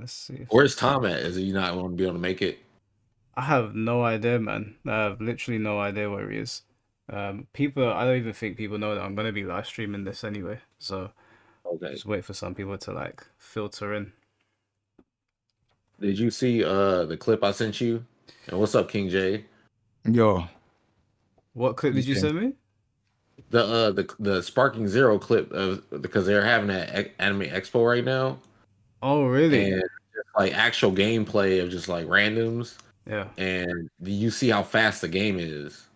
Let's see if Where's this. Tom at? Is he not going to be able to make it? I have no idea, man. I have literally no idea where he is. I don't even think people know that I'm gonna be live streaming this anyway. So Okay. just wait for some people to like filter in. Did you see the clip I sent you? And what's up, King J? Yo, What clip you did you saying? send me? The Sparking Zero clip of because they're having an anime expo right now, Oh, really? and just like actual gameplay of just like randoms. Yeah. And do you see how fast the game is?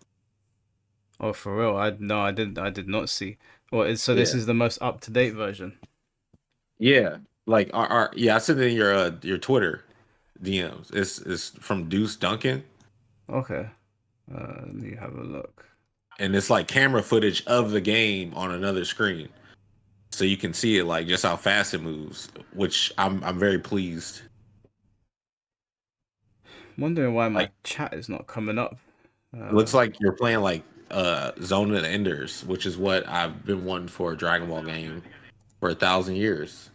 Oh, for real? I did not see. So this Yeah, is the most up-to-date version. yeah. Like yeah, I sent it in your Twitter DMs. It's from Deuce Duncan, Okay. Let me have a look. and it's like camera footage of the game on another screen, so you can see it like just how fast it moves. Which I'm very pleased. Wondering why my Like chat is not coming up. it looks like you're playing like Zone of the Enders, which is what I've been wanting for a Dragon Ball game for 1,000 years.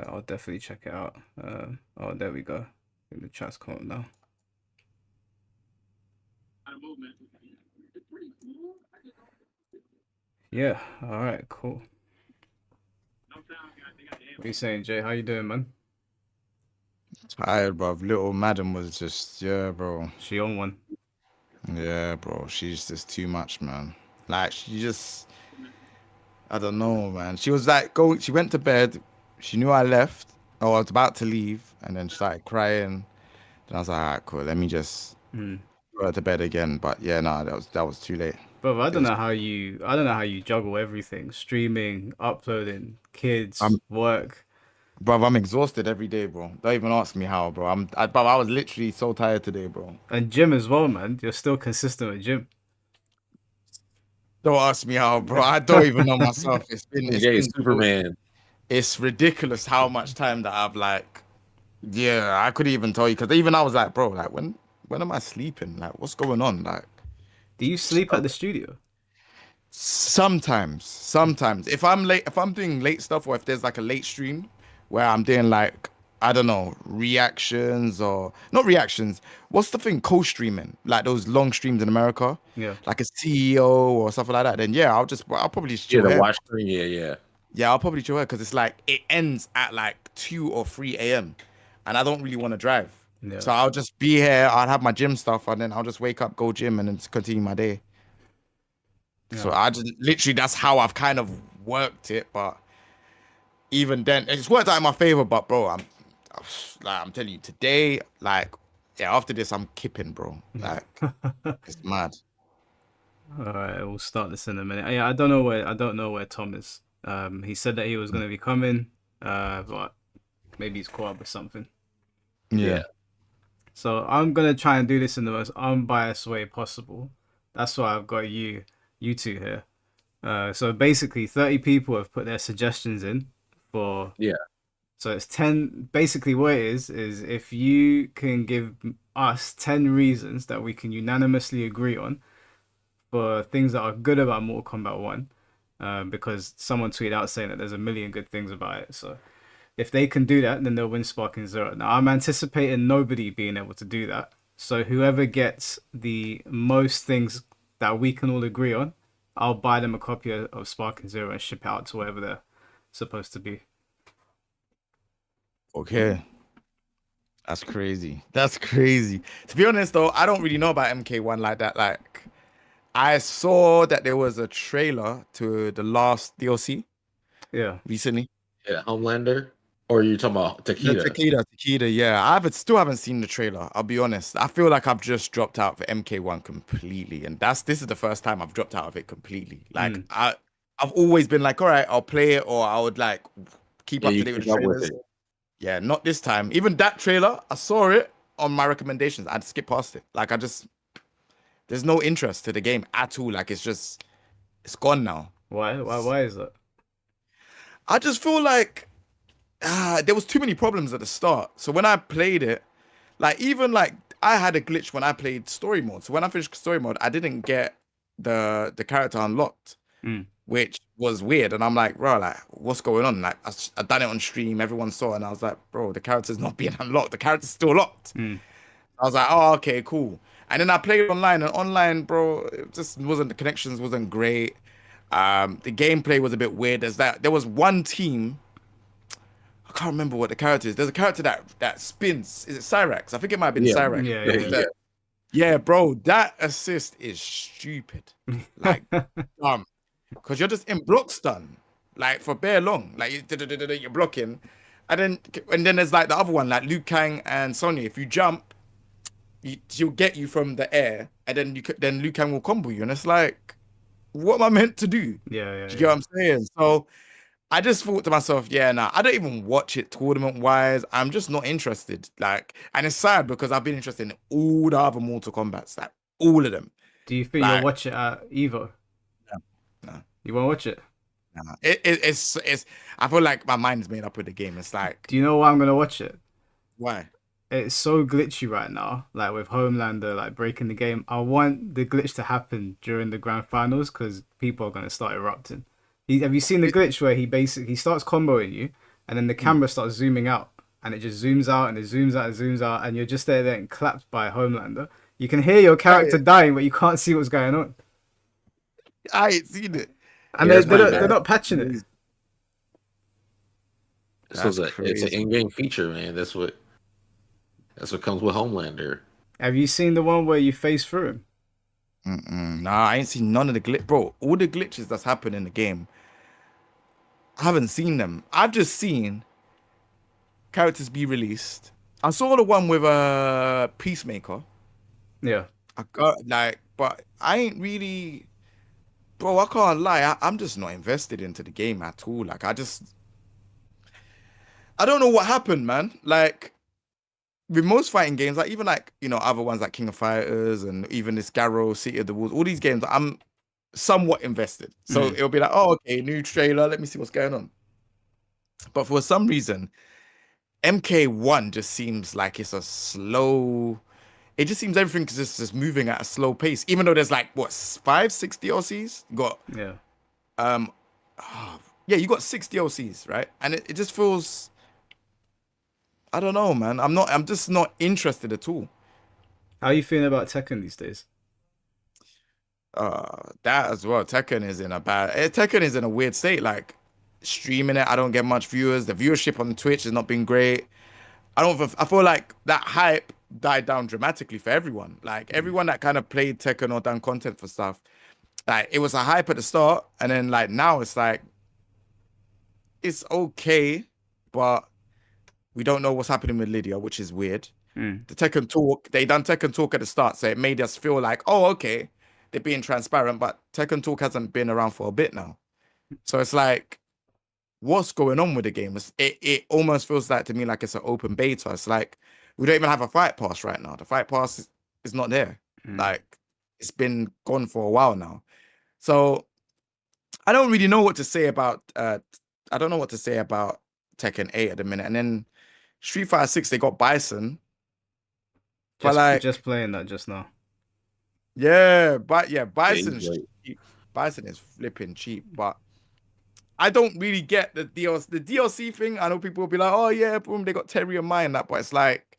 I'll definitely check it out. Oh, there we go. I think the chat's coming now. Yeah. All right. Cool. What are you saying, Jay? How you doing, man? Tired, bro. Little madam was just, yeah, bro. She on one. Yeah, bro. She's just too much, man. Like, I don't know, man. She was like, she went to bed. She knew I left. Oh, I was about to leave. And then she started crying. Then I was like, all right, cool. Let me just go to bed again. But yeah, no, that was too late. Bro, I It don't was, know how you juggle everything. Streaming, uploading, kids, I'm, work. bro, I'm exhausted every day, bro. Don't even ask me how, bro. Bro, I was literally so tired today, bro. And gym as well, man. You're still consistent with gym. Don't ask me how, bro. I don't even know myself. It's Jay been Superman. it's ridiculous how much time that I've like, yeah, I couldn't even tell you because even I was like, bro, like when am I sleeping? Like, what's going on? Like, Do you sleep at the studio? sometimes if I'm late, if I'm doing late stuff, or if there's like a late stream where I'm doing like, I don't know, reactions or not reactions. What's the thing? Co-streaming, like those long streams in America, Yeah. like a CEO or something like that. Then yeah, I'll probably just Yeah, chill the here. watch screen. Yeah. Yeah, I'll probably chill here because it's like it ends at like 2 or 3 a.m. and I don't really want to drive. Yeah. So I'll just be here, I'll have my gym stuff, and then I'll just wake up, go gym, and then continue my day. So Yeah. I just literally that's how I've kind of worked it. But even then, it's worked out in my favor. But bro, I'm telling you, today, like, yeah, after this, I'm kipping, bro. Like, it's mad. All right, we'll start this in a minute. Yeah, I don't know where Tom is. He said that he was gonna be coming, but maybe he's caught up with something. Yeah. So I'm gonna try and do this in the most unbiased way possible. That's why I've got you two here. So basically, 30 people have put their suggestions in for. Yeah. So it's 10. Basically, what it is if you can give us 10 reasons that we can unanimously agree on for things that are good about Mortal Kombat 1, because someone tweeted out saying that there's a million good things about it. So if they can do that, then they'll win Sparking Zero. Now, I'm anticipating nobody being able to do that. So whoever gets the most things that we can all agree on, I'll buy them a copy of Sparking Zero and ship it out to wherever they're supposed to be. Okay. That's crazy. That's crazy. To be honest, though, I don't really know about MK1 like that. Like, I saw that there was a trailer to the last DLC Yeah. recently. Yeah, Homelander. Or are you talking about The Takeda? Takeda, yeah. Still haven't seen the trailer. I'll be honest. I feel like I've just dropped out for MK1 completely, and this is the first time I've dropped out of it completely. Like I've always been like, all right, I'll play it, or I would like keep Yeah, up to you date with keep the up with trailers. it. Yeah, not this time. Even that trailer, I saw it on my recommendations. I'd skip past it. Like there's no interest to the game at all. Like it's gone now. Why is that? I just feel like there was too many problems at the start. So when I played it, like even like I had a glitch when I played story mode. So when I finished story mode, I didn't get the character unlocked. which was weird. And I'm like, bro, like, what's going on? Like, I done it on stream, everyone saw it, and I was like, bro, the character's not being unlocked. The character's still locked. Mm. I was like, oh, okay, cool. And then I played online, and online, bro, it just wasn't the connections wasn't great. The gameplay was a bit weird. There was one team. I can't remember what the character is. There's a character that spins. Is it Cyrax? I think it might have been Yeah. Cyrax. Yeah, Yeah, yeah, yeah. Yeah, bro, that assist is stupid. Like, yeah. because you're just in block stun, like for bare long. Like you're blocking, and then there's like the other one, like Liu Kang and Sonya. If you jump, she'll get you from the air, and then Liu Kang will combo you, and it's like, what am I meant to do? Yeah, yeah, Do you get yeah. what I'm saying? So I just thought to myself, yeah, nah, I don't even watch it tournament wise. I'm just not interested. Like, and it's sad because I've been interested in all the other Mortal Kombats, like all of them. Do you think you'll Like, watch it at Evo? no, You won't watch it? no. It's. I feel like my mind's made up with the game. It's like, Do you know why I'm gonna watch it? why? It's so glitchy right now, like with Homelander like breaking the game. I want the glitch to happen during the grand finals because people are gonna start erupting. Have you seen the glitch where he starts comboing you, and then the camera starts zooming out, and it just zooms out and it zooms out and zooms out, and you're just there getting clapped by Homelander. You can hear your character dying, but you can't see what's going on, I ain't seen it. and Yeah, they're it's they're pretty not, they're bad. not patching it. So That's it's an crazy. in-game feature, man. That's what comes with Homelander. Have you seen the one where you face through him? Nah, I ain't seen none of the glitch, bro. All the glitches that's happened in the game, I haven't seen them. I've just seen characters be released. I saw the one with Peacemaker. Yeah. I got like, but I ain't really, bro. I can't lie. I'm just not invested into the game at all. Like, I don't know what happened, man. Like with most fighting games, like even like other ones like King of Fighters and even this Garrow, City of the Wolves, all these games, I'm somewhat invested. So Mm. it'll be like, oh, okay, new trailer. Let me see what's going on. But for some reason, MK1 just seems like it's a slow. It just seems everything is just moving at a slow pace, even though there's like what 5, 6 DLCs. You got Yeah. um, yeah, you got 6 DLCs, right? And it just feels, I don't know, man. I'm just not interested at all. How are you feeling about Tekken these days? That as well. Tekken is in a weird state. Like streaming it, I don't get much viewers. The viewership on Twitch has not been great. I feel like that hype died down dramatically for everyone. Like everyone that kind of played Tekken or done content for stuff, like it was a hype at the start, and then like now it's like it's okay, but we don't know what's happening with Lydia, which is weird. Mm. The Tekken Talk, they done Tekken Talk at the start, so it made us feel like, oh, okay, they're being transparent, but Tekken Talk hasn't been around for a bit now. So it's like, what's going on with the game? It almost feels like to me like it's an open beta. It's like we don't even have a fight pass right now. The fight pass is not there. Mm. Like it's been gone for a while now. So I don't really know what to say about I don't know what to say about Tekken 8 at the minute. And then Street Fighter 6, they got Bison. But like, Just playing that just now. yeah, but yeah, Bison. Bison is flipping cheap, but I don't really get the DLC thing. I know people will be like, oh yeah, boom, they got Terry and Mai and that, but it's like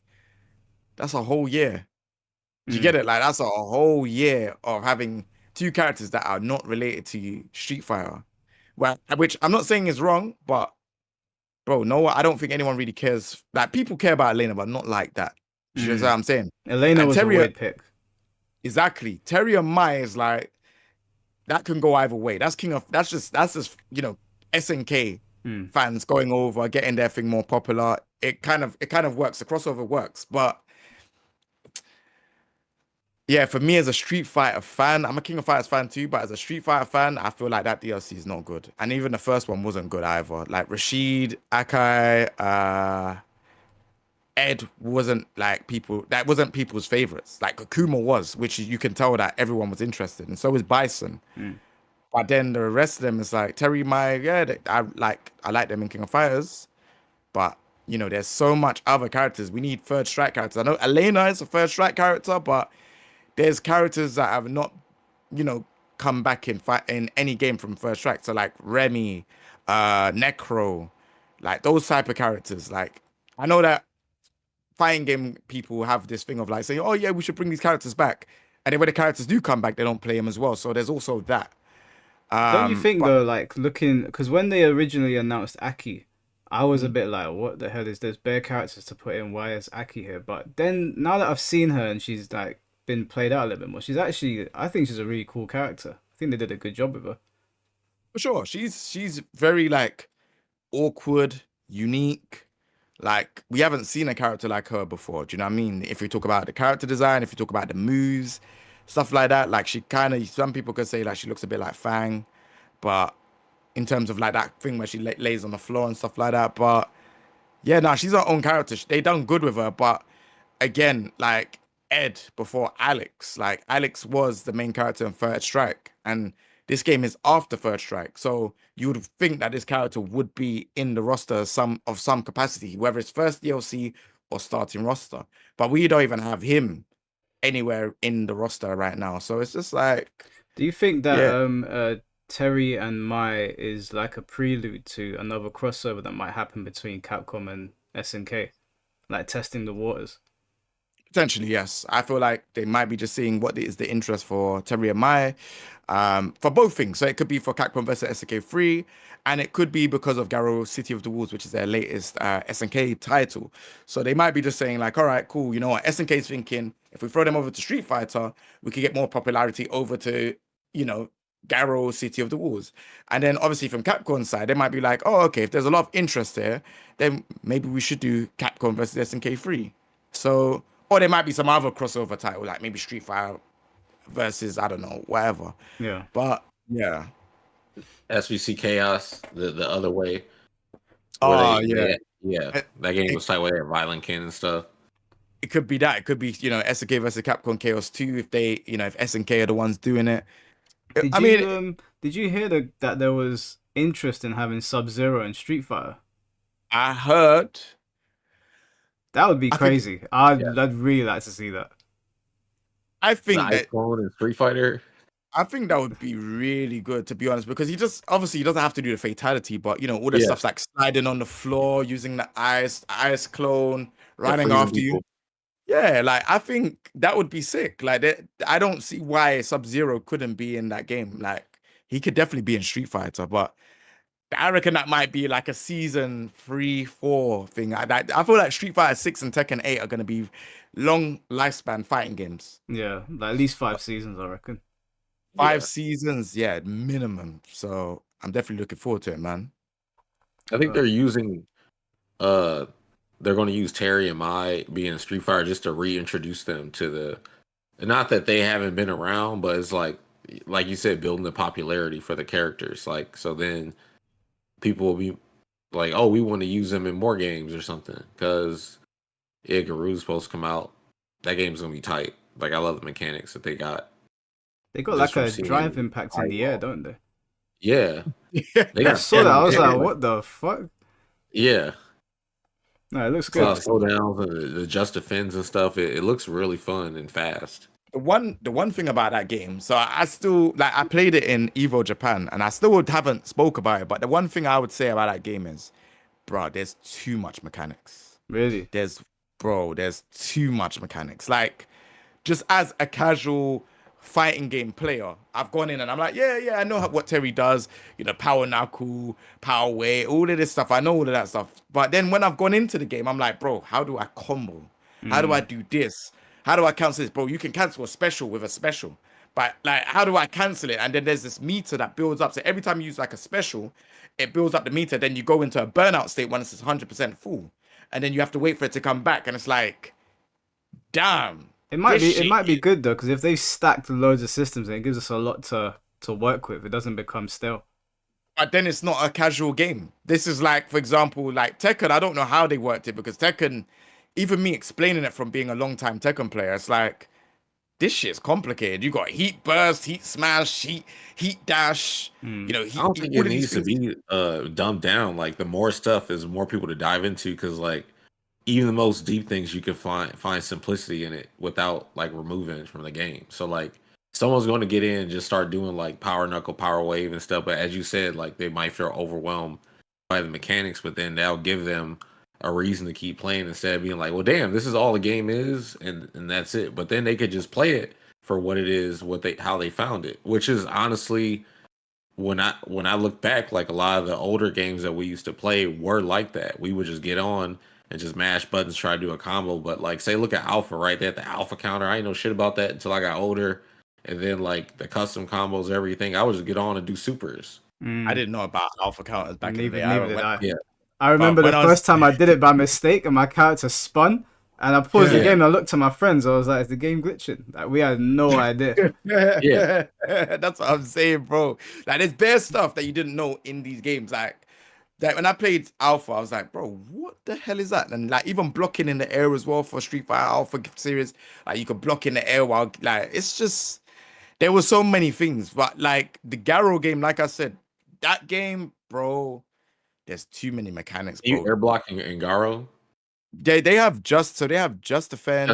that's a whole year. Do you get it? Like that's a whole year of having 2 characters that are not related to Street Fighter. Well, which I'm not saying is wrong, but bro, no, I don't think anyone really cares. Like people care about Elena, but not like that. Do you know what I'm saying? Elena And was a weird pick. Exactly. Terry and Mai is like that can go either way. That's just SNK fans going over, getting their thing more popular. It kind of works. The crossover works, but yeah, for me as a Street Fighter fan, I'm a King of Fighters fan too, but as a Street Fighter fan, I feel like that DLC is not good. And even the first one wasn't good either. Like Rashid, Akai, Ed wasn't like that wasn't people's favorites. Like Akuma was, which you can tell that everyone was interested, and so was Bison. But then the rest of them is like Terry, I like them in King of Fighters, but there's so much other characters. We need third strike characters. I know Elena is a third strike character, but there's characters that have not, come back in any game from first strike. So like Remy, Necro, like those type of characters. Like I know that fighting game people have this thing of like saying, "Oh yeah, we should bring these characters back," and then when the characters do come back, they don't play them as well. So there's also that. Don't you think But though, like looking, because when they originally announced Aki, I was a bit like, what the hell is this? Bare characters to put in. Why is Aki here? But then now that I've seen her and she's like been played out a little bit more, she's actually, I think she's a really cool character. I think they did a good job with her. for sure, she's very like awkward, unique. Like we haven't seen a character like her before. Do you know what I mean? If we talk about the character design, if we talk about the moves, stuff like that, like she kind of some people could say like she looks a bit like Fang, but in terms of like that thing where she lays on the floor and stuff like that. But yeah, no, she's her own character. They done good with her, but again, like Ed before Alex, like Alex was the main character in Third Strike, and this game is after Third Strike. So you would think that this character would be in the roster some capacity, whether it's first DLC or starting roster. But we don't even have him anywhere in the roster right now. So it's just like, Do you think that yeah, Terry and Mai is like a prelude to another crossover that might happen between Capcom and SNK, like testing the waters? potentially, yes. I feel like they might be just seeing what is the interest for Terry and Mai, for both things. So it could be for Capcom versus SNK 3, and it could be because of Garo City of the Wolves, which is their latest SNK title. So they might be just saying like, all right, cool. You know what? SNK is thinking if we throw them over to Street Fighter, we could get more popularity over to, you know, Garo City of the Wolves. And then obviously from Capcom's side, they might be like, oh, okay, if there's a lot of interest there, then maybe we should do Capcom versus SNK 3. So, or there might be some other crossover title, like maybe Street Fighter versus, I don't know, whatever. Yeah. But yeah. SVC Chaos, the other way, where Oh, yeah. yeah, It, that game it, was like where they had Violent Kin and stuff. it could be that. It could be, you know, SNK versus Capcom Chaos 2 if they, you know, if SNK are the ones doing it. Did I mean, you hear that there was interest in having Sub-Zero in Street Fighter? I heard, That would be I think, crazy. Yeah, I'd really like to see that. I the think Ice that Clone and Street Fighter. I think that would be really good, to be honest, because he just obviously he doesn't have to do the fatality, but you know, all the Yeah, stuff's like sliding on the floor, using the ice clone, yeah, running freezing after you. people. Yeah, like I think that would be sick. Like I don't see why Sub-Zero couldn't be in that game. Like he could definitely be in Street Fighter, but I reckon that might be like a season 3, 4 thing. I feel like Street Fighter 6 and Tekken 8 are gonna be long lifespan fighting games. Yeah, like at least 5 seasons, I reckon. 5 Yeah, seasons, yeah, minimum. So I'm definitely looking forward to it, man. I think Uh, they're using uh they're going to use Terry and Mai being in Street Fighter just to reintroduce them to the, not that they haven't been around, but it's like you said, building the popularity for the characters. Like so then people will be like, oh, we want to use them in more games or something because yeah, Garu's supposed to come out. That game's gonna be tight. Like I love the mechanics that they got they got just like from a seeing drive impact in the air, eyeball. don't they? Yeah, they I got saw that. I was like, like, what the fuck? yeah, No, it looks a lot good. of slowdowns and the just defends and stuff. It looks really fun and fast. The one thing about that game, so I still like I played it in Evo Japan and I still haven't spoke about it, but the one thing I would say about that game is, bro, there's too much mechanics. Really? There's too much mechanics. Like just as a casual fighting game player, I've gone in and I'm like, yeah, I know what Terry does, you know, power knuckle, power weight, all of this stuff. I know all of that stuff. But then when I've gone into the game, I'm like, bro, how do I combo? How do I Mm. do this? How do I cancel this? Bro, you can cancel a special with a special. But like, how do I cancel it? And then there's this meter that builds up. So every time you use like a special, it builds up the meter. Then you go into a burnout state when it's 100% full. And then you have to wait for it to come back. And it's like, damn, this It shit. might be good though, because if they've stacked loads of systems, then it gives us a lot to work with. It doesn't become stale. But then it's not a casual game. This is like, for example, like Tekken. I don't know how they worked it because Tekken, even me explaining it from being a long time Tekken player, it's like this shit's complicated. You got heat burst, heat smash, heat dash. You Mm. know, I don't heat think all it of these needs to things. be dumbed down. Like the more stuff is more people to dive into because like even the most deep things you can find simplicity in it without like removing it from the game. So like someone's going to get in and just start doing like power knuckle, power wave, and stuff. But as you said, like they might feel overwhelmed by the mechanics, but then that'll give them a reason to keep playing instead of being like, well, damn, this is all the game is, and that's it. But then they could just play it for what it is, how they found it, which is honestly when I look back, like a lot of the older games that we used to play were like that. We would just get on and just mash buttons, try to do a combo. But like, say, look at Alpha, right? They had the Alpha counter. I didn't know shit about that until I got older, and then like the custom combos, everything. I would just get on and do supers. I didn't know about alpha counters back in the day. Neither did I. Yeah, I remember the first time I did it by mistake and my character spun. And I paused the game and I looked to my friends. I was like, is the game glitching? Like, we had no idea. Yeah. That's what I'm saying, bro. Like, there's bare stuff that you didn't know in these games. Like when I played Alpha, I was like, bro, what the hell is that? And like, even blocking in the air as well for Street Fighter Alpha series, like you could block in the air while, like, it's just, there were so many things. But like the Garou game, like I said, that game, bro, there's too many mechanics, bro. You air blocking in Garo? They have just defend. Just defend?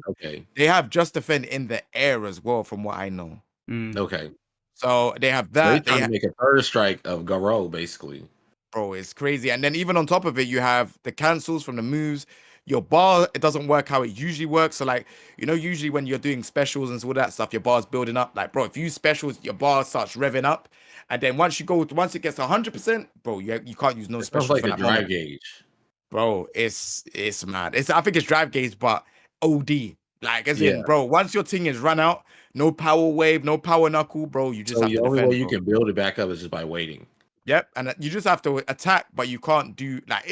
Okay. They have just defend in the air as well, from what I know. Okay. So they have So that. they trying to make a third strike of Garo, basically. Bro, it's crazy. And then even on top of it, you have the cancels from the moves. Your bar, it doesn't work how it usually works. So like, you know, usually when you're doing specials and all that stuff, your bar's building up. Like, bro, if you use specials, your bar starts revving up. And then once it gets 100%, bro, you can't use no specials. Sounds like a drive gauge. Bro, it's mad. I think it's drive gauge, but OD. Like, as in, bro, once your thing is run out, no power wave, no power knuckle, bro, you just have to defend. The only way you can build it back up is just by waiting. Yep, and you just have to attack, but you can't do, like,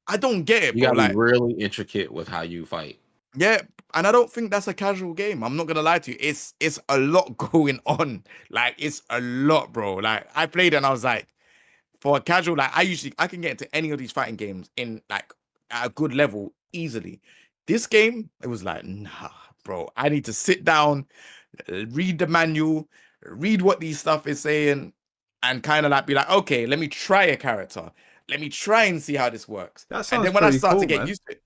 I don't get it, bro. You gotta like, be really intricate with how you fight. Yeah, and I don't think that's a casual game. I'm not gonna lie to you. It's a lot going on. Like, it's a lot, bro. Like, I played and I was like, for a casual, like I can get into any of these fighting games in like at a good level easily. This game, it was like, nah, bro. I need to sit down, read the manual, read what these stuff is saying, and kind of like be like, okay, let me try a character. Let me try and see how this works. That sounds and then when I start cool, to get man. used to it,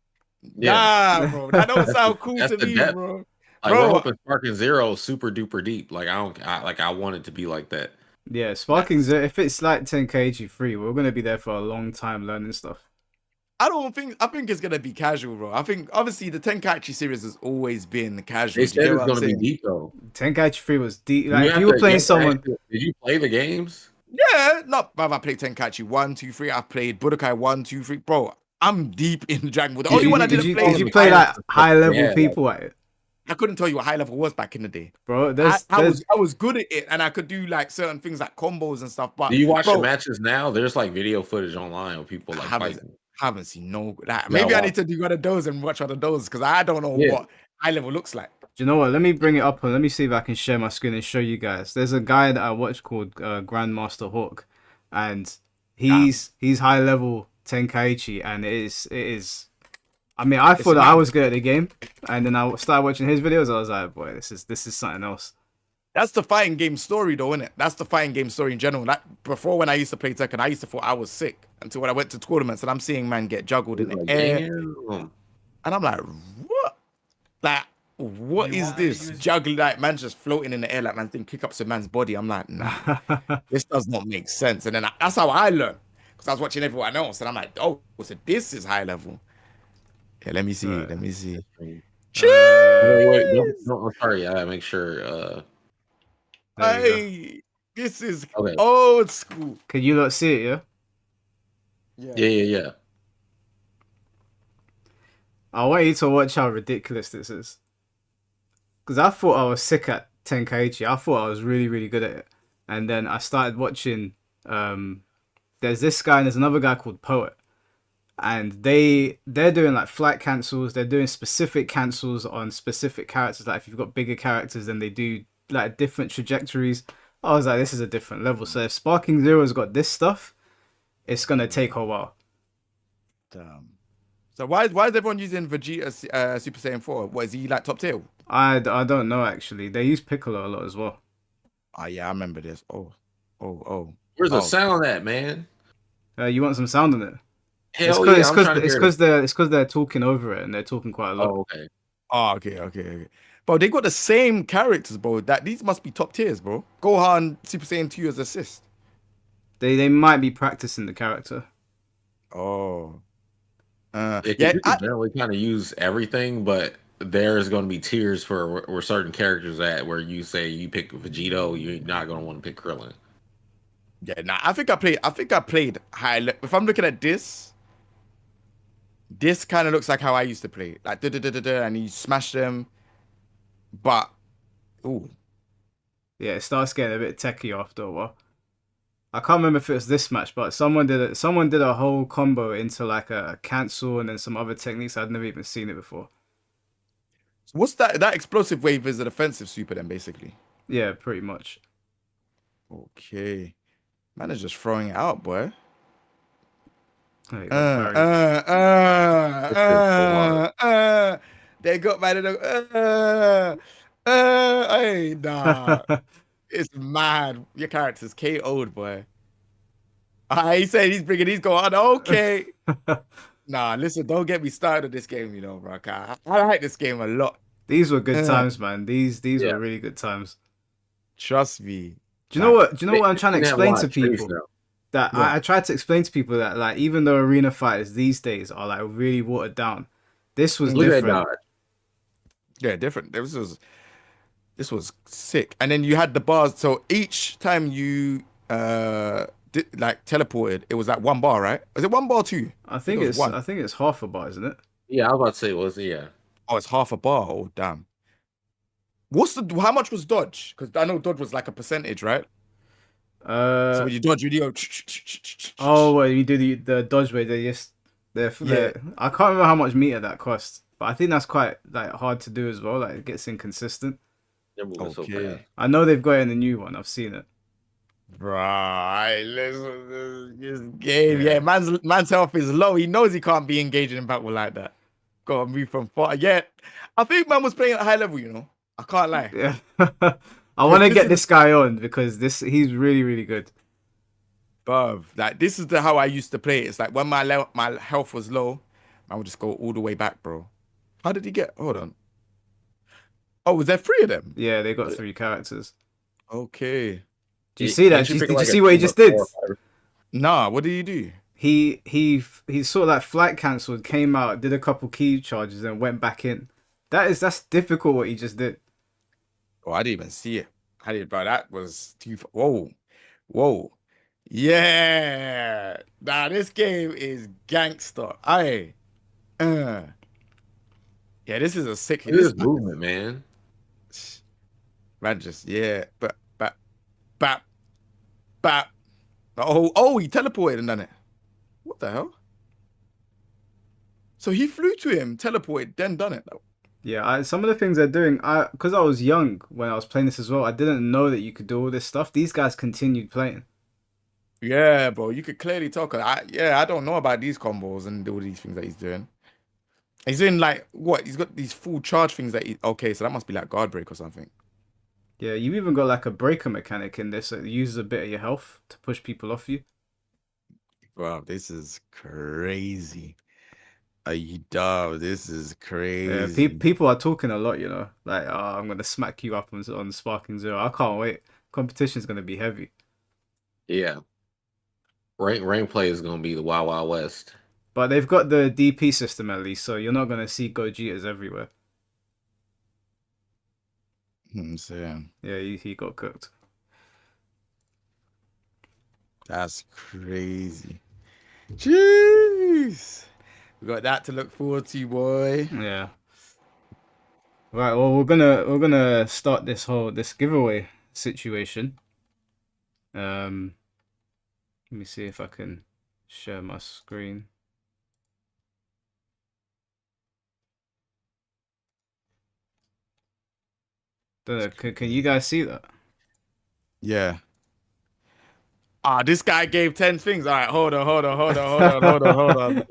nah, bro, that don't sound cool to me, bro. Like, we're hoping Sparking Zero super duper deep. Like, I want it to be like that. Yeah, Sparking Zero. If it's like Tenkaichi 3, we're gonna be there for a long time learning stuff. I think it's gonna be casual, bro. I think obviously the Tenkaichi series has always been casual. They said it's gonna be deep though. Tenkaichi 3 was deep. Like, if you were playing someone, did you play the games? Yeah, I played Tenkaichi 1, 2, 3. I've played Budokai 1, 2, 3. Bro, I'm deep in Dragon Ball. The only one I didn't play. Did you play like high level people at it? I couldn't tell you what high level was back in the day, bro. I was good at it, and I could do like certain things like combos and stuff. But do you watch the matches now? There's like video footage online of people like fighting. I haven't seen no. Like, maybe I need to do one of those and watch one of those because I don't know what high level looks like. Do you know what? Let me bring it up and let me see if I can share my screen and show you guys. There's a guy that I watch called Grandmaster Hawk, and he's high level Tenkaichi, and it is. I mean, I thought that I was good at the game, and then I started watching his videos. I was like, boy, this is something else. That's the fighting game story, though, isn't it? That's the fighting game story in general. Like, before, when I used to play Tekken, I used to thought I was sick until when I went to tournaments and I'm seeing man get juggled in the air, and I'm like, what? Like, what is this juggling? Like, man just floating in the air, like man thing kick up some man's body. I'm like, nah, this does not make sense. And then that's how I learned, because I was watching everyone else, and I'm like, oh, so this is high level. Yeah, let me see. Let me see. Wait, I'm sorry. I gotta make sure. Hey, this is old school. Can you not see it? Yeah. I want you to watch how ridiculous this is. Because I thought I was sick at Tenkaichi. I thought I was really, really good at it. And then I started watching. There's this guy and there's another guy called Poet. And they're doing like flight cancels. They're doing specific cancels on specific characters. Like if you've got bigger characters, then they do like different trajectories. I was like, this is a different level. So if Sparking Zero's got this stuff, it's gonna take a while. Damn. So why is everyone using Vegeta Super Saiyan 4? What is he like, top tier? I don't know actually. They use Piccolo a lot as well. Oh yeah, I remember this. Oh. Where's the sound at, man? You want some sound in it? Hell yeah, it's because they're talking over it and they're talking quite a lot. Oh, okay. Oh, okay. Bro, they got the same characters, bro. That these must be top tiers, bro. Gohan, Super Saiyan 2 as assist. They might be practicing the character. Oh. Yeah, because Yeah, you can generally kind of use everything, but there's going to be tiers for where certain characters at where you say you pick Vegito, you're not going to want to pick Krillin. yeah, nah, I think I played if I'm looking at this kind of looks like how I used to play. Like da da da da da, and you smash them. But ooh, Yeah, it starts getting a bit techie after a while. I can't remember if it was this match, but someone did a whole combo into like a cancel and then some other techniques. I'd never even seen it before. what's that? That explosive wave is an offensive super then, basically. Yeah, pretty much. Okay. Man is just throwing it out, boy. There you go, Uh, parry. uh, This is so hard. They got man. Hey, nah. It's mad. Your character's KO'd, boy. He said he's bringing these go on. Okay. Nah, listen, don't get me started on this game, you know, bro. I like this game a lot. These were good Uh, times, man. These Yeah. were really good times. Trust me. Do you know Like, what? Do you know what I'm trying to They have a explain lot to of trees people? now. That What? I tried to explain to people that like even though arena fighters these days are like really watered down, this was Mm. Look at that different. dodge. Yeah, different. This was sick. And then you had the bars. So each time you like teleported, it was like one bar, right? Was it one bar or two? I Think think it was one. I think it's half a bar, isn't it? Yeah, I was about to say, was it? Yeah. Oh, it's half a bar. Oh, damn. How much was dodge? Because I know dodge was like a percentage, right? So Uh when you dodge, you go. oh, well, you do the dodge way. Yeah. I can't remember how much meter that cost, but I think that's quite like hard to do as well. Like it gets inconsistent. They're moving so Okay. fast. I know they've got it in the new one. I've seen it. Right, listen to this game. Yeah. Yeah, man's health is low. He knows he can't be engaging in battle like that. Gotta move from far. Yeah, I think man was playing at a high level, you know. I can't lie. Yeah. I want to this get is this guy on because he's really really good. Bruv, like this is how I used to play it. It's like when my health was low, I would just go all the way back, bro. How did he get? Hold on. Oh, was there three of them? Yeah, they got 3 characters. Okay. Do you see that? Didn't you pick Did you like a see what he team just of did? 4 or 5? Nah, what did he do? He sort of like flight cancelled, came out, did a couple key charges, and went back in. That's difficult what he just did. Oh, I didn't even see it. I didn't, bro. That was too. Whoa, whoa. Yeah. Nah, this game is gangster. Uh. Yeah, this is a sick. Look at this movement, man. Man, just yeah, but bap, bap. Oh, he teleported and done it. What the hell? So he flew to him, teleported, then done it. Yeah, some of the things they're doing, because I was young when I was playing this as well, I didn't know that you could do all this stuff. These guys continued playing. Yeah, bro, you could clearly tell. I don't know about these combos and all these things that he's doing. He's doing like what? He's got these full charge things that okay, so that must be like guard break or something. Yeah, you even got like a breaker mechanic in this that uses a bit of your health to push people off you. Wow, this is crazy. Are you dumb? This is crazy. Yeah, people are talking a lot, you know, like I'm gonna smack you up on Sparking Zero. I can't wait. Competition's gonna be heavy. Yeah. Rank play is gonna be the Wild Wild West. But they've got the DP system at least, so you're not gonna see Gojitas everywhere. I'm saying Yeah, he got cooked. that's crazy. Jeez, we got that to look forward to, boy. Yeah. Right. Well, we're gonna start this giveaway situation. Let me see if I can share my screen. Don't know, can you guys see that? Yeah. This guy gave 10 things. All right, hold on.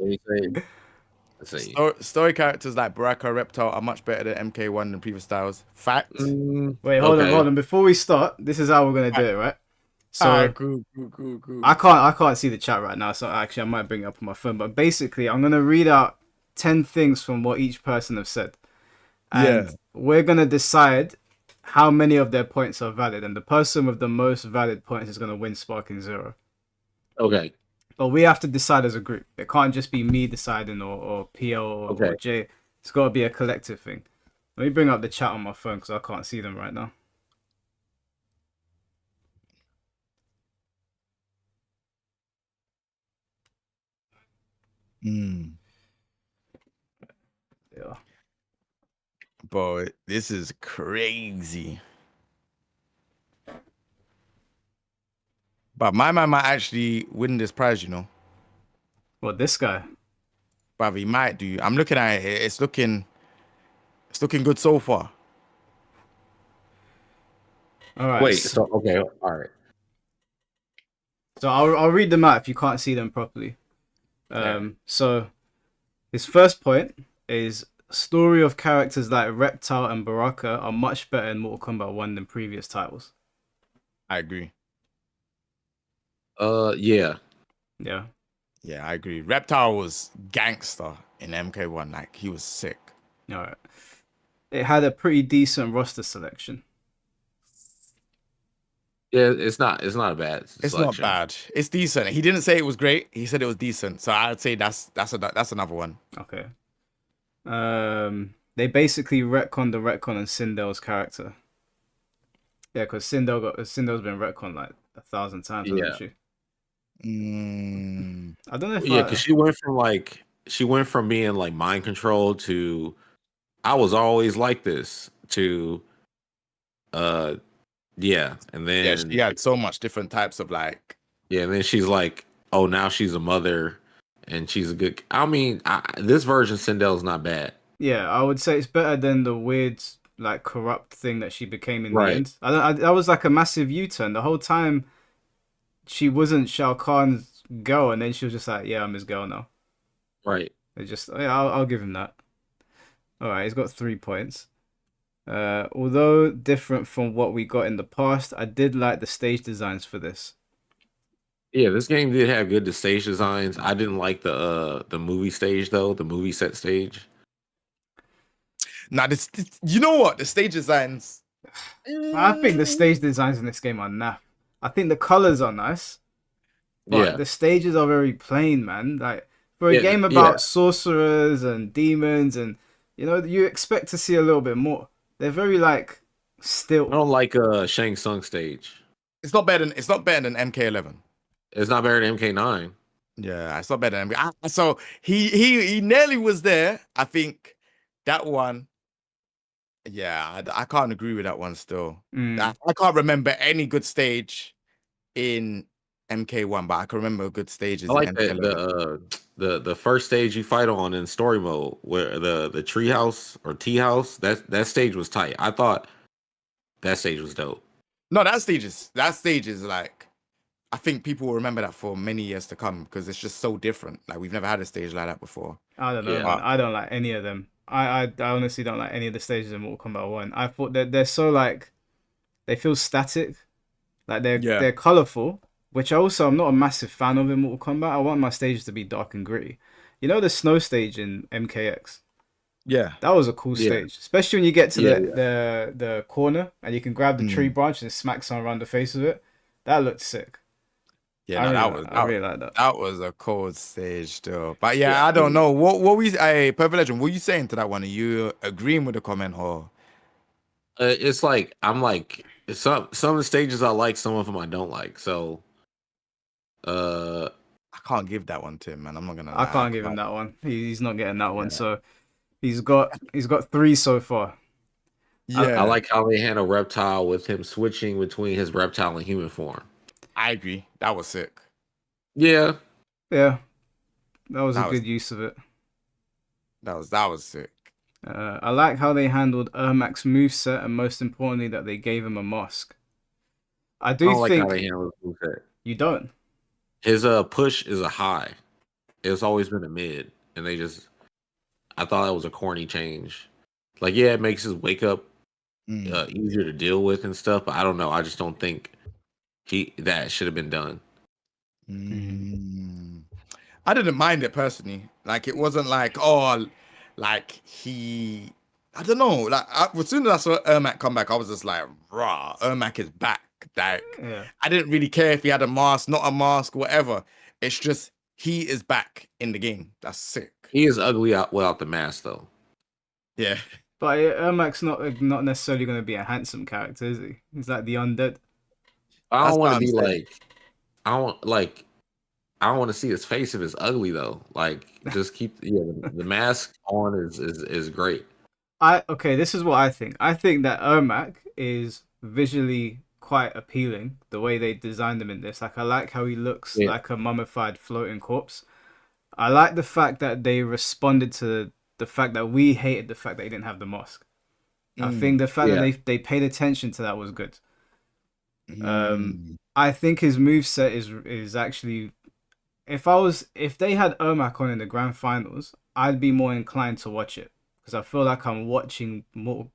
Let's see. Story characters like Baraka Reptile are much better than MK1 than previous styles. Fact. Wait, hold on. Before we start, this is how we're gonna do it, right? So Alright, cool. I can't see the chat right now, so actually I might bring it up on my phone. But basically, I'm gonna read out 10 things from what each person have said. Yeah. and we're gonna decide how many of their points are valid, and the person with the most valid points is gonna win Sparking Zero. Okay. But we have to decide as a group. It can't just be me deciding or PL or Okay. Jay. It's got to be a collective thing. Let me bring up the chat on my phone because I can't see them right now. Mm. Yeah. Bro, this is crazy. But my man might actually win this prize, you know. Well, this guy. But he might do. I'm looking at it. It's looking good so far. All right. Wait. So okay. All right. So I'll read them out if you can't see them properly. Yeah. So his first point is story of characters like Reptile and Baraka are much better in Mortal Kombat 1 than previous titles. I agree. Yeah. Yeah. Yeah, I agree. Reptile was gangster in MK1. Like, he was sick. All right. It had a pretty decent roster selection. Yeah. It's not a bad It's not selection. bad. It's decent. He didn't say it was great. He said it was decent. So I'd say that's another one. Okay. They basically retconned the retcon on Sindel's character. Yeah, because Sindel's been retconned like 1,000 times, hasn't Yeah. she? Mm, I don't know if Yeah. Because she went from being like mind controlled to I was always like this to uh yeah, and yeah, then she had so much different types of like. yeah, and then she's like, oh, now she's a mother, and she's a good. I mean, this version Sindel's not bad. Yeah, I would say it's better than the weird, like, corrupt thing that she became in the Right, end. That was like a massive U-turn. The whole time she wasn't Shao Kahn's girl, and then she was just like, yeah, I'm his girl now. right. They just, yeah, I'll give him that. All right, he's got 3 points. Although different from what we got in the past, I did like the stage designs for this. Yeah, this game did have good stage designs. I didn't like the movie stage though, the movie set stage. Now, you know what? The stage designs. I think the stage designs in this game are naff. I think the colors are nice, but Yeah, the stages are very plain, man. Like for a yeah, game yeah. about sorcerers and demons, and you expect to see a little bit more. They're very like I still. don't like Shang Tsung stage. It's not better than MK11. It's not better than MK9. Yeah, it's not better than MK. So he nearly was there. I think that one. Yeah, I can't agree with that one still. Mm, I can't remember any good stage in MK1, but I can remember good I stages in like MK11. the first stage you fight on in story mode, where the tree house or tea house. That stage was tight. I thought that stage was dope. No, that stage is like, I think people will remember that for many years to come because it's just so different. Like, we've never had a stage like that before. I don't know, Yeah, man. I don't like any of them. I honestly don't like any of the stages in Mortal Kombat 1. I thought that they're so like they feel static. Like Yeah, they're colorful, which also I'm not a massive fan of in Mortal Kombat. I want my stages to be dark and gritty. You know the snow stage in MKX? yeah, That was a cool yeah, stage, especially when you get to yeah, the corner and you can grab the tree mm. branch and smack someone around the face with it. That looked sick. Yeah. No, I really like that. that was a cold stage still. But yeah. yeah, I don't know what we. Hey, Perfect Legend, what you saying to that one? Are you agreeing with the comment or? It's like I'm like some of the stages I like, some of them I don't like. So, uh, I can't give that one to him, man. I'm not gonna I lie. I can't give him can't. that one. He's not getting that one. Yeah. So he's got 3 so far. I Yeah, like how they handle Reptile with him switching between his reptile and human form. I agree. That was sick. Yeah, Yeah, that was a That was good use of it. that was sick. I like how they handled Ermac's moveset, and most importantly, that they gave him a mask. I I do don't like how think they handle his moveset. you don't. His push is a high. It's always been a mid, and they just I thought that was a corny change. Like, yeah, it makes his wake up Mm. easier to deal with and stuff, but I don't know. I just don't think that should have been done. Mm. I didn't mind it personally. Like, it wasn't like, oh, like he I don't know. Like as soon as I saw Ermac come back, I was just like, "Rah, Ermac is back." Like Yeah. I didn't really care if he had a mask, not a mask, whatever. It's just he is back in the game. That's sick. He is ugly out without the mask though. Yeah. But Ermac's not necessarily going to be a handsome character, is he? He's like the undead. I That's don't want what to I'm be saying. like I don't want to see his face if it's ugly though. Like just keep the mask on is great. Okay, this is what I think. I think that Ermac is visually quite appealing. The way they designed him in this, like I like how he looks Yeah. like a mummified floating corpse. I like the fact that they responded to the fact that we hated the fact that he didn't have the mask. I think Mm, the fact that Yeah. they paid attention to that was good. Um, mm, I think his moveset is actually if they had Ermac on in the grand finals, I'd be more inclined to watch it because I feel like I'm watching more.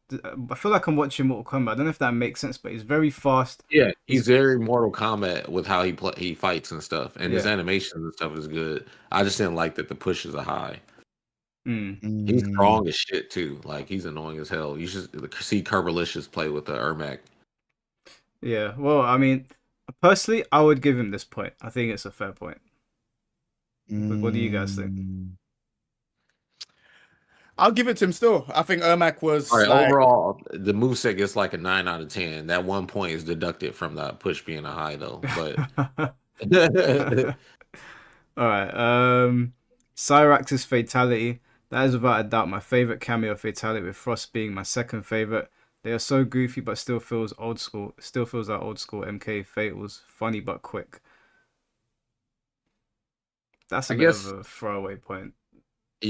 I feel like I'm watching Mortal Kombat. I don't know if that makes sense, but he's very fast. Yeah, he's He's very Mortal Kombat with how he fights and stuff, and his yeah. animations and stuff is good. I just didn't like that the pushes are high. Mm, He's mm, strong as shit too. Like he's annoying as hell. You should see Kerbalicious play with the Ermac. yeah. Well, I mean, personally, I would give him this point. I think it's a fair point. What do you guys think? mm. I'll give it to him still. I think Ermac All was right, like, overall, the moveset gets like a 9 out of 10. That 1 point is deducted from the push being a high though. But All right. Cyrax's fatality. That is without a doubt my favorite cameo fatality, with Frost being my second favorite. They are so goofy, but still feels old school. Still feels like old school MK fatals. Funny but quick. That's a I bit of guess a throwaway point. I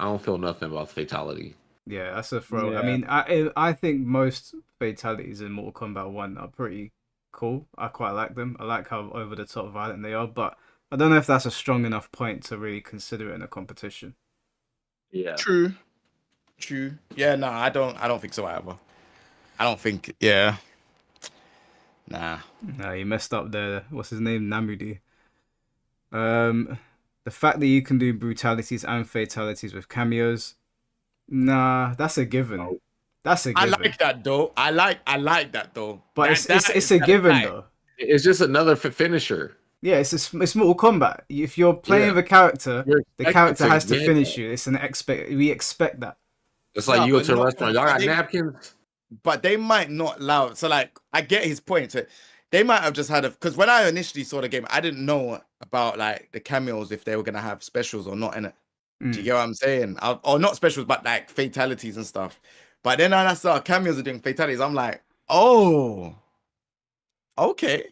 don't feel nothing about fatality. Yeah, that's a throw. I yeah. mean, I think most fatalities in Mortal Kombat 1 are pretty cool. I quite like them. I like how over the top violent they are, but I don't know if that's a strong enough point to really consider it in a competition. Yeah. True. True. Yeah, no, I don't think so either. I don't think yeah. Nah. Nah, you messed up there. What's his name? Namudi. Um, the fact that you can do brutalities and fatalities with cameos, nah, that's a given. No. That's a I given. like that though. I like that though. But That that it's is a kind of given tight. though. It's just another finisher. Yeah, it's Mortal Kombat. If you're playing Yeah. with a character, You're the expected character to has to get finish that. you. We expect that. It's like No, you go but to a not restaurant. Y'all got napkins? but they might not allow it. So like I get his point. So they might have just had a because when I initially saw the game, I didn't know about like the cameos if they were gonna have specials or not in it. Do you Mm. get what I'm saying? Or not specials, but like fatalities and stuff. But then when I saw cameos are doing fatalities, I'm like, oh, okay.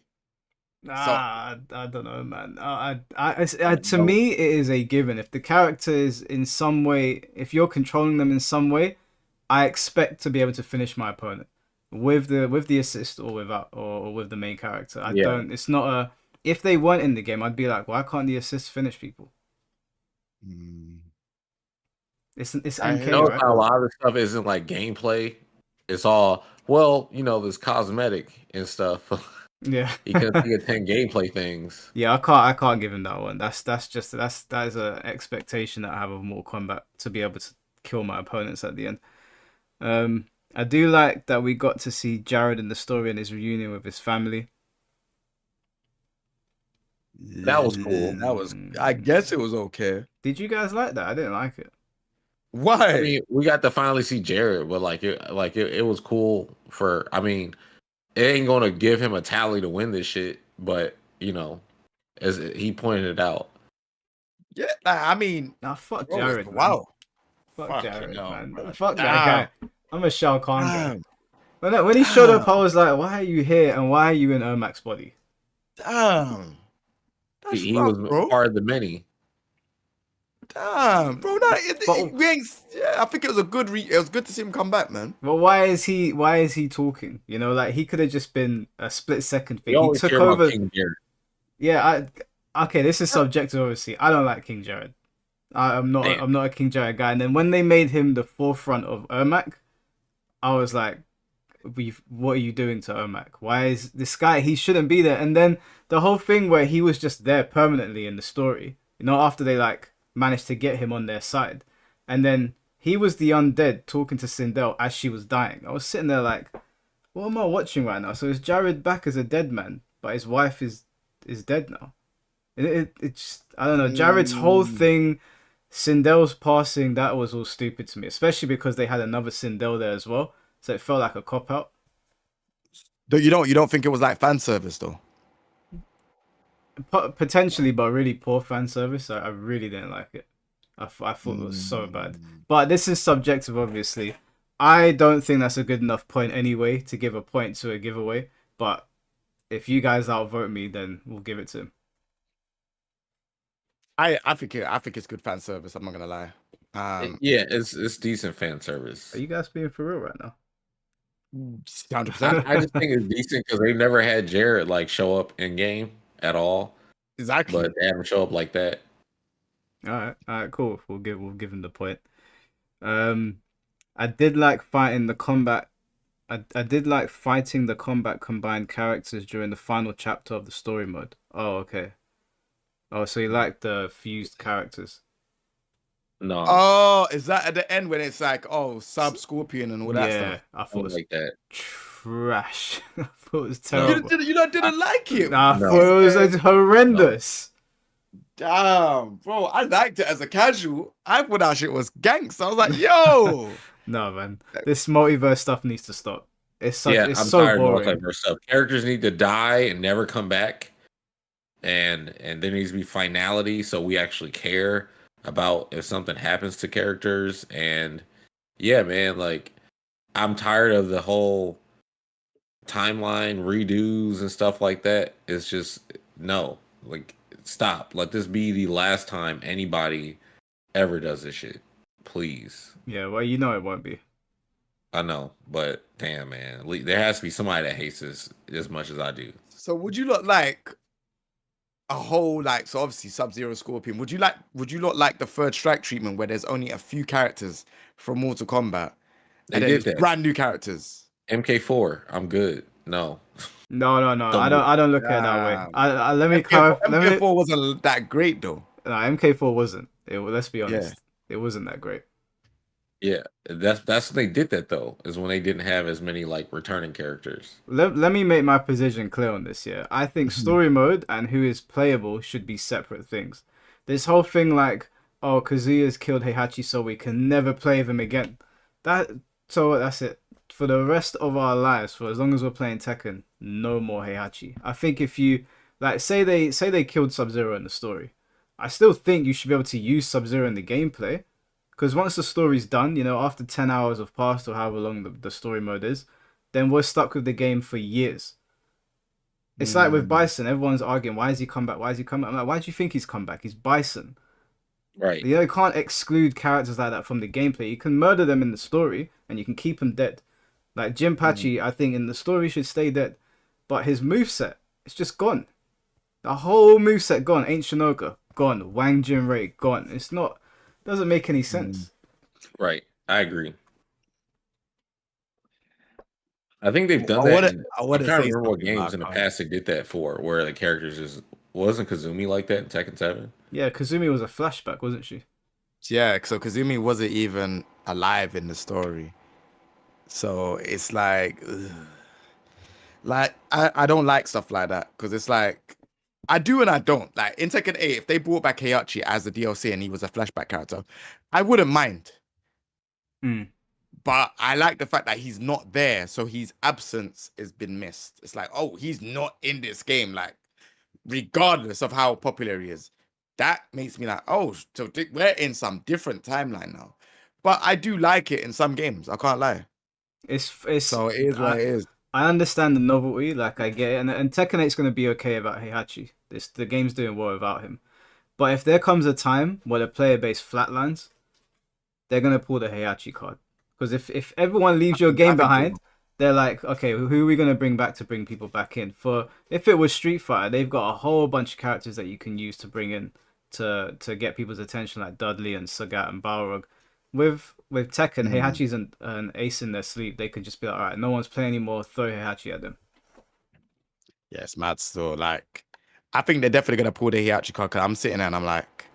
So I don't know, man. To no. me, it is a given. If the character is in some way, if you're controlling them in some way, I expect to be able to finish my opponent with the assist or without or with the main character. I Yeah. don't. It's not a. If they weren't in the game, I'd be like, why can't the assist finish people? Mm, It's I hear MK, you Notice right? how a still. lot of this stuff isn't like gameplay. It's all this cosmetic and stuff. Yeah. You can see attend gameplay things. Yeah, I can't give him that one. That is a expectation that I have of Mortal Kombat to be able to kill my opponents at the end. I do like that we got to see Jared in the story and his reunion with his family. That was cool. That was I guess it Mm. was okay. Did you guys like that? I didn't like it. I Why? mean, we got to finally see Jared, but it was cool for. I mean, it ain't gonna give him a tally to win this shit, but as he pointed it out. Yeah, I mean, Nah, fuck bro, Jared, man. wow. Fuck Fucking Jared, no, man. bro. Fuck that Damn, guy. I'm a Shao Kahn guy. damn, When he showed up, I damn, was like, why are you here and why are you in Ermac's body? damn. That's He rough, was bro. part of the many. Damn, bro. No, But we ain't, yeah, I think it was a good. It was good to see him come back, man. But why is he talking? Like he could have just been a split second We thing. He always took care about over. King Jared. Yeah, okay, this is subjective obviously. I don't like King Jared. Damn. I'm not a King Jared guy. And then when they made him the forefront of Ermac, I was like, what are you doing to Ermac? Why is this guy, he shouldn't be there. And then the whole thing where he was just there permanently in the story, after they like managed to get him on their side. And then he was the undead talking to Sindel as she was dying. I was sitting there like, what am I watching right now? So is Jared back as a dead man, but his wife is dead now? It's I don't know. Jared's whole Mm. thing, Sindel's passing, that was all stupid to me, especially because they had another Sindel there as well. So it felt like a cop out. You don't think it was like fan service though? Potentially, but really poor fan service. I really didn't like it. I thought it was so bad. Mm. But this is subjective, obviously. I don't think that's a good enough point anyway to give a point to a giveaway. But if you guys outvote me, then we'll give it to him. I think it's good fan service. I'm not gonna lie. Yeah, it's decent fan Are service. you guys being for real right now? 100%. I just think it's decent because they've never had Jared like show up in game at all, Exactly. but they haven't show up like that. All right, cool. We'll give him the point. Um, I did like fighting the combat. I did like fighting the combat combined characters during the final chapter of the story mode. Oh, okay. Oh, so you like the fused characters? No, Oh, is that at the end when it's like, oh, Sub Scorpion and all that Yeah, stuff? I I thought it don't was like that. trash. I thought it was No. terrible. You not didn't like it. Nah, I No. thought it was horrendous. Damn, bro, I liked it as a casual. I thought that shit was gangster. I was like, yo. No, man, this multiverse stuff needs to stop. Yeah, It's I'm so tired of boring. multiverse stuff. Characters need to die and never come back, and there needs to be finality so we actually care about if something happens to characters. And yeah, man, like I'm tired of the whole timeline redos and stuff like that. It's just no, like stop. Let this be the last time anybody ever does this shit, please. Yeah, well, you know it won't be. I know, but damn, man, there has to be somebody that hates this as much as I do. So would you look like a whole like so obviously Sub-Zero Scorpion? Would you not like the third strike treatment where there's only a few characters from Mortal Kombat They and then did it's that. brand new characters? MK4, I'm good. No, No. I don't look at it that way. Damn. I let me clarify. MK4 wasn't that great though. No, MK4 wasn't. Let's be Yeah. honest. It wasn't that great. yeah, that's when they did that though. Is when they didn't have as many like returning characters. Let me make my position clear on this, yeah. I think story mode and who is playable should be separate things. This whole thing like, oh, Kazuya's killed Heihachi so we can never play with him again. That's it. For the rest of our lives, for as long as we're playing Tekken, no more Heihachi. I think if you like say they killed Sub-Zero in the story, I still think you should be able to use Sub-Zero in the gameplay. Because once the story's done, after 10 hours have passed or however long the story mode is, then we're stuck with the game for years. It's like with Bison, everyone's arguing, why has he come back? Why has he come back? I'm like, why do you think he's come back? He's Bison. Right. You can't exclude characters like that from the gameplay. You can murder them in the story and you can keep them dead. Like Jinpachi, I think in the story should stay dead. But his moveset, it's just gone. The whole moveset gone. Ancient Shinoga, gone. Wang Jinrei, gone. Doesn't make any sense. Right. I agree. I think they've done I that. wanna- I wanna I'm trying to say remember what something, games in the Mark. past they did that for, where the characters just wasn't Kazumi like that in Tekken 7. Yeah, Kazumi was a flashback, wasn't she? Yeah, so Kazumi wasn't even alive in the story. So it's like, ugh. Like I don't like stuff like that because it's like I do and I don't. Like in Tekken 8, if they brought back Heihachi as the DLC and he was a flashback character, I wouldn't mind. Mm. But I like the fact that he's not there, so his absence has been missed. It's like, oh, he's not in this game, like, regardless of how popular he is. That makes me like, oh, so we're in some different timeline now. But I do like it in some games. I can't lie. It's So it is what it is. I understand the novelty, like I get it, and Tekken 8's gonna be okay about Heihachi. The game's doing well without him. But if there comes a time where the player base flatlines, they're gonna pull the Heihachi card. Because if everyone leaves your game behind, they're like, okay, who are we gonna bring back to bring people back in? If it was Street Fighter, they've got a whole bunch of characters that you can use to bring in to get people's attention, like Dudley and Sagat and Balrog. With Tekken, Heihachi's an ace in their sleep. They could just be like, all right, no one's playing anymore. Throw Heihachi at them. Yeah, it's mad still. Like, I think they're definitely gonna pull the Heihachi card. Cause I'm sitting there and I'm like,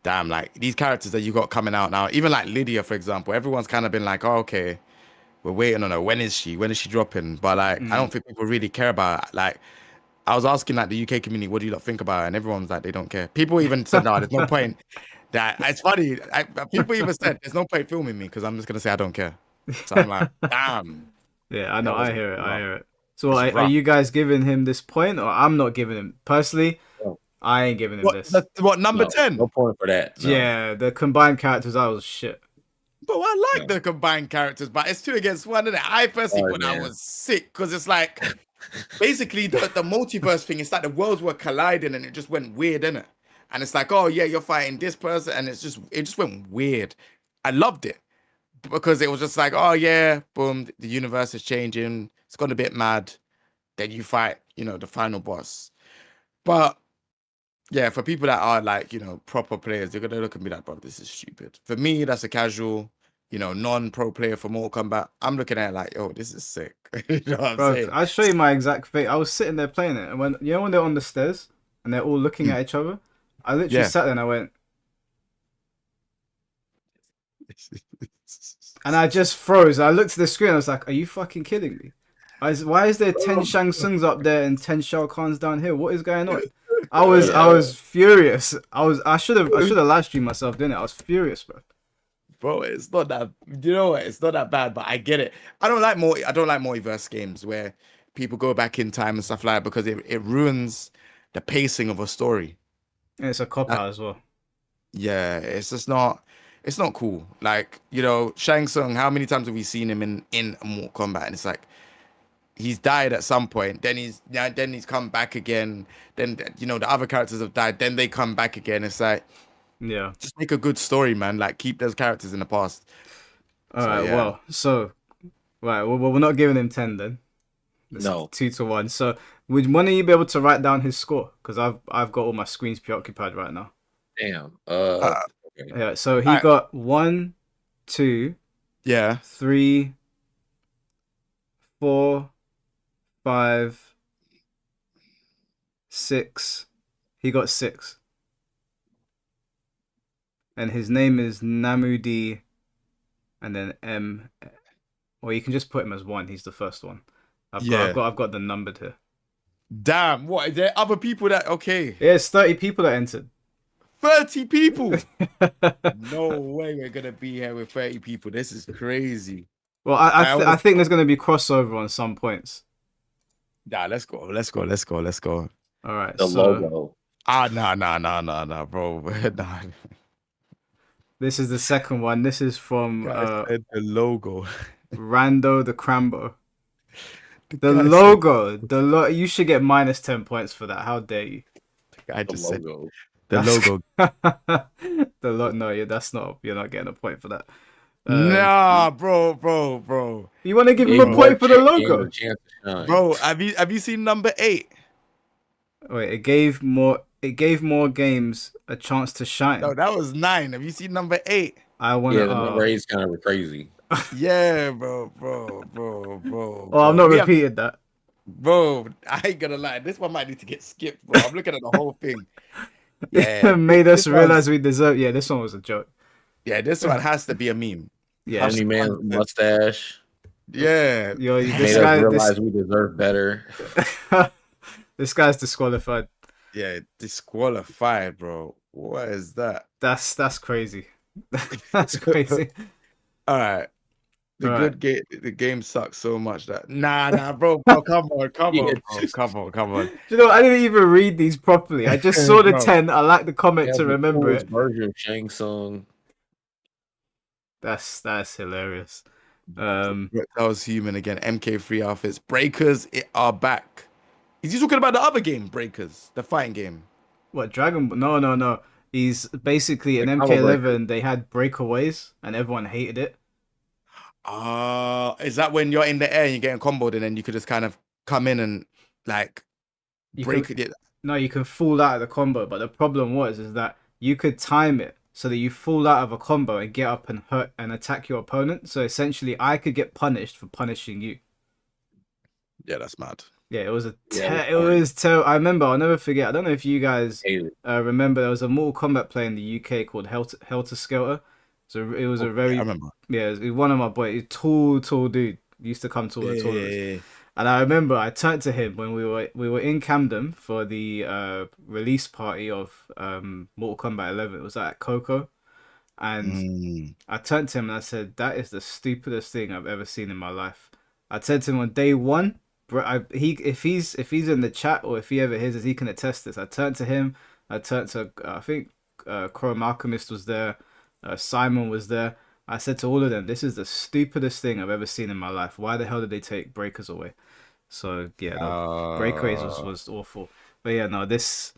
damn, like these characters that you got coming out now, even like Lydia, for example, everyone's kind of been like, oh, okay, we're waiting on her. When is she? When is she dropping? But like, I Mm. don't think people really care about it. Like, I was asking like the UK community, what do you lot think about it? And everyone's like, they don't care. People even said, no, there's no point. That it's funny. People even said, there's no point filming me because I'm just gonna say I don't care. So I'm like, damn, Yeah, I know. that was I hear it. I rough. hear it. So It's are rough. you guys giving him this point, or I'm not giving him? Personally, No, I ain't giving him this. What number no, 10? no point for that. No, Yeah, the combined characters, I was shit. But I like no. the combined characters, but it's 2 against 1, isn't it? I personally Sorry, thought that man. was sick because it's like basically the multiverse thing. It's like the worlds were colliding and it just went weird, innit? And it's like, oh yeah, you're fighting this person, and it just went weird. I loved it because it was just like, oh yeah, boom, the universe is changing. It's gone a bit mad. Then you fight, the final boss. But yeah, for people that are like, proper players, they're gonna look at me like, bro, this is stupid. For me, that's a casual, non-pro player for Mortal Kombat. I'm looking at it like, oh, this is sick. You know what I'm Bro, saying? I'll show you my exact fate. I was sitting there playing it, and when they're on the stairs and they're all looking Mm, at each other, I literally yeah. sat there and I went, and I just froze. I looked at the screen. I was like, "Are you fucking kidding me? Why is there 10 Shang Tsungs up there and 10 Shao Kahns down here? What is going on?" I Yeah, was furious. I should have live streamed myself doing it. I was furious, bro. Bro, it's not that. You know what? It's not that bad, but I get it. I don't like multiverse games where people go back in time and stuff like that because it ruins the pacing of a story. And it's a cop That, out as well. yeah, it's just not. It's not cool. Like, Shang Tsung, how many times have we seen him in Mortal Kombat? And it's like he's died at some point, then he's come back again. Then the other characters have died, then they come back again. It's like Yeah. just make a good story, man. Like keep those characters in the past. All So right. yeah. Well, right. Well, we're not giving him 10 then. It's no. 2-1. So would one of you be able to write down his score? Because I've got all my screens preoccupied right now. Damn. Uh, Okay. Yeah. So he Alright. got 1, 2, Yeah. 3, 4, 5, 6. He got 6. And his name is Namudi and then M. Or you can just put him as 1. He's the first one. Yeah. I've got them numbered here. Damn. What? Is there other people that? Okay. Yeah, it's 30 people that entered. 30 people. No way we're gonna be here with 30 people. This is crazy. Well, I think there's going to be crossover on some points. Nah, let's go. Let's go. Let's go. Let's go. All right. The So logo. Nah, bro. Nah. this is the second one. This is from Guy said the logo. Rando the Crambo. The guy logo. You should get minus 10 points for that. How dare you? I The just said logo. the logo. No, that's not. You're not getting a point for that. Nah, bro. You want to give him Gave a more point for the gave him logo? a chance to shine. Bro, have you seen number 8? Wait, it gave more games a chance to shine. No, that was 9. Have you seen number 8? I want Yeah, to. the number 8 is kind of crazy. Yeah, bro. Oh, I'm not We have- repeating that. Bro, I ain't gonna lie. This one might need to get skipped, bro. I'm looking at the whole thing. Yeah, Made us this one- realize we deserve. Yeah, this one was a joke. Yeah, this one has to be a meme. Yeah, Honey Man mustache Yeah, this made us guy, realize we deserve better. this guy's disqualified. yeah, disqualified, bro. What is that? That's crazy. That's crazy. All right. Alright. The game sucks so much that bro, come on, Yeah. bro, come on. You know, I didn't even read these properly. I just saw the Bro. 10. I like the comment Yeah, to the remember coolest it. version of Shang Tsung. That's hilarious. Reptiles human again. MK3 outfits. Breakers are back. Is he talking about the other game, Breakers, the fighting game? What Dragon? No. He's basically in The combo MK11. They had breakaways, and everyone hated it. Is that when you're in the air and you're getting comboed, and then you could just kind of come in and like You break can- it? No, you can fall out of the combo, but the problem is that you could time it so that you fall out of a combo and get up and hurt and attack your opponent. So essentially, I could get punished for punishing you. Yeah, that's mad. Yeah, it was Yeah, it was it corny. was ter I remember. I'll never forget. I don't know if you guys Hated it. remember. There was a Mortal Kombat play in the UK called Helter Skelter. So it was Oh a yeah, I very remember. yeah. It was one of my boys, tall dude. Used to come to all Yeah, the yeah, tournaments, yeah, yeah. and I remember I turned to him when we were in Camden for the release party of Mortal Kombat 11. It was at Coco, and Mm. I turned to him and I said, "That is the stupidest thing I've ever seen in my life." I said to him on day one, bro. He if he's in the chat or if he ever hears this, he can attest this. I turned to him. I turned to I think Chrome Alchemist was there. Simon was there. I said to all of them, "This is the stupidest thing I've ever seen in my life. Why the hell did they take breakers away?" So yeah, the breakaways Uh, was awful. But yeah, no, this.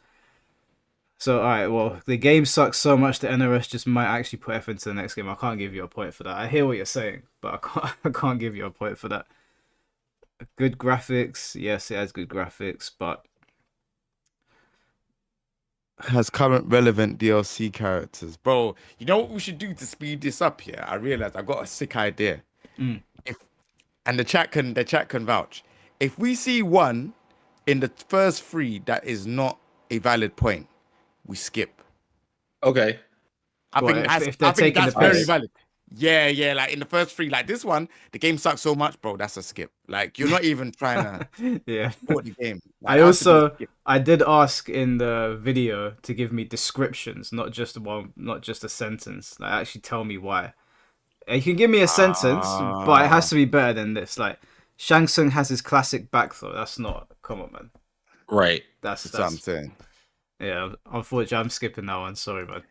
So all right, well, the game sucks so much that NRS just might actually put effort into the next game. I can't give you a point for that. I hear what you're saying, but I can't. I can't give you a point for that. Good graphics, yes, it has good graphics, but has current relevant DLC characters, bro. You know what we should do to speed this up here? I realized I've got a sick idea. mm, If and the chat can vouch. If we see one in the first three that is not a valid point, we skip. Okay. I well, think that's if they're I think taking the that's very Alright. piss, valid. Yeah, yeah. Like in the first three, like this one, the game sucks so much, bro. That's a skip. Like you're not even trying to yeah. support the game. Like I that has to be a also skip. I did ask in the video to give me descriptions, not just a sentence. Like actually tell me why. You can give me a sentence, but it has Ah, to be better than this. Like Shang Tsung has his classic back throw. That's not. Come on, man. Right. that's what I'm That's saying. yeah. Unfortunately, I'm skipping that one. Sorry, man.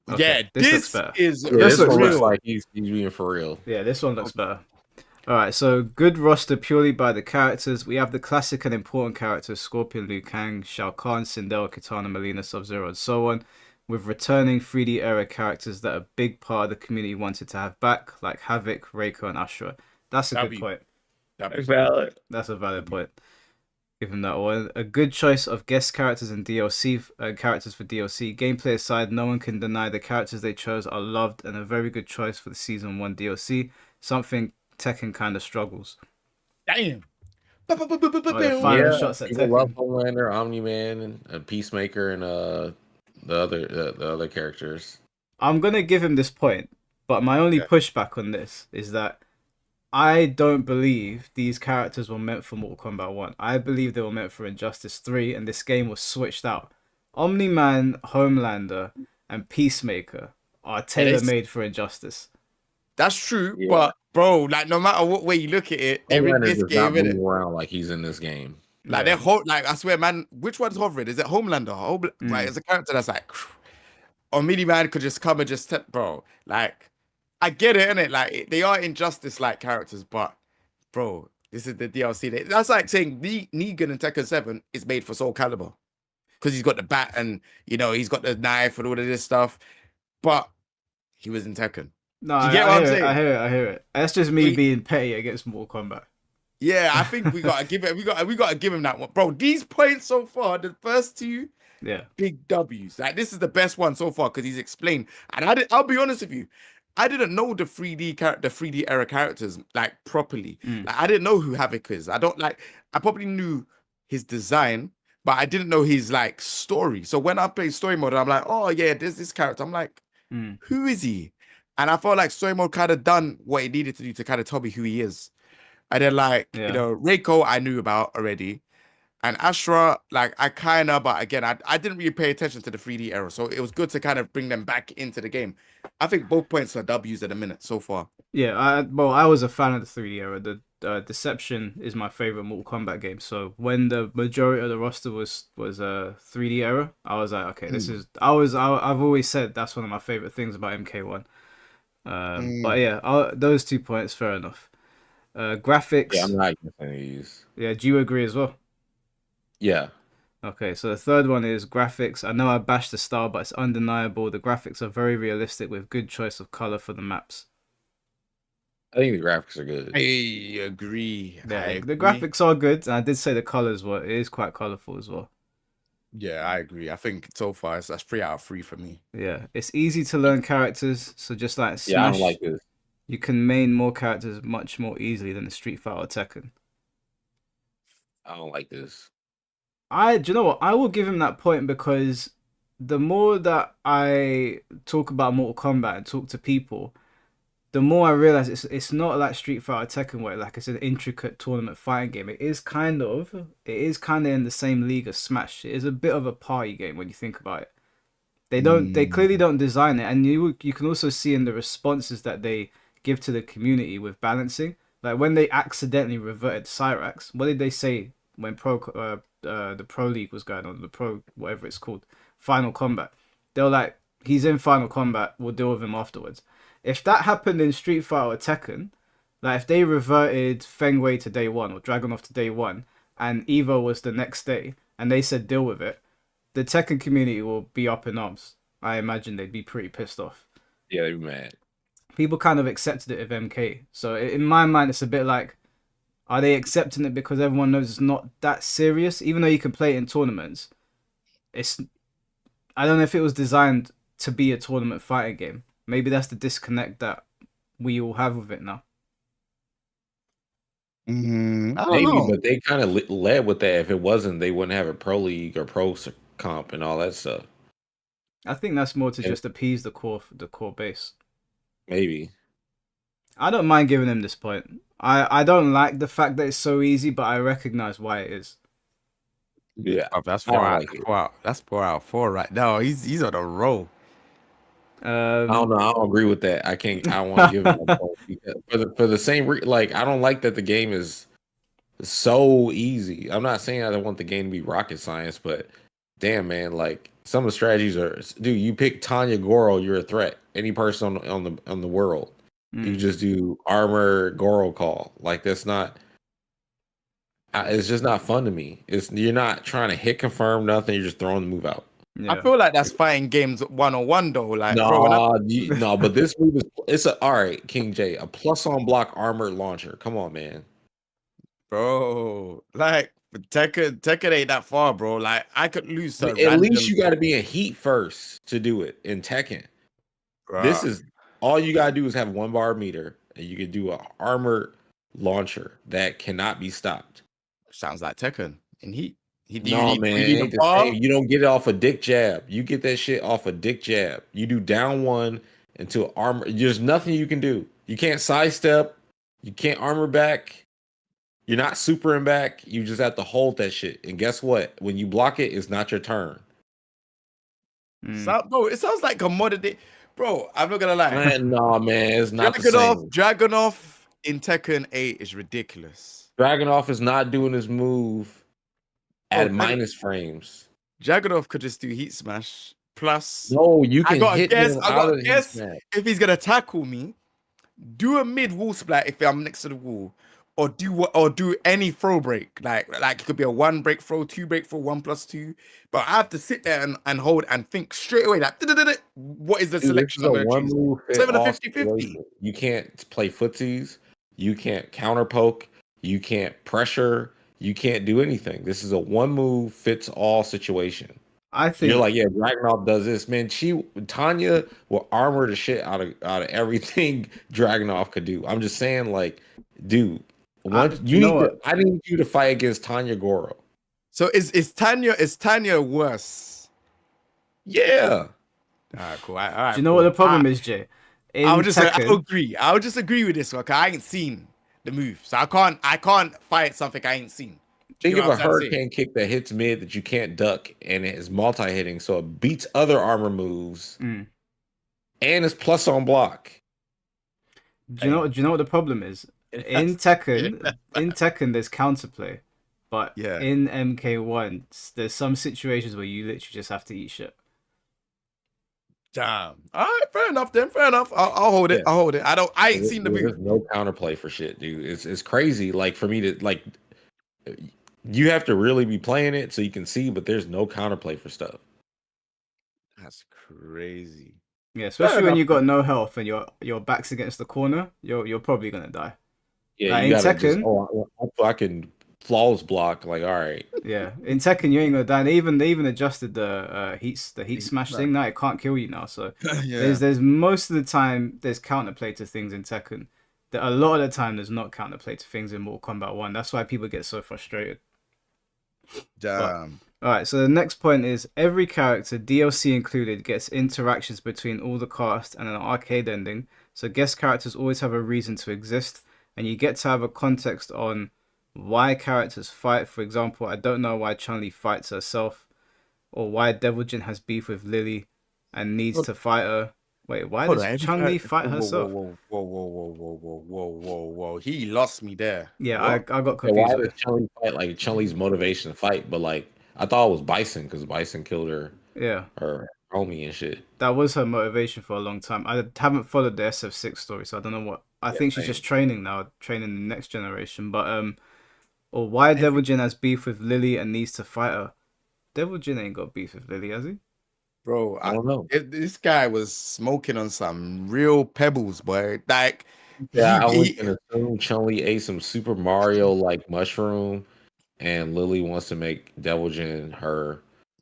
Okay, Yeah, this looks this better. is Yeah, This this looks one looks better. real. like he's being for real. Yeah, this one looks better. All right, so good roster purely by the characters. We have the classic and important characters: Scorpion, Liu Kang, Shao Kahn, Sindel, Kitana, Melina, Sub-Zero, and so on. With returning 3D era characters that a big part of the community wanted to have back, like Havoc, Reiko, and Astra. That's a good W point. W Valid. That's a valid W. point. Given that one, a good choice of guest characters and DLC characters for DLC. Gameplay aside, no one can deny the characters they chose are loved and a very good choice for the season one DLC. Something Tekken kind of struggles. Damn. Oh, they're firing Yeah, shots at people love Tekken. Homelander, Omni Man, and Peacemaker, and the other characters. I'm gonna give him this point, but my only Yeah. pushback on this is that I don't believe these characters were meant for Mortal Kombat 1. I believe they were meant for Injustice 3, and this game was switched out. Omni Man, Homelander, and Peacemaker are And tailor made for Injustice. that's true, Yeah, but bro, like no matter what way you look at it, they're in Homelander this does not game, move innit? around like he's in this game. Like Yeah. like I swear, man, which one's hovering? Is it Homelander? Like Mm. it's a character that's like, or Mini Man could just come and just bro. Like I get it, innit? Like they are Injustice like characters, but bro, this is the DLC. That's like saying Negan in Tekken 7 is made for Soul Calibur because he's got the bat and he's got the knife and all of this stuff, but he was in Tekken. No, Do you get what I I'm hear it. I saying? hear it. I hear it. That's just me being petty against Mortal Kombat. Yeah, I think we gotta give it. We gotta give him that one, bro. These points so far, the first two Yeah. big W's. Like this is the best one so far because he's explained. And I'll be honest with you, I didn't know the 3D era characters like properly. Mm. Like I didn't know who Havoc is. I don't like. I probably knew his design, but I didn't know his like story. So when I played story mode, I'm like, oh yeah, there's this character. I'm like, Mm. who is he? And I felt like story mode kind of done what it needed to do to kind of tell me who he is. And then like, Yeah. Reiko I knew about already. And Ashra, like I kind of, but again, I didn't really pay attention to the 3D era. So it was good to kind of bring them back into the game. I think both points are W's at the minute so far. Yeah, I was a fan of the 3D era. The Deception is my favorite Mortal Kombat game. So when the majority of the roster was 3D era, I was like, okay, this Mm. is. I've always said that's one of my favorite things about MK1. But Mm. yeah, those 2 points, fair enough. Yeah, Graphics, I'm not using these. yeah, do you agree as well? Yeah, Okay, so the third one is graphics. I know I bashed the style, but it's undeniable. The graphics are very realistic with good choice of color for the maps. I think the graphics are good. I agree. Yeah, I the agree. graphics are good, and I did say the colors were. It is quite colorful as well. Yeah, I agree. I think so far that's 3 out of 3 for me. Yeah, it's easy to learn characters. So just like Yeah, I don't Smash, like this. you can main more characters much more easily than the Street Fighter or Tekken. I don't like this. Do you know what? I will give him that point because the more that I talk about Mortal Kombat and talk to people, the more I realize it's not like Street Fighter Tekken where like it's an intricate tournament fighting game. It is kind of in the same league as Smash. It is a bit of a party game when you think about it. They clearly Mm. don't design it, and you can also see in the responses that they give to the community with balancing. Like when they accidentally reverted Cyrax, what did they say when the Pro League was going on, the Pro whatever it's called, Final Combat? They were like, he's in Final Combat, we'll deal with him afterwards. If that happened in Street Fighter or Tekken, like if they reverted Feng Wei to day one or Dragunov to day one, and Evo was the next day, and they said deal with it, the Tekken community will be up in arms. I imagine they'd be pretty pissed off. Yeah, they're mad. People kind of accepted it with MK. So in my mind, it's a bit like, are they accepting it because everyone knows it's not that serious? Even though you can play it in tournaments, it's I don't know if it was designed to be a tournament fighting game. Maybe that's the disconnect that we all have with it now. I don't Maybe, know. but they kind of led with that. If it wasn't, they wouldn't have a pro league or comp and all that stuff. I think that's more to And just appease the core base. maybe. I don't mind giving him this point. I don't like the fact that it's so easy, but I recognize why it is. Yeah, That's I four don't out. like it. That's 4 out of 4 right now. He's on a roll. I don't know. I don't agree with that. I can't. I don't want to give him a point because for the same like I don't like that the game is so easy. I'm not saying I don't want the game to be rocket science, but damn man, like some of the strategies are. Dude, you pick Tanya Goro, you're a threat. Any person on the world, you Mm, just do armor Goro call. Like that's not. It's just not fun to me. You're not trying to hit confirm nothing. You're just throwing the move out. I yeah. feel like that's fighting games 101 though. Like, bro, No, but this move is it's a all right, King J, a plus on block armor launcher. Come on, man. bro, like Tekken ain't that far, bro. Like, I could lose to At least random, you got to be in heat first to do it in Tekken. This bro. is all you gotta do is have one bar meter, and you can do a armor launcher that cannot be stopped. Sounds like Tekken in Heat. Do you No, need man, you it need a ain't the bar? same. You don't get it off a dick jab. You get that shit off a dick jab. You do down one until armor. There's nothing you can do. You can't sidestep. You can't armor back. You're not supering back. You just have to hold that shit. And guess what? When you block it, it's not your turn. Mm. Bro, it sounds like a modern day. Bro, I'm not gonna lie. Man, no, man, it's not the same. Dragonoff in Tekken 8 is ridiculous. Dragonoff is not doing his move Bro, at minus frames. Dragonoff could just do Heat Smash. Plus, No, you I can got to hit guess. them I out got of to the heat guess snap. if he's gonna tackle me. Do a mid wall splat if I'm next to the wall, or do any throw break. Like it could be a 1 break throw, 2 break throw, 1+2. But I have to sit there and hold and think straight away. Like, what is the Dude, this is selection a I'm gonna one choose? move It's fit even a all 50-50. situation. You can't play footsies. You can't counter poke. You can't pressure. You can't do anything. This is a one move fits all situation. I You're think like, yeah, Dragunov does this, man. Tanya will armor the shit out of everything Dragunov could do. I'm just saying, like, dude, once do you know what? I need you to fight against Tanya Goro. So is Tanya worse? Yeah, All right, cool. All Do right, you know what cool. the problem is, Jay? I'll In just I'll Tekken, agree. I'll just agree with this one. 'Cause I ain't seen the move, so I can't fight something I ain't seen. Do you think know of what a I'm trying to say? hurricane kick that hits mid that you can't duck, and it is multi hitting, so it beats other armor moves, mm, and it's plus on block. do you know? Hey, Do you know what the problem is? In that's yeah, Tekken, in Tekken, there's counterplay, but yeah. in MK1, there's some situations where you literally just have to eat shit. Damn. All right, fair enough. Then fair enough. I'll hold it. Yeah. I'll hold it. I ain't seen the There's move. no counterplay for shit, dude. It's crazy. Like for me to like, you have to really be playing it so you can see, but there's no counterplay for stuff. That's crazy. Yeah, Fair especially when enough. you got no health and your back's against the corner, you're probably gonna die. Yeah, Like you in gotta just Tekken, I can flawless block. Like, all right, yeah, in Tekken you ain't gonna die. They even adjusted the heat smash Right. thing. Now it can't kill you now. So Yeah. there's most of the time there's counterplay to things in Tekken. That a lot of the time there's not counterplay to things in Mortal Kombat 1. That's why people get so frustrated. But Damn. all right, so the next point is every character, DLC included, gets interactions between all the cast and an arcade ending. So guest characters always have a reason to exist, and you get to have a context on why characters fight. For example, I don't know why Chun-Li fights herself, or why Devil Jin has beef with Lily and needs Hold, to fight her. Wait, why hold does on. Every Chun-Li character. fight Whoa, whoa, herself? whoa, whoa, whoa, whoa, whoa, whoa, whoa, whoa, whoa, whoa. He lost me there. Yeah, What? I got Yeah, why confused does with. Chun-Li fight? Like Chun-Li's motivation to fight, but like I thought it was Bison because Bison killed Yeah, her homie and shit. that was her motivation for a long time. I haven't followed the SF6 story, so I don't know what. I Yeah, think she's same. just training now, training the next generation. But or why Devil Jin has beef with Lily and needs to fight her. Devil Jin ain't got beef with Lily, has he? Bro, I don't know. this guy was smoking on some real pebbles, boy. Like Yeah, I was he gonna assume Chun-Li ate some Super Mario like mushroom, and Lily wants to make Devil Jin her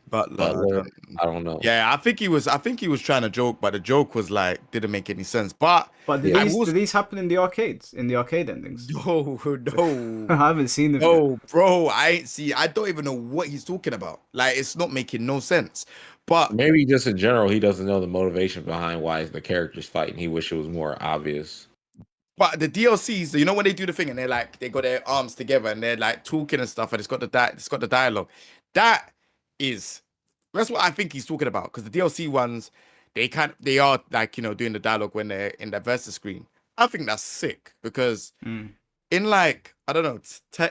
Butler. I butler. don't. I don't know. Yeah, I think he was. I think he was trying to joke, but the joke was like didn't make any sense. But But Yeah, I do was these happen in the arcades? In the arcade endings? no, no, I haven't seen them yet. no, bro. I ain't see. I don't even know what he's talking about. Like it's not making no sense. But maybe just in general, he doesn't know the motivation behind why the character's fighting. He wish it was more obvious. But the DLCs, you know, when they do the thing and they're like, they got their arms together and they're like talking and stuff, and it's got the dialogue. That is, that's what I think he's talking about. Because the DLC ones, they are like doing the dialogue when they're in the versus screen. I think that's sick because Mm, in like I don't know,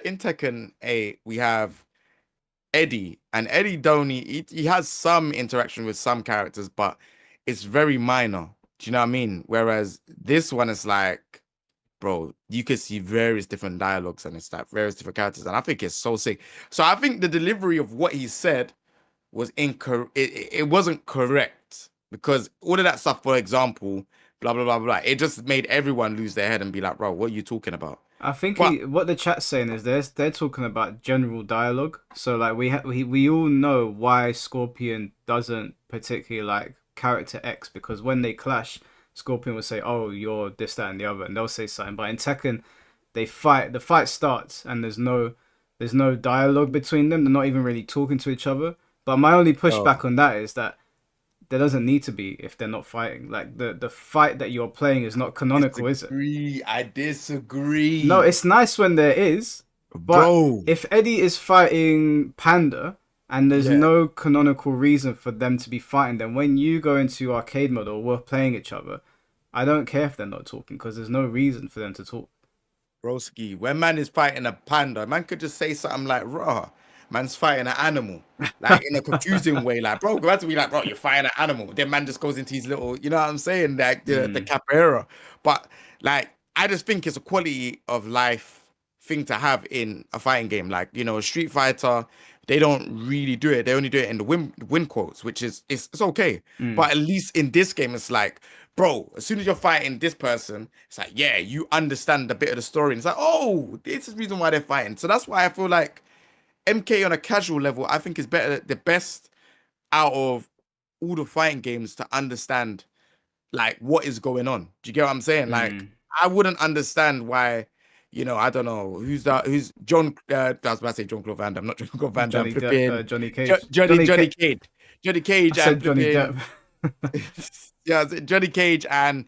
in Tekken 8 we have Eddie, and Eddie Doney, he has some interaction with some characters, but it's very minor. Do you know what I mean? Whereas this one is like, bro, you could see various different dialogues and it's like various different characters, and I think it's so sick. So I think the delivery of what he said was incorrect. It wasn't correct because all of that stuff, for example, blah blah blah blah, it just made everyone lose their head and be like, bro, what are you talking about? I think But what the chat's saying is they're talking about general dialogue. So like we all know why Scorpion doesn't particularly like character X, because when they clash, Scorpion will say, "Oh, you're this, that, and the other," and they'll say something. But in Tekken, they fight. The fight starts, and there's no dialogue between them. They're not even really talking to each other. But my only yo, pushback on that is that there doesn't need to be if they're not fighting. Like the fight that you're playing is not canonical, is it? I No, disagree, it's nice when there is, but bro. if Eddie is fighting Panda and there's Yeah. no canonical reason for them to be fighting, then when you go into arcade mode or we're playing each other, I don't care if they're not talking because there's no reason for them to talk. Broski, when man is fighting a panda, man could just say something like, raw, man's fighting an animal. Like in a confusing way. Like, bro, go to be like, bro, you're fighting an animal. Then man just goes into his little, you know what I'm saying? Like the Mm, capoeira. But like, I just think it's a quality of life thing to have in a fighting game. Like, Street Fighter, they don't really do it. They only do it in the win quotes, which is it's okay. mm, But at least in this game, it's like, bro, as soon as you're fighting this person, it's like, yeah, you understand a bit of the story. And it's like, oh, this is the reason why they're fighting. So that's why I feel like MK on a casual level, I think is the best out of all the fighting games to understand like what is going on. Do you get what I'm saying? Like, mm. I wouldn't understand why, I don't know who's John. I was about to say John Claude Van Damme, not John Claude Van Damme. Flipping Johnny Cage, Johnny Cage, Johnny I Cage, and said Johnny flipping Depp. yeah, Johnny Cage and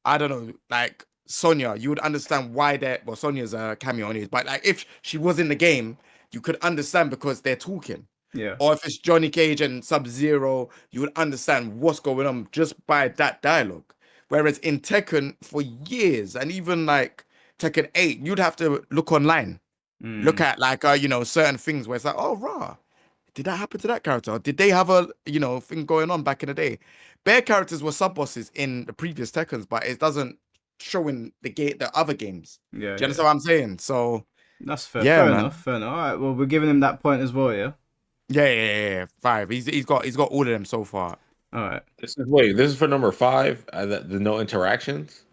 I don't know, like Sonya, you would understand why they're well, Sonya's a cameo on it, but like if she was in the game, you could understand because they're talking. Yeah. Or if it's Johnny Cage and Sub Zero, you would understand what's going on just by that dialogue. Whereas in Tekken, for years, and even like Tekken 8, you'd have to look online, look Mm, at like certain things where it's like, oh raw, did that happen to that character? Or did they have a thing going on back in the day? Bear characters were sub bosses in the previous Tekkens, but it doesn't show in the other games. yeah, Do you yeah. understand what I'm saying? So That's fair. yeah, Fair enough. man. Fair enough. All right. Well, we're giving him that point as well. Yeah. Yeah. 5. He's got all of them so far. All right. This is for number 5. The no interactions.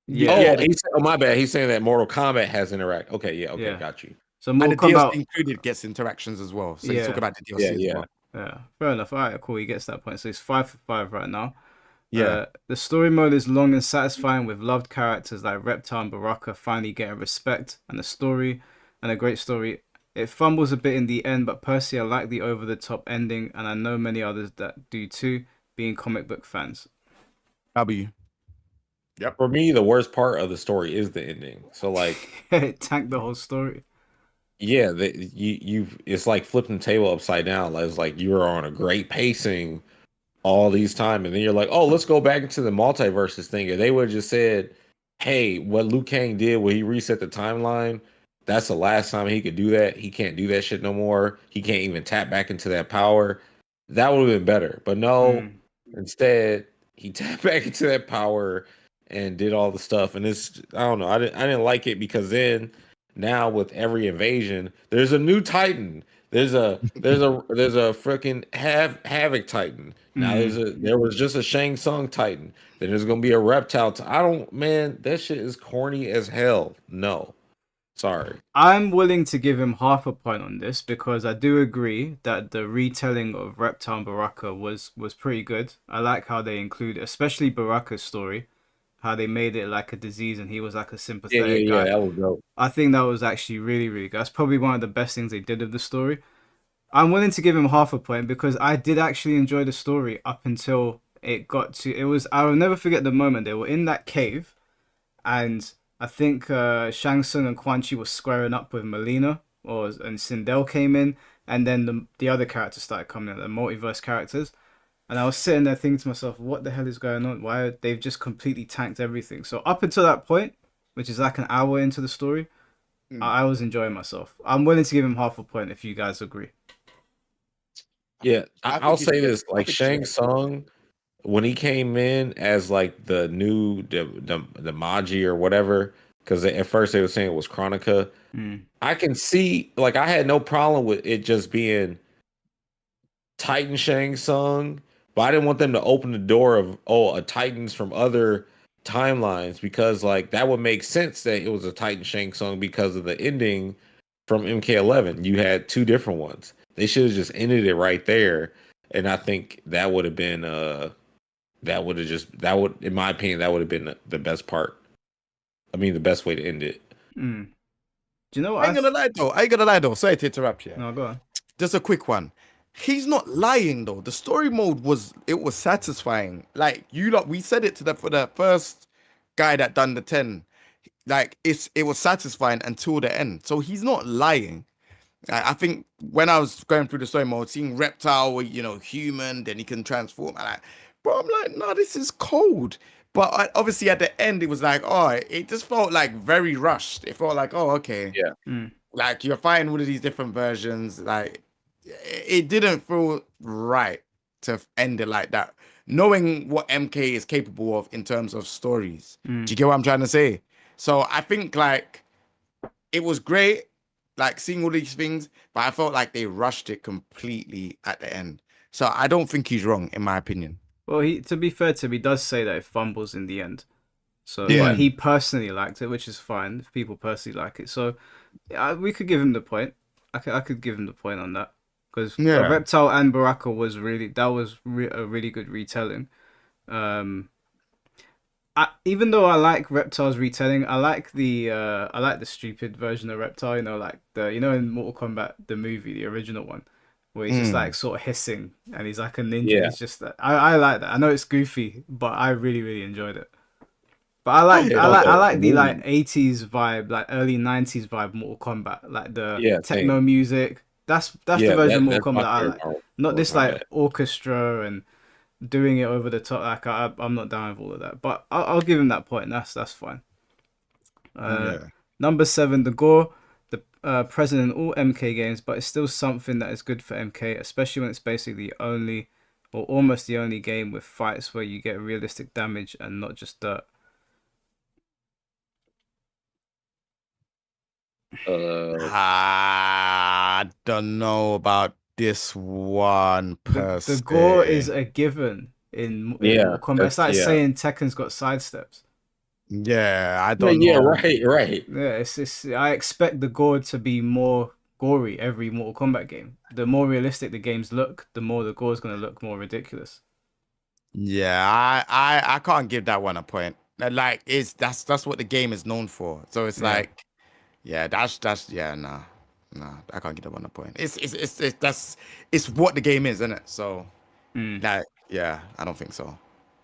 Yeah. Yeah, Oh, oh my bad. He's saying that Mortal Kombat has interact. Okay, yeah, okay, Yeah. got you. So and Mortal the DLC Kombat. included gets interactions as well. So he's talking Yeah. about the Yeah, DLC as yeah. well. Yeah. Fair enough. All right. Cool. He gets that point. So he's 5 for 5 right now. Yeah. The story mode is long and satisfying with loved characters like Reptile and Baraka finally getting respect and a great story It fumbles a bit in the end, but personally, I like the over the top ending, and I know many others that do too, being comic book fans. W. Yep. For me, the worst part of the story is the ending. So like, It tanked the whole story. yeah, you've it's like flipping the table upside down. Like, it's like you were on a great pacing all these time, and then you're like, oh, let's go back into the multiverses thing. And they would have just said, hey, what Liu Kang did when he reset the timeline, that's the last time he could do that. He can't do that shit no more. He can't even tap back into that power. That would have been better. But no, Mm. instead he tapped back into that power and did all the stuff. And it's, I don't know. I didn't like it because then now with every invasion, there's a new Titan. There's a freaking Havoc Titan. Now Mm. there was just a Shang Tsung Titan. Then there's gonna be a reptile. I don't, man, that shit is corny as hell. No, sorry. I'm willing to give him half a point on this because I do agree that the retelling of Reptile and Baraka was pretty good. I like how they include, especially Baraka's story, how they made it like a disease and he was like a Yeah, sympathetic yeah, yeah. guy. That was dope. I think that was actually really, really good. That's probably one of the best things they did of the story. I'm willing to give him half a point because I did actually enjoy the story up until it got to. It was. I will never forget the moment they were in that cave, and I think Shang Tsung and Quan Chi were squaring up with Melina, and Sindel came in, and then the other characters started coming in, the multiverse characters, and I was sitting there thinking to myself, what the hell is going on? Why they've just completely tanked everything? So up until that point, which is like an hour into the story, Mm. I was enjoying myself. I'm willing to give him half a point if you guys agree. Yeah, I I'll think it's say fair. this: I like think it's Shang fair. Tsung, when he came in as like the new the Maji or whatever, because at first they were saying it was Chronica. Mm, I can see, like, I had no problem with it just being Titan Shang Tsung, but I didn't want them to open the door of, oh, a Titans from other timelines, because like that would make sense that it was a Titan Shang Tsung because of the ending from MK11. You had two different ones. They should have just ended it right there, and I think that would have been that would, in my opinion, that would have been the best part. I mean, the best way to end it. mm. Do you know what I ain't gonna lie though. I ain't gonna lie though. Sorry to interrupt you. No, go on. Just a quick one. He's not lying though. The story mode was satisfying. Like you lot, we said it to the for the first guy that done the 10. Like it was satisfying until the end. So he's not lying. I think when I was going through the story mode, seeing reptile, human, then he can transform. And bro, I'm like, no, this is cold. But obviously at the end, it was like, oh, it just felt like very rushed. It felt like, oh, okay, Yeah. Mm. like you're fighting all of these different versions. Like it didn't feel right to end it like that, knowing what MK is capable of in terms of stories. Do Mm. you get what I'm trying to say? So I think like it was great, like seeing all these things, but I felt like they rushed it completely at the end. So I don't think he's wrong, in my opinion. Well, he to be fair to him, he does say that it fumbles in the end. So, but Yeah. he personally liked it, which is fine if people personally like it. So, yeah, we could give him the point. I could give him the point on that because Yeah. Reptile and Baraka was really that was a really good retelling. Um, even though I like Reptile's retelling, I like the stupid version of Reptile. Like in Mortal Kombat the movie, the original one, where he's just like Mm. sort of hissing and he's like a ninja. Yeah. He's just I like that. I know it's goofy, but I really really enjoyed it. But I hear No, that. I the like the like movie. 80s vibe, like early 90s vibe Mortal Kombat, like the Yeah, techno same. music. That's the Yeah, version of that's Mortal Kombat my that I favorite like. part. Not Part, this my like bad. orchestra and doing it over the top. Like I'm not down with all of that. But I'll give him that point. That's fine. Uh, Yeah. Number seven, the gore, the present in all MK games, but it's still something that is good for MK, especially when it's basically the only or almost the only game with fights where you get realistic damage and not just dirt. Uh, I don't know about this one per The gore is se. a given in yeah, Mortal Kombat. It's that's like yeah. saying Tekken's got sidesteps. Yeah, I Yeah, don't yeah, know. right, right. Yeah, it's I expect the gore to be more gory every Mortal Kombat game. The more realistic the games look, the more the gore is gonna look more ridiculous. Yeah, I can't give that one a point. Like, that's what the game is known for. So it's Yeah. like, yeah, that's yeah, nah. Nah, I can't give them on the point. It's what the game is, isn't it? So, Mm. like, yeah, I don't think so.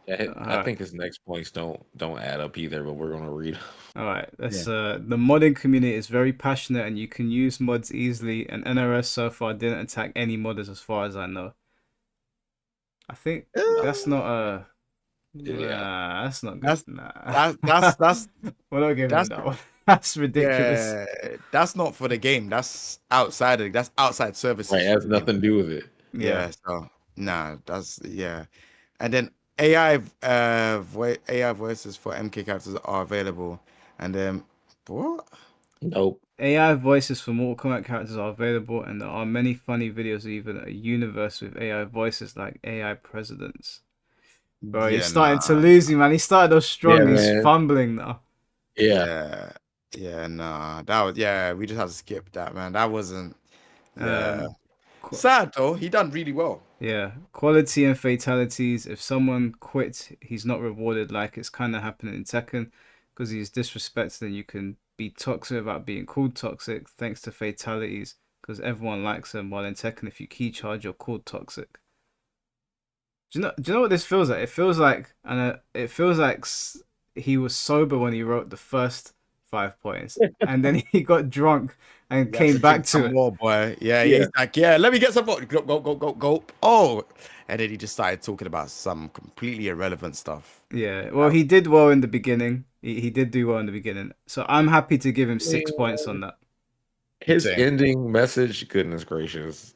Yeah, All I right. think his next points don't add up either, but we're gonna read. All right. Yeah. That's the modding community is very passionate, and you can use mods easily. And NRS so far didn't attack any modders, as far as I know. I think that's not Yeah. that's not good. That's Nah, that's we're not giving him that's that one. That's ridiculous. yeah. That's not for the game. That's outside Right, services it for has the game. nothing to do with it. Yeah. Yeah. So nah, that's yeah. And then AI voices for MK characters are available. And then what? Nope. AI voices for Mortal Kombat characters are available, and there are many funny videos, even a universe with AI voices like AI presidents. Bro, he's Yeah, starting to nah. lose you, man. He started off Yeah, strong. He's man. fumbling now. Yeah. Yeah. Yeah, nah. That was yeah, we just had to skip that, man. That wasn't yeah. Um, Sad though. He done really well. Yeah, quality and fatalities. If someone quits, he's not rewarded like it's kind of happening in Tekken because he's disrespected and you can be toxic without being called toxic thanks to fatalities because everyone likes him. While in Tekken, if you key charge, you're called toxic. Do you know what this feels like? It feels like, he was sober when he wrote the first 5 points and then he got drunk and You have came to back drink to some it. more, boy. Yeah, Yeah. he's like, yeah, let me get some more. Go, go, go, go, go. Oh, and then he just started talking about some completely irrelevant stuff. Yeah, well, he did well in the beginning. He did do well in the beginning. So I'm happy to give him 6 points on that. His Same. ending message, goodness gracious.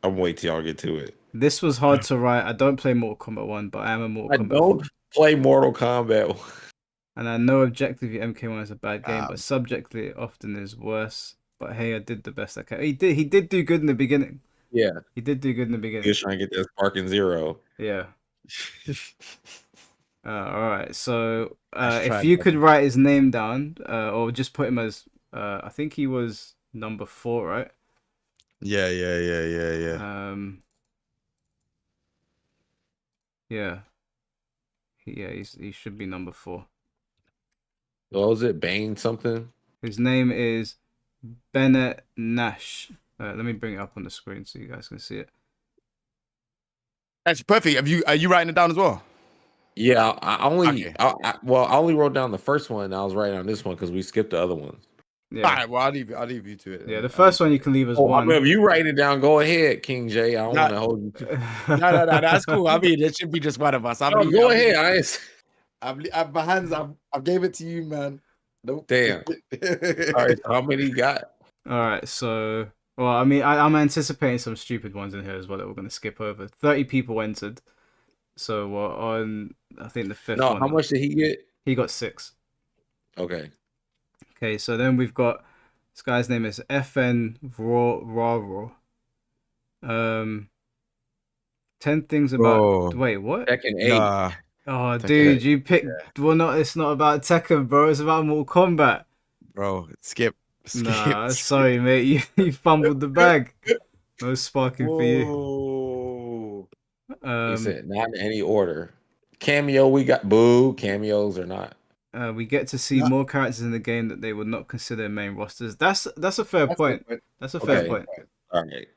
I'm wait till y'all get to it. This was hard to write. I don't play Mortal Kombat 1, but I am a I Mortal Kombat don't 4. play Mortal Kombat. And I know objectively MK1 is a bad game, but Um, subjectively it often is worse. But hey, I did the best I can. He did do good in the beginning. Yeah. He did do good in the He beginning. was trying to get that sparking zero. Yeah. All right. So I if tried. you could write his name down, or just put him as, I think he was number 4, right? Yeah, yeah, yeah, yeah, yeah. Yeah. Yeah, he should be number 4. What was it? Bane something? His name is Bennett Nash. Let me bring it up on the screen so you guys can see it. That's perfect. Are you writing it down as well? Yeah, I only Okay. I only wrote down the first one. And I was writing on this one because we skipped the other ones. Yeah. All right. Well, I'll leave you to it. Yeah, the first one you can leave as Oh, I one. mean, if you write it down, go ahead, King J. I don't Nah. want to hold you. No, that's cool. I mean, it should be just one of us. No, go ahead. I ain't... I've my hands. I've gave it to you, man. Nope. Damn. All right, so how many you got? All right, so well, I mean, I'm anticipating some stupid ones in here as well that we're going to skip over. 30 people entered, so we're on. I think the fifth No, one. how much did he get? He got 6. Okay. Okay, so then we've got this guy's name is FN Raw. 10 things about. Bro. Wait, what? Tekken 8. Nah. Oh, Tekken dude, 8, you picked. Well, not. It's not about Tekken, bro. It's about Mortal Kombat. bro. Skip. Nah, sorry, mate. You fumbled the bag. No sparking for you. Whoa. He said not in any order. Cameo, we got boo. Cameos or not. We get to see No. more characters in the game that they would not consider main rosters. That's a fair point. That's a Okay. fair point. All right.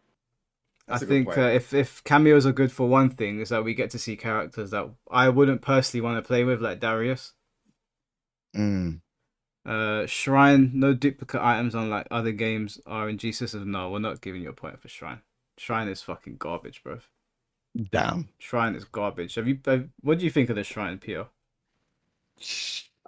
I That's a good think point. if cameos are good for one thing, is that we get to see characters that I wouldn't personally want to play with, like Darius. Mm. Shrine, no duplicate items unlike other games. RNG systems, no, we're not giving you a point for Shrine. Shrine is fucking garbage, bro. Damn. Shrine is garbage. What do you think of the Shrine, Pio?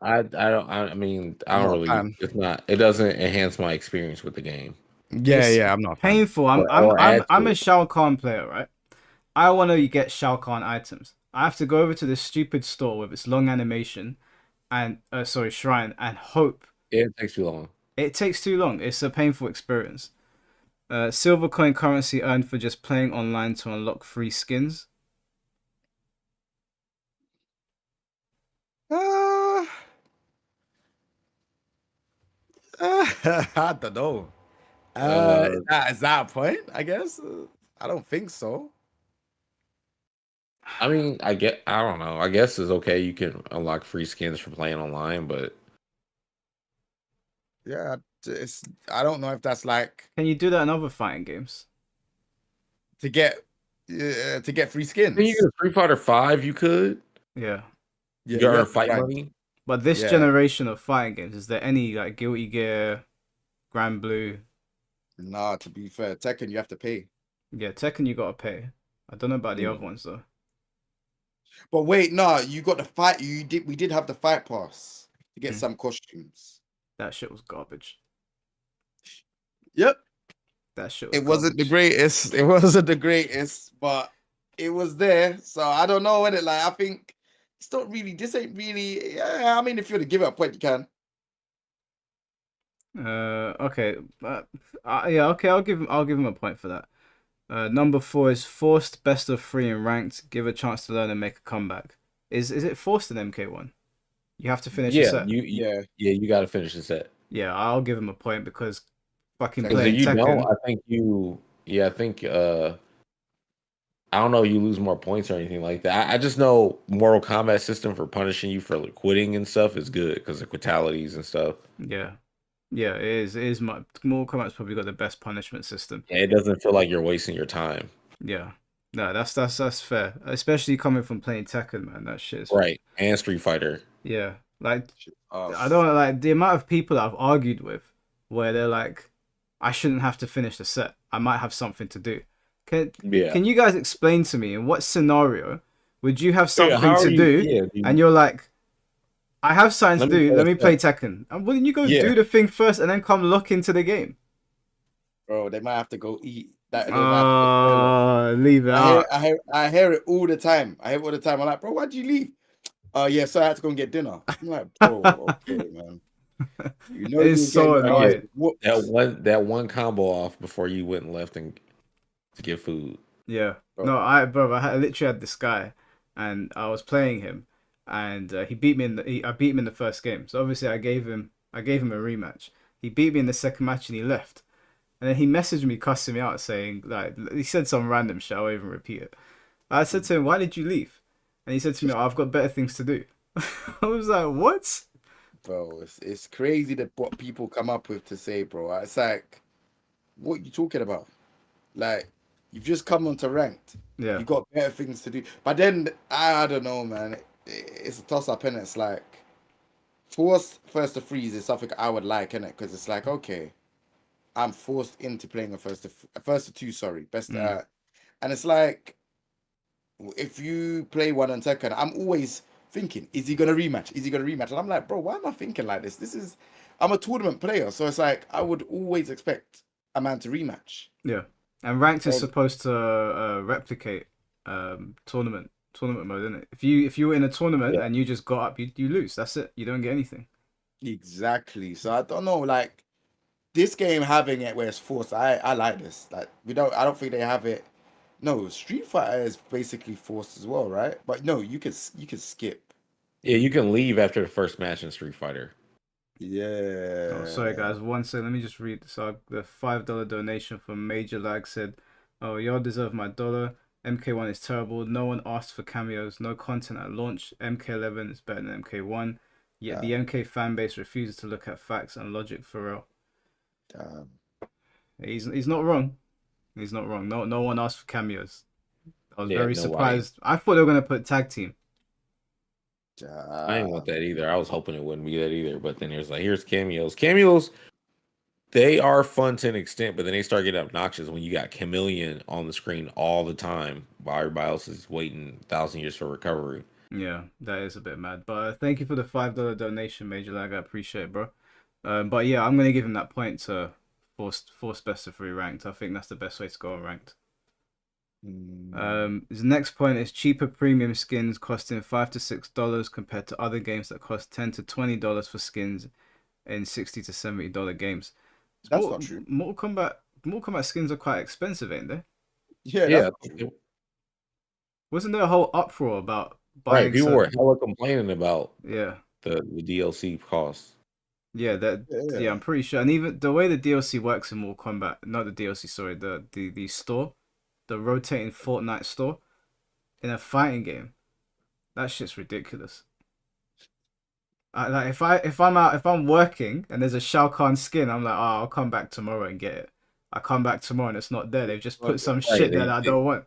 I don't. I mean, I I'm don't not a really. fan. It's not. It doesn't enhance my experience with the game. Yeah, It's yeah. I'm not a fan. painful. I'm Or- I'm or I'm add I'm to a it. Shao Kahn player, right? I want to get Shao Kahn items. I have to go over to this stupid store with its long animation and shrine and hope. It takes too long. It takes too long. It's a painful experience. Silver coin currency earned for just playing online to unlock free skins. I don't know. Is that a point? I guess. I don't think so. I mean, I don't know. I guess it's okay. You can unlock free skins for playing online, but Yeah, It's I don't know if that's like Can you do that in other fighting games? to get free Then you skins. get a Street Fighter 5, you could. Yeah. You Yeah, got you earn have to fight grind. money. But this Yeah. generation of fighting games, is there any like Guilty Gear, Grand Blue? Nah, to be fair, Tekken you have to pay. Yeah, Tekken you gotta pay. I don't know about the Mm. other ones though. But wait, nah, you got the fight. We did have the fight pass to get Mm. some costumes. That shit was garbage. Yep. That shit was It wasn't the garbage. greatest. It wasn't the greatest, but it was there. So I don't know when it like I think it's not really this ain't really yeah, I mean if you want to give it a point, you can. Okay, yeah, okay. I'll give him a point for that. Number 4 is forced best of 3 in ranked. Give a chance to learn and make a comeback. Is it forced in MK1? You have to finish a Yeah, set. Yeah. you got to finish the set. Yeah, I'll give him a point because fucking Tekken. Because if playing you don't, Tekken. I think I think I don't know, you lose more points or anything like that. I just know Mortal Kombat system for punishing you for like, quitting and stuff is good because of fatalities and stuff. Yeah, yeah, it is. It is. Mortal Kombat's probably got the best punishment system. Yeah, it doesn't feel like you're wasting your time. Yeah, no, that's fair. Especially coming from playing Tekken, man. That shit is. Right. And Street Fighter. Yeah, like I Us. don't like the amount of people that I've argued with where they're like, I shouldn't have to finish the set. I might have something to do. Can Yeah. can you guys explain to me in what scenario would you have Yeah, something how are to you? do Yeah, and dude. you're like, I have something to Let me do. play Let a me play set. Tekken. And wouldn't you go Yeah. do the thing first and then come lock into the game? Bro, they might have to go eat. That they might have to go to the toilet. Leave it out. I hear it all the time. I hear it all the time. I'm like, bro, why'd you leave? Yeah, so I had to go and get dinner. I'm like, bro, okay, man. You know you It's was getting so your ass annoying. whooped. That one combo off before you went and left and to get food. Yeah. Bro. No, I literally had this guy, and I was playing him, and he beat me I beat him in the first game. So obviously I gave him a rematch. He beat me in the second match and he left. And then he messaged me cussing me out saying like he said some random shit. I won't even repeat it. I said to him, "Why did you leave?" And he said to me, "Oh, I've got better things to do." I was like, "What?" Bro, it's crazy that what people come up with to say, bro. It's like, what you talking about? Like, you've just come onto ranked. Yeah. You got better things to do. But then I don't know, man. It's a toss up, and it's like forced first to freeze is something I would like, innit? Because it's like, okay, I'm forced into playing a first to two, sorry, best. Mm. And it's like if you play one on Tekken, I'm always thinking, is he gonna rematch? Is he gonna rematch? And I'm like, bro, why am I thinking like this? I'm a tournament player, so it's like I would always expect a man to rematch. Yeah. And ranked is Bro, supposed to replicate tournament mode, isn't it? If you were in a tournament Yeah. and you just got up, you lose. That's it. You don't get anything. exactly. So I don't know, like this game having it where it's forced. I like this. Like I don't think they have it. No, Street Fighter is basically forced as well, right? But no, you can skip. Yeah, you can leave after the first match in Street Fighter. Oh, sorry Yeah. guys. One second. Let me just read. So the $5 donation from Major Lag said, "Oh, y'all deserve my dollar. MK1 is terrible. No one asked for cameos. No content at launch. MK11 is better than MK1. Yet the Damn, MK fan base refuses to look at facts and logic for real." damn, He's not wrong. He's not wrong. No one asked for cameos. I was Yeah, very nobody. surprised. I thought they were gonna put tag team. I didn't want damn. that either. I was hoping it wouldn't be that either. But then there's like, here's cameos. Cameos, they are fun to an extent, but then they start getting obnoxious when you got Chameleon on the screen all the time while everybody else is waiting 1,000 years for recovery. Yeah, that is a bit mad. But thank you for the $5 donation, Major Lag. I appreciate it, bro. But yeah, I'm gonna give him that point to force best of 3 ranked. I think that's the best way to go on ranked. His next point is cheaper premium skins costing $5 to $6 compared to other games that cost $10 to $20 for skins in $60 to $70 games. That's not true. Mortal Kombat skins are quite expensive, ain't they? Yeah, that's Yeah, not true. Wasn't there a whole uproar about right. buying People were certain? hella complaining about Yeah, the DLC costs. yeah, yeah. Yeah, I'm pretty sure, and even the way the DLC works in Mortal Kombat, not the DLC, sorry, the store, the rotating Fortnite store in a fighting game, that shit's ridiculous. Like if I'm working and there's a Shao Kahn skin, I'm like, oh, I'll come back tomorrow and get it. I come back tomorrow and it's not there. They've just put some Right. shit there that I don't want.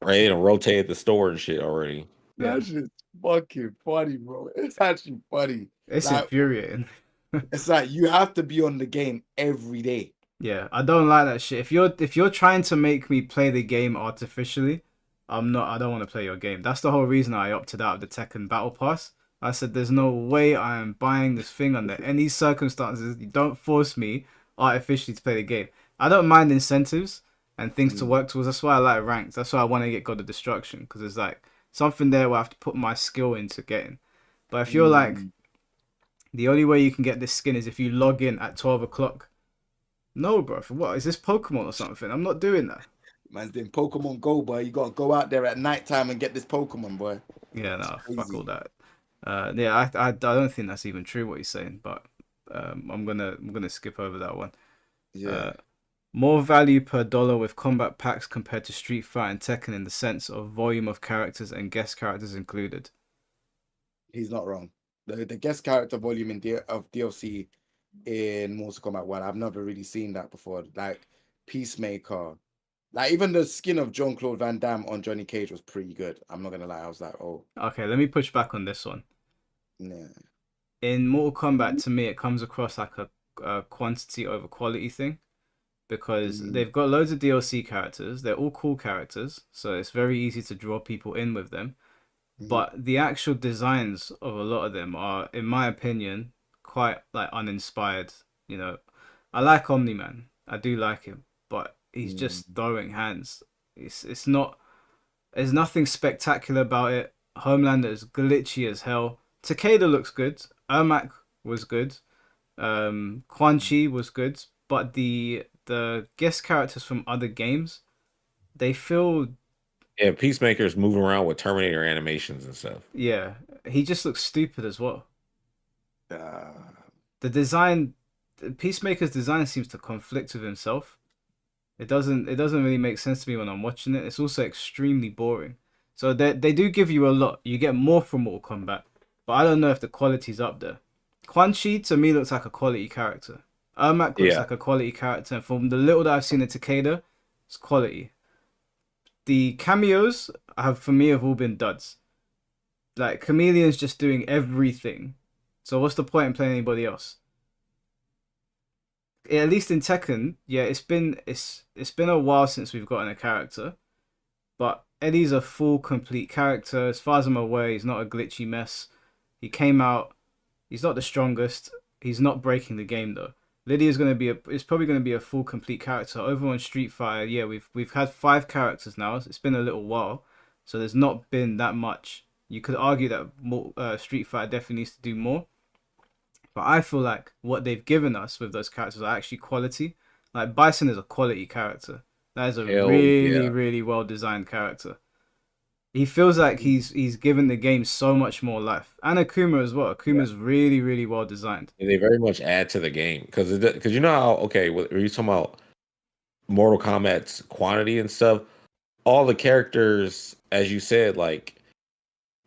Right, they done rotated the store and shit already. Yeah, That shit's fucking funny, bro. It's actually funny. it's Like, infuriating. it's like you have to be on the game every day. Yeah, I don't like that shit. If you're trying to make me play the game artificially, I'm not. I don't want to play your game. That's the whole reason I opted out of the Tekken Battle Pass. I said, "There's no way I am buying this thing under any circumstances. You don't force me artificially to play the game. I don't mind incentives and things to Mm, work towards. That's why I like ranks. That's why I want to get God of Destruction because there's like something there where I have to put my skill into getting. But if you're like, mm. the only way you can get this skin is if you log in at 12 o'clock. No, bro. For what? Is this Pokemon or something? I'm not doing that. Man's doing Pokemon Go, boy. You gotta go out there at night time and get this Pokemon, boy. Yeah, It's no, fuck all crazy. that. Yeah, I don't think that's even true what he's saying, but I'm gonna skip over that one. Yeah, Uh, More value per dollar with combat packs compared to Street Fighter and Tekken in the sense of volume of characters and guest characters included. he's not wrong. The guest character volume of DLC in Mortal Kombat 1, I've never really seen that before. Like Peacemaker, like even the skin of Jean Claude Van Damme on Johnny Cage was pretty good. I'm not gonna lie, I was like, oh, Okay, let me push back on this one. yeah. In Mortal Kombat, to me, it comes across like a quantity over quality thing because Mm, they've got loads of DLC characters. They're all cool characters, so it's very easy to draw people in with them. mhm, But the actual designs of a lot of them are, in my opinion, quite like uninspired. You know, I like Omni Man. I do like him, but he's mm, just throwing hands. It's not. There's nothing spectacular about it. Homelander is glitchy as hell. Takeda looks good. Ermac was good. Quan Chi was good, but the guest characters from other games, they feel, Yeah, Peacemaker's moving around with Terminator animations and stuff. yeah, he just looks stupid as well. uh, The design, Peacemaker's design seems to conflict with himself. It doesn't really make sense to me when I'm watching it. It's also extremely boring. So they do give you a lot. You get more from Mortal Kombat, but I don't know if the quality's up there. Quan Chi to me looks like a quality character. Ermac looks Yeah. like a quality character, and from the little that I've seen of Takeda, it's quality. The cameos have for me have all been duds. Like Chameleon's just doing everything. So what's the point in playing anybody else? At least in Tekken, yeah, it's been a while since we've gotten a character, but Eddie's a full complete character. As far as I'm aware, he's not a glitchy mess. He came out. He's not the strongest. He's not breaking the game though. Lydia's gonna be a. It's probably gonna be a full complete character over on Street Fighter. Yeah, we've had 5 characters now. It's been a little while, so there's not been that much. You could argue that more, Street Fighter definitely needs to do more. But I feel like what they've given us with those characters are actually quality. Like Bison is a quality character. That is a Hell really, yeah. really well designed character. He feels like he's given the game so much more life. And Akuma as well. Yeah. Akuma's really, really well designed. They very much add to the game because you know how okay, when you're talking about Mortal Kombat's quantity and stuff, all the characters, as you said, like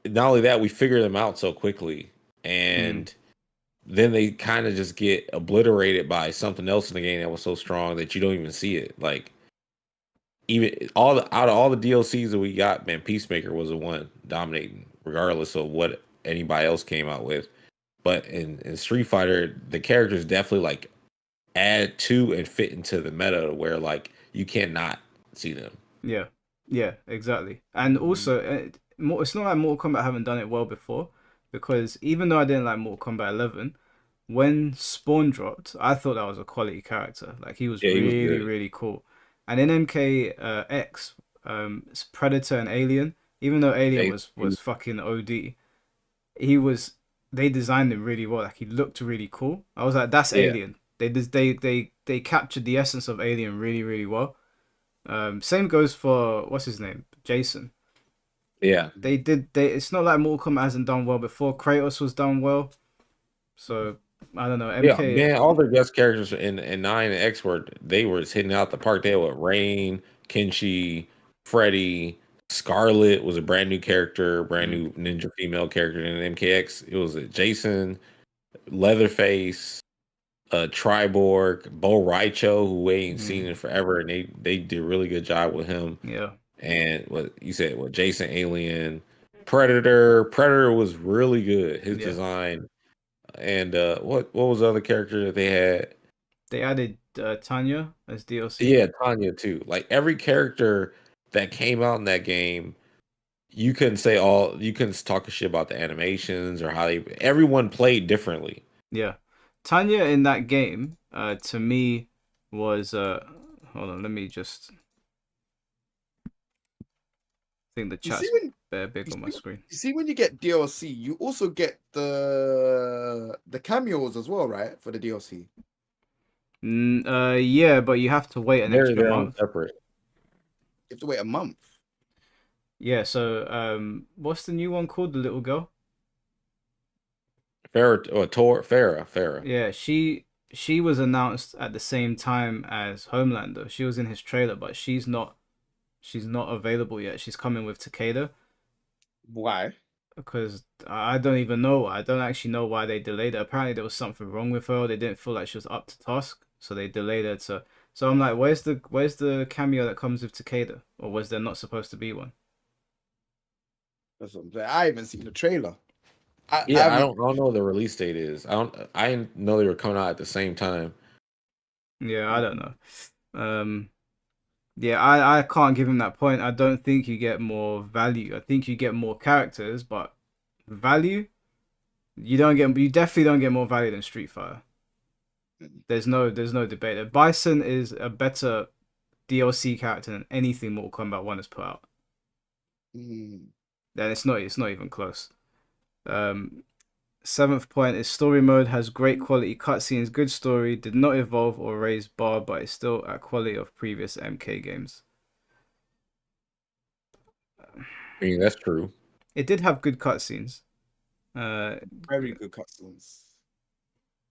not only that, we figure them out so quickly, Mm, and then they kind of just get obliterated by something else in the game that was so strong that you don't even see it. Like even out of all the DLCs that we got, man, Peacemaker was the one dominating, regardless of what anybody else came out with. But in Street Fighter, the characters definitely like add to and fit into the meta where like you cannot see them. yeah, yeah, exactly. And mm, also, it's not like Mortal Kombat haven't done it well before, because even though I didn't like Mortal Kombat 11, when Spawn dropped, I thought that was a quality character. Like he was Yeah, he was really, good. really cool. And in MK X, it's Predator and Alien, even though Alien They, was fucking OD, he was they designed him really well. Like he looked really cool. I was like, that's yeah, Alien. They captured the essence of Alien really, really well. Same goes for what's his name, Jason. yeah, They it's not like Mortal Kombat hasn't done well before. Kratos was done well. So I don't know. yeah. MK, Man, all the guest characters in Nine and X were hitting out the park. They were Rain, Kenshi, Freddy, Scarlet was a brand new character, brand new ninja female character in MKX. It was a Jason, Leatherface, Triborg, Bo Raicho, who we ain't seen in forever, and they did a really good job with him. Yeah. And what you said, what Jason Alien, Predator was really good. His Yeah. design, and what was the other character that they had? They added Tanya as DLC. Yeah, Tanya too. Like every character that came out in that game, you couldn't say all. You couldn't talk a shit about the animations or how they. Everyone played differently. Yeah. Tanya in that game, to me, was hold on, let me just think the You see chat's when bare big on my screen. you see when you get DLC, you also get the cameos as well, right? For the DLC. Yeah, but you have to wait an extra They're on month. separate. You have to wait a month. Yeah, so what's the new one called? The little girl? Farah. Yeah, she was announced at the same time as Homelander. She was in his trailer, but she's not available yet. She's coming with Takeda Why? because I don't even know. I don't actually know why they delayed it. Apparently there was something wrong with her. They didn't feel like she was up to task, so they delayed her to. So I'm like, where's the cameo that comes with Takeda, or was there not supposed to be one? That's what I'm saying. I haven't seen the trailer. Yeah, I haven't- don't know what the release date is. I didn't know they were coming out at the same time. Yeah, I don't know. Yeah, I can't give him that point. I don't think you get more value. I think you get more characters, but value, you definitely don't get more value than Street Fighter. There's no debate. Bison is a better DLC character than anything Mortal Kombat 1 has put out. Mm. And it's not even close. Seventh point is story mode has great quality cutscenes, good story, did not evolve or raise bar, but is still at quality of previous MK games. I mean, that's true. It did have good cutscenes. Very good cutscenes.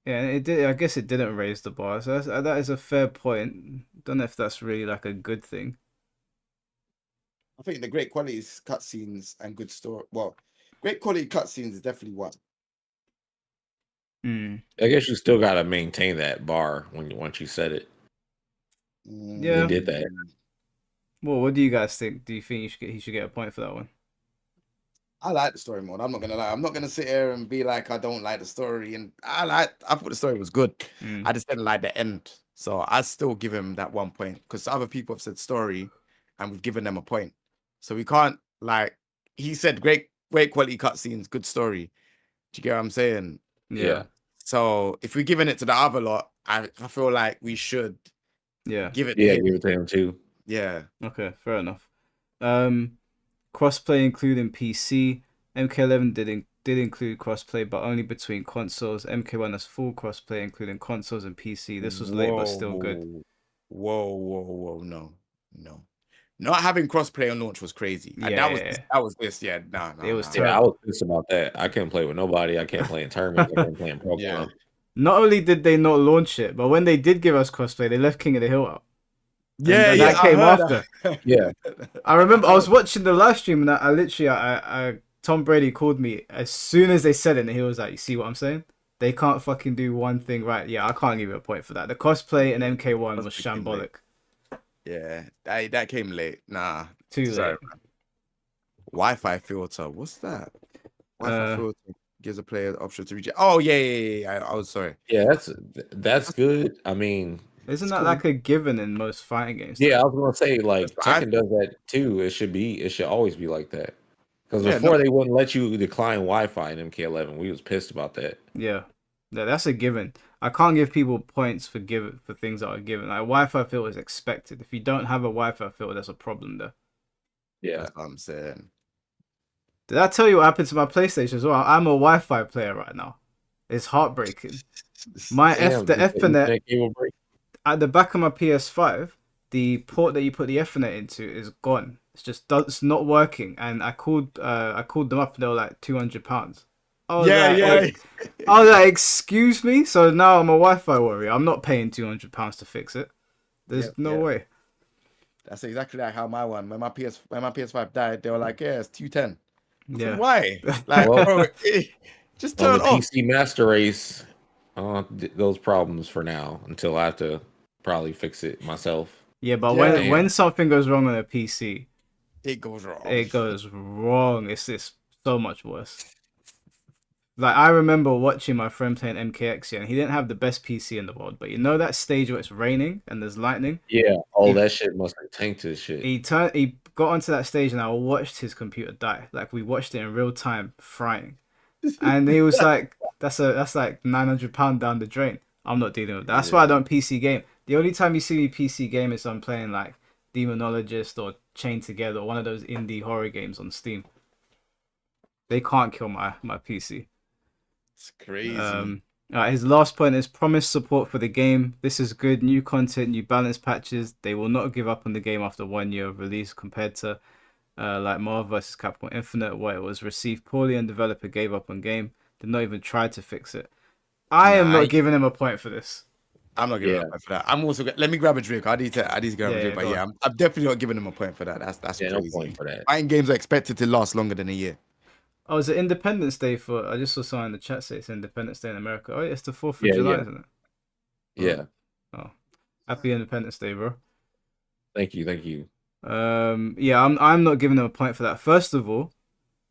Yeah, it did. I guess it didn't raise the bar, so that is a fair point. Don't know if that's really like a good thing. I think the great quality is cutscenes and good story. Well, great quality cutscenes is definitely one. I guess you still got to maintain that bar once you set it. Yeah. They did that. Well, what do you guys think? Do you think he should get a point for that one? I like the story mode. I'm not gonna lie. I'm not gonna sit here and be like I don't like the story. And I thought the story was good. I just didn't like the end. So I still give him that 1 point because other people have said story, and we've given them a point. So we can't like he said great quality cutscenes, good story. Do you get what I'm saying? Yeah. So if we're giving it to the other lot, I feel like we should give it to him. Give it to him too. Yeah. Okay, fair enough. Crossplay including PC. MK11 did include crossplay, but only between consoles. MK1 has full crossplay, including consoles and PC. This was late, but still good. Whoa, no. Not having crossplay on launch was crazy. And that was this. Yeah, no. It was I terrible. was pissed about that. I couldn't play with nobody. I can't play in tournaments. I can't play in Pokemon. Yeah. Not only did they not launch it, but when they did give us crossplay, they left King of the Hill out. Yeah, that came after. Yeah. I remember I was watching the live stream and I literally Tom Brady called me as soon as they said it, and he was like, "You see what I'm saying? They can't fucking do one thing right." Yeah, I can't give you a point for that. The cosplay and MK1 was shambolic. Yeah, that came late. Nah, Too late. Wi-Fi filter. What's that? Wi-Fi filter gives a player the option to reach it. Oh yeah. I was sorry. Yeah, that's good. I mean, isn't that cool? Like a given in most fighting games? Yeah, I was gonna say like Tekken does that too. It should always be like that. Because before they wouldn't let you decline Wi-Fi in MK11. We was pissed about that. Yeah, that's a given. I can't give people points for things that are given. Like Wi-Fi filter is expected. If you don't have a Wi-Fi filter, there's a problem there. Yeah, that's what I'm saying. Did I tell you what happened to my PlayStation as well? I'm a Wi-Fi player right now. It's heartbreaking. The Ethernet at the back of my PS5, the port that you put the Ethernet into is gone. It's not working. And I called them up and they were like £200. I was like, excuse me. So now I'm a Wi-Fi warrior. I'm not paying £200 to fix it. There's no way. That's exactly like how my one. When my PS5 died, they were like, "Yeah, it's 210." I said, Yeah. "Why?" Like, Well, bro, just on turn the off. PC Master Race, those problems for now until I have to probably fix it myself. Yeah, but Yeah, when And when something goes wrong on a PC, it goes wrong. it goes wrong. It's so much worse. Like I remember watching my friend playing MKX, yeah, and he didn't have the best PC in the world. But you know that stage where it's raining and there's lightning? yeah, oh, He that shit must have tanked his shit. he got onto that stage and I watched his computer die. Like we watched it in real time, frying. And he was like, that's like £900 down the drain. I'm not dealing with that. That's why I Yeah. don't PC game. The only time you see me PC game is I'm playing like Demonologist or Chained Together or one of those indie horror games on Steam. They can't kill my PC. It's crazy. His last point is promised support for the game. This is good. New content, new balance patches. They will not give up on the game after 1 year of release compared to like Marvel vs. Capcom Infinite, where it was received poorly and developer gave up on game. Did not even try to fix it. I am Nah, not giving him a point for this. I'm not giving him Yeah, a point for that. I'm also. Let me grab a drink. I need to grab a Yeah, drink. yeah, But go yeah, on. I'm definitely not giving him a point for that. That's yeah, no crazy. point for that. Fighting games are expected to last longer than a year. Oh, is it Independence Day for? I just saw someone in the chat say it's Independence Day in America. Oh, yeah, it's the 4th of Yeah, July, yeah, isn't it? Oh, yeah. oh, happy Independence Day, bro. Thank you, thank you. Yeah, I'm not giving them a point for that. First of all,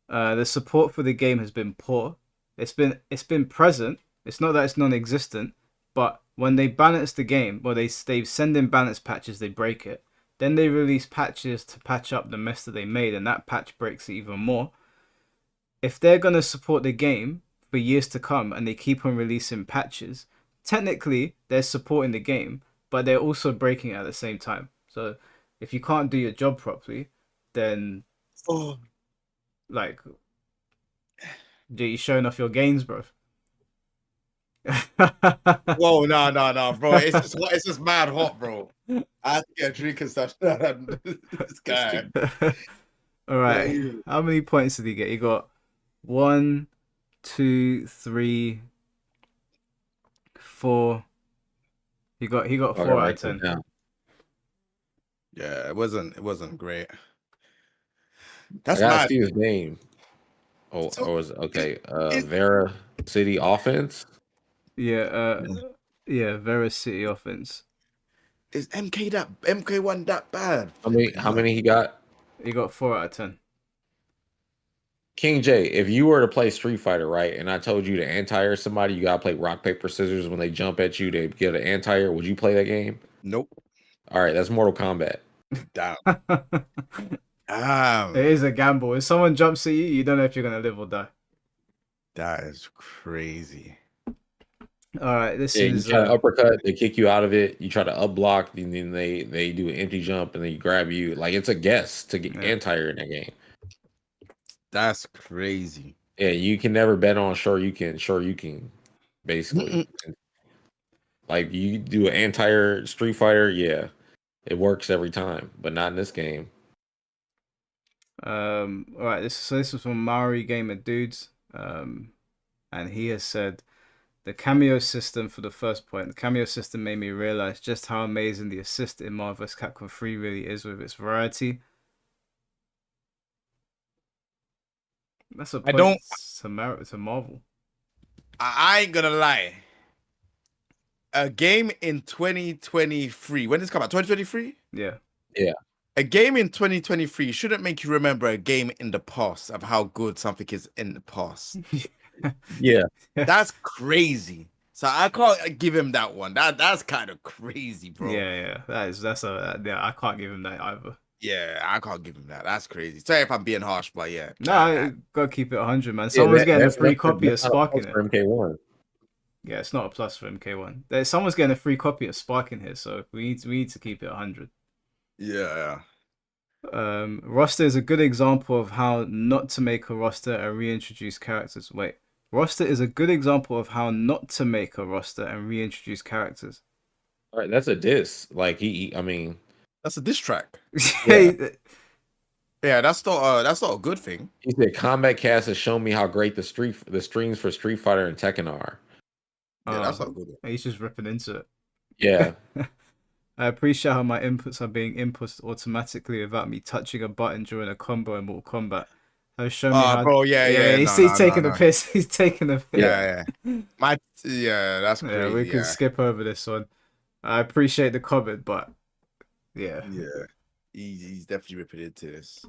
the support for the game has been poor. It's been present. It's not that it's non-existent, but when they balance the game, well, they send in balance patches, they break it. Then they release patches to patch up the mess that they made, and that patch breaks it even more. If they're gonna support the game for years to come and they keep on releasing patches, technically they're supporting the game, but they're also breaking it at the same time. So if you can't do your job properly, then Oh, like you're showing off your gains, bro. whoa, no, bro. It's just mad hot, bro. I have to get a drink and stuff. This guy. All Not right. even. How many points did he get? He got one, two, three, four. He got I gotta 4 out of write this 10. down. Yeah, it wasn't great. I That's gotta mad. see his name. Oh, So or was it, okay. it, Vera City Offense. Yeah. Yeah. Vera City offense. is MK1 that bad? How many? Flipping How hell. many he got? He got 4 out of 10. King J, if you were to play Street Fighter, right, and I told you to anti-air somebody, you gotta play rock, paper, scissors. When they jump at you, they get an anti-air. Would you play that game? Nope. All right, that's Mortal Kombat. Damn. It Damn. is a gamble. If someone jumps at you, you don't know if you're gonna live or die. That is crazy. All right, this Yeah, you is try to uppercut, they kick you out of it. You try to up block, and then they do an empty jump, and then you grab you. Like it's a guess to get yeah. anti-air in that game. That's crazy. Yeah, you can never bet on sure you can, basically. Like you do an anti-air Street Fighter, yeah, it works every time, but not in this game. All right, this was from Maori Gamer Dudes. And he has said the cameo system for the first point. The cameo system made me realize just how amazing the assist in Marvel vs. Capcom 3 really is with its variety. That's a I point don't. to Marvel. I ain't gonna lie. A game in 2023. When did this come out? 2023. Yeah. Yeah, A game in 2023 shouldn't make you remember a game in the past of how good something is in the past. yeah. That's crazy. So I can't give him that one. That's kind of crazy, bro. Yeah. I can't give him that either. Yeah, I can't give him that. That's crazy. Sorry if I'm being harsh, but yeah. No, I gotta keep it 100, man. Yeah, Someone's getting a that's free copy of not a Spark in plus it. for MK1. Yeah, it's not a plus for MK1. Someone's getting a free copy of Spark in here, so we need to keep it 100. Yeah. Roster is a good example of how not to make a roster and reintroduce characters. Wait, roster is a good example of how not to make a roster and reintroduce characters. All right, that's a diss. Like I mean, That's a diss track. yeah. Yeah, that's not a good thing. He said Combat Cast has shown me how great the streams for Street Fighter and Tekken are. Yeah, that's not good. He's just ripping into it. Yeah. I appreciate how my inputs are being input automatically without me touching a button during a combo in Mortal Kombat. Has shown me how. Bro, yeah, Yeah, yeah, he's, no, he's no, no, taking the no. piss. He's taking the piss. Yeah. Yeah, yeah. Yeah, that's Yeah, we crazy. can Yeah, skip over this one. I appreciate the comment, but yeah. yeah. He's definitely ripping into this.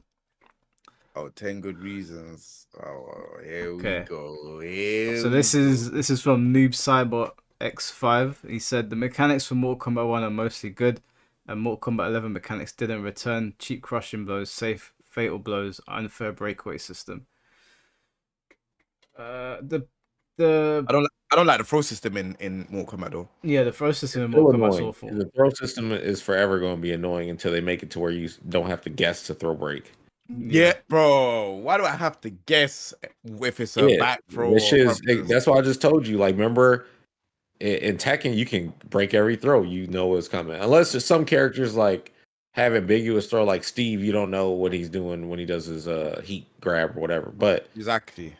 Oh, 10 good reasons. Oh, here we Okay. go. Here So we go. this is from Noob Cybot X5. He said the mechanics for Mortal Kombat 1 are mostly good, and Mortal Kombat 11 mechanics didn't return. Cheap crushing blows, safe fatal blows, unfair breakaway system. The I don't like the throw system in Mortal Kombat though. yeah, the throw system It's in still Mortal Kombat's annoying. awful. The throw system is forever going to be annoying until they make it to where you don't have to guess to throw break. Yeah, bro. Why do I have to guess if it's a Yeah, back throw that or shit front throw? that's why I just told you. Like, remember in Tekken, you can break every throw. You know what's coming. Unless there's some characters like have ambiguous throw, like Steve. You don't know what he's doing when he does his heat grab or whatever. But Exactly.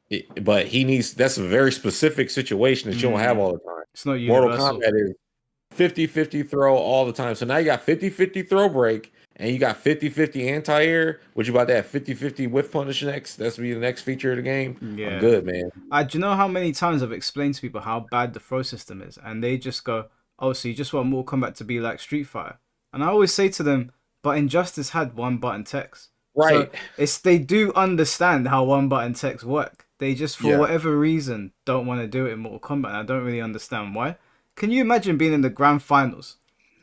he needs. That's a very specific situation that you don't have all the time. It's not Mortal universal. Kombat is 50-50 throw all the time. So now you got 50-50 throw break and you got 50-50 anti-air. What you about to have 50-50 whiff punish next? That's be the next feature of the game. Yeah. I'm good, man. Do you know how many times I've explained to people how bad the throw system is, and they just go, "Oh, so you just want Mortal Kombat to be like Street Fighter?" And I always say to them, "But Injustice had one button text, Right. So it's they do understand how one button text work. They just for whatever reason don't want to do it in Mortal Kombat. And I don't really understand why. Can you imagine being in the grand finals?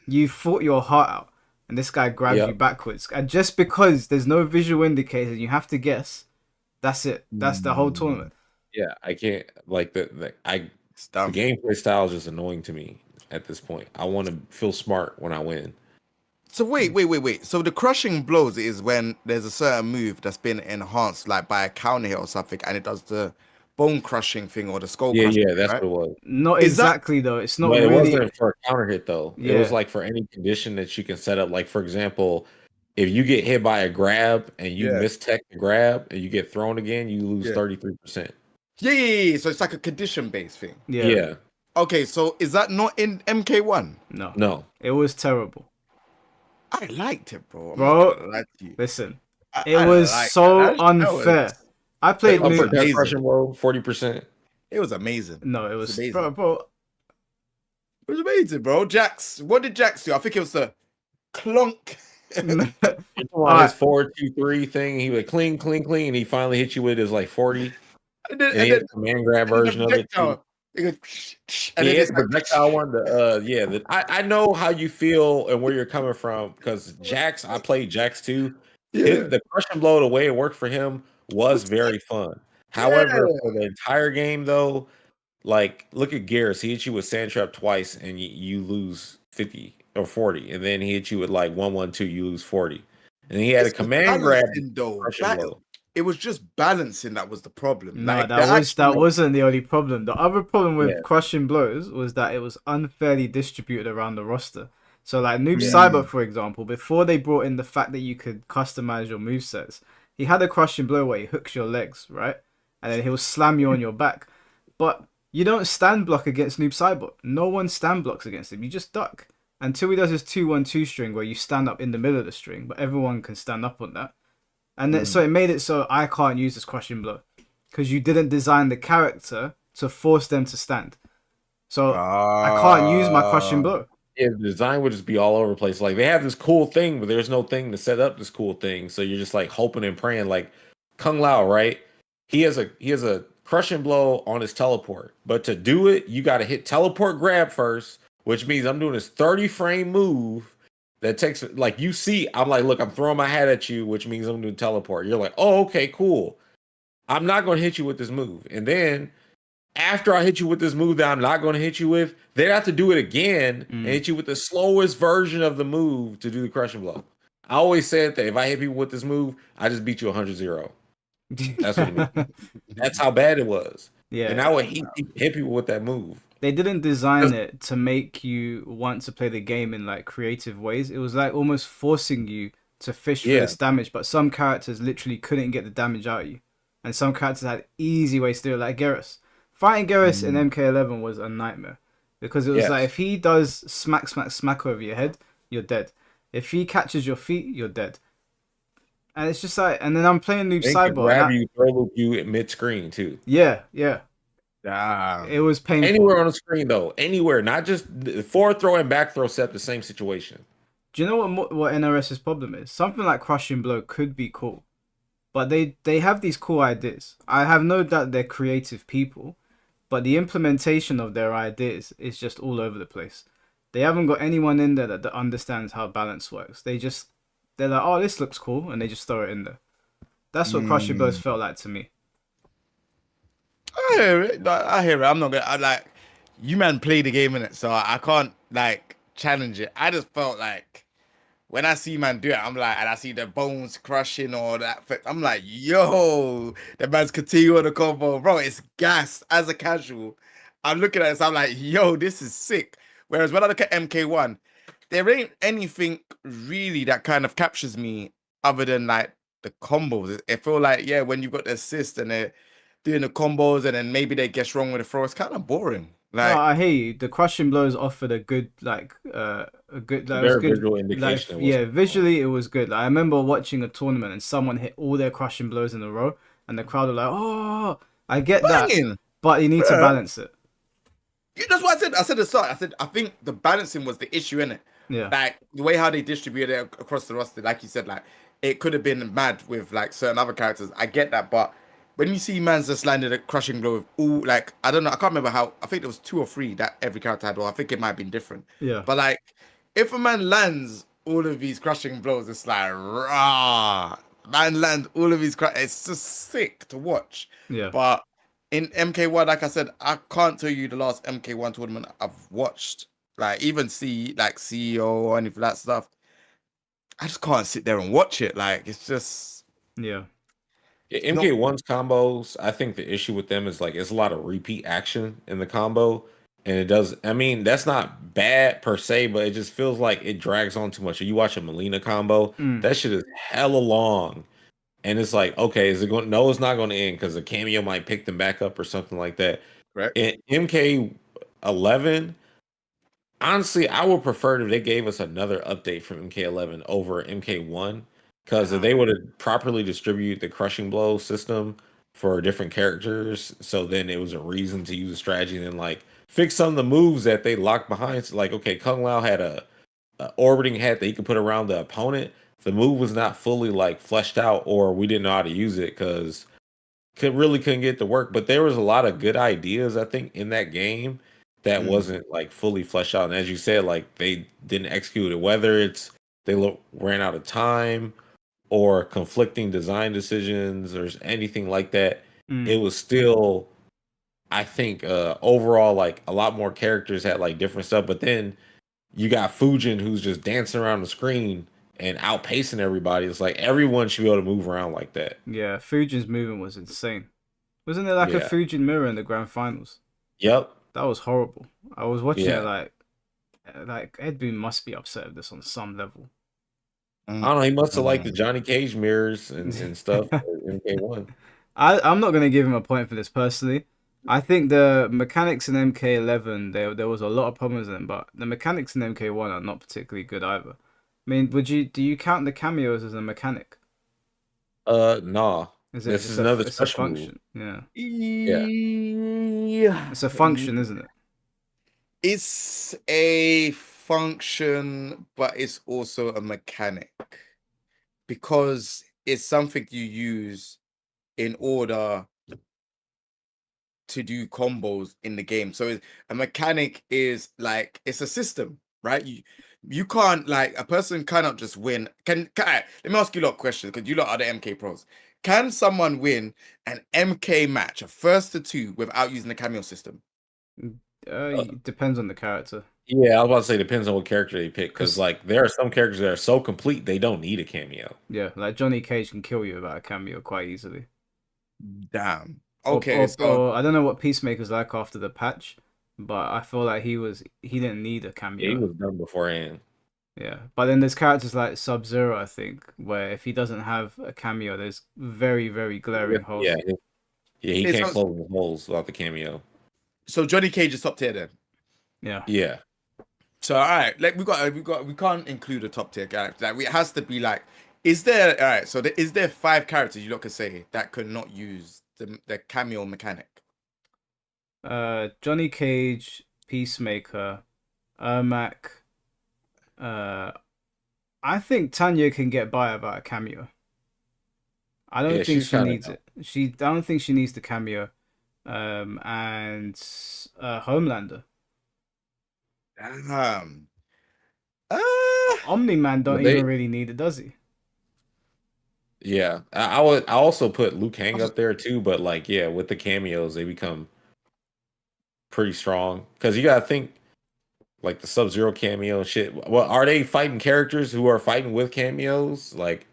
You fought your heart out, and this guy grabbed you backwards, and just because there's no visual indicators, you have to guess. That's it. That's the whole tournament. Yeah, I can't like the gameplay style is just annoying to me at this point. I want to feel smart when I win. So wait. So the crushing blows is when there's a certain move that's been enhanced, like by a counter hit or something, and it does the bone crushing thing or the skull crushing. Yeah, that's right? what it was. Not exactly though. It's not But really. it wasn't for a counter hit though. It was like for any condition that you can set up. Like for example, if you get hit by a grab and you mistech the grab and you get thrown again, you lose 33%. Yeah. So it's like a condition based thing. Yeah. Okay, so is that not in MK1? No. It was terrible. I liked it, bro. Listen. It was so unfair. I played crushing blow, 40%. It was amazing. No, it was amazing. Bro. It was amazing, bro. What did Jax do? I think it was the clunk. On his 4-2-3 thing, he would clean, and he finally hit you with his like 40. And then he had a command grab version of it too. And it's the projectile one. I know how you feel and where you're coming from because Jax, I played Jax too. The crushing blow, the way it worked for him was very fun. However, for the entire game though, like look at Garrus, he hit you with Sand Trap twice and you lose 50 or 40, and then he hit you with like 1-1-2, you lose 40, and he had a command grab. It was just balancing that was the problem. No, that wasn't the only problem. The other problem with crushing blows was that it was unfairly distributed around the roster. So like Noob Cyber, for example, before they brought in the fact that you could customize your movesets, he had a crushing blow where he hooks your legs, right? And then he'll slam you on your back. But you don't stand block against Noob Cyber. No one stand blocks against him. You just duck. Until he does his 2-1-2 string where you stand up in the middle of the string, but everyone can stand up on that. And then, so it made it so I can't use this crushing blow because you didn't design the character to force them to stand. So I can't use my crushing blow. Yeah, the design would just be all over the place. Like they have this cool thing, but there's no thing to set up this cool thing. So you're just like hoping and praying. Like Kung Lao, right? He has a crushing blow on his teleport, but to do it, you got to hit teleport grab first, which means I'm doing this 30 frame move. That takes like you see, I'm like, look, I'm throwing my hat at you, which means I'm doing teleport. You're like, oh, okay, cool. I'm not going to hit you with this move. And then after I hit you with this move that I'm not going to hit you with, they have to do it again and hit you with the slowest version of the move to do the crushing blow. I always said that if I hit people with this move, I just beat you 100-0. That's what it means. That's how bad it was. Yeah. And I would hit people with that move. They didn't design it to make you want to play the game in like creative ways. It was like almost forcing you to fish for this damage, but some characters literally couldn't get the damage out of you. And some characters had easy ways to do it, like Garrus. Fighting Garrus in MK11 was a nightmare. because it was like Yes. if he does smack, smack, smack over your head, you're dead. If he catches your feet, you're dead. And it's just like, and then I'm playing Noob They can Saibot, and grab you, throw loop you at mid screen too. yeah, yeah, it Damn. was painful. Anywhere on the screen though, anywhere, not just forward throw and back throw set the same situation. Do you know what NRS's problem is? Something like Crushing Blow could be cool, but they have these cool ideas. I have no doubt they're creative people, but the implementation of their ideas is just all over the place. They haven't got anyone in there that understands how balance works. They're like, oh, this looks cool, and they just throw it in there. That's what Crushing Blows Mm. felt like to me. I hear it. I hear it. I'm not gonna. I like you, man. Play the game in it, so I can't like challenge it. I just felt like when I see man do it, I'm like, and I see the bones crushing or that. I'm like, yo, the man's continuing the combo, bro. It's gas. As a casual, I'm looking at this. I'm like, yo, this is sick. Whereas when I look at MK1, there ain't anything really that kind of captures me other than like the combos. It feel like yeah, when you've got the assist and they're doing the combos and then maybe they get wrong with the throw, it's kind of boring. No, Like, I hear you. The Crushing Blows offered a good It's a like it was very good visual like indication of what's yeah, going on. visually it was good. Like, I remember watching a tournament and someone hit all their Crushing Blows in a row, and the crowd were like, "Oh, I get that," banging. but you need to Bruh. balance it. Yeah, that's what I said. I said at the start. I said I think the balancing was the issue in it. Yeah, Like the way how they distributed it across the roster, like you said, like it could have been mad with like certain other characters. I get that, but when you see man's just landed a crushing blow with all like I don't know, I can't remember how. I think there was two or three that every character had, or I think it might have been different. yeah, But like, if a man lands all of these crushing blows, it's like rah. Man lands all of these. It's just sick to watch. yeah. But in MK1, like I said, I can't tell you the last MK1 tournament I've watched. Like even see like CEO or any of that stuff. I just can't sit there and watch it. Like it's just Yeah, Yeah, it's not MK1's combos, I think the issue with them is like it's a lot of repeat action in the combo. And it does, I mean, that's not bad per se, but it just feels like it drags on too much. You watch a Melina combo, mm, that shit is hella long. And it's like, okay, is it going? No, it's not going to end because a cameo might pick them back up or something like that. correct. In MK11, honestly, I would prefer if they gave us another update from MK11 over MK1 because if Damn. they would have properly distributed the crushing blow system for different characters, so then it was a reason to use a strategy and then like fix some of the moves that they locked behind. So like, okay, Kung Lao had a orbiting hat that he could put around the opponent. The move was not fully like fleshed out, or we didn't know how to use it because couldn't get it to work. But there was a lot of good ideas, I think, in that game that Mm, wasn't like fully fleshed out. And as you said, like they didn't execute it, whether it's ran out of time or conflicting design decisions or anything like that. It mm, was still, I think, overall like a lot more characters had like different stuff. But then you got Fujin who's just dancing around the screen and outpacing everybody. It's like everyone should be able to move around like that. yeah. Fujin's movement was insane. Wasn't there like a Yeah. Fujin mirror in the grand finals? Yep. That was horrible. I was watching it Yeah. like Ed Boon must be upset with this on some level. I don't know. He must have liked the mm. Johnny Cage mirrors and stuff for MK1. I'm not gonna give him a point for this personally. I think the mechanics in MK11 there was a lot of problems in them, but the mechanics in MK1 are not particularly good either. I mean, do you count the cameos as a mechanic? Nah. Is it This is another it's a special move. function? Yeah, Yeah. Yeah. it's a function, isn't it? It's a function, but it's also a mechanic because it's something you use in order to do combos in the game. So a mechanic is like it's a system, right? You can't like a person cannot just win. Let me ask you a lot of questions because you lot are the MK pros. Can someone win an MK match, a first to two, without using the cameo system? Uh, It depends on the character. yeah, I was about to say depends on what character they pick because Cause like there are some characters that are so complete they don't need a cameo. yeah, like Johnny Cage can kill you without a cameo quite easily. Damn. Okay, so Or I don't know what Peacemaker's like after the patch, but I feel like he didn't need a Yeah, he cameo. was done beforehand. Yeah, but then there's characters like Sub-Zero, I think, where if he doesn't have a cameo, there's very, very Yeah, glaring yeah, holes. yeah. He it's can't not, close the holes without the cameo. so Johnny Cage is top tier then. Yeah. Yeah. So all right, like we can't include a top tier character. Like it has to be like, is there all right? So is there five characters you lot could say that could not use the cameo mechanic? Johnny Cage, Peacemaker, Ermac. Uh, I think Tanya can get by without a cameo. I don't Yeah, think she's she kind of needs it. I don't think she needs the cameo. And Homelander. Um, uh, Omni Man don't even they really need it, does he? yeah. I also put Luke I'll Kang just up there too, but like yeah, with the cameos they become pretty strong because you gotta think like the Sub Zero cameo and shit. Well, are they fighting characters who are fighting with cameos? Like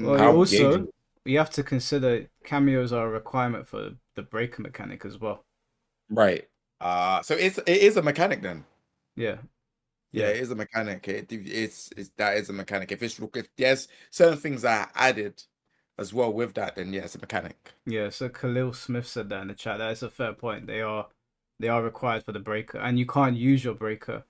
Well, you mm, how also engaging? you have to consider cameos are a requirement for the breaker mechanic as well. Right. so it is a mechanic then. Yeah, Yeah, yeah, it is a mechanic. It's that is a mechanic. If there's certain things that are added as well with that, then yeah, it's a mechanic. yeah. So Khalil Smith said that in the chat. That is a fair point. They are required for the breaker, and you can't use your breaker.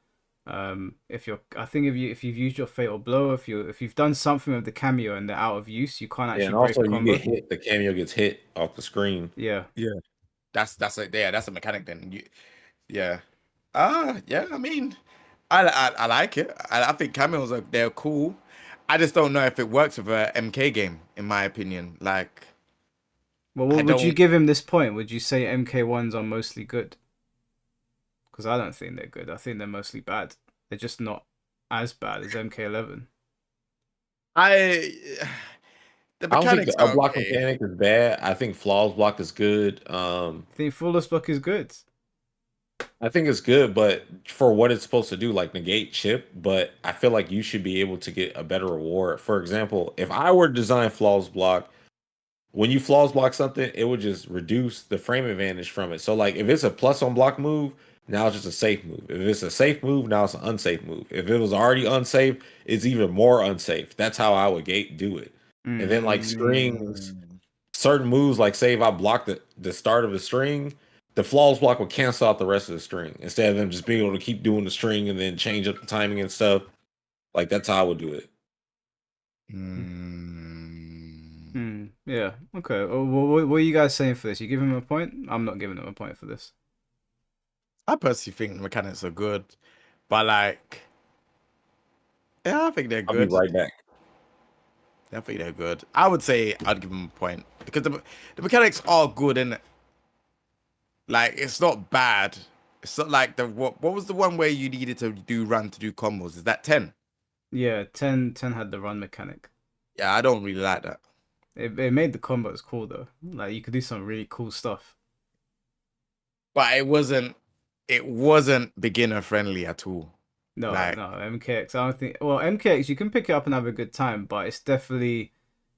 If you're, I think if you've used your fatal blow, if you've done something with the cameo and they're out of use, you can't Yeah, actually and break also a you get combo. hit. The cameo gets hit off the screen. Yeah. Yeah, that's a mechanic then. Yeah. Yeah. I mean, I like it. I think cameos are they're cool. I just don't know if it works with a MK game, in my opinion. Like, Well, I would you don't. give him this point? Would you say MK1s are mostly good? Because I don't think they're good. I think they're mostly bad. They're just not as bad as MK11. I the I don't think mechanics the up are block okay. mechanic is bad. I think flaws block is good. I think Flawless Block is good. I think it's good, but for what it's supposed to do, like negate chip, but I feel like you should be able to get a better reward. For example, if I were to design flaws block, when you flaws block something, it would just reduce the frame advantage from it. So like if it's a plus on block move, now it's just a safe move. If it's a safe move, now it's an unsafe move. If it was already unsafe, it's even more unsafe. That's how I would gate do it. And then like strings, Mm, certain moves, like say if I block the start of the string, the flaws block would cancel out the rest of the string instead of them just being able to keep doing the string and then change up the timing and stuff. Like that's how I would do it. mm. Yeah. Okay. What are you guys saying for this? You give him a point? I'm not giving him a point for this. I personally think the mechanics are good, but like, yeah, I think they're I'll be good. right back. I think they're good. I would say I'd give them a point because the mechanics are good and like it's not bad. It's not like what was the one where you needed to do run to do combos? Is that 10? Yeah, 10 had the run mechanic. Yeah, I don't really like that. It made the combos cool though. Like you could do some really cool stuff. But it wasn't beginner friendly at all. No, Like no, MKX. I don't think. Well, MKX you can pick it up and have a good time, but it's definitely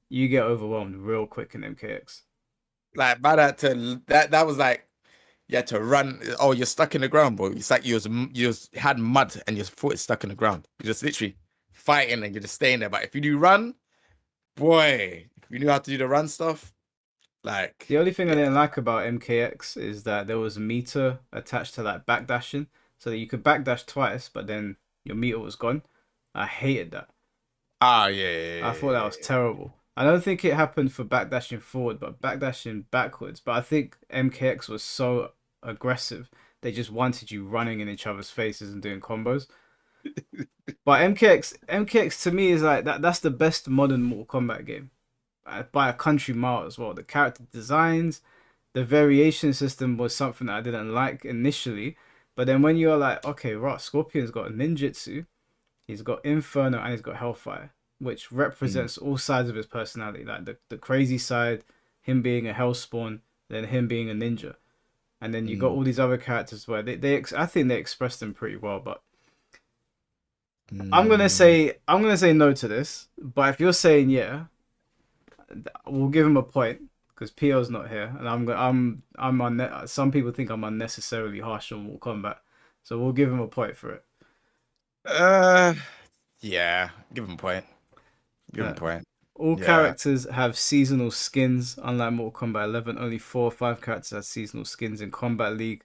you get overwhelmed real quick in MKX. like by that was like you had to run. Oh, you're stuck in the ground, bro. It's like you had mud and your foot is stuck in the ground. You're just literally fighting and you're just staying there. But if you do run, boy, if you knew how to do the run stuff, like The only thing I yeah. didn't like about MKX is that there was a meter attached to that backdashing, so that you could backdash twice, but then your meter was gone. I hated that. Ah, yeah, yeah, I thought that was yeah, terrible. I don't think it happened for backdashing forward, but backdashing backwards. But I think MKX was so aggressive, they just wanted you running in each other's faces and doing combos. But MKX to me is like that's the best modern Mortal Kombat game by a country mile as well. The character designs, the variation system was something that I didn't like initially, but then when you're like, okay, right, Scorpion's got ninjutsu, he's got Inferno, and he's got Hellfire, which yeah. represents all sides of his personality, like the crazy side, him being a Hellspawn, then him being a ninja, and then you got Mm, all these other characters where I think they expressed them pretty well, but. mm. I'm gonna say no to this, but if you're saying yeah, we'll give him a point because PO's not here, and some people think I'm unnecessarily harsh on Mortal Kombat, so we'll give him a point for it. Uh, yeah. Give him a point. Give him a Uh, point. all Yeah. characters have seasonal skins, unlike Mortal Kombat 11. Only 4 or 5 characters have seasonal skins in Combat League.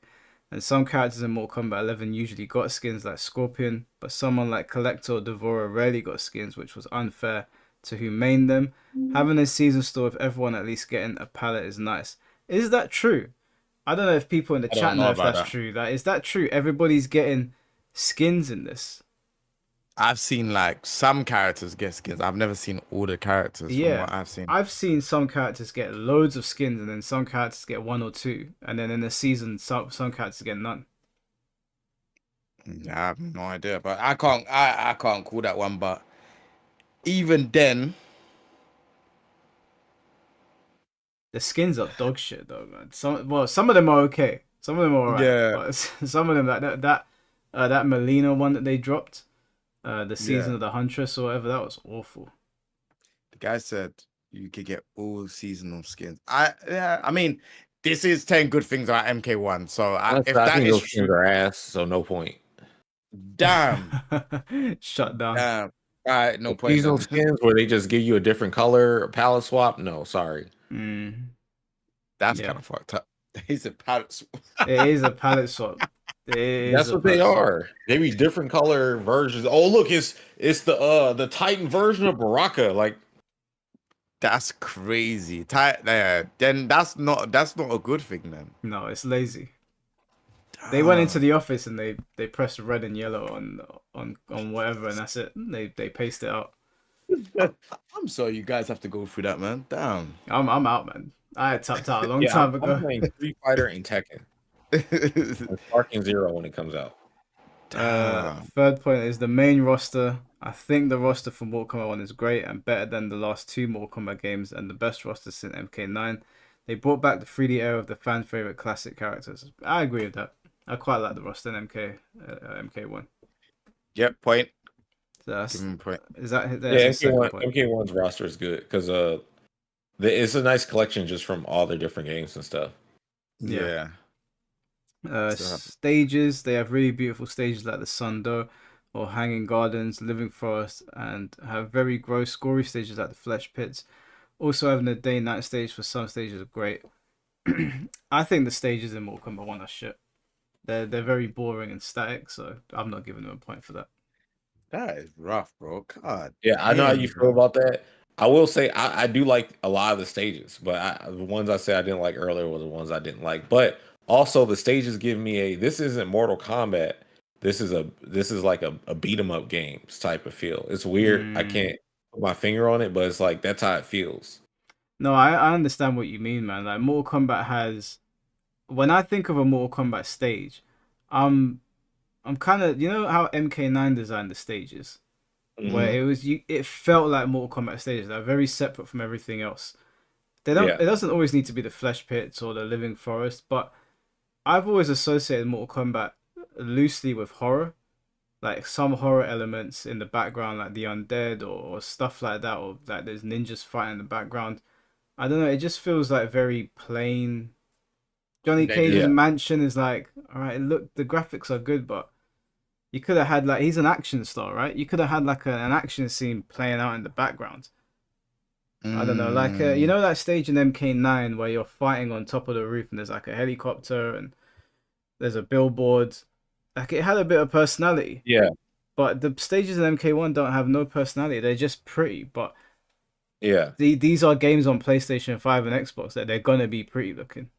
And some characters in Mortal Kombat 11 usually got skins like Scorpion, but someone like Collector or Devourer rarely got skins, which was unfair to who mained them. Having a season store with everyone at least getting a palette is nice. Is that true? I don't know if people in the I don't chat know know if about that's that. true. Like, is that true? Everybody's getting skins in this. I've seen like some characters get skins. I've never seen all the characters from Yeah. what I've seen. I've seen some characters get loads of skins and then some characters get one or two. And then in the season, some characters get none. Yeah, I have no idea, but I can't call that one. But even then, The skins are dog shit though, man. Some of them are okay. Some of them are alright, yeah, but some of them like that Melina one that they dropped, the season yeah. of the Huntress or whatever, that was awful. The guy said you could get all seasonal skins. I mean, this is 10 good things about MK1. So if I that think is those skins true, are ass, so no point. damn, Shut down. damn. All right, no The point seasonal then. skins where they just give you a different color palette swap, no, sorry. Mm, That's kind yeah, of fucked up. He's a palette. it is a palette swap. It is That's a what they palette swap. are. They be different color versions. Oh, look, it's the Titan version of Baraka. Like, That's crazy. Then that's not a good thing then. No, it's lazy. They went into Damn. the office and they pressed red and yellow on whatever, and that's it. They paste it out. I'm sorry you guys have to go through that, man. Damn. I'm out, man. I had tapped out a long yeah, time I'm ago. playing Street Fighter and Tekken and Sparking Zero when it comes out. Damn. Third point is the main roster. I think the roster for Mortal Kombat 1 is great and better than the last two Mortal Kombat games and the best roster since MK9. They brought back the 3D era of the fan favorite classic characters. I agree with that. I quite like the roster in MK1. Yep, point. So Give him a point. is that there's Yeah, a second MK1 point. MK1's roster is good because it's a nice collection just from all their different games and stuff. Yeah. Yeah. So, Stages. They have really beautiful stages like the Sundo or Hanging Gardens, Living Forest, and have very gross, gory stages like the Flesh Pits. Also, having a day night stage for some stages are great. I think the stages in Mortal Kombat 1 are shit. They're very boring and static, so I'm not giving them a point for that. that is rough, bro. God Yeah, I know how damn, you feel bro. about that. I will say I do like a lot of the stages, but the ones I said I didn't like earlier were the ones I didn't like. But also the stages give me this isn't Mortal Kombat. This is like a beat 'em up games type of feel. It's weird. I Mm. can't put my finger on it, but it's like that's how it feels. No, I understand what you mean, man. Like Mortal Kombat has. When I think of a Mortal Kombat stage, I'm I'm kind of how MK9 designed the stages, where Hmm. it felt like Mortal Kombat stages. They're very separate from everything else. They don't. Yeah, It doesn't always need to be the Flesh Pits or the Living Forest, but I've always associated Mortal Kombat loosely with horror, like some horror elements in the background, like the undead or stuff like that, or like there's ninjas fighting in the background. I don't know. It just feels like very plain. Johnny They Cage's yeah, just mansion is like, all right, look, the graphics are good, but you could have had like he's an action star, right? You could have had like an action scene playing out in the background. I don't know, like mm, that stage in MK9 where you're fighting on top of the roof and there's like a helicopter and there's a billboard. Like it had a bit of personality, yeah, but the stages in MK1 don't have no personality. They're just pretty, but yeah. these are games on PlayStation 5 and Xbox that they're gonna be pretty looking.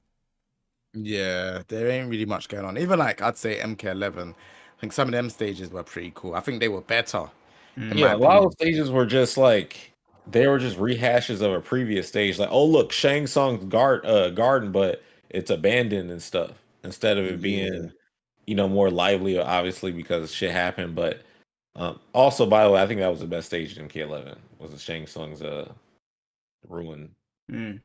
yeah, there ain't really much going on. Even like I'd say MK11. I think some of them stages were pretty cool. I think they were better, in my Yeah, Mm. a lot of opinion. those stages were just like they were just rehashes of a previous stage. Like, oh look, Shang Tsung's garden, but it's abandoned and stuff. Instead of it Yeah. being, more lively, obviously because shit happened. But also, by the way, I think that was the best stage in K11 was the Shang Tsung's ruin. Mm.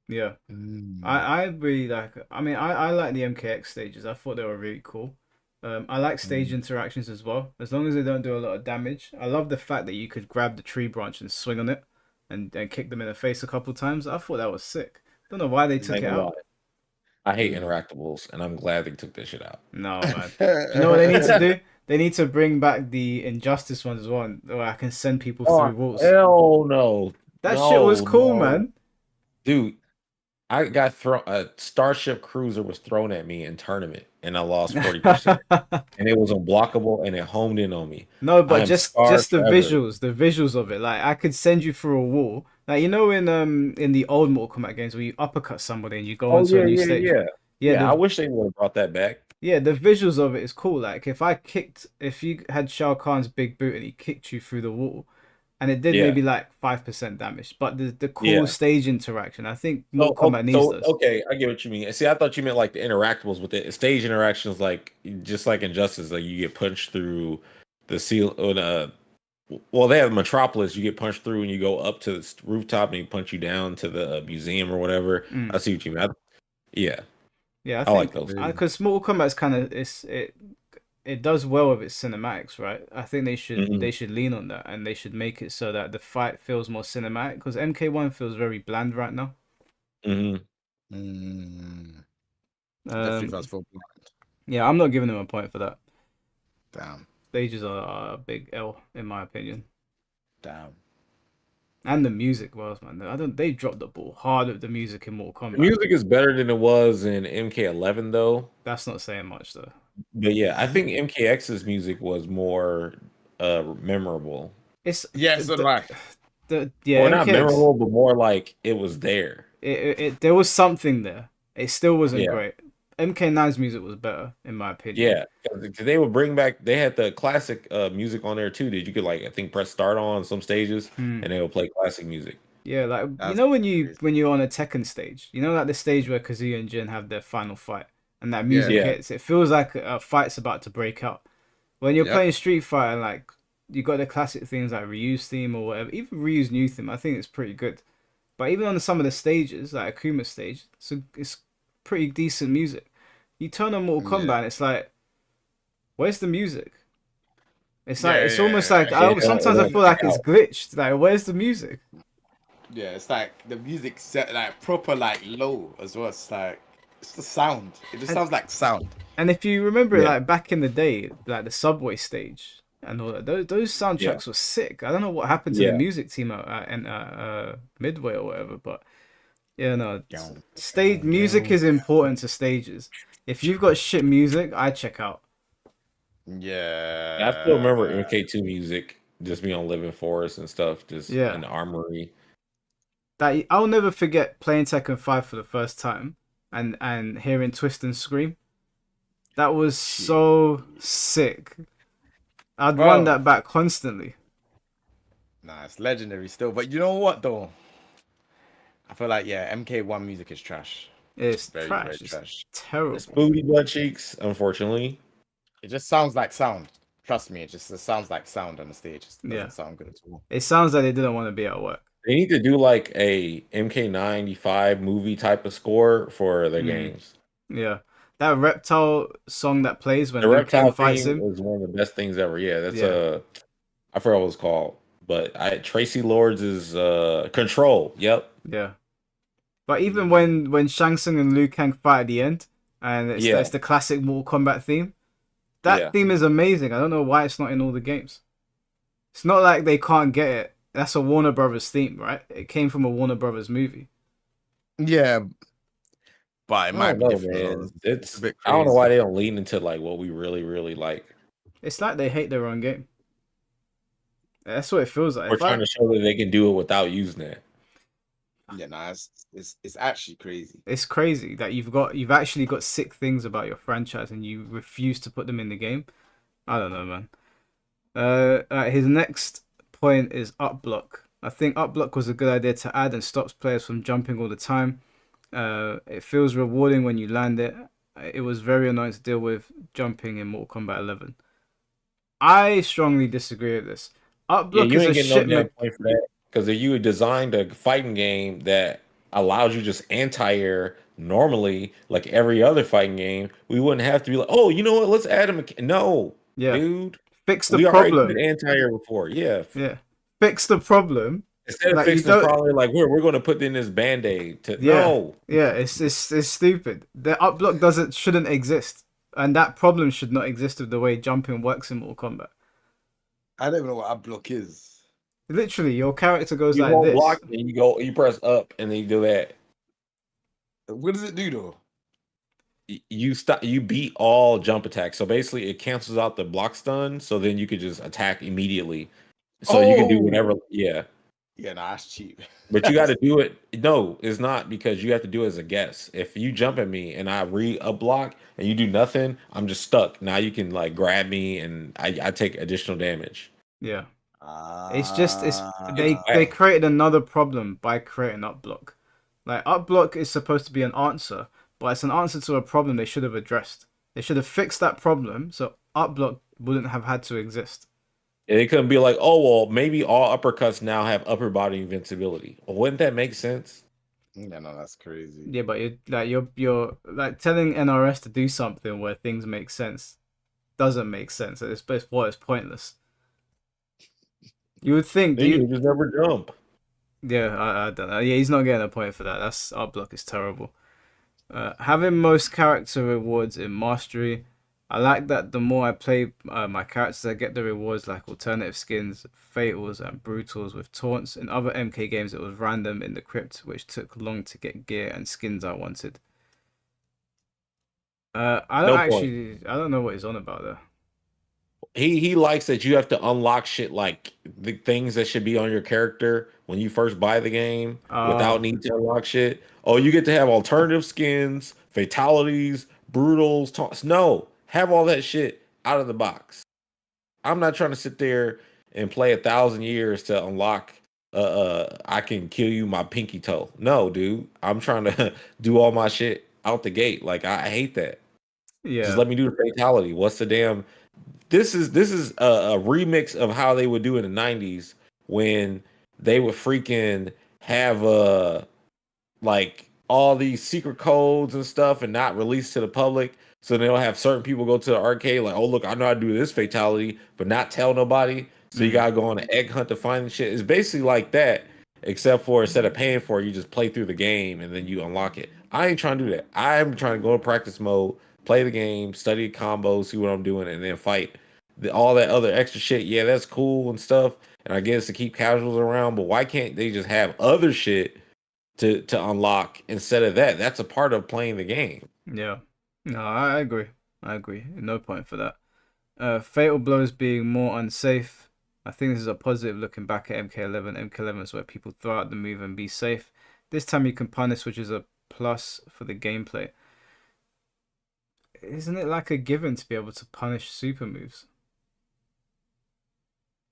Yeah. Mm, I really like. I mean, I like the MKX stages. I thought they were really cool. I like stage mm. interactions as well, as long as they don't do a lot of damage. I love the fact that you could grab the tree branch and swing on it, and kick them in the face a couple times. I thought that was sick. Don't know why they I took ain't it gonna lie. out. I hate Mm. interactables, and I'm glad they took this shit out. No, man. Do you know what they need to do? They need to bring back the Injustice ones as well, where I can send people Oh through walls. hell no, That shit was no, cool, no, man. dude. I got thrown. A Starship Cruiser was thrown at me in tournament, and I lost 40%. And it was unblockable, and it homed in on me. No, I but am just scarred forever. the visuals of it. Like I could send you through a wall. Like you know in the old Mortal Kombat games where you uppercut somebody and you go Oh onto a yeah, new yeah, stage. yeah, Yeah, yeah. I wish they would have brought that back. the visuals of it is cool. Like if you had Shao Kahn's big boot and he kicked you through the wall, and it did Yeah, maybe like 5% damage, but the cool yeah. stage interaction. I think So, Mortal Kombat needs those. okay, I get what you mean. See, I thought you meant like the interactables with the stage interactions, like just like Injustice, like you get punched through the seal. Well, they have Metropolis. You get punched through, and you go up to the rooftop, and he punch you down to the museum or whatever. I Mm. see what you mean. Yeah, Yeah, I I like think those. because Mortal Kombat's kind of it does well with its cinematics, right? I think Hmm. they should lean on that and they should make it so that the fight feels more cinematic because MK1 feels very bland right now. Hmm. Mm, definitely Um, fast forward. yeah, I'm not giving them a point for that. Damn, Stages are a big L in my opinion, damn. and the music was man. I don't they dropped the ball hard with the music in Mortal The Kombat. music is better than it was in MK11, though. That's not saying much though. But yeah, I think MKX's music was more memorable. It's Yeah, so do the, I. yeah Or not MKX. memorable, but more like it was there. There was something there. It still wasn't Yeah. great. MK9's music was better in my opinion. Yeah. 'Cause they would bring back, they had the classic music on there too that you could, like, I think press start on some stages Hmm. and they would play classic music. Yeah, like you That's know crazy. when you're on a Tekken stage, you know like the stage where Kazuya and Jin have their final fight, and that Yeah. music Yeah. hits. It feels like a fight's about to break out. When you're Yep. playing Street Fighter, like you got the classic themes like Ryu's theme or whatever, even Ryu's new theme. I think it's pretty good. But even on some of the stages, like Akuma's stage, it's pretty decent music. You turn on Mortal Yeah. Kombat, and it's like, where's the music? It's like Yeah. it's almost Yeah. like Yeah, it sometimes I don't feel stick like it's out. glitched. Like, where's the music? Yeah. It's like the music set like proper like low as well. It's like it's the sound. It just And sounds like sound. and if you remember, Yeah. like back in the day, like the subway stage and all that, those Yeah. soundtracks were sick. I don't know what happened to the Yeah. music team and Midway or whatever, but yeah, no, Down, stage down, music down. is important to stages. If you've got shit music, I check out. I still Yeah. remember MK2 music just being on Living Forest and stuff, just in Yeah, the armory. that I'll never forget playing Tekken 5 for the first time and hearing Twist and Scream. That was Shit. so sick. I'd run Bro. that back constantly. Nah, it's legendary still. But you know what though? I feel like yeah, MK1 music is trash. It's Very, very trash. It's trash. It's terrible. booty butt cheeks, unfortunately. It just sounds like sound. Trust me, it sounds like sound on the stage. It Yeah. doesn't sound good at all. It sounds like they didn't want to be at work. They need to do like a MK95 movie type of score for their Mm, games. yeah. That reptile song that plays The when Liu Kang reptile fights theme him. is one of the best things ever. Yeah, that's Yeah. I forgot what it's called, but Tracy Lords is Control. Yep. Yeah. But even Mm, when Shang Tsung and Liu Kang fight at the end, and Yeah. it's the classic Mortal Kombat theme, that Yeah. theme is amazing. I don't know why it's not in all the games. It's not like they can't get it. That's a Warner Brothers theme, right? It came from a Warner Brothers movie. yeah, but it I might don't be know, different. man. It's a It's bit I don't know why crazy. they don't lean into like what we really, really like. It's like they hate their own game. That's what it feels like. We're trying to show that they can do it without using it. Yeah, nah, it's actually crazy. It's crazy that you've actually got sick things about your franchise and you refuse to put them in the game. I don't know, man. His next point is up block. I think up block was a good idea to add and stops players from jumping all the time. It feels rewarding when you land it. It was very annoying to deal with jumping in Mortal Kombat 11. I strongly disagree with this. Up Yeah, block you is a ain't getting no shit damn point for that. Because if you had designed a fighting game that allows you just anti-air normally, like every other fighting game, we wouldn't have to be like, oh, you know what? Let's add him. No, Yeah, dude, fix the we already did problem. anti-air before. Yeah, Yeah, fix the problem. instead of Like you fixing the don't. problem, like we're going to put in this band-aid to Yeah, no. yeah. It's stupid. The up block doesn't shouldn't exist, and that problem should not exist with the way jumping works in Mortal Kombat. I don't even know what a block is. Literally, your character goes You like hold this. block and you press up and then you do that. What does it do though? You beat all jump attacks. So basically it cancels out the block stun, so then you could just attack immediately. So you can do whatever, Oh, yeah. yeah, nah, that's cheap. But you got to do it. No, it's not, because you have to do it as a guess. If you jump at me and I up block and you do nothing, I'm just stuck. Now you can like grab me and I take additional damage. Yeah. It's It's they bad. created another problem by creating up block. Like up block is supposed to be an answer, but it's an answer to a problem they should have addressed. They should have fixed that problem so up block wouldn't have had to exist. And it couldn't be like, oh well, maybe all uppercuts now have upper body invincibility. Well, wouldn't that make sense? Yeah, no, that's crazy. Yeah, but you're like telling NRS to do something where things make sense doesn't make sense. It's pointless. You would think Then you you just never jump. yeah, I don't know. Yeah, he's not getting a point for that. That's up block is terrible. Having most character rewards in mastery. I like that the more I play my characters, I get the rewards like alternative skins, fatals, and brutals with taunts. In other MK games, it was random in the crypt, which took long to get gear and skins I wanted. No point. I don't know what he's on about there. He likes that you have to unlock shit like the things that should be on your character when you first buy the game without Oh, need to unlock shit. Oh, you get to have alternative skins, fatalities, brutals, taunts. No, have all that shit out of the box. I'm not trying to sit there and play 1,000 years to unlock. I can kill you my pinky toe. No, dude, I'm trying to do all my shit out the gate. Like I hate that. Just yeah. let me do the fatality. What's the damn? This is a remix of how they would do in the '90s when they would freaking have like all these secret codes and stuff and not released to the public. So they'll have certain people go to the arcade like, oh look, I know how to do this fatality, but not tell nobody. So you Mm, gotta go on an egg hunt to find the shit. It's basically like that, except for instead of paying for it, you just play through the game and then you unlock it. I ain't trying to do that. I'm trying to go to practice mode, play the game, study combos, see what I'm doing, and then fight. All that other extra shit, yeah, that's cool and stuff. And I guess to keep casuals around, but why can't they just have other shit to unlock instead of that? That's a part of playing the game. yeah. No, I agree. I agree. No point for that. Fatal blows being more unsafe. I think this is a positive looking back at MK11. MK11 is where people throw out the move and be safe. This time you can punish, which is a plus for the gameplay. Isn't it like a given to be able to punish super moves?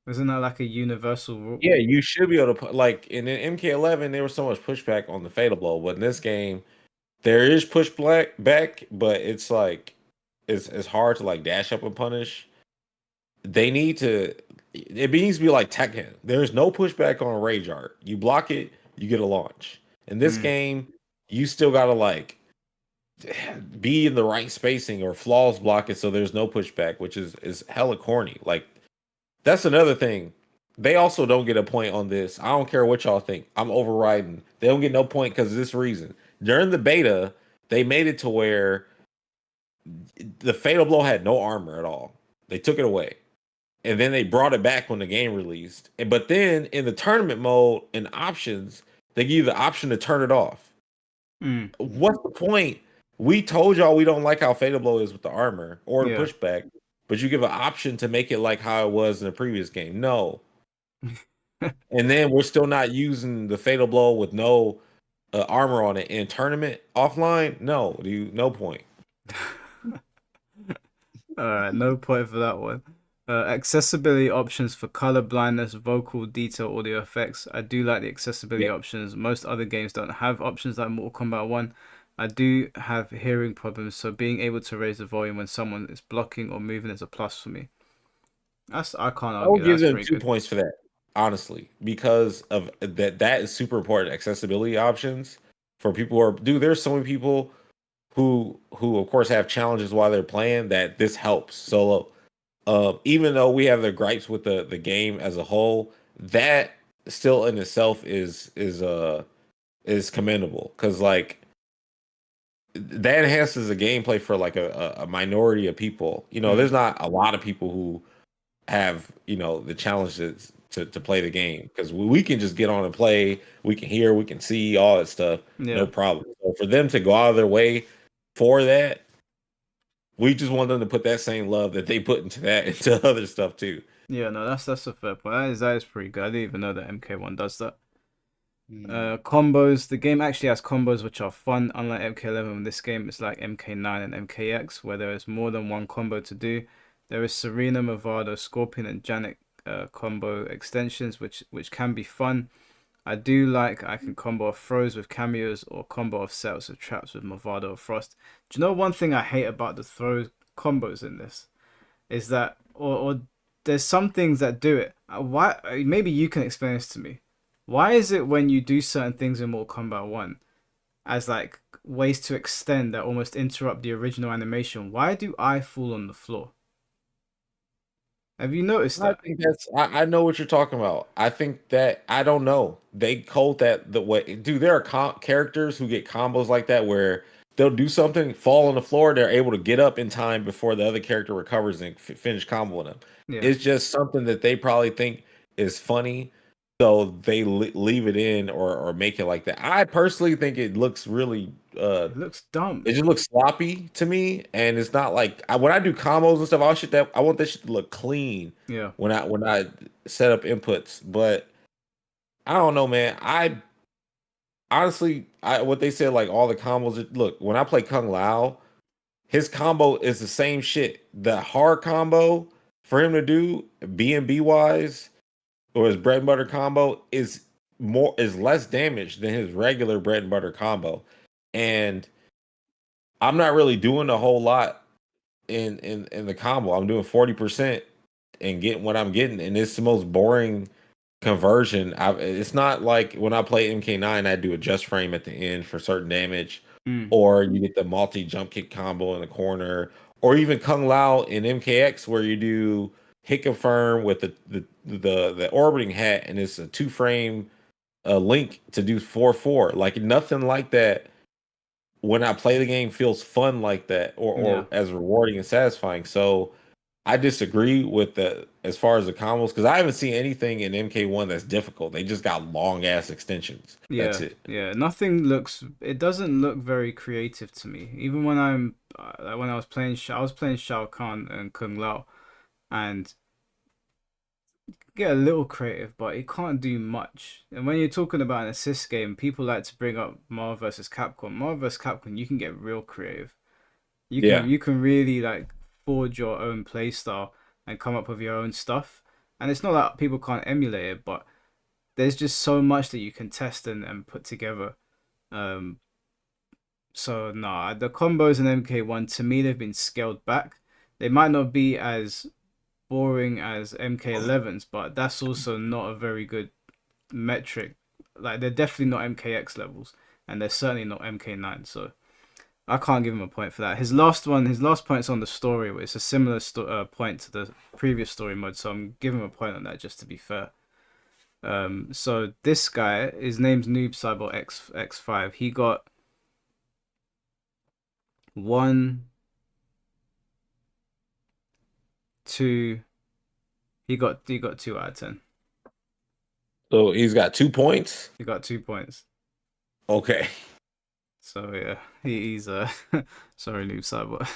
Isn't that like a universal rule? Yeah, you should be able to put like in MK11 there was so much pushback on the fatal blow, but in this game there is back, but it's like it's hard to like dash up and punish. They need to it needs to be like Tekken. There's no pushback on Rage Art. You block it, you get a launch. In this Mm, game, you still gotta like be in the right spacing or flaws block it so there's no pushback, which is hella corny. Like that's another thing. They also don't get a point on this. I don't care what y'all think. I'm overriding. They don't get no point because of this reason. During the beta, they made it to where the Fatal Blow had no armor at all. They took it away. And then they brought it back when the game released. But then in the tournament mode and options, they give you the option to turn it off. mm, What's the point? We told y'all we don't like how Fatal Blow is with the armor or the yeah. pushback, but you give an option to make it like how it was in the previous game. No. And then we're still not using the Fatal Blow with no armor on it in tournament offline. No, dude, no point. Alright, no point for that one. Accessibility options for color blindness, vocal, detail, audio effects. I do like the accessibility Yeah. options. Most other games don't have options like Mortal Kombat 1. I do have hearing problems, so being able to raise the volume when someone is blocking or moving is a plus for me. I can't I will argue. give That's them pretty two good. points for that, honestly, because of that. That is super important. Accessibility options for people who are dude. There's so many people who of course have challenges while they're playing that this helps. So even though we have the gripes with the game as a whole, that still in itself is commendable because like that enhances the gameplay for like a minority of people. You know, Mm, there's not a lot of people who have the challenges to play the game because we can just get on and play. We can hear, we can see all that stuff, no Yeah. problem. So for them to go out of their way for that, we just want them to put that same love that they put into that into other stuff too. Yeah, no, that's a fair point. That is pretty good. I didn't even know that MK1 does that. Combos. The game actually has combos which are fun. Unlike MK11, in this game it's like MK9 and MKX, where there is more than one combo to do. There is Serena, Movado, Scorpion, and Janet combo extensions, which can be fun. I do like I can combo off throws with cameos or combo off setups with traps with Movado or Frost. Do you know one thing I hate about the throw combos in this? Is that or there's some things that do it. Why? Maybe you can explain this to me. Why is it when you do certain things in Mortal Kombat 1 as like ways to extend that almost interrupt the original animation? Why do I fall on the floor? Have you noticed I that? think I know what you're talking about. I think that I don't know. They code that the way. Dude, there are characters who get combos like that where they'll do something, fall on the floor, they're able to get up in time before the other character recovers and finish comboing them. Yeah, It's just something that they probably think is funny, so they leave it in or make it like that. I personally think it looks really it looks dumb. it just looks sloppy to me, and it's not like when I do combos and stuff. I want that shit to look clean Yeah, when I set up inputs. But I don't know, man. I honestly, what they said, like all the combos. Look, when I play Kung Lao, his combo is the same shit. The hard combo for him to do B&B wise, or his bread and butter combo is less damage than his regular bread and butter combo, and I'm not really doing a whole lot in the combo. I'm doing 40% and getting what I'm getting, and it's the most boring conversion. It's not like when I play MK9, I do a just frame at the end for certain damage, mm. or you get the multi jump kick combo in the corner, or even Kung Lao in MKX where you do hit confirm with the orbiting hat, and it's a 2 frame link to do 4-4. Like nothing like that when I play the game feels fun like that Yeah, or as rewarding and satisfying. So I disagree with the as far as the combos because I haven't seen anything in MK1 that's difficult. They just got long ass extensions. That's yeah, it. yeah. Nothing looks. It doesn't look very creative to me. Even when like when I was playing, I was playing Shao Kahn and Kung Lao, and get a little creative, but it can't do much. And when you're talking about an assist game, people like to bring up Marvel versus Capcom. Marvel versus Capcom, you can get real creative. Yeah. You can really like forge your own play style and come up with your own stuff. And it's not that people can't emulate it, but there's just so much that you can test and put together. Um, so nah, the combos in MK1 to me they've been scaled back. They might not be as boring as MK11's, but that's also not a very good metric. Like they're definitely not MKX levels, and they're certainly not MK9. So I can't give him a point for that. His last point's on the story, but it's a similar point to the previous story mode. So I'm giving him a point on that just to be fair. So this guy, his name's Noob Cyber X5. He got one, two. He got 2 out of 10. So he's got 2 points. He got 2 points. Okay. So yeah, he's sorry, Noob Cyber.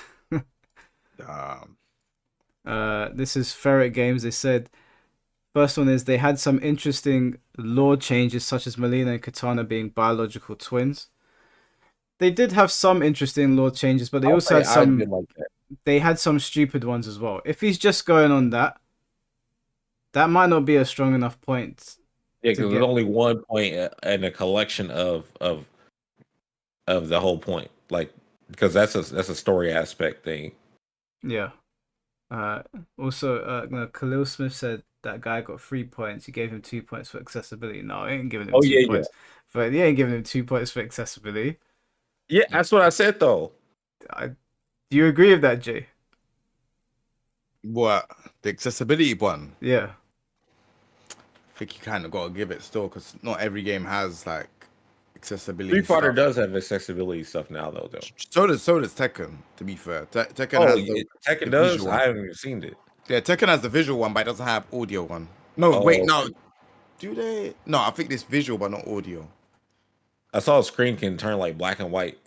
This is Ferret Games. They said first one is they had some interesting lore changes, such as Melina and Katana being biological twins. They did have some interesting lore changes, but they also had I some. did like that. They had some stupid ones as well. If he's just going on that, that might not be a strong enough point Yeah, to because there's get. only 1 point and a collection of the whole point. Like because that's a story aspect thing. Yeah. Also, Khalil Smith said that guy got 3 points. He gave him 2 points for accessibility. No, I ain't giving him Oh two yeah, yeah. points. But he ain't giving him 2 points for accessibility. Yeah, that's what I said though. Do you agree with that, Jay? What? The accessibility one? Yeah. I think you kind of got to give it still because not every game has like accessibility Street Fighter stuff. does have accessibility stuff now though. So does Tekken. To be fair, Tekken Oh, has the Tekken the does. visual I one. haven't even seen it. Yeah, Tekken has the visual one, but it doesn't have audio one. No, wait, Oh, no. Do they? No, I think it's visual, but not audio. I saw a screen can turn like black and white.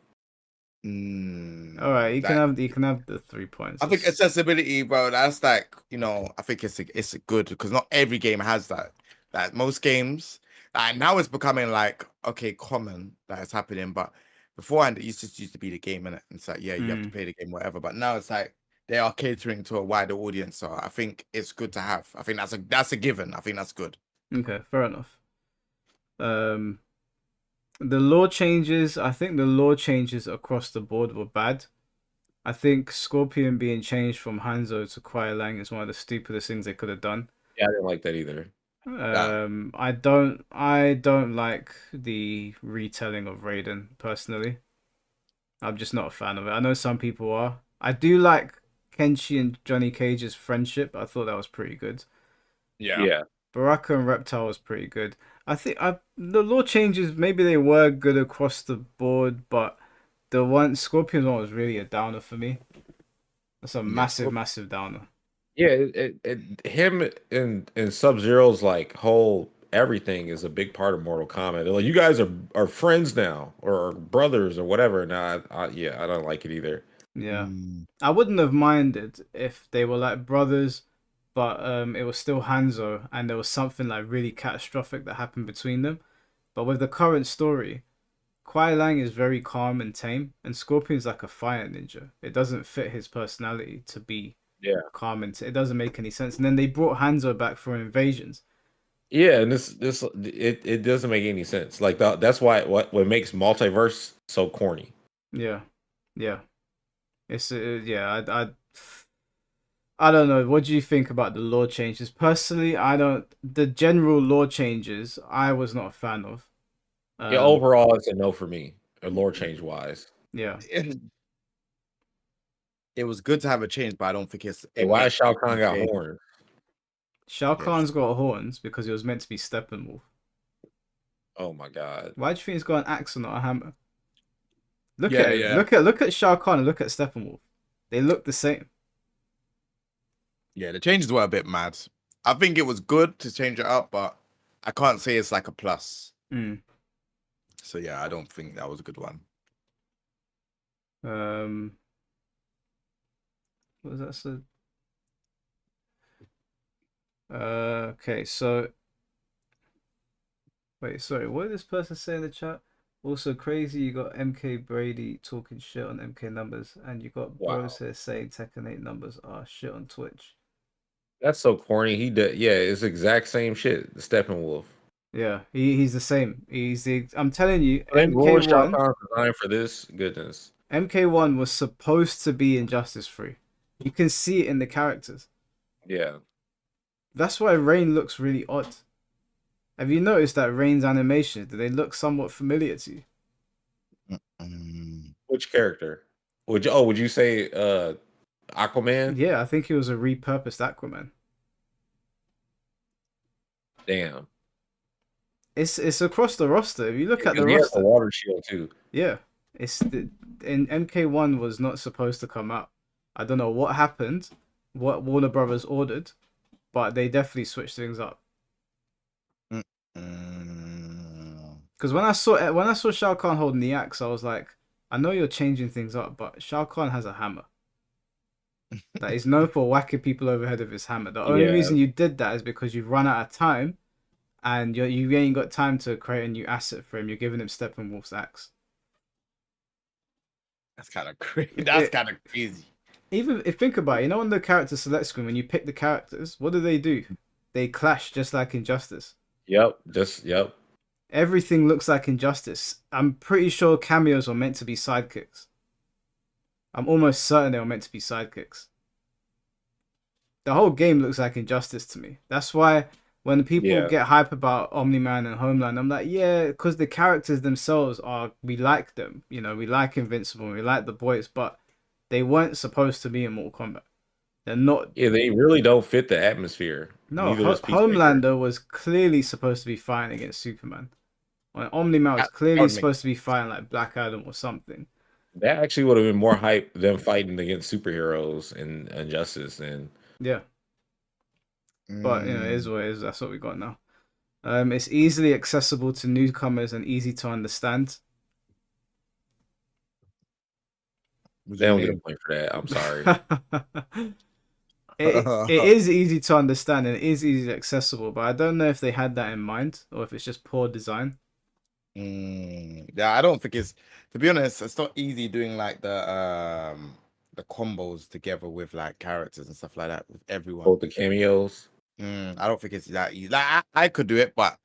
All right, That you can have the 3 points. I think accessibility, bro. That's like, I think it's a good because not every game has that. Like most games, like now it's becoming like okay, common that it's happening. But beforehand, it used to be the game, and it's like yeah, you have to play the game, whatever. But now it's like they are catering to a wider audience, so I think it's good to have. I think that's a given. I think that's good. Okay, fair enough. Um, the law changes. I think the law changes across the board were bad. I think Scorpion being changed from Hanzo to Kuai Lang is one of the stupidest things they could have done. Yeah, I didn't like that either. That I don't like the retelling of Raiden personally. I'm just not a fan of it. I know some people are. I do like Kenshi and Johnny Cage's friendship. I thought that was pretty good. yeah. Yeah, Baraka and Reptile was pretty good. The law changes maybe they were good across the board, but the one Scorpion one was really a downer for me. That's a Yeah, massive downer. yeah. Him and Sub Zero's like whole everything is a big part of Mortal Kombat. They're like, you guys are friends now, or brothers, or whatever. Nah, yeah, I don't like it either. Yeah. Mm, I wouldn't have minded if they were like brothers, but it was still Hanzo and there was something like really catastrophic that happened between them. But with the current story, Kuai Lang is very calm and tame, and Scorpion's like a fire ninja. It doesn't fit his personality to be Yeah, calm and it doesn't make any sense. And then they brought Hanzo back for invasions. yeah, and it doesn't make any sense. Like that's why what makes multiverse so corny. Yeah, yeah. It's I don't know. What do you think about the law changes? Personally, I don't. The general law changes, I was not a fan of. Yeah, Um, overall, it's a no for me, lore change wise. yeah. it was good to have a change, but I don't think Hey, it why makes Shao Kahn got okay. horns? Shao Yeah, Kahn's got horns because he was meant to be Steppenwolf. Oh my god. Why do you think he's got an axe and not a hammer? Look at yeah, him. yeah, Look at Shao Kahn and look at Steppenwolf. They look the same. yeah. The changes were a bit mad. I think it was good to change it up, but I can't say it's like a plus. Mm. So yeah, I don't think that was a good one. Um, what was that said? Okay, so wait, sorry, what did this person say in the chat? Also crazy, you got MK Brady talking shit on MK numbers, and you got bros Wow. here saying Tekken 8 numbers are shit on Twitch. That's so corny. He did, yeah, it's the exact same shit. The Steppenwolf. Yeah, he's the same. I'm telling you, They ruined Shao MK1 Kahn's design for this. Goodness. MK1 was supposed to be injustice free. You can see it in the characters. Yeah. That's why Rain looks really odd. Have you noticed that Rain's animations, do they look somewhat familiar to you? Mm. Which character? Would you say Aquaman? Yeah, I think he was a repurposed Aquaman. Damn. It's across the roster. If you look at Because the he has a roster, water shield too. yeah, in MK1 was not supposed to come out. I don't know what happened, what Warner Brothers ordered, but they definitely switched things up. Mm. Because when I saw Shao Kahn holding the axe, I was like, I know you're changing things up, but Shao Kahn has a hammer. That is known for whacking people over the head with his hammer. The only Yeah. reason you did that is because you've run out of time, and you ain't got time to create a new asset for him. You're giving him Steppenwolf's axe. That's kind of crazy. That's kind of crazy. Even if think about it, you know on the character select screen when you pick the characters, what do? They clash just like Injustice. Yep. Yep. Everything looks like Injustice. I'm pretty sure cameos are meant to be sidekicks. I'm almost certain they were meant to be sidekicks. The whole game looks like Injustice to me. That's why when people Yeah. get hype about Omni-Man and Homeland, I'm like, yeah, because the characters themselves we like them. You know, we like Invincible, we like the boys, but they weren't supposed to be in Mortal Kombat. They're not. Yeah, they really don't fit the atmosphere. No, Neither does Peacemaker. Homelander was clearly supposed to be fighting against Superman. When Omni-Man was clearly supposed to be fighting like Black Adam or something. That actually would have been more hype than fighting against superheroes and Injustice. And Yeah. But you know, it is Mm, what it is. That's what we got now. It's easily accessible to newcomers and easy to understand. what do They you don't get a mean? point for that. I'm sorry. It is easy to understand and it is easily accessible, but I don't know if they had that in mind or if it's just poor design. Yeah, I don't think it's, to be honest, it's not easy doing like the combos together with like characters and stuff like that with everyone. Both the cameos. I don't think it's that easy. Like I could do it, but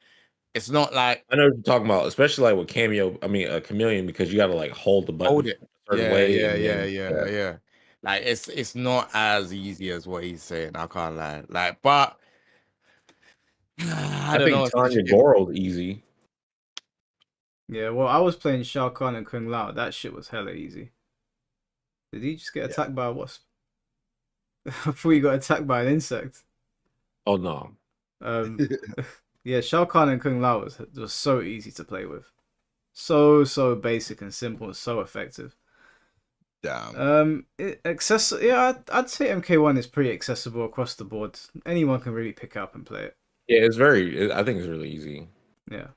it's not like I know what you're talking about, especially like with cameo. I mean, a chameleon because you got to like hold the button hold it. a certain way, and then yeah. Yeah. Like it's not as easy as what he's saying. I can't lie. Like, but I I don't think know. Tanya Especially Goro's easy. Yeah, well, I was playing Shao Kahn and Kung Lao. That shit was hella easy. Did he just get yeah. attacked by a wasp? I thought he got attacked by an insect. Oh no, Um, yeah, Shao Kahn and Kung Lao was so easy to play with. So basic and simple and so effective. Damn. Yeah, I'd say MK1 is pretty accessible across the board. Anyone can really pick up and play it. yeah, it's very. I think it's really easy. Yeah.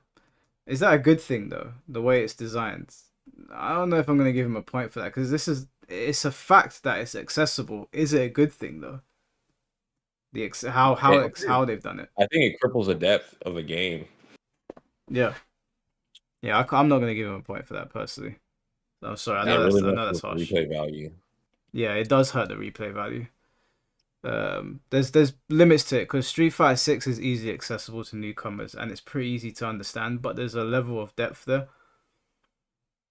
Is that a good thing though? The way it's designed. I don't know if I'm gonna give him a point for that because it's a fact that it's accessible. Is it a good thing though? Yeah, How they've done it. I think it cripples the depth of a game. Yeah. Yeah, I'm not gonna give him a point for that personally. I'm sorry. It really I know messes that's with the harsh. replay value. Yeah, it does hurt the replay value. There's limits to it because Street Fighter 6 is easily accessible to newcomers and it's pretty easy to understand, but there's a level of depth there.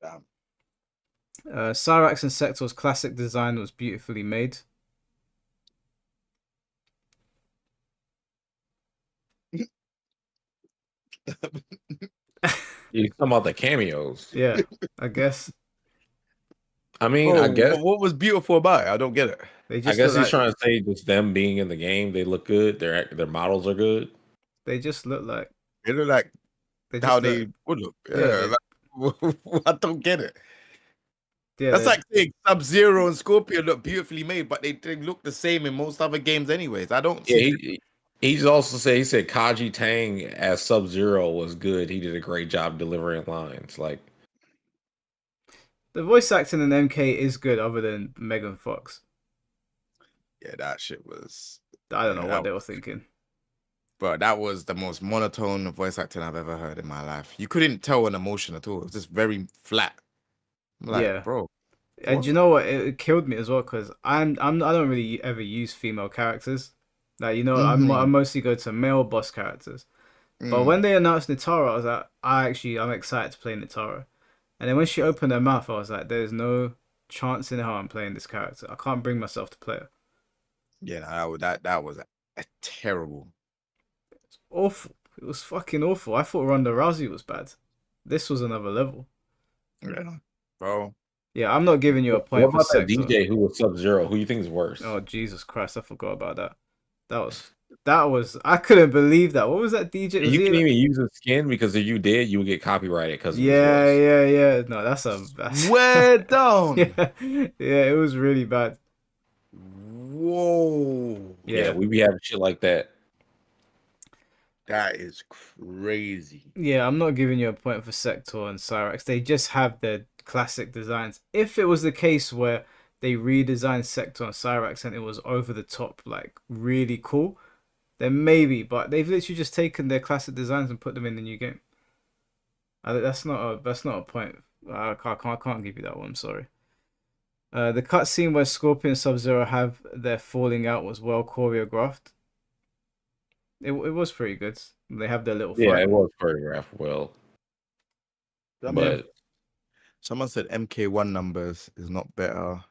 Damn. Cyrax and Sector's classic design was beautifully made. You talking about the cameos? Yeah, I guess I mean, Bro, what was beautiful about it? I don't get it. they I just look guess he's like trying to say just them being in the game. They look good. Their models are good. they just look like It look like they how just look they would look. yeah Yeah, like, I don't get it. That's they like saying Sub-Zero and Scorpion look beautifully made, but they look the same in most other games anyways. I don't Yeah, see he's also he said Kaji Tang as Sub Zero was good. He did a great job delivering lines. Like the voice acting in MK is good other than Megan Fox. yeah, that shit was I don't yeah, know what they were thinking. bro, that was the most monotone voice acting I've ever heard in my life. You couldn't tell an emotion at all. It was just very flat. I'm like, Yeah. bro, And what? you know what? It killed me as well because I don't really ever use female characters. Like you know, I Mm-hmm. mostly go to male boss characters. But Mm. when they announced Nitara, I was like, I'm excited to play Nitara. And then when she opened her mouth, I was like, there's no chance in hell I'm playing this character. I can't bring myself to play her. Yeah, no, that was a terrible. It's awful. It was fucking awful. I thought Ronda Rousey was bad. This was another level. Yeah, bro. Yeah, I'm not giving you a what point for about that Sector. DJ who was Sub Zero? Who you think is worse? Oh Jesus Christ, I forgot about that. That was I couldn't believe that. What was that DJ? Was You he can even use his skin because if you did, you would get copyrighted because of his Yeah, voice. yeah. No, that's Way down. yeah, yeah. It was really bad. Whoa. Yeah, Yeah, we be having shit like that. That is crazy. yeah. I'm not giving you a point for Sector and Cyrax. They just have their classic designs. If it was the case where they redesigned Sector and Cyrax and it was over the top, like really cool, then maybe. But they've literally just taken their classic designs and put them in the new game. That's not a point. I can't give you that one. I'm sorry. The cutscene where Scorpion and Sub-Zero have their falling out was well choreographed. It was pretty good. They have their little Yeah, fight. it was choreographed well, but Someone said MK1 numbers is not better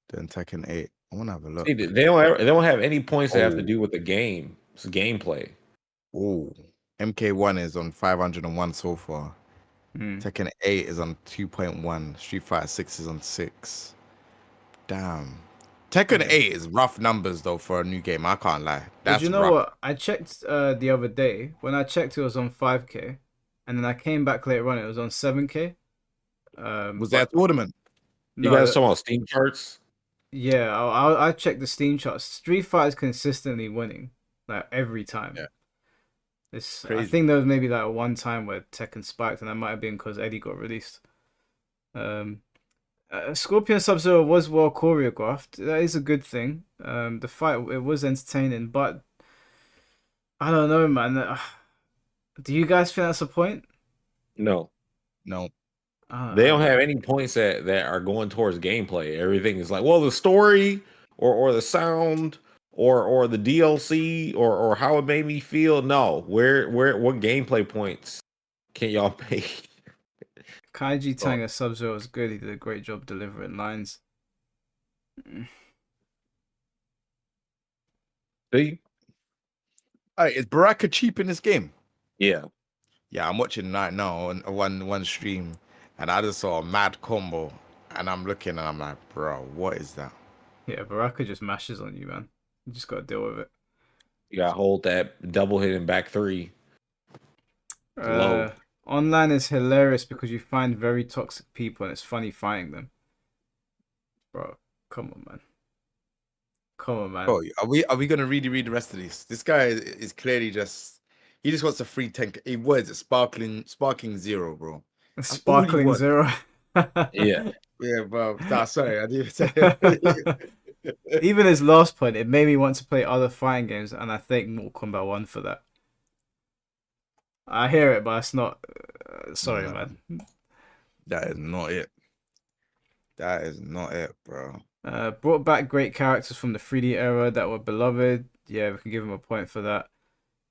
than Tekken 8. I want to have a look. see, they don't have any points that have to Oh. do with the game. It's gameplay. Oh, MK1 is on 501 so far. Hmm. Tekken 8 is on 2.1. Street Fighter 6 is on 6. Damn. Tekken Yeah. 8 is rough numbers though for a new game. I can't lie. But That's you know rough. what? I checked the other day. When I checked, it was on 5K, and then I came back later on. It was on 7K. Was that a But tournament? You no, guys talking about Steam charts? yeah, I checked the Steam charts. Street Fighter is consistently winning. like every time. Yeah, I crazy. think there was maybe like one time where Tekken spiked, and that might have been because Eddie got released. Um, Scorpion Sub Zero was well choreographed. That is a good thing. The fight it was entertaining, but I don't know, man. Do you guys think that's a point? No, No. they don't I have any points that are going towards gameplay. Everything is like, well, the story or the sound or the DLC or how it made me feel. No, where what gameplay points can y'all make? Kaiji Oh, Tanga Sub Zero was good. He did a great job delivering lines. Mm. See, hey, is Baraka cheap in this game? yeah, Yeah, I'm watching right now on one stream, and I just saw a mad combo, and I'm looking and I'm like, bro, what is that? Yeah, Baraka just mashes on you, man. You just gotta deal with it. you got to hold that double hit and back three low. Uh, Online is hilarious because you find very toxic people and it's funny fighting them. Bro, come on, man. Come on, man. Oh, are we gonna really read the rest of these? This guy is clearly just he just wants a free tank. He was a sparking zero, bro. That's all he Sparkling wants. Zero. Yeah, Yeah, bro. Nah, sorry, I didn't say it. Even his last point, it made me want to play other fighting games, and I thank Mortal Kombat 1 for that. I hear it, but it's not. Sorry, No, man. that is not it. That is not it, bro. Brought back great characters from the 3D era that were beloved. Yeah, we can give him a point for that.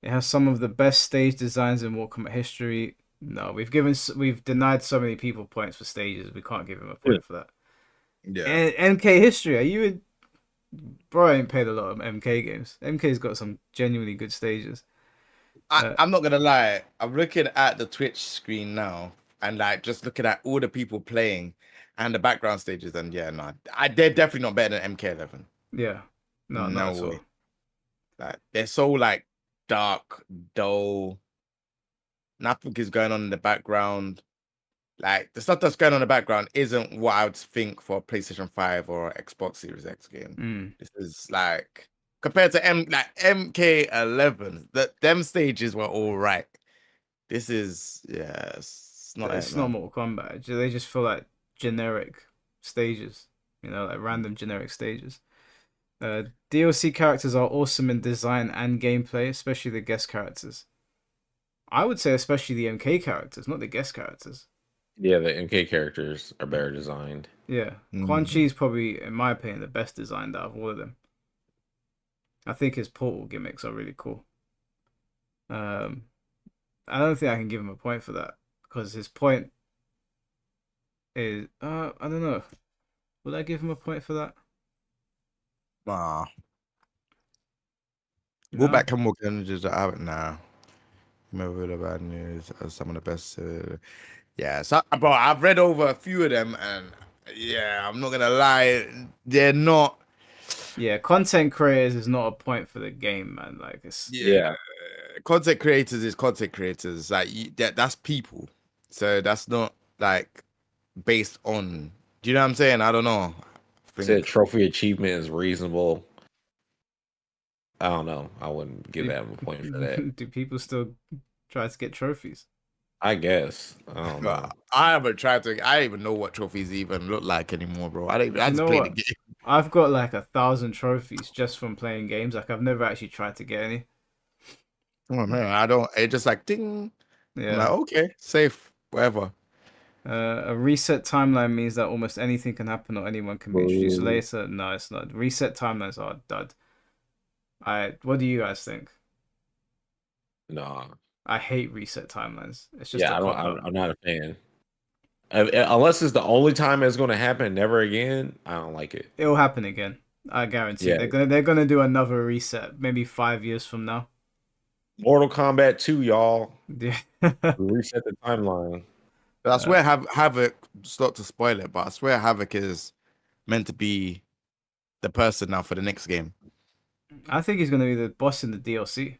It has some of the best stage designs in Mortal Kombat history. No, we've denied so many people points for stages. We can't give him a point for that. Yeah. And MK history. Are you bro? I ain't played a lot of MK games. MK's got some genuinely good stages. Uh, I'm not gonna lie. I'm looking at the Twitch screen now, and like just looking at all the people playing and the background stages, and yeah, no, they're definitely not better than MK11. yeah, no, not No at all. way. Like they're so like dark, dull. Nothing is going on in the background. Like the stuff that's going on in the background isn't what I would think for a PlayStation 5 or Xbox Series X game. Mm. This is like compared to MK11, that them stages were all right. This is yeah, it's not it, It's not man. Mortal Kombat. They just feel like generic stages. Like random generic stages. DLC characters are awesome in design and gameplay, especially the guest characters. I would say especially the MK characters, not the guest characters. yeah. The MK characters are better designed. Yeah, Quan Mm. Chi is probably, in my opinion, the best designed out of all of them. I think his portal gimmicks are really cool. Um, I don't think I can give him a point for that because his point is, I don't know. Would I give him a point for that? Ah, go No. back and look images that I haven't now. Remember the bad news as some of the best. Yeah, so bro, I've read over a few of them, and yeah, I'm not gonna lie, they're not. Yeah, content creators is not a point for the game, man. Like it's Yeah, Yeah, content creators is content creators. Like that's people, so that's not like based on. Do you know what I'm saying? I don't know. I said think. trophy achievement is reasonable. I don't know. I wouldn't give do, that a point for that. do people still try to get trophies? I guess. I don't know. I haven't tried to. I don't even know what trophies even look like anymore, bro. I don't. Even, Do I you just know play the what? game. I've got like 1,000 trophies just from playing games. Like I've never actually tried to get any. Oh man, I don't. It just like ding. I'm like Yeah. okay, safe, whatever. A reset timeline means that almost anything can happen or anyone can be introduced Boo. later. No, it's not. Reset timelines are dud. What do you guys think? No. I hate reset timelines. It's just a Yeah, I don't. cop out. I'm not a fan. Unless it's the only time it's going to happen, never again. I don't like it. It'll happen again. I guarantee. Yeah, They're gonna do another reset, maybe 5 years from now. Mortal Kombat 2, y'all. Yeah. Reset the timeline. But I Uh, swear, Havoc. Just not to spoil it, but I swear Havoc is meant to be the person now for the next game. I think he's gonna be the boss in the DLC.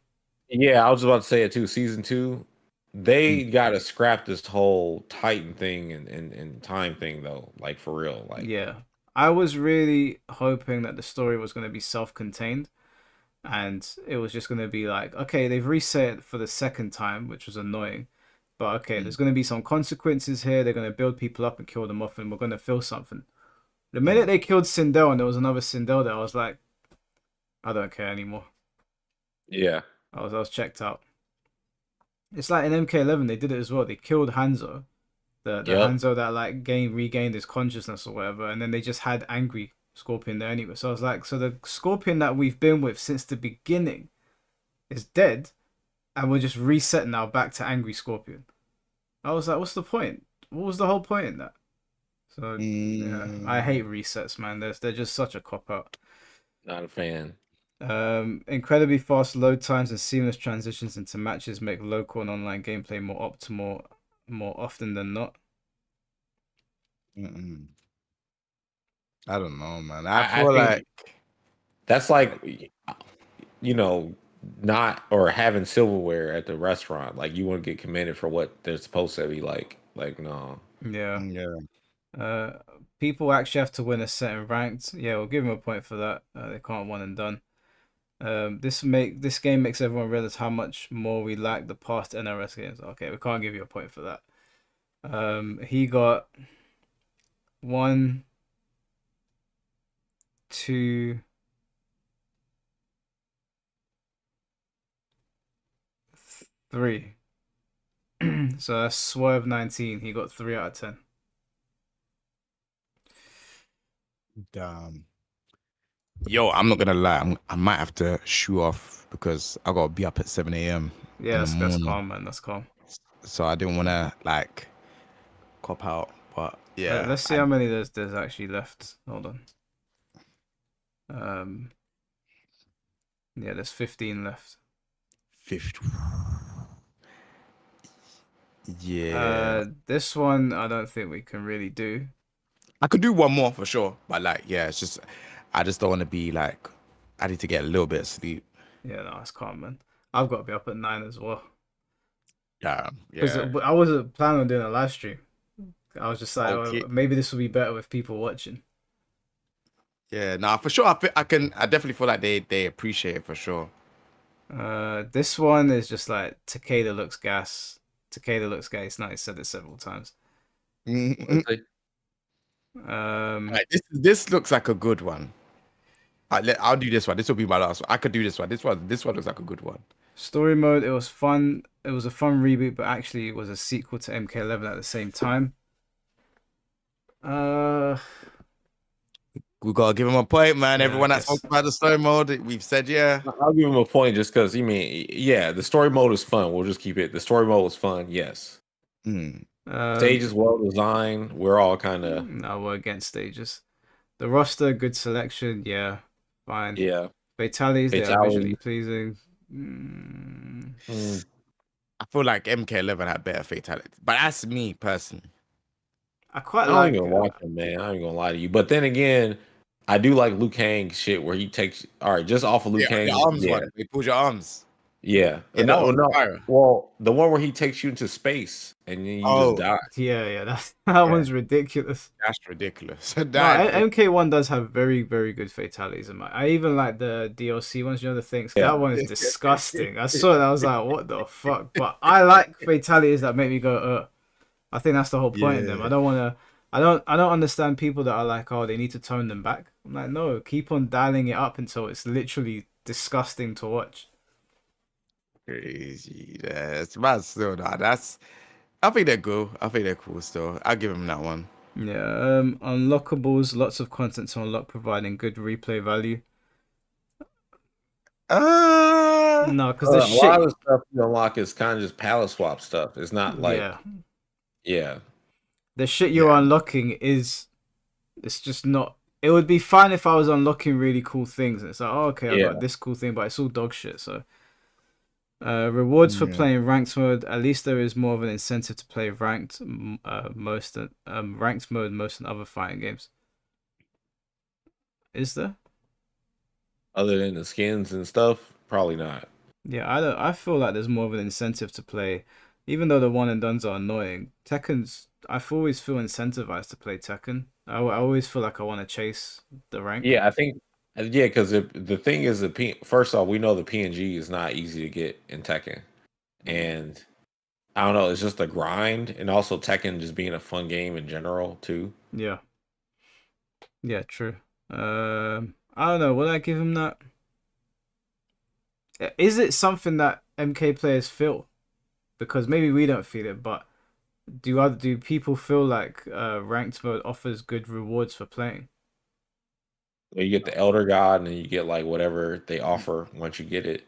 Yeah, I was about to say it too. Season 2, they got to scrap this whole Titan thing and time thing though. Like for real. Like Yeah. I was really hoping that the story was gonna be self-contained, and it was just gonna be like, okay, they've reset it for the second time, which was annoying. But okay, Mm, there's gonna be some consequences here. They're gonna build people up and kill them off, and we're gonna feel something. The minute mm, they killed Sindel and there was another Sindel there, I was like, I don't care anymore. Yeah. I was checked out. It's like in MK11 they did it as well. They killed Hanzo, the Yep. Hanzo that like regained his consciousness or whatever, and then they just had angry Scorpion there anyway. So I was like, so the Scorpion that we've been with since the beginning is dead, and we're just resetting now back to angry Scorpion. I was like, what's the point? What was the whole point in that? So yeah, I mm, hate resets, man. They're just such a cop out. Not a fan. Incredibly fast load times and seamless transitions into matches make local and online gameplay more optimal more often than not. mm. I don't know, man. I I feel think like that's like, you know, not or having silverware at the restaurant. Like you want to get commended for what they're supposed to be like. Like no. Yeah. yeah. Uh, People actually have to win a set in ranked. Yeah, we'll give them a point for that. They can't one and done. This game makes everyone realize how much more we lack the past NRS games. Okay, we can't give you a point for that. He got one, two, three. So that's Swerve 19. He got 3 out of 10. Damn. Yo, I'm not gonna lie. I might have to shoot off because I gotta be up at 7 a.m. Yeah, in the that's morning. calm, man. That's calm. So I didn't wanna like cop out. But yeah, Let's see how many there's actually left. Hold on. Um, yeah, there's 15 left. 50. Yeah. This one I don't think we can really do. I could do one more for sure. But like, yeah, it's just I just don't want to be like I need to get a little bit of sleep. Yeah, no, it's calm, man. I've got to be up at 9 as well Yeah, because yeah. I wasn't planning on doing a live stream. I was just like, Okay. oh, maybe this will be better with people watching. Yeah, nah, for sure. I definitely feel like they appreciate it for sure. This one is just like Takeda looks gas. Takeda looks gas. Nice, said it several times. Mm-mm. Um, Right, this looks like a good one. I'll do this one. This will be my last one. I could do this one. This one looks like a good one. Story mode. It was fun. It was a fun reboot, but actually it was a sequel to MK11 at the same time. Uh, We gotta give him a point, man. yeah, I Everyone that spoke guess about the story mode, we've said yeah. I'll give him a point just because you mean yeah, the story mode is fun. We'll just keep it. The story mode was fun, yes. Mm. Stage um, is well designed. We're all kind of no, we're against stages. The roster, good selection, yeah, fine. yeah. Fatalities, they are visually Fatality. pleasing. Mm, Mm, I feel like MK11 had better fatality, but that's me personally. I quite I don't like. even watch him, man. I ain't gonna lie to you. But then again, I do like Liu Kang shit where he takes all right, just off of Liu Yeah, Kang. the arms Yeah, one. They pulled your arms. yeah. Yeah, that No, was no. fire. Well, the one where he takes you into space and then you just Oh, die. Yeah, that yeah, one's ridiculous. that's ridiculous. No, That, MK1 does have very, very good fatalities in my. I even like the DLC ones, you know, the things. Yeah. That one is disgusting. I saw it, I was like, what the fuck? But I like fatalities that make me go, I think that's the whole point in them. yeah. I don't want to. I don't understand people that are like, oh, they need to tone them back. I'm like, no, keep on dialing it up until it's literally disgusting to watch. Crazy. That's but still nah, that's I think they're good. I think they're cool still. I'll give them that one. Yeah, unlockables, lots of content to unlock, providing good replay value. Uh No, because the A lot shit. of stuff you unlock is kind of just palette swap stuff. It's not like Yeah, yeah. the shit you're yeah. unlocking is. It's just not. It would be fine if I was unlocking really cool things. And it's like, oh, okay, I Yeah. got this cool thing, but it's all dog shit. So, rewards for Yeah. playing ranked mode. At least there is more of an incentive to play ranked ranked mode most than other fighting games. Is there? Other than the skins and stuff, probably not. Yeah, I don't. I feel like there's more of an incentive to play, even though the one and dones are annoying. Tekken's. I always feel incentivized to play Tekken. I always feel like I want to chase the rank. Yeah, I think Yeah, because the thing is, first off, we know the PNG is not easy to get in Tekken, Mm. and I don't know, it's just a grind, and also Tekken just being a fun game in general too. Yeah, yeah, true. I don't know. Would I give him that? Is it something that MK players feel? Because maybe we don't feel it, but do people feel like ranked mode offers good rewards for playing? You get the Elder God, and then you get like whatever they offer once you get it.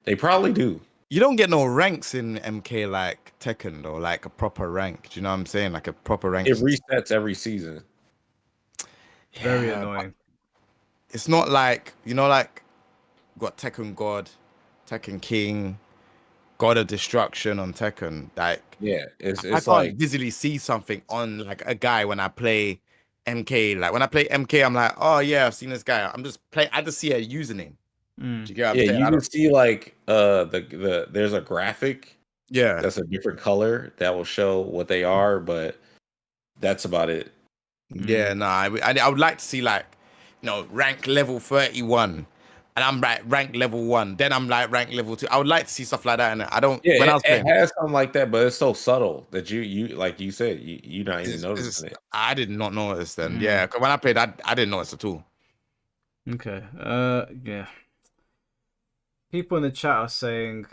They probably do. You don't get no ranks in MK like Tekken though, like a proper rank. Do you know what I'm saying? Like a proper rank It system. resets every season. Very Yeah, but annoying. it's not like like got Tekken God, Tekken King, God of Destruction on Tekken. Like Yeah, I it's can't like visually see something on like a guy when I play MK. Like when I play MK, I'm like, oh yeah, I've seen this guy. I'm just play. I just see a username. Do Mm. you get what I'm yeah, saying? you I can don't. see like the there's a graphic Yeah, that's a different color that will show what they are, but that's about it. yeah. No, I would like to see like rank level 31, and I'm like rank level 1. Then I'm like rank level 2. I would like to see stuff like that. And I don't. Yeah, When I was it playing, has something like that, but it's so subtle that you like you said you not even it's noticing it. I did not notice then. Mm. Yeah, 'cause when I played, I didn't notice at all. Okay. Yeah. People in the chat are saying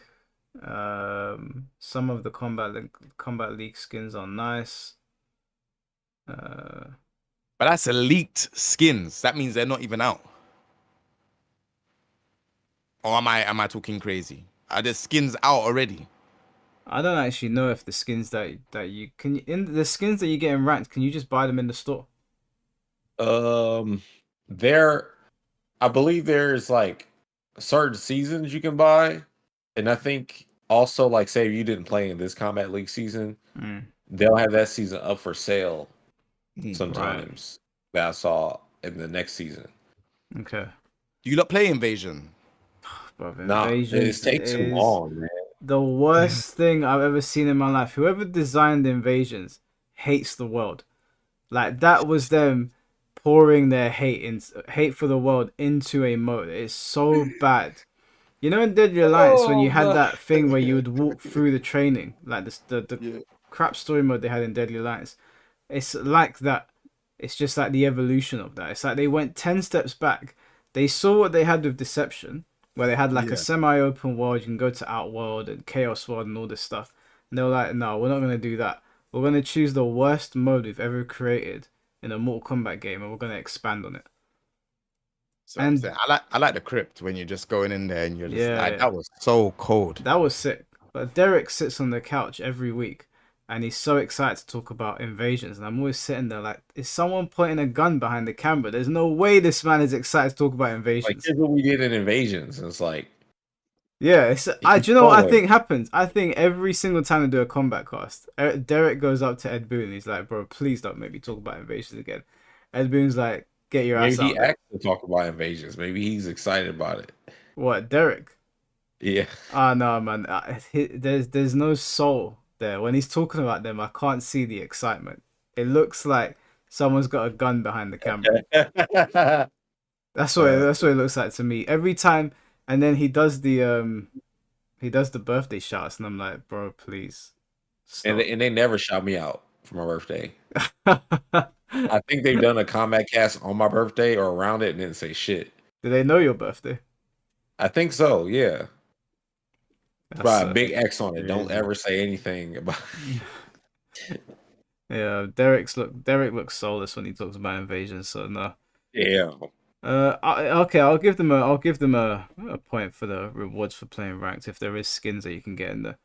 some of the combat league skins are nice. Uh, But that's elite skins. That means they're not even out. Or am I talking crazy? Are the skins out already? I don't actually know if the skins that you can in the skins that you get in ranked, can you just buy them in the store? Um, there, I believe there's like certain seasons you can buy, and I think also like say if you didn't play in this Combat League season, Mm, they'll have that season up for sale Hmm. right. sometimes that I saw in the next season. Okay. Do you not play Invasion? But Nah, it Invasions takes too is long, man. the worst thing I've ever seen in my life. Whoever designed Invasions hates the world. Like that was them pouring their hate for the world into a mode. It's so bad. You know in Deadly Alliance when you Oh had my. that thing where you would walk through the training, like the Yeah. crap story mode they had in Deadly Alliance. It's like that. It's just like the evolution of that. It's like they went 10 steps back. They saw what they had with Deception, where they had like a Yeah. semi-open world. You can go to Outworld and Chaos World and all this stuff. And they were like, no, we're not going to do that. We're going to choose the worst mode we've ever created in a Mortal Kombat game and we're going to expand on it. So I'm And saying I like the crypt when you're just going in there and you're just yeah, like yeah. that was so cold. That was sick. But Derek sits on the couch every week and he's so excited to talk about invasions. And I'm always sitting there like, is someone pointing a gun behind the camera? There's no way this man is excited to talk about Like invasions. here's what we did in Invasions. And it's like Yeah, do you know what I going. think happens? I think every single time they do a combat cast, Derek goes up to Ed Boon and he's like, bro, please don't make me talk about invasions again. Ed Boon's like, get your Maybe ass he out there. asked to talk about Invasions. Maybe he's excited about it. What, Derek? Yeah. Ah, no, man. There's no soul there. When he's talking about them, I can't see the excitement. It looks like someone's got a gun behind the camera. Uh, That's what it looks like to me. Every time, and then he does the birthday shots, and I'm like, bro, please and stop. they never shout me out for my birthday. I think they've done a combat cast on my birthday or around it and didn't say shit. Do they know your birthday? I think so, yeah. It's That's about a big X on it. Don't crazy. ever say anything about yeah. Derek looks soulless when he talks about invasion. So no. Yeah. Okay. I'll give them a point for the rewards for playing ranked if there is skins that you can get in there.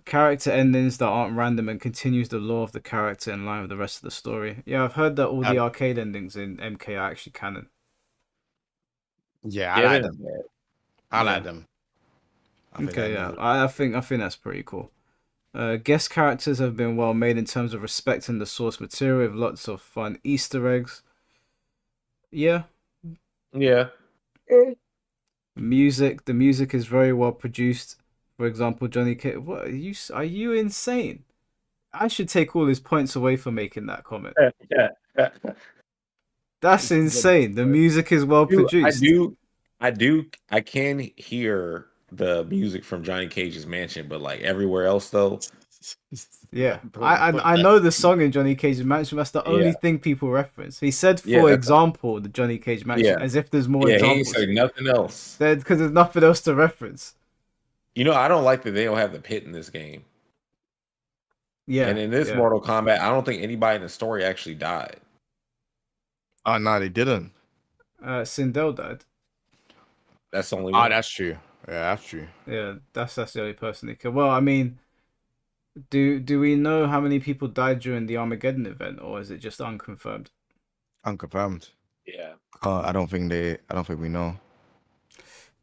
Character endings that aren't random and continues the lore of the character in line with the rest of the story. Yeah, I've heard that all the arcade endings in MK are actually canon. Yeah, I Yeah, like they're them. bad. I like Yeah. them. I think Okay. Yeah. they're I think that's pretty cool. Guest characters have been well made in terms of respecting the source material with lots of fun Easter eggs. Yeah. Yeah. The music is very well produced. For example, Johnny K. What are you insane? I should take all his points away for making that comment. Yeah. That's It's the insane. The music is well do I produced. do I can hear the music from Johnny Cage's mansion, but like everywhere else though, Yeah, bro, but I that, know the song in Johnny Cage's Mansion. That's the only yeah, thing people reference. He said, yeah, for that's example, the Johnny Cage Mansion, yeah, as if there's more yeah. He ain't examples. say nothing else. There, because there's nothing else to reference. I don't like that they don't have the pit in this game. And Yeah, in this yeah. Mortal Kombat, I don't think anybody in the story actually died. oh no, they didn't. Sindel died. That's the only Oh, one. that's true. Yeah, that's true. Yeah, that's the only person he killed. Well, I mean, do we know how many people died during the Armageddon event, or is it just unconfirmed? Unconfirmed. Yeah. I don't think they. I don't think we know.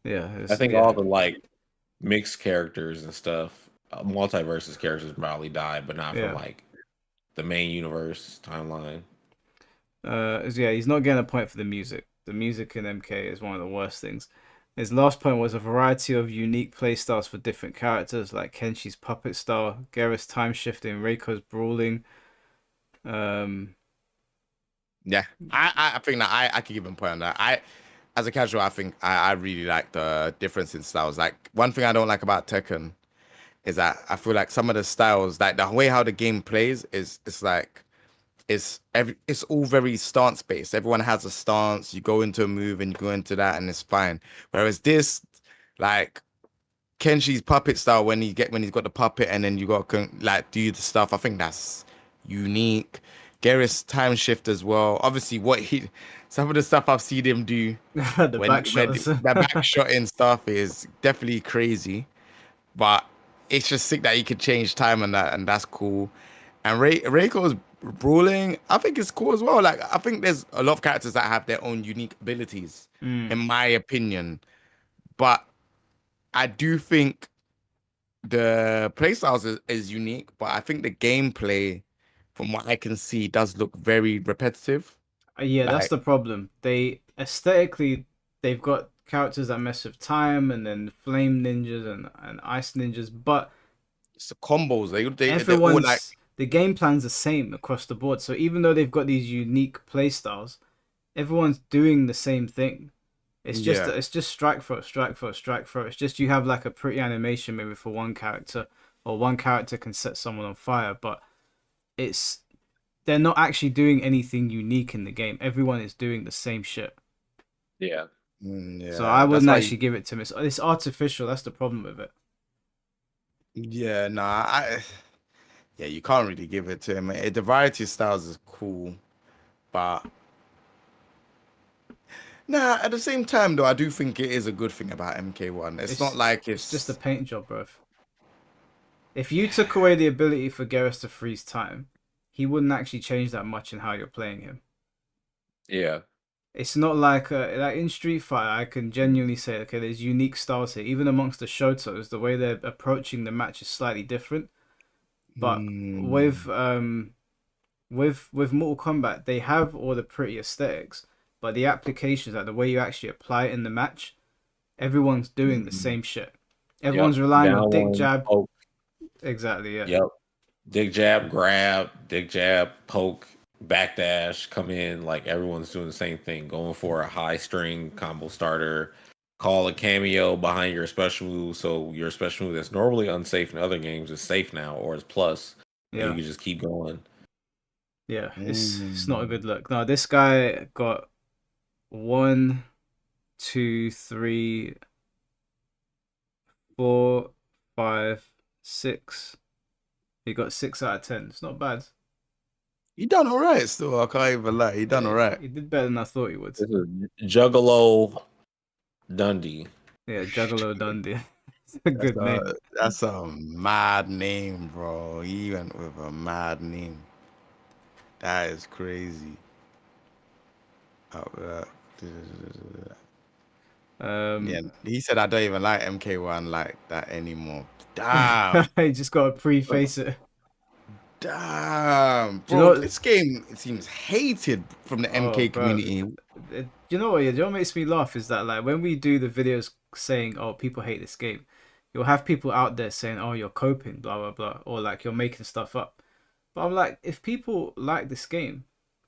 Yeah, I it's think yeah, all the like mixed characters and stuff, multiverses characters probably died, but not from yeah. like the main universe timeline. Yeah, he's not getting a point for the music. The music in MK is one of the worst things. His last point was a variety of unique playstyles for different characters, like Kenshi's puppet style, Garrus time shifting, Reiko's brawling. Um, Yeah, I think that I could give him a point on that. As a casual, I think I really like the difference in styles. Like one thing I don't like about Tekken is that I feel like some of the styles, like the way how the game plays, is it's like it's all very stance based. Everyone has a stance. You go into a move and you go into that, and it's fine. Whereas this, like Kenshi's puppet style, when he's got the puppet, and then you got to like do the stuff. I think that's unique. Garrus time shift as well. Obviously, some of the stuff I've seen him do the when back the back shot and stuff is definitely crazy. But it's just sick that he could change time and that, and that's cool. And Reiko's brawling, I think it's cool as well. Like I think there's a lot of characters that have their own unique abilities, in Mm. my opinion. But I do think the playstyles is unique, but I think the gameplay, from what I can see, does look very repetitive. Yeah, that's Like the problem. They aesthetically, they've got characters that mess with time, and then flame ninjas and ice ninjas, but it's the combos, they're all like the game plan's the same across the board. So even though they've got these unique play styles, everyone's doing the same thing. yeah. It's just strike throw, strike throw, strike throw. It's just you have like a pretty animation maybe for one character, or one character can set someone on fire, but it's they're not actually doing anything unique in the game. Everyone is doing the same shit. Yeah. So I Yeah, that's wouldn't why. actually give it to him. It's artificial. That's the problem with it. Yeah, nah, yeah, you can't really give it to him. The variety of styles is cool, but nah, at the same time though, I do think it is a good thing about MK1. It's not It's like it's just a it's paint job, bro. If you took away the ability for Garrus to freeze time, he wouldn't actually change that much in how you're playing him. Yeah. It's not like in Street Fighter, I can genuinely say, okay, there's unique styles here. Even amongst the Shotos, the way they're approaching the match is slightly different. But mm, with Mortal Kombat, they have all the pretty aesthetics, but the applications, like the way you actually apply it in the match, everyone's doing the mm, same shit. Yep. Everyone's relying on Down dick one. jab. Poke. Exactly, yeah. Yep. Dig jab, grab, dig jab, poke, backdash, come in. Like everyone's doing the same thing, going for a high string combo starter, call a cameo behind your special move. So your special move that's normally unsafe in other games is safe now or is plus, and you Yeah. can just keep going. Yeah. It's not a mm. good look. No, this guy got one, two, three, four, five, six. He got 6 out of 10. It's not bad. He done all right still. I can't even lie. He done all Yeah, right. he did better than I thought he would. This is Juggalo Dundee. Yeah, Juggalo Dundee. It's a good name. That's a mad name, bro. He went with a mad name. That is crazy. Uh, yeah, Um, he said I don't even like MK1 like that anymore. Damn, he just got to preface it. damn, Do you bro. know? This game it seems hated from the Oh, MK bro. community. You know what? You know what makes me laugh is that like when we do the videos saying, "Oh, people hate this game," you'll have people out there saying, "Oh, you're coping, blah blah blah," or like you're making stuff up. But I'm like, if people like this game,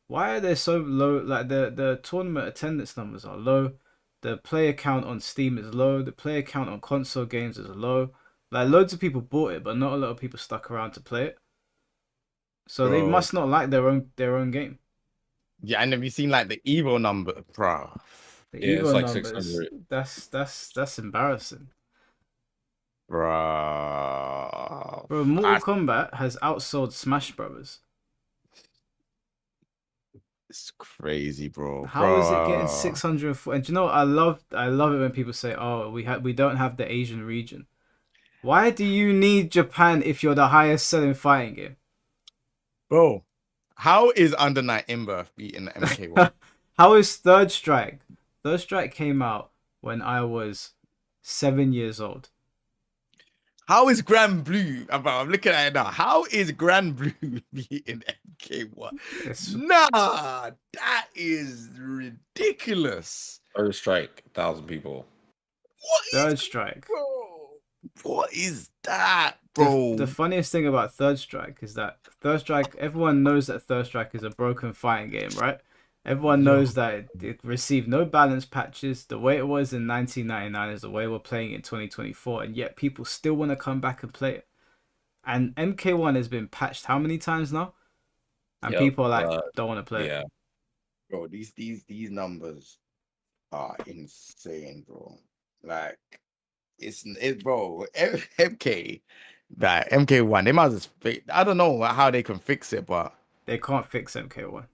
Why are they so low? Like the tournament attendance numbers are low. The player count on Steam is low. The player count on console games is low. Like loads of people bought it, but not a lot of people stuck around to play it. So they bro. must not like their own game. Yeah, and have you seen like the Evo number, bro? The Yeah, it's Evo like numbers, 600. that's embarrassing. Bro, Bro, Mortal Kombat has outsold Smash Brothers. it's crazy, bro, How is it getting bro. 604? And do you know what? I love it when people say, "Oh, we don't have the Asian region." Why do you need Japan if you're the highest selling fighting game? Bro, how is Under Night In-Birth beating the MK1? How is Third Strike? Third Strike came out when I was 7 years old. How is Grand Blue? I'm looking at it now. How is Grand Blue beating MK1? It's Nah, that is ridiculous. Third strike, 1,000 people. What is, Third Strike. bro? What is that, The bro? funniest thing about Third Strike is that Third Strike, everyone knows that Third Strike is a broken fighting game, right? Everyone Yo, knows that it received no balance patches. The way it was in 1999 is the way we're playing it in 2024, and yet people still want to come back and play it. And MK1 has been patched how many times now? And Yep. people are like, don't want to play it. Yeah. bro, these numbers are insane, bro. Like bro. MK, that MK1, they might as well I don't know how they can fix it, but They can't fix MK1.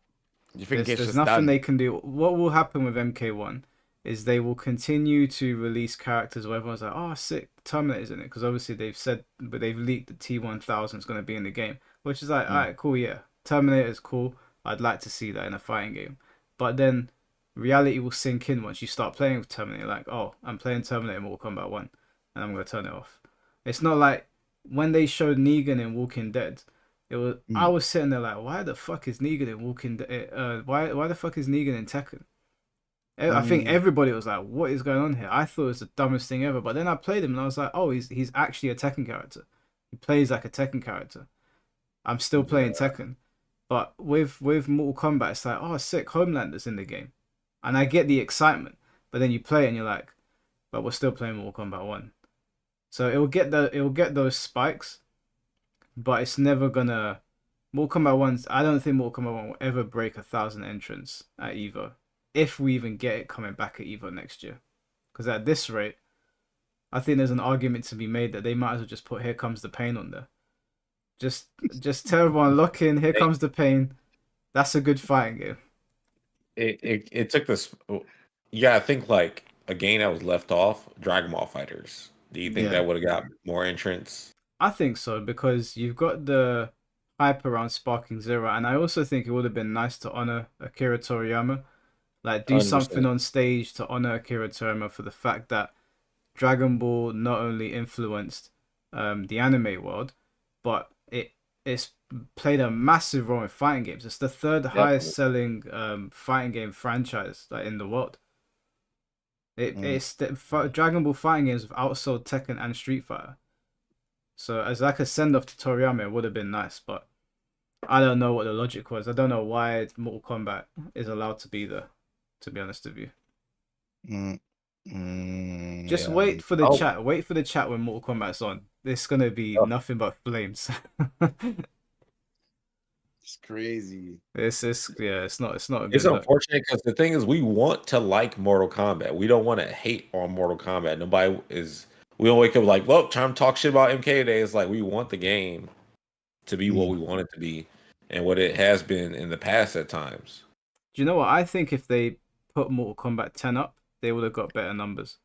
you think There's it's there's just nothing done? they can do. What will happen with MK1 is they will continue to release characters where everyone's like, oh, sick, Terminator's in it. Because obviously they've said, but they've leaked the T1000 is going to be in the game, which is like, all Mm, right, cool, yeah. Terminator is cool. I'd like to see that in a fighting game. But then reality will sink in once you start playing with Terminator. Like, oh, I'm playing Terminator Mortal Kombat 1, and I'm going to turn it off. It's not like when they showed Negan in Walking Dead. It was I mm, was sitting there like, why the fuck is Negan in Walking? Why the fuck is Negan in Tekken? I think mm, everybody was like, what is going on here? I thought it was the dumbest thing ever. But then I played him and I was like, oh, he's actually a Tekken character. He plays like a Tekken character. I'm still playing yeah. Tekken, but with Mortal Kombat, it's like, oh, sick, Homelander's in the game, and I get the excitement. But then you play it and you're like, but we're still playing Mortal Kombat 1. So it will get those spikes, but it's never gonna. Mortal Kombat 1's. I don't think Mortal Kombat 1 will ever break 1,000 entrants at Evo, if we even get it coming back at Evo next year. Because at this rate, I think there's an argument to be made that they might as well just put "Here Comes the Pain" on there. Just just tell everyone, lock in. Here They- comes the pain. That's a good fighting game. it took this. You gotta think like a game that was left off, Dragon Ball Fighters. Do you think Yeah, that would have got more entrants? I think so because you've got the hype around Sparking Zero, and I also think it would have been nice to honor Akira Toriyama. Like do something 100%. on stage to honor Akira Toriyama for the fact that Dragon Ball not only influenced the anime world, but it's played a massive role in fighting games. It's the third highest Definitely. selling fighting game franchise like in the world. Mm, It's Dragon Ball fighting games have outsold Tekken and Street Fighter. So as like a send off to Toriyama, it would have been nice, but I don't know what the logic was. I don't know why Mortal Kombat is allowed to be there. To be honest with you, mm, just yeah. wait for the Oh, chat. Wait for the chat when Mortal Kombat's on. It's gonna be nothing but flames. It's crazy. It's yeah. It's not a it's good look. unfortunate because the thing is, we want to like Mortal Kombat. We don't want to hate on Mortal Kombat. Nobody is. We don't wake up like, well, time to talk shit about MK today. It's like we want the game to be what Mm, we want it to be and what it has been in the past at times. Do you know what? I think if they put Mortal Kombat 10 up, they would have got better numbers.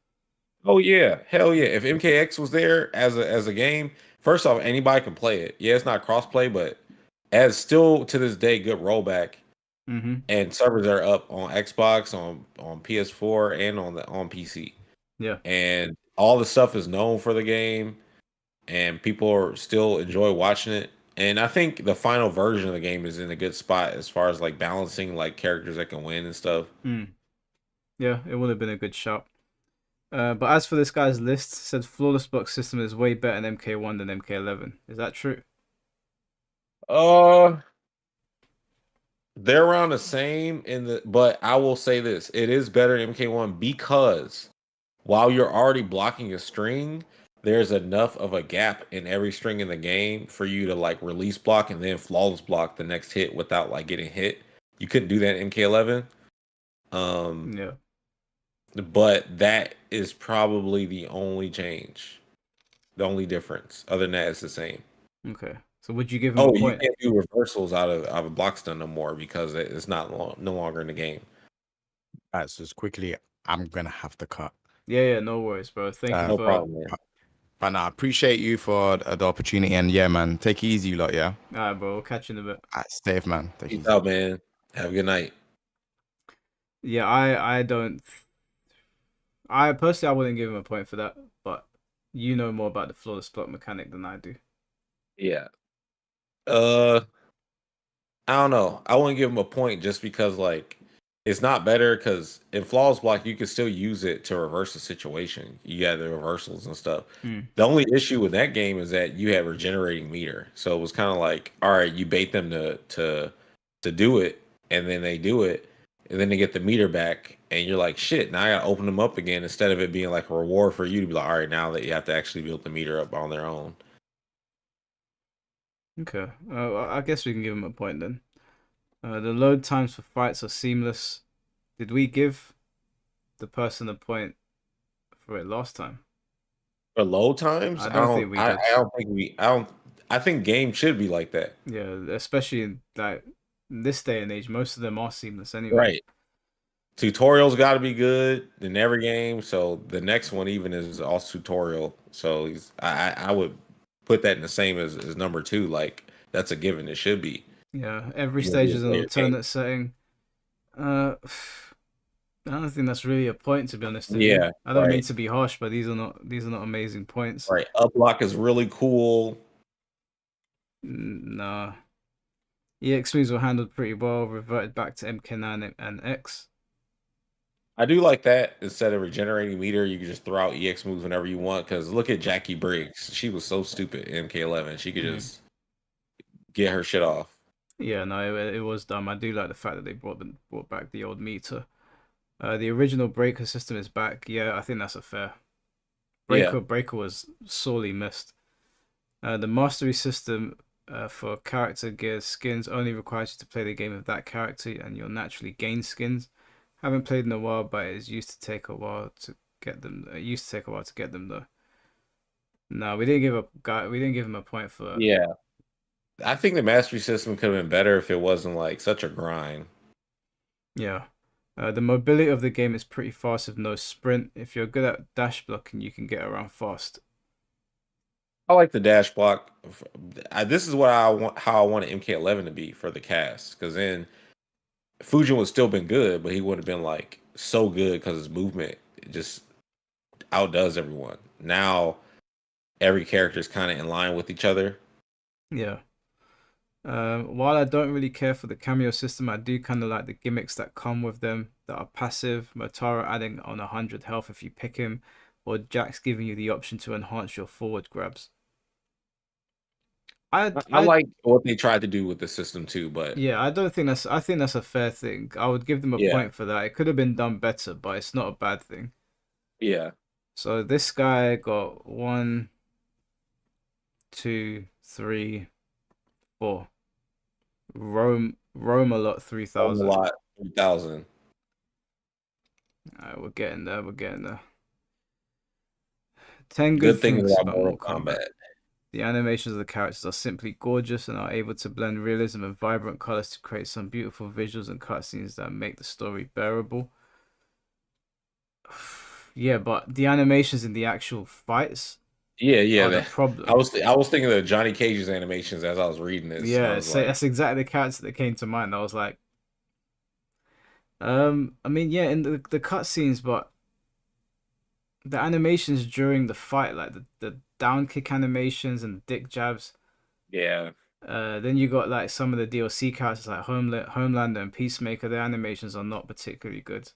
Oh yeah, hell yeah! If MKX was there as a game, first off, anybody can play it. Yeah, it's not crossplay, but as still to this day, good rollback Mm-hmm. and servers are up on Xbox, on PS4, and on PC. Yeah. And all the stuff is known for the game, and people are still enjoy watching it. And I think the final version of the game is in a good spot as far as like balancing like characters that can win and stuff. Mm. Yeah, it would have been a good shout. But as for this guy's list, said flawless box system is way better in MK1 than MK11. Is that true? Uh, They're around the same but I will say this. It is better than MK1 because while you're already blocking a string, there's enough of a gap in every string in the game for you to like release block and then flawless block the next hit without like getting hit. You couldn't do that in MK11. Um, Yeah. but that is probably the only change, the only difference. Other than that, it's the same. Okay. So would you give him a Oh, you point? can't do reversals out of a block stun no more because it's no longer in the game. All right, so just quickly, I'm gonna have to cut. Yeah, no worries, bro. Thank you Um, No for. problem, man. but no, I appreciate you for the opportunity, and yeah, man, take it easy, you lot. Yeah, All right, bro. We'll catch you in a bit. all right, safe, man. Take it Peace easy. out, man. Have a good night. Yeah, I don't. I personally I wouldn't give him a point for that, but you know more about the flawless block mechanic than I do. Yeah. Uh, I don't know. I wouldn't give him a point just because like it's not better because in flawless block you can still use it to reverse the situation. You got the reversals and stuff. Hmm. The only issue with that game is that you have regenerating meter. So it was kind of like, all right, you bait them to do it, and then they do it, and then they get the meter back, and you're like, shit, now I gotta open them up again instead of it being like a reward for you to be like, all right, now that you have to actually build the meter up on their own. Okay. I guess we can give him a point then. The load times for fights are seamless. Did we give the person a point for it last time? For load times, I don't think we did. I don't think I don't. I think games should be like that. Yeah, especially in like this day and age, most of them are seamless anyway. Right. Tutorials got to be good in every game. So the next one even is also tutorial. So I would put that in the same as number two. Like that's a given. It should be. Yeah, every You know, be stage a is an player game. alternate setting. Uh, I don't think that's really a point, to be honest with you. Yeah. I don't mean Right. to be harsh, but these are not amazing points. Right. Uplock is really cool. Nah. EX moves were handled pretty well, reverted back to MK9 and X. I do like that. Instead of regenerating meter, you can just throw out EX moves whenever you want. Because look at Jackie Briggs. She was so stupid in MK11. She could Mm. just get her shit off. Yeah, no, it was dumb. I do like the fact that they brought back the old meter. The original breaker system is back. Yeah, I think that's a fair. Yeah. Breaker was sorely missed. The mastery system for character gears skins only requires you to play the game of that character, and you'll naturally gain skins. Haven't played in a while, but it used to take a while to get them. It used to take a while to get them though. No, we didn't give a guy. We didn't give him a point for that. Yeah. I think the mastery system could have been better if it wasn't like such a grind. Yeah. The mobility of the game is pretty fast with no sprint. If you're good at dash blocking, you can get around fast. I like the dash block. This is what I want. How I wanted MK11 to be for the cast, because then Fujin would still been good, but he would have been like so good because his movement just outdoes everyone. Now every character is kind of in line with each other. Yeah. While I don't really care for the cameo system, I do kind of like the gimmicks that come with them that are passive. Motaro adding on 100 health if you pick him, or Jax giving you the option to enhance your forward grabs. I like what they tried to do with the system too, but Yeah, I don't think that's. I think that's a fair thing. I would give them a yeah, point for that. It could have been done better, but it's not a bad thing. yeah. So this guy got 1, 2, 3, 4. Rome a lot A 3000. lot 3000. Alright, we're getting there. We're getting there. 10 good Good things things about about Mortal Mortal Kombat. Kombat. The animations of the characters are simply gorgeous and are able to blend realism and vibrant colors to create some beautiful visuals and cutscenes that make the story bearable. Yeah, but the animations in the actual fights Yeah, yeah. are the problem. I was thinking of Johnny Cage's animations as I was reading this. I Yeah, was so like, that's exactly the character that came to mind. I was like, I mean, yeah, in the cutscenes, but the animations during the fight, like the down kick animations and dick jabs. yeah. Then you got like some of the DLC characters like Homelander and Peacemaker. Their animations are not particularly good.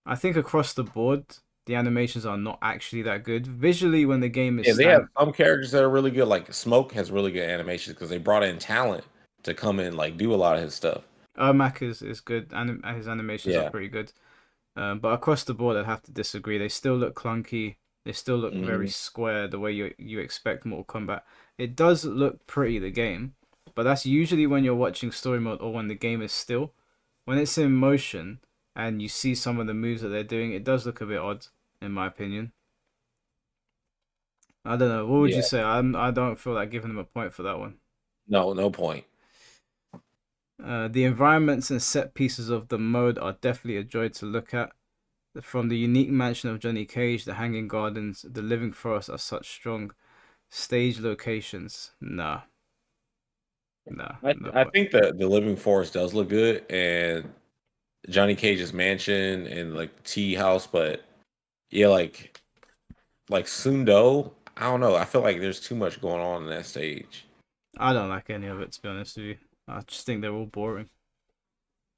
I think across the board, the animations are not actually that good. Visually, when the game is Yeah, they have stand, some characters that are really good. Like Smoke has really good animations because they brought in talent to come and like do a lot of his stuff. Ermac is good, and his animations are Yeah. pretty good. But across the board, I'd have to disagree. They still look clunky. They still look very Hmm. square, the way you expect Mortal Kombat. It does look pretty, the game, but that's usually when you're watching story mode or when the game is still. When it's in motion and you see some of the moves that they're doing, it does look a bit odd, in my opinion. I don't know. What would you Yeah. say? I don't feel like giving them a point for that one. No, no point. The environments and set pieces of the mode are definitely a joy to look at. From the unique mansion of Johnny Cage, the Hanging Gardens, the Living Forest are such strong stage locations. Nah, nah, no I point. think that the Living Forest does look good, and Johnny Cage's mansion and like tea house, but yeah, like Sundo, I don't know. I feel like there's too much going on in that stage. I don't like any of it, to be honest with you. I just think they're all boring.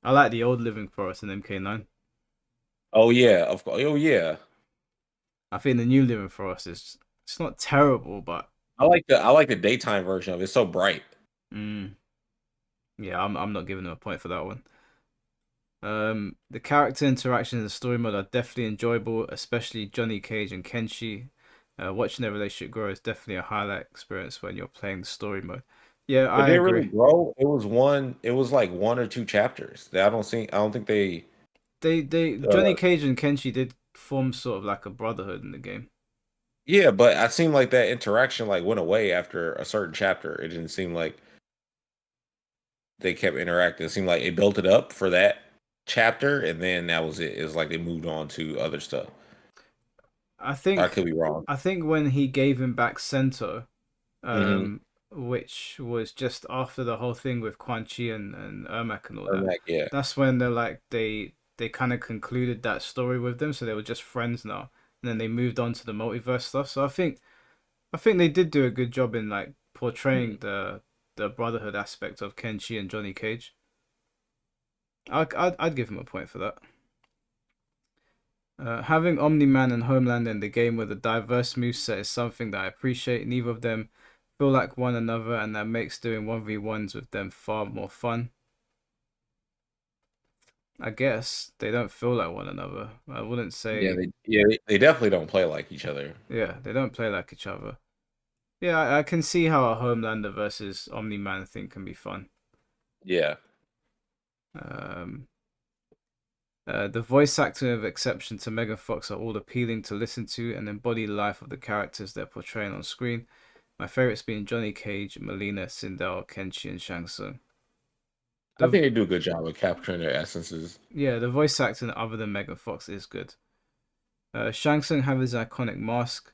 I like the old Living Forest in MK9. Oh yeah, of course. Oh yeah. I think the new Living Forest is it's not terrible, but I like the daytime version of it. It's so bright. mm, yeah, I'm not giving them a point for that one. The character interactions in the story mode are definitely enjoyable, especially Johnny Cage and Kenshi. Watching their relationship grow is definitely a highlight experience when you're playing the story mode. Yeah, But I they really agree. grow. It was like one or two chapters. I don't think they They Johnny uh Cage and Kenshi did form sort of like a brotherhood in the game. yeah, but I seemed like that interaction like went away after a certain chapter. It didn't seem like they kept interacting. It seemed like it built it up for that chapter and then that was it. It was like they moved on to other stuff. I I think could be wrong. I think when he gave him back Sento, Mm-hmm. which was just after the whole thing with Quan Chi and Ermac and all Or that. like, yeah. That's when they kind of concluded that story with them, so they were just friends now. And then they moved on to the multiverse stuff. So I think they did do a good job in like portraying Mhm. the brotherhood aspect of Kenshi and Johnny Cage. I'd give him a point for that. Having Omni Man and Homeland in the game with a diverse moveset is something that I appreciate. Neither of them feel like one another, and that makes doing 1v1s with them far more fun. I guess they don't feel like one another. I wouldn't say, They definitely don't play like each other. yeah, they don't play like each other. Yeah, I can see how a Homelander versus Omni Man thing can be fun. Yeah. Um, the voice acting of exception to Megan Fox are all appealing to listen to and embody the life of the characters they're portraying on screen. My favorites being Johnny Cage, Melina, Sindel, Kenshi, and Shang Tsung. I The think they do a good job of capturing their essences. Yeah, the voice acting other than Megan Fox is good. Shang Tsung have his iconic mask.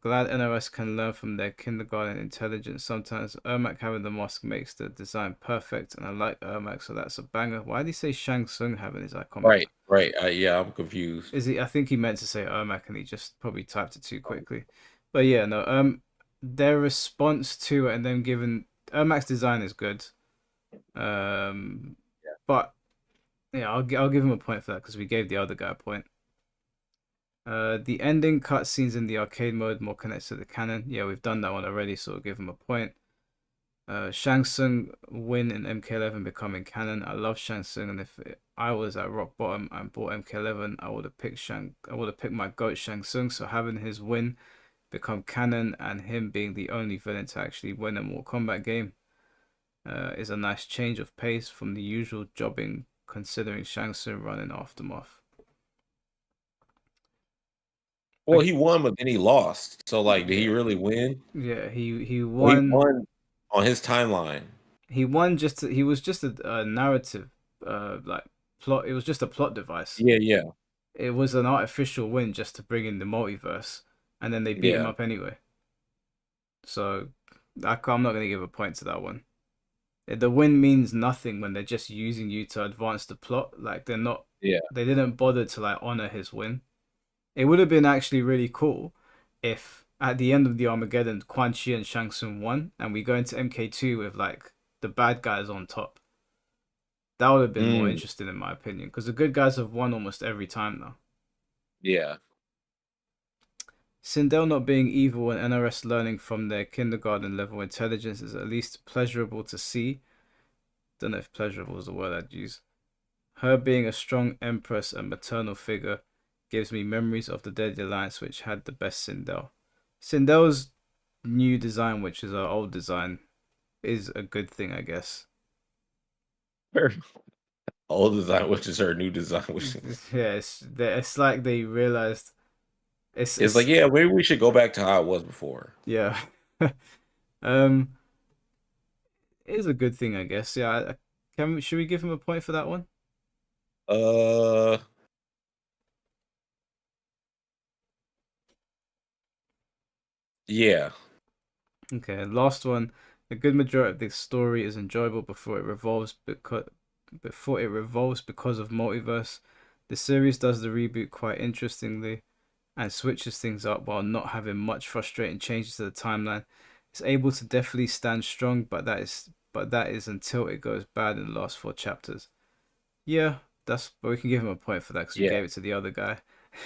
Glad NOS can learn from their kindergarten intelligence. Sometimes Ermac having the mask makes the design perfect, and I like Ermac, so that's a banger. Why did he say Shang Tsung having his iconic? Right, right. Yeah, I'm confused. Is he? I think he meant to say Ermac, and he just probably typed it too quickly. But yeah, no. Their response to it and them giving Ermac's design is good. Um, but yeah, I'll give him a point for that because we gave the other guy a point. The ending cutscenes in the arcade mode more connected to the canon. Yeah, we've done that one already, so we'll give him a point. Shang Tsung win in MK11 becoming canon. I love Shang Tsung, and if I was at rock bottom and bought MK11, I would have picked Shang. I would have picked my goat Shang Tsung. So having his win become canon and him being the only villain to actually win a Mortal Kombat game is a nice change of pace from the usual jobbing, considering Shang Tsung running Aftermath. Well, I, he won, but then he lost. So, like, did he yeah, really win? yeah, he Well, he won. won on his timeline. He won just he was just a narrative like plot. It was just a plot device. Yeah, yeah, It was an artificial win just to bring in the multiverse, and then they beat him yeah, up anyway. So I'm not gonna give a point to that one. The win means nothing when they're just using you to advance the plot. Like yeah. they didn't bother to like honor his win. It would have been actually really cool if at the end of the Armageddon, Quan Chi and Shang Tsung won, and we go into MK2 with like the bad guys on top. That would have been more Mm, interesting in my opinion, because the good guys have won almost every time now. yeah. Sindel not being evil and NRS learning from their kindergarten level intelligence is at least pleasurable to see. Don't know if pleasurable is the word I'd use. Her being a strong empress and maternal figure gives me memories of the Deadly Alliance, which had the best Sindel. Sindel's new design, which is our old design, is a good thing, I guess. Her old design, which is her new design, which Yeah, it's like they realized it's like, it's yeah, maybe we should go back to how it was before. yeah. um, it is a good thing, I guess. Yeah, should we give him a point for that one? Uh, yeah, Okay, last one. A good majority of the story is enjoyable before it revolves because of multiverse. The series does the reboot quite interestingly and switches things up while not having much frustrating changes to the timeline. It's able to definitely stand strong, but that is until it goes bad in the last four chapters. Yeah, but we can give him a point for that because we yeah. gave it to the other guy.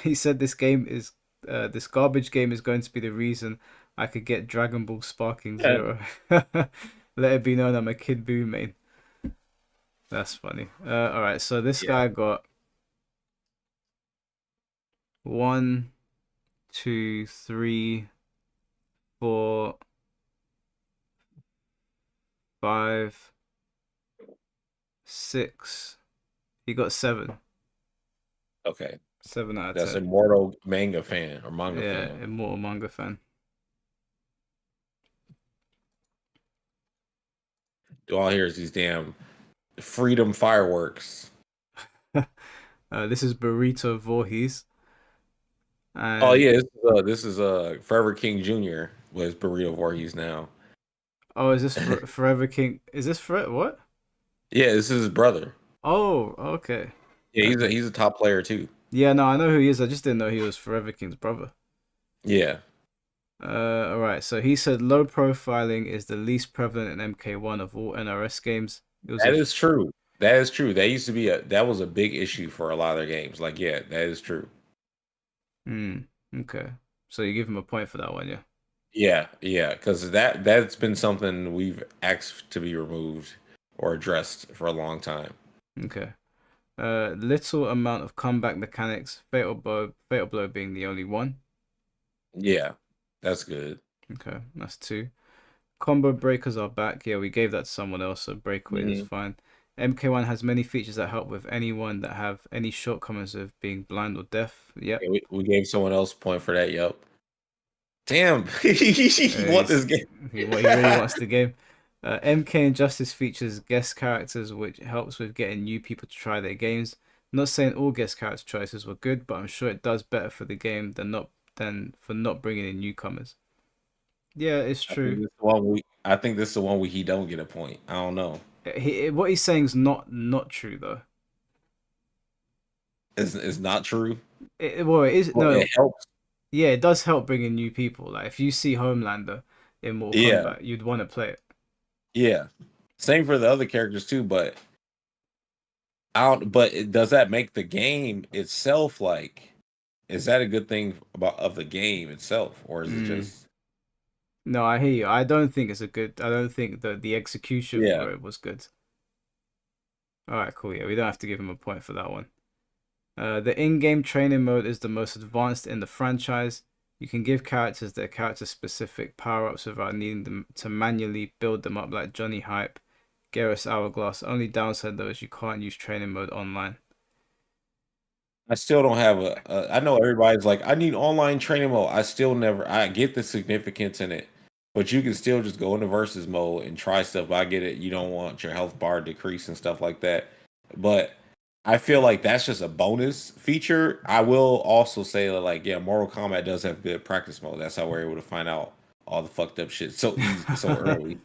He said this garbage game is going to be the reason I could get Dragon Ball Sparking Yeah. Zero. Let it be known I'm a Kid Buu main. That's funny. All right, so this Yeah. guy got 1, 2, 3, 4, 5, 6. He got 7. Okay. 7 out of That's 10. Immortal manga fan or manga Yeah, fan. Immortal manga fan. All I hear is these damn freedom fireworks. This is Burrito Voorhees. Oh And yeah, this is Forever King Jr. was Burrito Voorhees now. oh, is this Forever King? Is this for what? Yeah, this is his brother. Oh, okay. Yeah, he's a Okay. he's a top player too. Yeah, no, I know who he is. I just didn't know he was Forever King's brother. Yeah, All right. So he said low profiling is the least prevalent in MK1 of all NRS games. It was a that is true. That is true. That was a big issue for a lot of their games. Like, yeah, that is true. hmm. Okay. So you give him a point for that one, yeah. Yeah, yeah, because that's been something we've asked to be removed or addressed for a long time. Okay. Little amount of comeback mechanics. Fatal blow being the only one. Yeah, that's good. Okay, that's 2. Combo breakers are back. Yeah, we gave that to someone else, so breakaway is Mhm. fine. MK1 has many features that help with anyone that have any shortcomings of being blind or deaf. Yep. Yeah, we gave someone else a point for that. Yep. Damn, he want He's this game. he really wants the game. MK Injustice features guest characters, which helps with getting new people to try their games. Not saying all guest character choices were good, but I'm sure it does better for the game than for not bringing in newcomers. Yeah, it's true. I think this is the one where he don't get a point. I don't know. What he's saying is not true though. It's not true. Well, it is Well, it no. helps. Yeah, it does help bring in new people. Like if you see Homelander in Mortal Yeah, Kombat, you'd want to play it. yeah. Same for the other characters too, but I don't. But does that make the game itself like? Is that a good thing about of the game itself, or is it Mm. just? No, I hear you. I don't think it's a good. I don't think that the execution Yeah, for it was good. All right, cool. Yeah, we don't have to give him a point for that one. The in-game training mode is the most advanced in the franchise. You can give characters their character-specific power-ups without needing them to manually build them up like Johnny Hype, Garrus Hourglass. Only downside though is you can't use training mode online. I still don't have I know everybody's like, I need online training mode. I still never. I get the significance in it, but you can still just go into versus mode and try stuff. I get it. You don't want your health bar decrease and stuff like that, but I feel like that's just a bonus feature. I will also say that, like, yeah, Mortal Kombat does have good practice mode. That's how we're able to find out all the fucked up shit so easy, so early.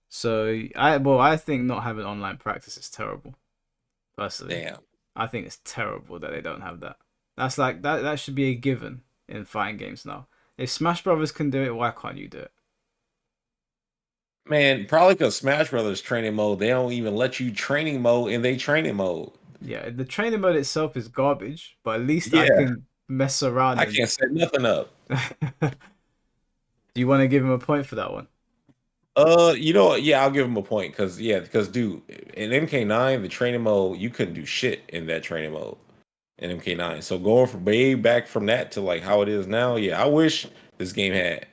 So I think not having online practice is terrible. Personally, Damn. I think it's terrible that they don't have that. That's like that should be a given in fighting games now. If Smash Brothers can do it, why can't you do it? Man, probably because Smash Brothers training mode, they don't even let you training mode in they training mode. Yeah, the training mode itself is garbage, but at least I Yeah. can mess around I and. can't set nothing up. Do you want to give him a point for that one? You know what? Yeah, I'll give him a point because dude, in MK9, the training mode, you couldn't do shit in that training mode in MK9. So going from way back from that to like how it is now, yeah, I wish this game had.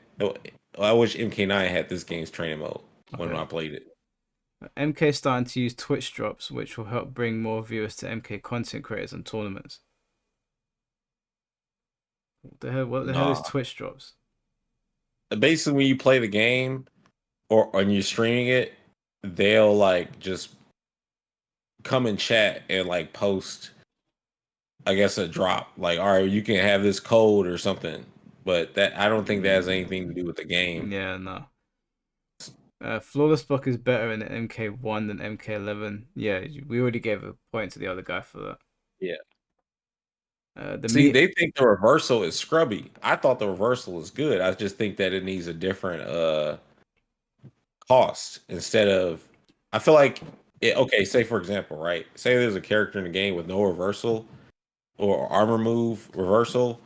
I wish MK9 had this game's training mode when I Okay. played it. MK starting to use Twitch drops, which will help bring more viewers to MK content creators and tournaments. What the hell? What the hell is Nah, Twitch drops? basically when you play the game or when you're streaming it, they'll like just come and chat and like post, I guess, a drop. Like, all right, you can have this code or something. But that I don't think that has anything to do with the game. Yeah, no. Flawless block is better in MK1 than MK11. Yeah, we already gave a point to the other guy for that. Yeah. The See, meat, they think the reversal is scrubby. I thought the reversal is good. I just think that it needs a different cost instead of. I feel like okay, say for example, right? Say there's a character in the game with no reversal or armor move reversal,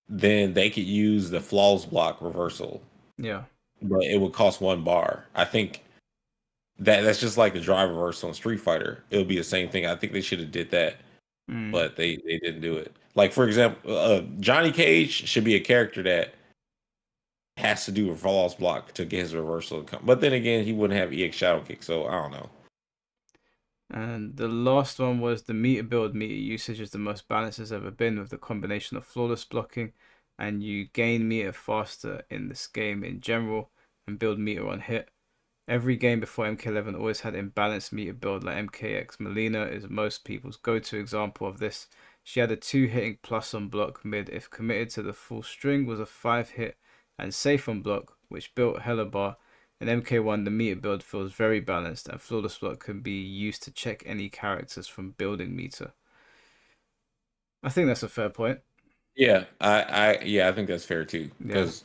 then they could use the flaws block reversal, yeah. but it would cost 1 bar. I think that's just like the drive reversal in Street Fighter. It would be the same thing. I think they should have did that, Mm. but they didn't do it. Like for example, Johnny Cage should be a character that has to do a flaws block to get his reversal to come. But then again, he wouldn't have EX Shadow Kick, so I don't know. And the last one was the meter build. Meter usage is the most balanced it's ever been with the combination of flawless blocking, and you gain meter faster in this game in general and build meter on hit. Every game before MK11 always had imbalanced meter build, like MKX. Melina is most people's go-to example of this. She had a 2 hitting plus on block mid if committed to the full string, was a 5 hit and safe on block, which built hella bar. In MK1, the meter build feels very balanced, and flawless block can be used to check any characters from building meter. I think that's a fair point. Yeah, I think that's fair too. Yeah, Because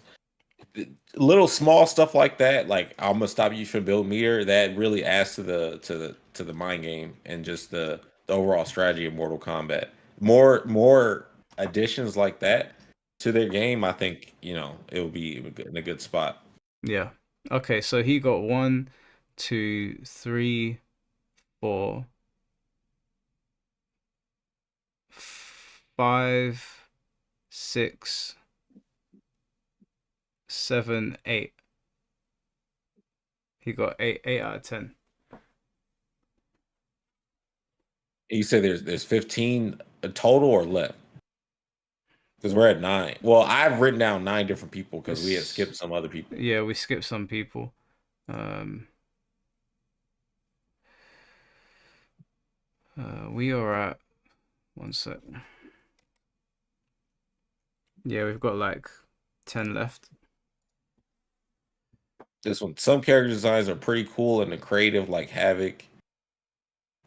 little small stuff like that, like I'm gonna stop you from build meter, that really adds to the mind game and just the overall strategy of Mortal Kombat. More additions like that to their game, I think it will be in a good spot. yeah. Okay, so he got 1, 2, 3, 4, 5, 6, 7, 8. He got eight out of 10. You say there's 15 total or left? Because we're at 9. Well, I've written down 9 different people because we had It's skipped some other people. Yeah, we skipped some people. Um, we are at 1 sec. Yeah, we've got like 10 left. This one, some character designs are pretty cool and the creative, like Havoc.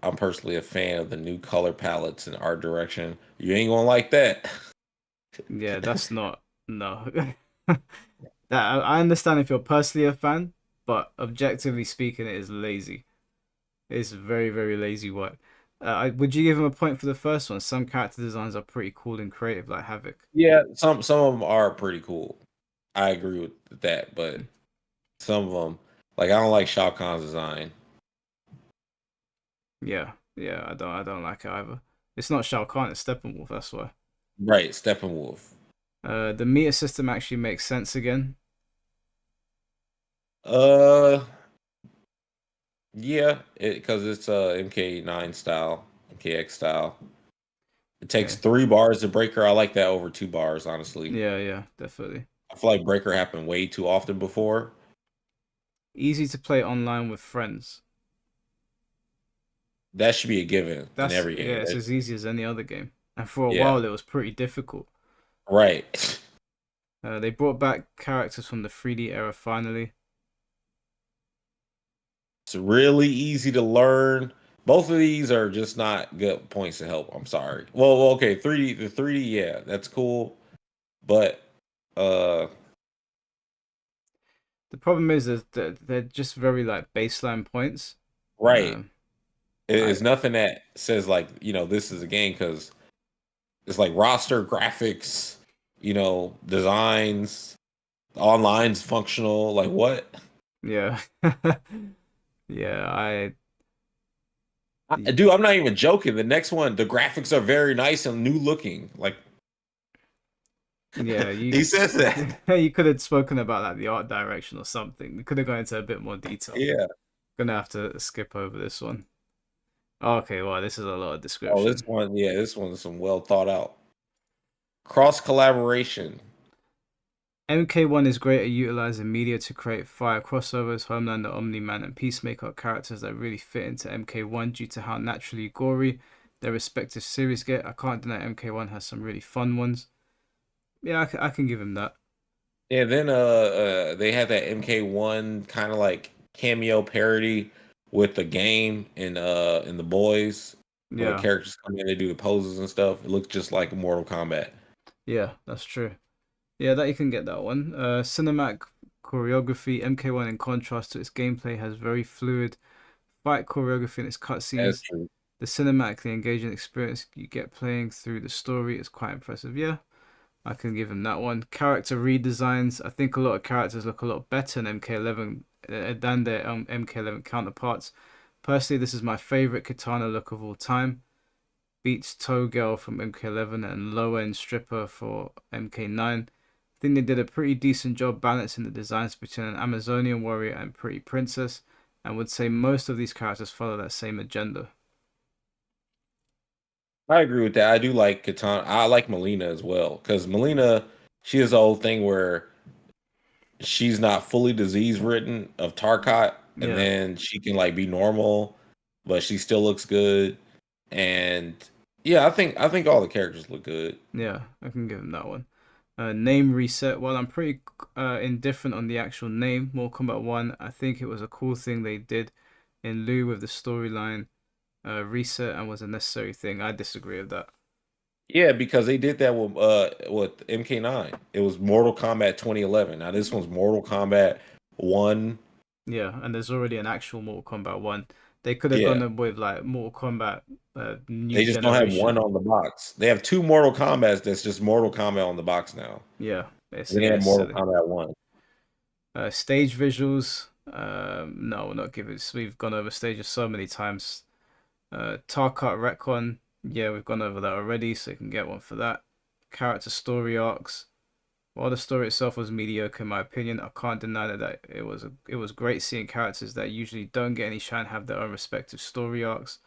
I'm personally a fan of the new color palettes and art direction. You ain't gonna like that. Yeah, that's not no. That I understand if you're personally a fan, but objectively speaking, it is lazy. It's very, very lazy work. Would you give him a point for the first one? Some character designs are pretty cool and creative, like Havoc. Yeah, some of them are pretty cool. I agree with that, but some of them, like I don't like Shao Kahn's design. Yeah, yeah, I don't like it either. It's not Shao Kahn, it's Steppenwolf, that's why. Right, Steppenwolf. The meter system actually makes sense again. Uh, yeah, because it's MK9 style, MKX style. It takes Okay. 3 bars to breaker. I like that over 2 bars, honestly. Yeah, yeah, definitely. I feel like breaker happened way too often before. Easy to play online with friends. That should be a given in That's every Yeah, game. it's as easy as any other game. And for a Yeah, while, it was pretty difficult. right. They brought back characters from the 3D era finally. It's really easy to learn. Both of these are just not good points to help. I'm sorry. Okay, 3D, the 3D, yeah, that's cool, but uh, The problem is that they're just very like baseline points. right. Um, It's I nothing that says like this is a game because it's like roster graphics, designs, online's functional. Like what? Yeah. Yeah, Dude, I'm not even joking. The next one, the graphics are very nice and new looking. Like yeah, he says that. you could have spoken about like the art direction or something. We could have gone into a bit more detail. Yeah. Gonna have to skip over this one. Okay, well, this is a lot of Oh, this description. one, yeah, this one's some well thought out cross collaboration. MK1 is great at utilizing media to create fire crossovers. Homelander, Omni-Man, and Peacemaker are characters that really fit into MK1 due to how naturally gory their respective series get. I can't deny MK1 has some really fun ones. Yeah, I can give him that. Yeah, then they had that MK1 kind of like cameo parody with the game in the boys where the Yeah, characters come in, they do the poses and stuff. It looks just like Mortal Kombat. yeah, that's true. Yeah, that you can get that one. Cinematic choreography. MK1, in contrast to its gameplay, has very fluid fight choreography in its That's cutscenes. true. The cinematically engaging experience you get playing through the story is quite impressive. Yeah, I can give him that one. Character redesigns. I think a lot of characters look a lot better in MK11 than their MK11 counterparts. Personally, this is my favorite Katana look of all time. Beats Toe Girl from MK11 and Low End Stripper for MK9. I think they did a pretty decent job balancing the designs between an Amazonian warrior and pretty princess, and would say most of these characters follow that same agenda. I agree with that. I do like Katana. I like Melina as well because Melina, she has the whole thing where she's not fully disease ridden of Tarkot, and Yeah, then she can like be normal, but she still looks good. And yeah, I think all the characters look good. yeah, I can give him that one. Name reset. Well, I'm pretty indifferent on the actual name. Mortal Kombat 1, I think it was a cool thing they did in lieu of the storyline reset and was a necessary thing. I disagree with that. Yeah, because they did that with MK9. It was Mortal Kombat 2011. Now this one's Mortal Kombat 1. Yeah, and there's already an actual Mortal Kombat 1. They could have Yeah. gone with like Mortal Kombat new They just don't have one generation. on the box. They have two Mortal Kombats that's just Mortal Kombat on the box now. Yeah, They have it's Mortal silly. Kombat 1. Stage visuals. No, we're not giving. We've gone over stages so many times. Tarkat Retcon. Yeah, we've gone over that already, so you can get one for that. Character story arcs. While the story itself was mediocre in my opinion, I can't deny that it was great seeing characters that usually don't get any shine have their own respective story arcs.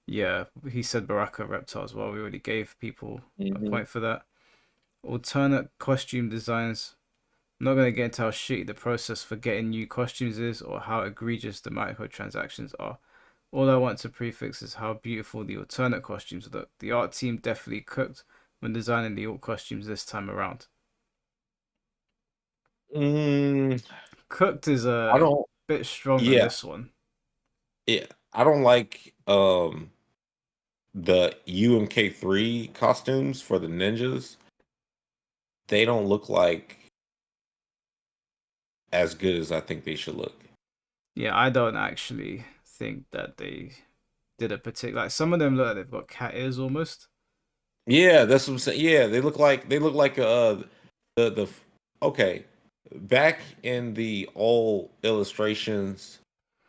Yeah, he said Baraka Reptile as well. We already gave people a Hmm. point for that. Alternate costume designs. I'm not going to get into how shitty the process for getting new costumes is or how egregious the microtransactions are. All I want to prefix is how beautiful the alternate costumes look. The art team definitely cooked when designing the alt costumes this time around. Mm, Cooked is I a don't. bit strong on Yeah, this one. yeah. I don't like the UMK3 costumes for the ninjas. They don't look like as good as I think they should look. Yeah, I don't actually think that they did a particular. Like some of them look like they've got cat ears almost. Yeah, that's what I'm saying. Yeah, they look like the okay. Back in the old illustrations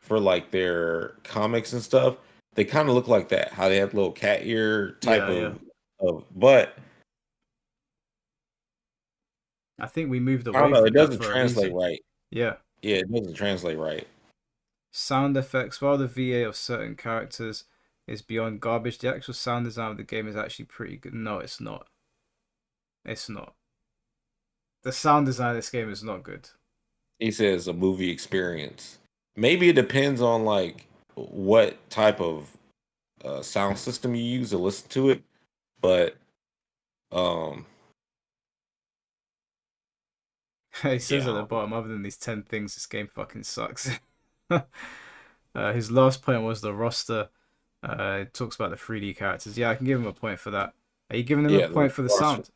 for like their comics and stuff, they kind of look like that. How they have little cat ear type Yeah, yeah. but I think we moved I don't away know, it from that doesn't for a translate reason. right. Yeah. Yeah, it doesn't translate right. Sound effects, while the VA of certain characters is beyond garbage, the actual sound design of the game is actually pretty good. No, it's not. It's not. The sound design of this game is not good. He says a movie experience. Maybe it depends on like what type of sound system you use to listen to it, but um, He says yeah, at the bottom, other than these 10 things, this game fucking sucks. His last point was the roster. It talks about the 3D characters. Yeah, I can give him a point for that. Are you giving him a yeah. point for the sound?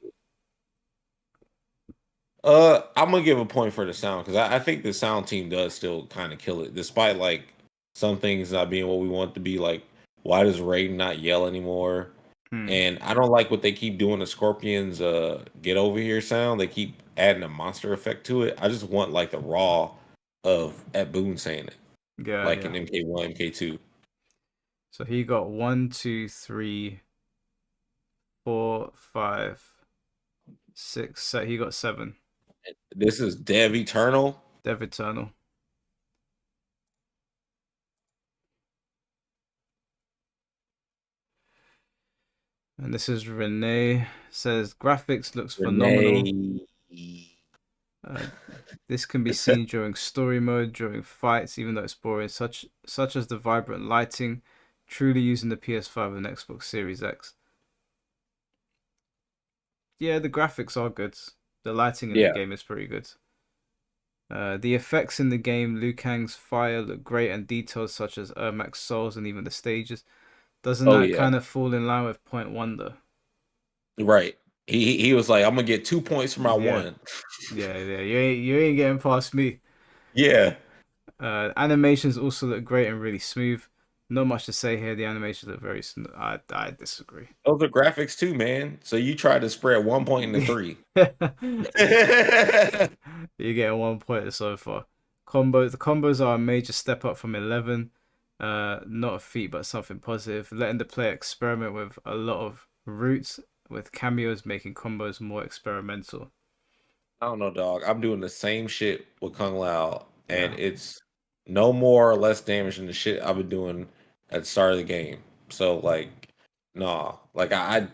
I'm gonna give a point for the sound because I think the sound team does still kind of kill it, despite like some things not being what we want it to be. Like, why does Raiden not yell anymore? Hmm. And I don't like what they keep doing to Scorpion's get over here sound. They keep adding a monster effect to it. I just want like the raw of Ed Boon saying it, Yeah, like in yeah. MK1, MK2. So he got one, two, three, 4, 5, 6. So he got 7. This is Dev Eternal. Dev Eternal. And this is Renee. Says graphics looks phenomenal. Renee. Uh, this can be seen during story mode, during fights, even though it's boring, such as the vibrant lighting, truly using the PS5 and Xbox Series X. Yeah, the graphics are good. The lighting in the Yeah. game is pretty good. The effects in the game, Liu Kang's fire look great and details such as Ermac's souls and even the stages. Doesn't Oh that yeah. kind of fall in line with Point Wonder? Right. He was like, I'm gonna get 2 points for my Yeah, one. yeah. You ain't getting past me. Yeah. Animations also look great and really smooth. Not much to say here. The animations look very. I disagree. Those are graphics too, man. So you tried to spread 1 point into three. You're getting 1 point so far. Combos. The combos are a major step up from 11. Not a feat, but something positive. Letting the player experiment with a lot of routes, with cameos making combos more experimental. I don't know, dog. I'm doing the same shit with Kung Lao, and Yeah, it's no more or less damage than the shit I've been doing at the start of the game. So like, nah. Like I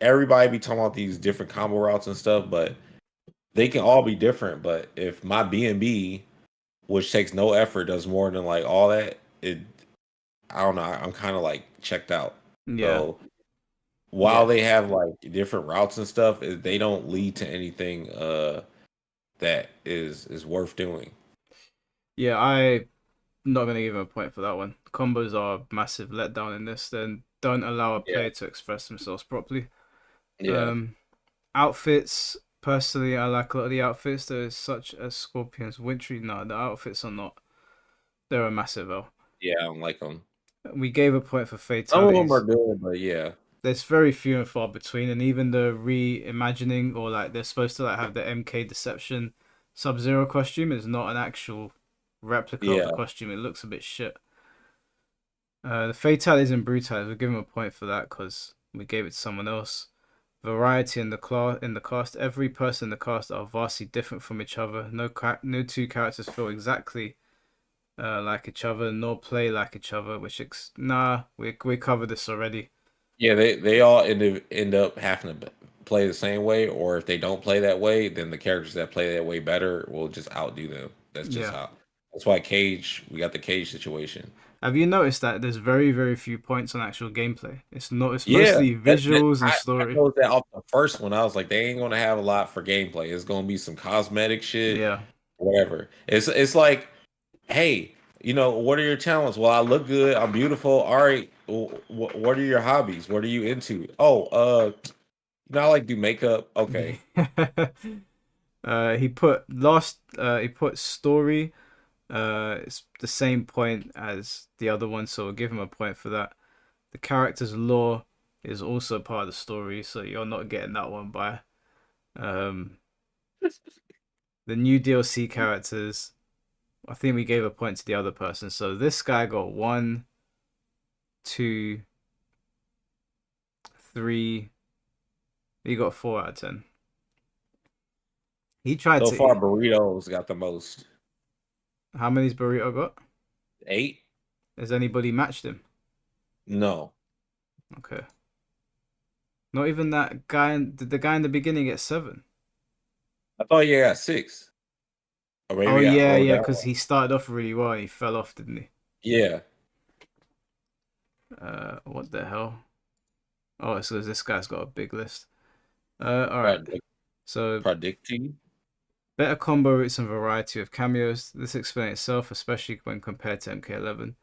everybody be talking about these different combo routes and stuff, but they can all be different. But if my B&B, which takes no effort, does more than like all that, it I don't know. I'm kind of like checked out. yeah, So while yeah, they have like different routes and stuff, they don't lead to anything that is worth doing. yeah. I'm not gonna give him a point for that one. Combos are a massive letdown in this. Then don't allow a Yeah, player to express themselves properly. yeah, Um, Outfits. Personally, I like a lot of the outfits. There's such as Scorpion's Wintry. No, the outfits are not. They're a massive L. yeah. I don't like them. We gave a point for Some of them are fatalities. good, but yeah, There's very few and far between, and even the reimagining or like they're supposed to like have the MK Deception Sub-Zero costume is not an actual replica of the yeah, costume. It looks a bit shit. The fatalities and brutalities, we give him a point for that because we gave it to someone else. Variety in the cast. Every person in the cast are vastly different from each other. No two characters feel exactly like each other, nor play like each other. Nah, we covered this already. yeah. They all end up having to play the same way, or if they don't play that way, then the characters that play that way better will just outdo them. That's just Yeah. how. That's why Cage. We got the Cage situation. Have you noticed that there's very, very few points on actual gameplay? It's not. It's Yeah, mostly visuals and I story. noticed that off the first one. I was like, they ain't gonna have a lot for gameplay. It's gonna be some cosmetic shit, Yeah. whatever. It's like, hey, what are your talents? Well, I look good. I'm beautiful. All right. What are your hobbies? What are you into? Oh, I like do makeup. Okay. He put last. He put story. It's the same point as the other one, so we'll give him a point for that. The character's lore is also part of the story, so you're not getting that one by. Um, the new DLC characters. I think we gave a point to the other person. So this guy got 1, 2, 3. He got 4 out of 10. He tried So far, to. burritos got the most. How many's Burrito got? 8? Has anybody matched him? No, Okay. Not even that guy. Did the guy in the beginning get 7? I thought you got 6, or Oh maybe I yeah, wrote yeah. down Because wrong. he started off really well and he fell off, didn't he? Yeah, What the hell? Oh, so this guy's got a big list. All right. predict So predicting. better combo routes and variety of cameos. This explains itself, especially when compared to MK11.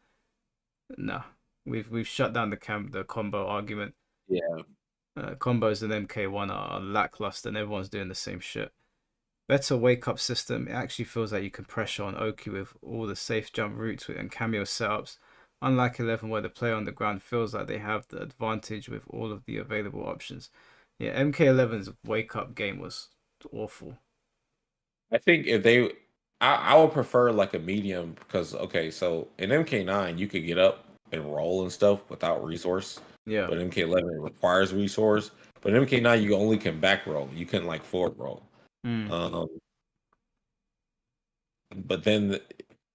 Nah, we've shut down the combo argument. Yeah, Combos in MK1 are lackluster and everyone's doing the same shit. Better wake up system. It actually feels like you can pressure on Oki with all the safe jump routes and cameo setups. unlike 11 where the player on the ground feels like they have the advantage with all of the available options. Yeah, MK11's wake up game was awful. I think if they, I would prefer like a medium because okay, so in MK9 you could get up and roll and stuff without resource, Yeah. but MK11 requires resource. But in MK9 you only can back roll, you can like forward roll. Mm. Um, but then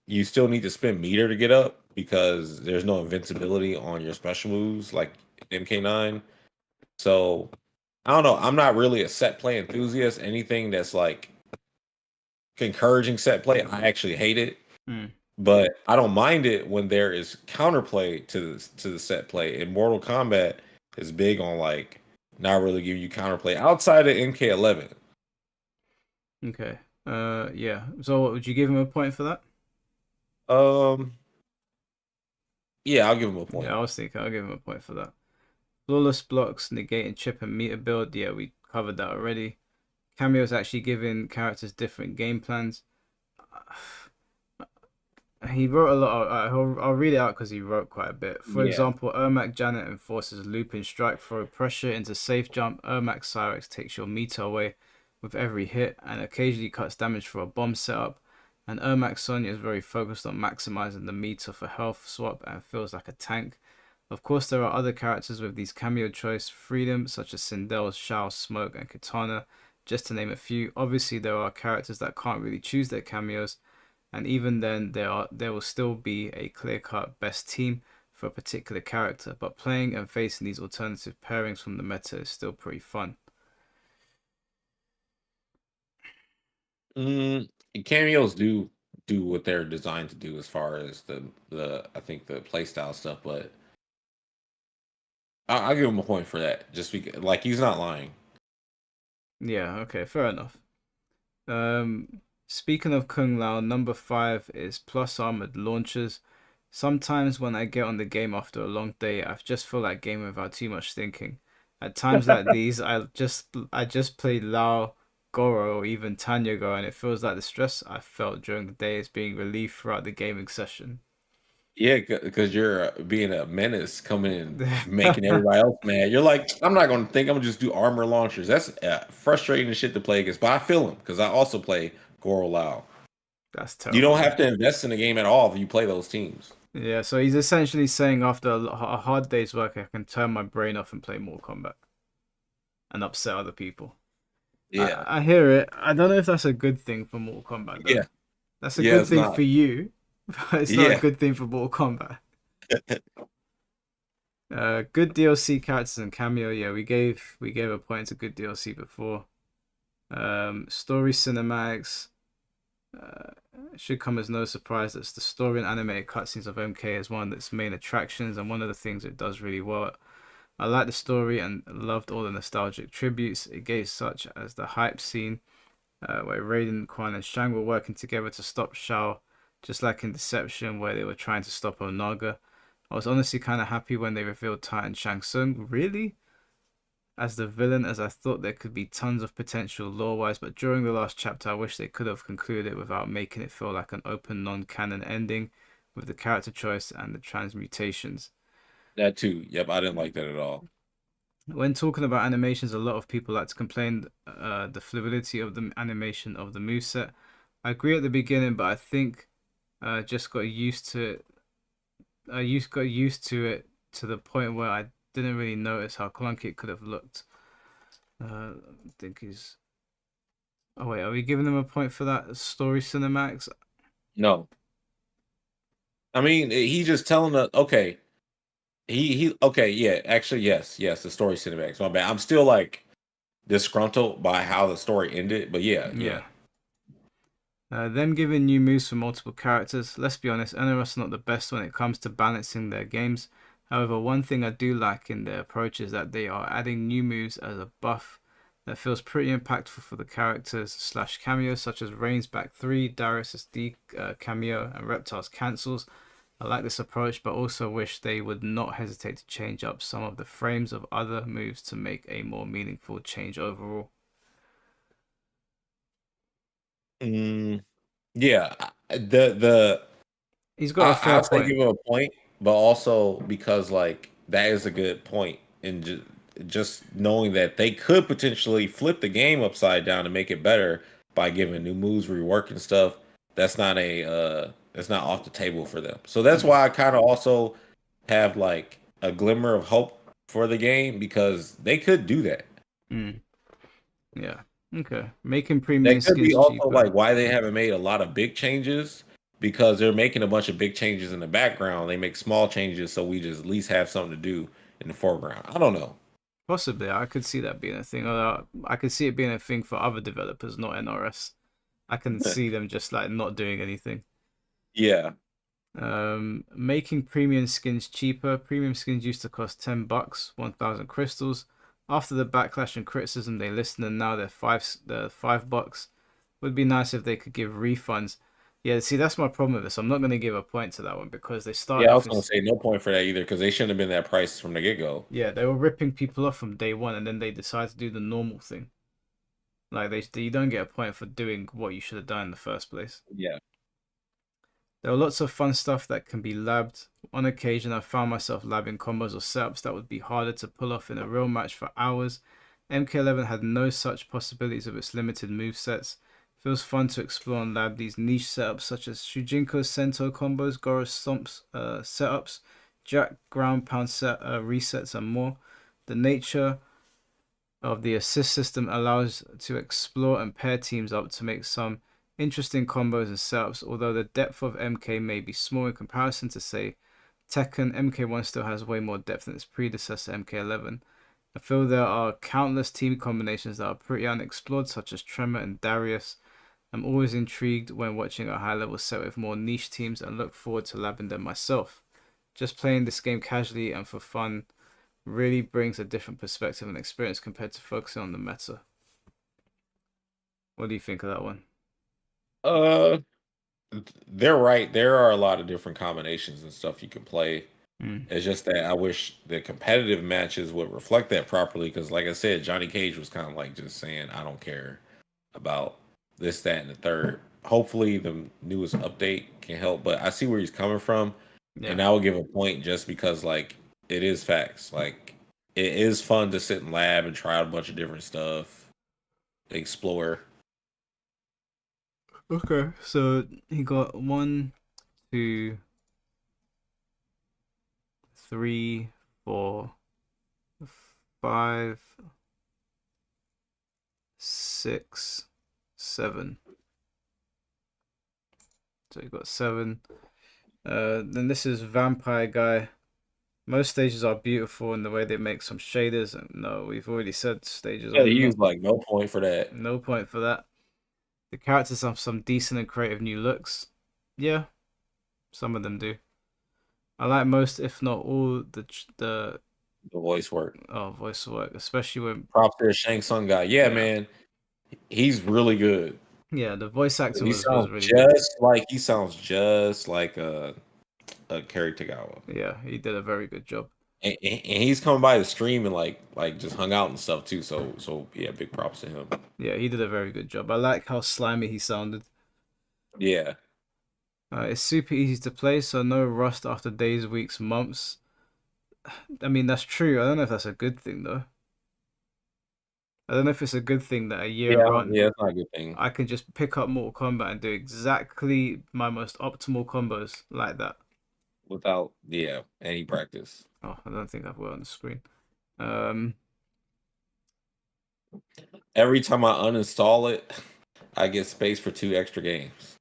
you still need to spend meter to get up because there's no invincibility on your special moves like MK9. So I don't know. I'm not really a set play enthusiast. Anything that's like encouraging set play, I actually hate it. Mm. But I don't mind it when there is counterplay to the set play. And Mortal Kombat is big on like not really giving you counterplay outside of MK11. Okay. Yeah. So what, would you give him a point for that? Um, yeah, I'll give him a Yeah, point. I was thinking I'll give him a point for that. Flawless blocks, negating chip and meter build. Yeah, we covered that already. Cameos actually giving characters different game plans. He wrote a lot. I'll read it out because he wrote quite a bit. For Yeah. example, Ermac Janet enforces looping strike, throw pressure into safe jump. Ermac Cyrex takes your meter away with every hit and occasionally cuts damage for a bomb setup. And Ermac Sonya is very focused on maximizing the meter for health swap and feels like a tank. Of course, there are other characters with these cameo choice freedom, such as Sindel, Shao, Smoke, and Katana, just to name a few. Obviously, there are characters that can't really choose their cameos, and even then there will still be a clear-cut best team for a particular character, but playing and facing these alternative pairings from the meta is still pretty fun. Mm, cameos do what they're designed to do as far as the I think the playstyle stuff, but I'll give him a point for that. Just because, like, he's not lying. Yeah, okay, fair enough. Speaking of Kung Lao, number 5 is plus armored launchers. Sometimes when I get on the game after a long day, I just feel like gaming without too much thinking. At times like these, I just play Lao, Goro, or even Tanya Go, and it feels like the stress I felt during the day is being relieved throughout the gaming session. Yeah, because you're being a menace, coming in, making everybody else mad. You're like, I'm not going to think. I'm gonna just do armor launchers. That's frustrating shit to play against. But I feel him because I also play Goro Lao. That's You don't terrible, have man. to invest in the game at all if you play those teams. Yeah, so he's essentially saying after a hard day's work, I can turn my brain off and play more combat and upset other people. Yeah, I hear it. I don't know if that's a good thing for Mortal Kombat though. yeah, That's a yeah. good It's thing not. for you, but it's not a Yeah, good thing for Mortal Kombat. Good DLC characters and cameo. Yeah, we gave a point to good DLC before. Story cinematics. Uh, it should come as no surprise that the story and animated cutscenes of MK is one of its main attractions and one of the things it does really well. I liked the story and loved all the nostalgic tributes it gave, such as the hype scene where Raiden, Quan, and Shang were working together to stop Shao, just like in Deception, where they were trying to stop Onaga. I was honestly kind of happy when they revealed Titan Shang Tsung, really? As the villain, as I thought there could be tons of potential lore wise, but during the last chapter, I wish they could have concluded it without making it feel like an open, non canon ending with the character choice and the transmutations. that too. Yep, I didn't like that at all. When talking about animations, a lot of people like to complain the fluidity of the animation of the moveset. I agree at the beginning, but I think just got used to it. Got used to it to the point where I didn't really notice how clunky it could have looked. I think he's. Oh wait, are we giving them a point for that story cinematics? No, I mean he's just telling us. Okay, he. Okay, yeah. Actually, yes, yes. The story cinematics. My bad. I'm still like disgruntled by how the story ended, but yeah, yeah. Yeah. Them giving new moves for multiple characters. Let's be honest, NRS are not the best when it comes to balancing their games. However, one thing I do like in their approach is that they are adding new moves as a buff that feels pretty impactful for the characters slash cameos, such as Rain's back 3, Darius' D cameo, and Reptile's cancels. I like this approach, but also wish they would not hesitate to change up some of the frames of other moves to make a more meaningful change overall. Mm, yeah. The He's got a fair I'll say point. give him a point, but also because like that is a good point, and just knowing that they could potentially flip the game upside down and make it better by giving new moves, reworking stuff. That's not off the table for them. So that's Mm, why I kind of also have like a glimmer of hope for the game because they could do that. mm, yeah. Okay. Making That premium could be skins also cheaper. like why they haven't made a lot of big changes because they're making a bunch of big changes in the background. They make small changes so we just at least have something to do in the foreground. I don't know. Possibly, I could see that being a thing. Although I could see it being a thing for other developers, not NRS. I can see them just like not doing anything. Yeah. Making premium skins cheaper. Premium skins used to cost $10, 1,000 crystals. After the backlash and criticism, they listened, and now they're $5. Would be nice if they could give refunds. Yeah, see, that's my problem with this. I'm not going to give a point to that one because they Yeah, started I off was in. gonna say no point for that either because they shouldn't have been that price from the get go. Yeah, they were ripping people off from day one, and then they decided to do the normal thing. Like you don't get a point for doing what you should have done in the first place. Yeah. There are lots of fun stuff that can be labbed. On occasion, I found myself labbing combos or setups that would be harder to pull off in a real match for hours. MK11 had no such possibilities of its limited movesets. Feels fun to explore and lab these niche setups such as Shujinko Sento combos, Goro Stomps setups, Jack ground pound resets, and more. The nature of the assist system allows to explore and pair teams up to make some interesting combos and setups, although the depth of MK may be small in comparison to, say, Tekken. MK1 still has way more depth than its predecessor, MK11. I feel there are countless team combinations that are pretty unexplored, such as Tremor and Darius. I'm always intrigued when watching a high level set with more niche teams and look forward to labbing them myself. Just playing this game casually and for fun really brings a different perspective and experience compared to focusing on the meta. What do you think of that one? Uh, they're right. There are a lot of different combinations and stuff you can play. Mm. It's just that I wish the competitive matches would reflect that properly. Because, like I said, Johnny Cage was kind of like just saying, "I don't care about this, that, and the third." Hopefully, the newest update can help. But I see where he's coming from, Yeah. and I will give a point just because, like, it is facts. Like, it is fun to sit in lab and try out a bunch of different stuff, explore. Okay. So he got 1, 2, 3, 4, 5, 6, 7. So you got 7. Then this is Vampire Guy. Most stages are beautiful in the way they make some shaders. And no, we've already said stages Yeah, are he not. was like, no point for that. No point for that. The characters have some decent and creative new looks. Yeah, some of them do. I like most, if not all, the The voice work. voice work, especially when Props to the Shang Tsung guy. Yeah, yeah, man, he's really good. yeah, the voice acting He was sounds really good. just like a character guy. Yeah, he did a very good job. And he's coming by the stream and like just hung out and stuff too. So yeah, big props to him. Yeah, he did a very good job. I like how slimy he sounded. Yeah, It's super easy to play, so no rust after days, weeks, months. I mean, that's true. I don't know if that's a good thing though. I don't know if it's a good thing that a year on yeah, it's not a good thing I can just pick up Mortal Kombat and do exactly my most optimal combos like that. without any practice. Oh, I don't think I've got it on the screen. Um, Every time I uninstall it, I get space for 2 extra games.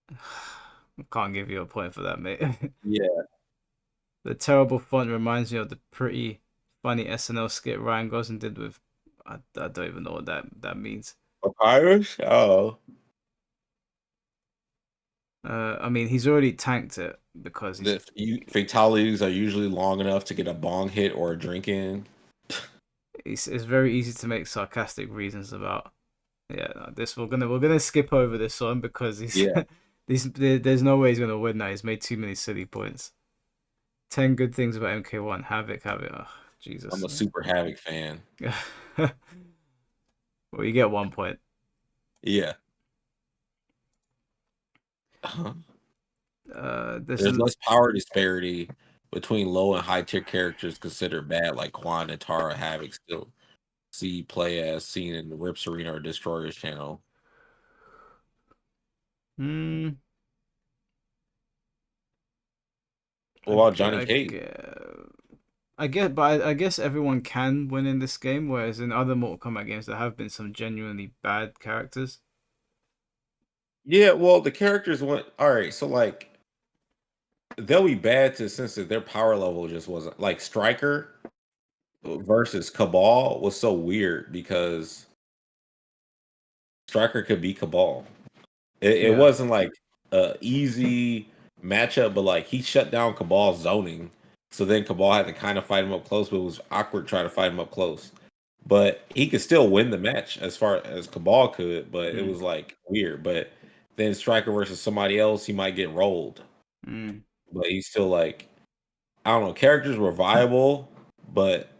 can't give you a point for that, mate. Yeah, The terrible font reminds me of the pretty funny SNL skit Ryan Gosling did with. I don't even know what that means. Papyrus. Oh, I mean, he's already tanked it because he's. fatalities are usually long enough to get a bong hit or a drink in. It's very easy to make sarcastic reasons about. Yeah, no, this we're gonna skip over this one because he's Yeah, there's no way he's gonna win that. He's made too many silly points. 10 good things about MK1. Havoc. Oh, I'm Jesus. a super Havoc fan. Well, you get 1 point. Yeah. Uh-huh. This There's less power disparity, between low and high tier characters considered bad, like Quan and Tara Havoc still see play as seen in the Rips Arena or Destroyers channel. Hmm. What about Johnny Cage? I get, but I guess everyone can win in this game, whereas in other Mortal Kombat games there have been some genuinely bad characters. Yeah, well, the characters went all right. So like they'll be bad to the sense that their power level just wasn't like Striker versus Cabal was so weird because Striker could beat Cabal. It Yeah. wasn't like a easy matchup, but like he shut down Cabal's zoning. So then Cabal had to kind of fight him up close, but it was awkward trying to fight him up close. But he could still win the match as far as Cabal could, but it Mm. was like weird. But then Striker versus somebody else, he might get rolled. Mm. But he's still like I don't know, characters were viable, but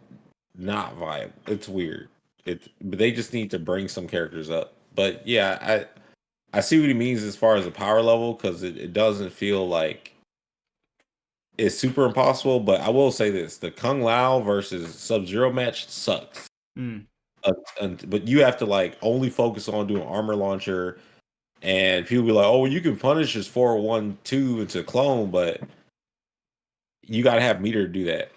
not viable. It's weird. But they just need to bring some characters up. But yeah, I see what he means as far as the power level because it doesn't feel like it's super impossible. But I will say this: the Kung Lao versus Sub Zero match sucks. Mm. But you have to like only focus on doing armor launcher, and people be like, "Oh, well, you can punish his 4-1-2 into clone," but you got to have meter to do that.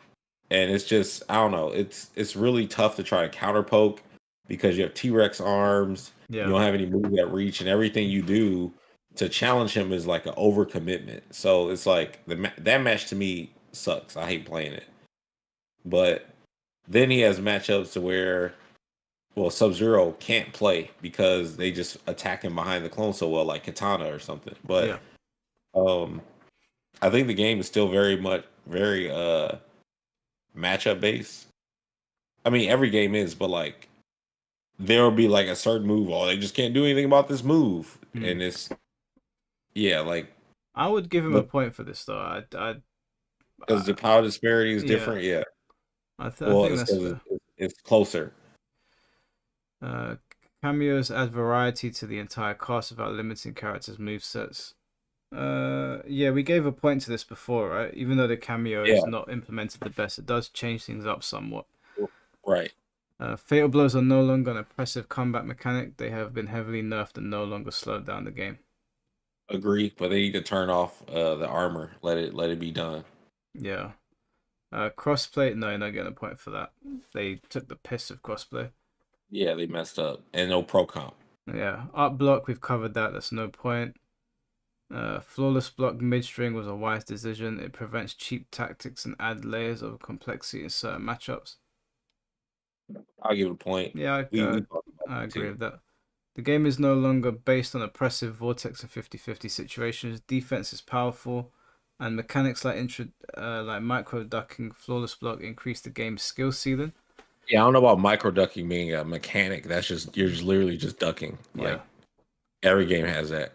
And it's just I don't know. It's really tough to try to counter poke because you have T-Rex arms. You Yeah. don't have any move that reach, and everything you do to challenge him is like an overcommitment. So it's like that match to me sucks. I hate playing it. But then he has matchups to where well Sub Zero can't play because they just attack him behind the clone so well, like Katana or something. But Yeah. um, I think the game is still very matchup based. I mean, every game is, but like there will be like a certain move. Oh, they just can't do anything about this move, Mm. and it's yeah, like I would give him a the point for this though. because the power disparity is Yeah. different. Yeah, I well, think it's that's because fair. it's closer. Uh, Cameos add variety to the entire cast without limiting characters' movesets. Yeah, we gave a point to this before, right? Even though the cameo Yeah, is not implemented the best, it does change things up somewhat. right. Fatal blows are no longer an oppressive combat mechanic. They have been heavily nerfed and no longer slowed down the game. Agree, but they need to turn off the armor. Let it be done. Yeah. Crossplay, no, you're not getting a point for that. They took the piss of crossplay. Yeah, they messed up, and no pro comp. Yeah. Up block, we've covered that. That's no point. Flawless block midstring was a wise decision. It prevents cheap tactics and add layers of complexity in certain matchups. I'll give it a point. Yeah, We talked about I that agree too. with that. The game is no longer based on oppressive vortex and 50-50 situations. Defense is powerful, and mechanics like micro ducking, flawless block increase the game's skill ceiling. Yeah, I don't know about micro ducking being a mechanic. That's just you're just literally just ducking. Yeah, Like every game has that.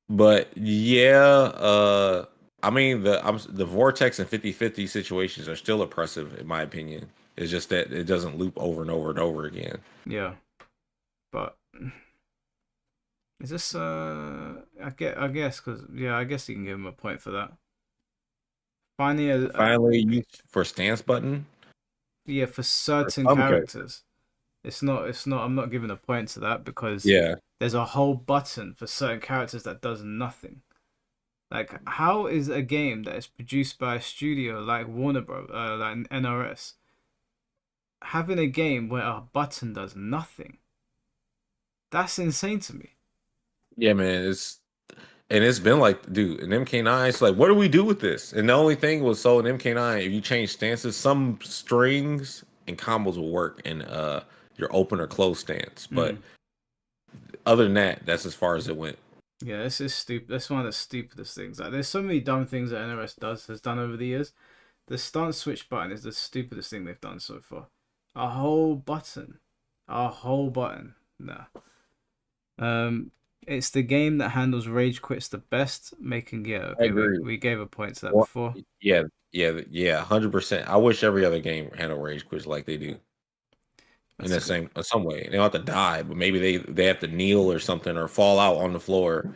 But yeah, I mean the vortex and 50-50 situations are still oppressive in my opinion. It's just that it doesn't loop over and over and over again. yeah. But is this I guess because yeah, I guess you can give him a point for that. Finally, Finally, used for stance button yeah, for for certain some characters. characters, it's not. I'm not giving a point to that because Yeah, there's a whole button for certain characters that does nothing. Like, how is a game that is produced by a studio like Warner Bros., like NRS, having a game where a button does nothing? That's insane to me. yeah, man. It's been like, dude, in MK9, it's like, what do we do with this? And the only thing was so in MK9, if you change stances, some strings and combos will work in your open or close stance. But Mm. other than that, that's as far as it went. Yeah, this is stupid. That's one of the stupidest things. Like, there's so many dumb things that NRS has done over the years. The stance switch button is the stupidest thing they've done so far. A whole button, a whole button. Nah. It's the game that handles rage quits the best, making yeah. I Okay, agree. we gave a point to that Well, before. yeah, 100%. I wish every other game handled rage quits like they do in That's the a good. same some way. They don't have to die, but maybe they have to kneel or something or fall out on the floor.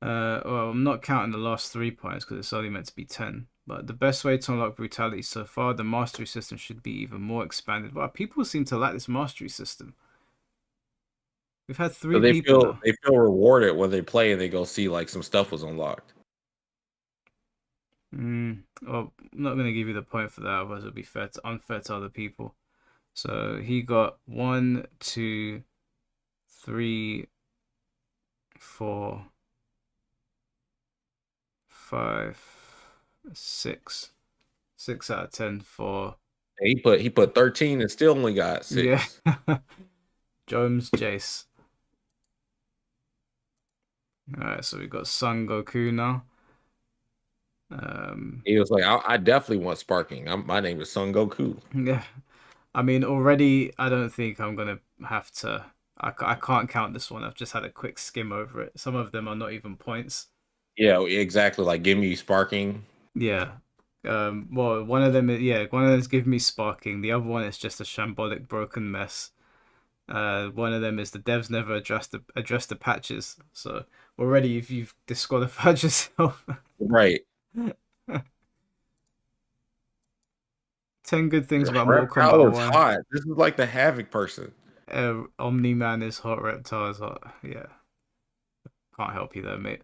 Well, I'm not counting the last 3 points because it's only meant to be 10. But the best way to unlock brutality so far, the mastery system should be even more expanded. Wow, people seem to like this mastery system. We've had So three people now. they feel rewarded when they play and they go see like some stuff was unlocked. Well, I'm not gonna give you the point for that, otherwise it'll be unfair to other people. So he got 1, 2, 3, 4, 5, 6. 6 out of 10 for He put 13 and still only got yeah. 6. Jones Jace. Alright, so we got Son Goku now. He was like, I definitely want sparking. My name is Son Goku. Yeah. I mean, already I don't think I'm gonna have to. I can't count this one. I've just had a quick skim over it. Some of them are not even points. Yeah, exactly. Like, give me sparking. Yeah. Well, one of them, one of them is giving me sparking. The other one is just a shambolic broken mess. One of them is the devs never addressed the patches. So already, if you've disqualified yourself, Right. 10 good things about Mortal Reptile Kombat is 1. hot. This is like the Havoc person. Omni Man is hot. Reptile is hot. Yeah, can't help you there, mate.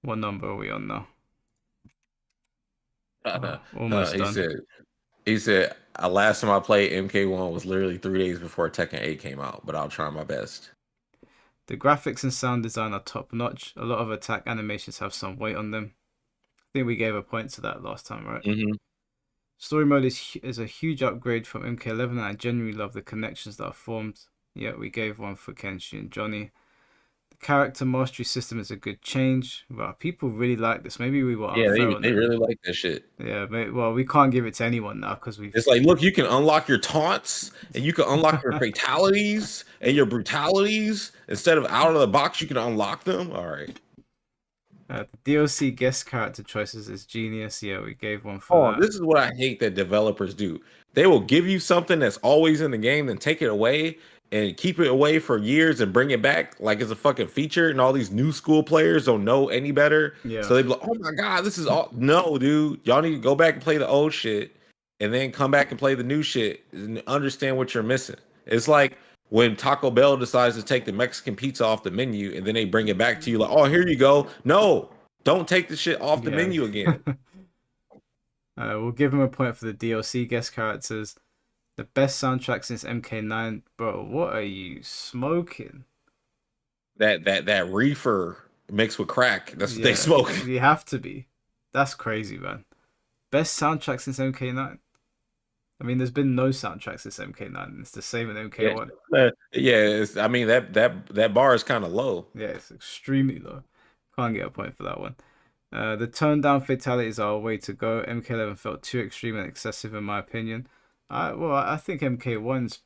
What number are we on now? Oh, almost He done. said, last time I played MK1 was literally 3 days before Tekken 8 came out, but I'll try my best. The graphics and sound design are top notch. A lot of attack animations have some weight on them. I think we gave a point to that last time, right? Mm-hmm. Story mode is a huge upgrade from MK11, and I genuinely love the connections that are formed. Yeah, we gave one for Kenshi and Johnny. The character mastery system is a good change. Well, people really like this. Maybe we were Yeah, unfair on they them. really like that shit. Yeah, well, we can't give it to anyone now because we've. It's like, look, you can unlock your taunts and you can unlock your fatalities and your brutalities. Instead of out of the box, you can unlock them. All right. The DLC guest character choices is genius. Yeah, we gave one for Oh, that. this is what I hate that developers do. They will give you something that's always in the game, then take it away and keep it away for years and bring it back like it's a fucking feature. And all these new school players don't know any better. Yeah. So they be like, oh my God, this is all. No, dude. Y'all need to go back and play the old shit and then come back and play the new shit and understand what you're missing. It's like when Taco Bell decides to take the Mexican pizza off the menu and then they bring it back to you like, oh, here you go. No, don't take the shit off the menu again. We'll give him a point for the DLC guest characters. The best soundtrack since MK9. Bro, what are you smoking? That reefer mixed with crack. That's what they smoke. You have to be. That's crazy, man. Best soundtrack since MK9. I mean, there's been no soundtrack since MK9. It's the same in MK1. I mean that bar is kind of low. Yeah, it's extremely low. Can't get a point for that one. The toned down fatalities are a way to go. MK11 felt too extreme and excessive in my opinion. I think MK1's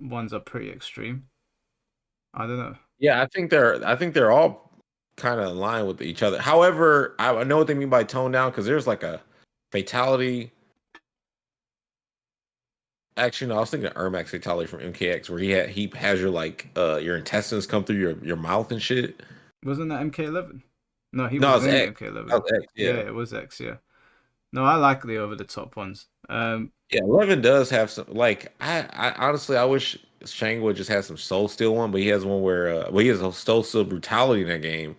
ones are pretty extreme. I don't know. Yeah, I think they're all kind of in line with each other. However, I know what they mean by toned down because there's like a fatality. Actually, no, I was thinking of Ermac fatality from MKX where he has your like your intestines come through your mouth and shit. Wasn't that MK11? No, he No, wasn't it's in X. MK11. That was X, yeah. It was X, yeah. No, I like the over the top ones. Yeah, 11 does have some like I honestly I wish Shang would just have some Soul Steel one, but he has one where he has a Soul Steel brutality in that game.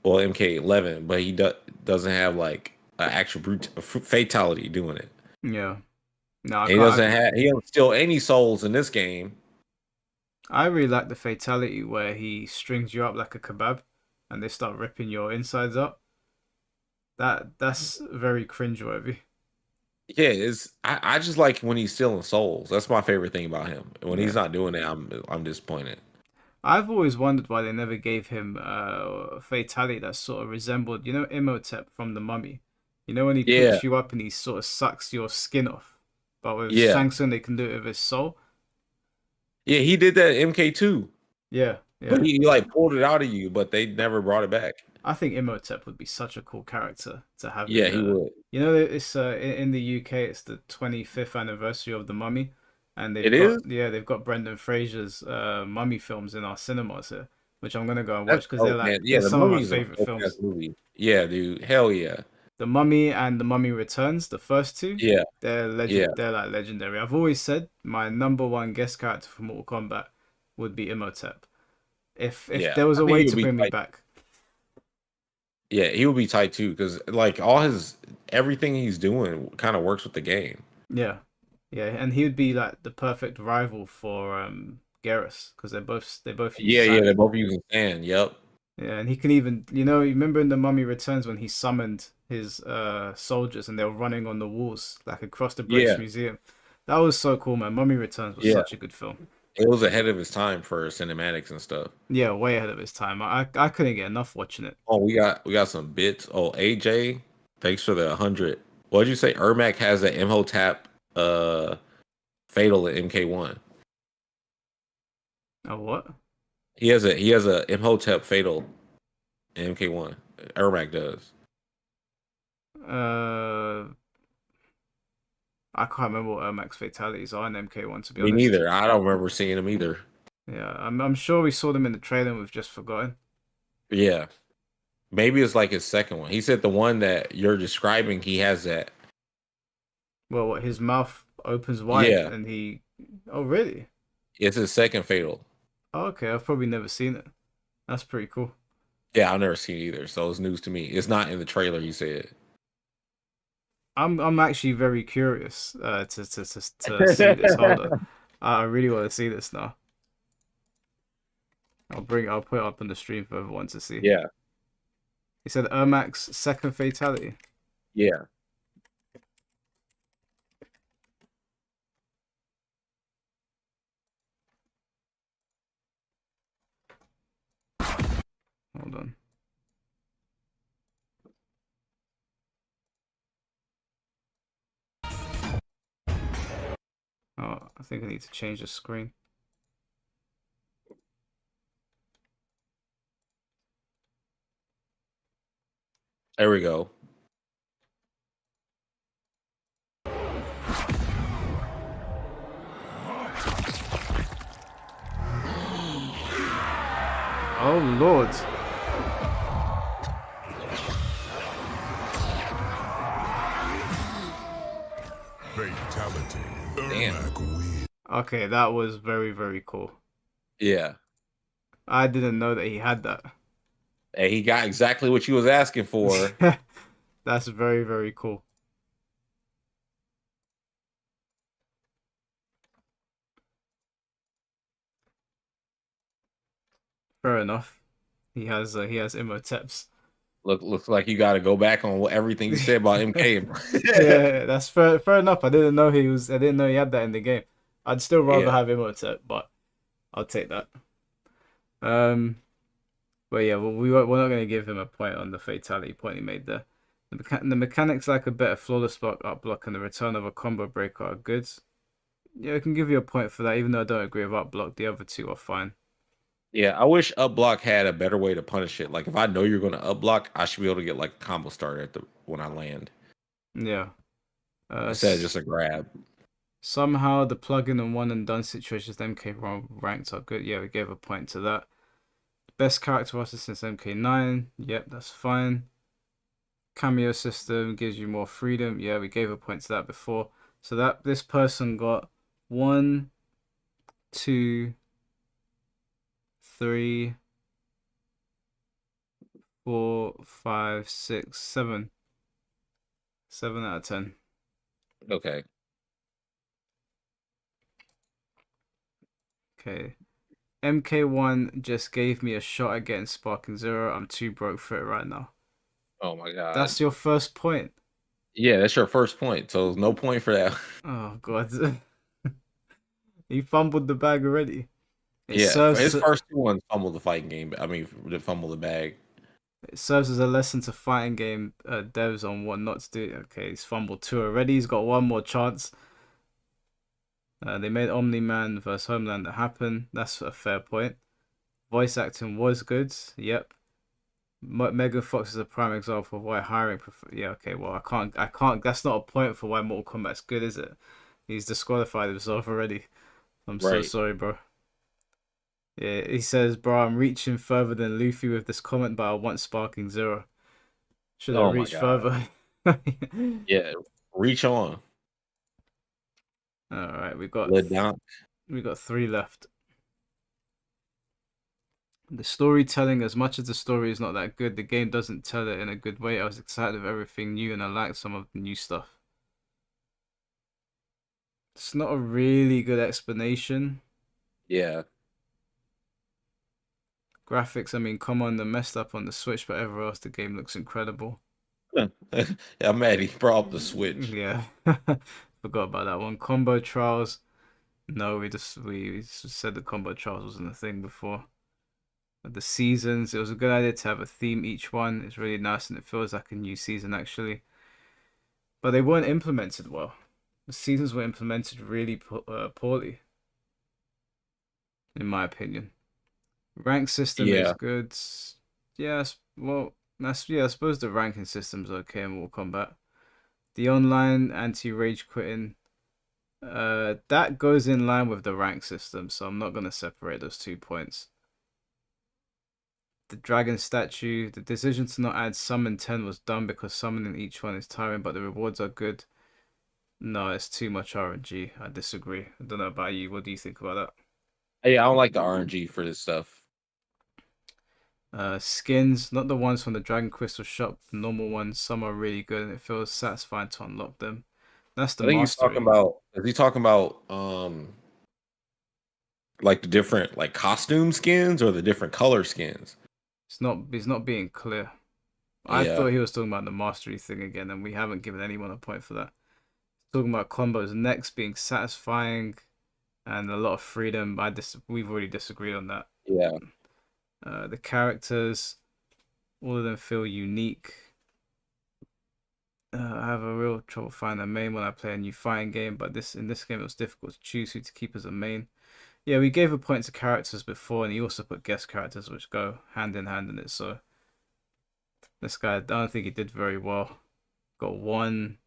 Well, MK11, but he doesn't have like an actual fatality doing it. Yeah. No, he doesn't steal any souls in this game. I really like the fatality where he strings you up like a kebab and they start ripping your insides up. That's very cringeworthy. Yeah, I just like when he's stealing souls. That's my favorite thing about him. When he's not doing it, I'm disappointed. I've always wondered why they never gave him a fatality that sort of resembled, Imhotep from The Mummy. You know when he picks you up and he sort of sucks your skin off. But with Shang Tsung, they can do it with his soul. Yeah, he did that in MK2. Yeah. But he like pulled it out of you, but they never brought it back. I think Imhotep would be such a cool character to have. Yeah, he would. You know, it's in the UK, it's the 25th anniversary of The Mummy, and they've got Brendan Fraser's Mummy films in our cinemas here. which I'm gonna go and That's watch because dope, man. Yeah, they're the some of my Mummy is a favorite dope ass films. movie. Yeah, dude. Hell yeah. The Mummy and The Mummy Returns, the first two, Yeah, they're yeah, legend. They're like legendary. I've always said my number one guest character for Mortal Kombat would be Imhotep. If yeah. there was I a think way he would to be bring me tight. back, Yeah, he would be tight too, because like all his everything he's doing kind of works with the game. yeah, yeah, and he would be like the perfect rival for Garrus because they both use Yeah, yeah. They're sand. both using sand. Yep. Yeah, and he can even, you remember in The Mummy Returns when he summoned his soldiers and they were running on the walls like across the British Yeah, Museum. That was so cool, man. Mummy Returns was yeah. such a good film. It was ahead of his time for cinematics and stuff. Yeah, way ahead of his time. I couldn't get enough watching it. Oh, we got some bits. Oh, AJ, thanks for the 100. What did you say? Ermac has an Imhotep fatal in MK1. Oh, what? He has a Imhotep fatal in MK1. Ermac does. Uh, I can't remember what Ermac's fatalities are in MK1 to be Me honest. neither. I don't remember seeing him either. Yeah, I'm sure we saw them in the trailer and we've just forgotten. Yeah. Maybe it's like his second one. He said the one that you're describing, he has that. Well, what, his mouth opens wide Yeah. and he. Oh, really? It's his second fatal. Oh, okay, I've probably never seen it. That's pretty cool. Yeah, I've never seen it either. So it's news to me. It's not in the trailer, he said. I'm actually very curious to see this. Hold on, I really want to see this now. I'll put it up on the stream for everyone to see. Yeah. He said Ermac's second fatality. Yeah. Hold on. Oh, I think I need to change the screen. There we go. Oh Lord. Fatality. Damn. Ermac wins. Okay, that was very, very cool. Yeah. I didn't know that he had that. Hey, he got exactly what you was asking for. That's very, very cool. Fair enough. He has Imhoteps. Looks like you got to go back on everything you said about MK. Yeah, that's fair enough. I didn't know he had that in the game. I'd still rather Yeah. have Imhotep, but I'll take that. Um, but yeah, well, we're not going to give him a point on the fatality point he made there. The mechanics like a better flawless block, up block, and the return of a combo breaker are good. Yeah, I can give you a point for that, even though I don't agree with up block. The other two are fine. Yeah, I wish up block had a better way to punish it. Like if I know you're going to up block, I should be able to get like a combo starter when I land Yeah. instead of just a grab. Somehow the plug-in and one and done situations MK1 ranked are good. Yeah, we gave a point to that. Best character roster since MK9. Yep, that's fine. Cameo system gives you more freedom. Yeah, we gave a point to that before. So that this person got 1, 2, 3, 4, 5, 6, 7. 7 out of 10. Okay. Okay. MK1 just gave me a shot at getting Sparking Zero. I'm too broke for it right now. Oh my god. That's your first point. Yeah, that's your first point. So no point for that. Oh god. He fumbled the bag already. It Yeah, serves his as first two ones fumbled the fighting game. I mean, to fumble the bag. it serves as a lesson to fighting game devs on what not to do. Okay, he's fumbled two already. He's got one more chance. They made Omni Man versus Homelander happen. That's a fair point. Voice acting was good. Yep. Megan Fox is a prime example of why hiring. Yeah, okay. Well, I can't. That's not a point for why Mortal Kombat's good, is it? He's disqualified himself already. I'm so Right. sorry, bro. Yeah, he says, "Bro, I'm reaching further than Luffy with this comment, but I want sparking zero. Should I Oh my reach god. further?" Yeah. Reach on. All right, Ledon. we got three left. The storytelling, as much as the story is not that good, the game doesn't tell it in a good way. I was excited of everything new, and I liked some of the new stuff. It's not a really good explanation. Yeah. Graphics, I mean, come on, they're messed up on the Switch, but everywhere else the game looks incredible. I'm mad he brought up the Switch. Yeah, forgot about that one. Combo trials. No, we just said the combo trials wasn't a thing before. The seasons, it was a good idea to have a theme each one. It's really nice and it feels like a new season actually. But they weren't implemented well. The seasons were implemented really poorly, in my opinion. Rank system is Yeah. good. Yes, well, I suppose the ranking system's okay in Mortal Kombat. The online anti-rage quitting, that goes in line with the rank system, so I'm not gonna separate those 2 points. The dragon statue, the decision to not add summon 10 was done because summoning each one is tiring, but the rewards are good. No, it's too much RNG. I disagree. I don't know about you. What do you think about Hey, I don't like the RNG for this stuff. that? Skins, not the ones from the Dragon Crystal shop, the normal ones. Some are really good and it feels satisfying to unlock them. That's the I think he's talking mastery. about is he talking about like the different like costume skins or the different color skins? It's not being clear. I thought Yeah. he was talking about the mastery thing again, and we haven't given anyone a point for that. Talking about combos next being satisfying and a lot of freedom. We've already disagreed on that. Yeah. The characters, all of them feel unique. I have a real trouble finding a main when I play a new fighting game, but in this game it was difficult to choose who to keep as a main. Yeah, we gave a point to characters before, and he also put guest characters, which go hand in hand in it. So this guy, I don't think he did very well. Got one,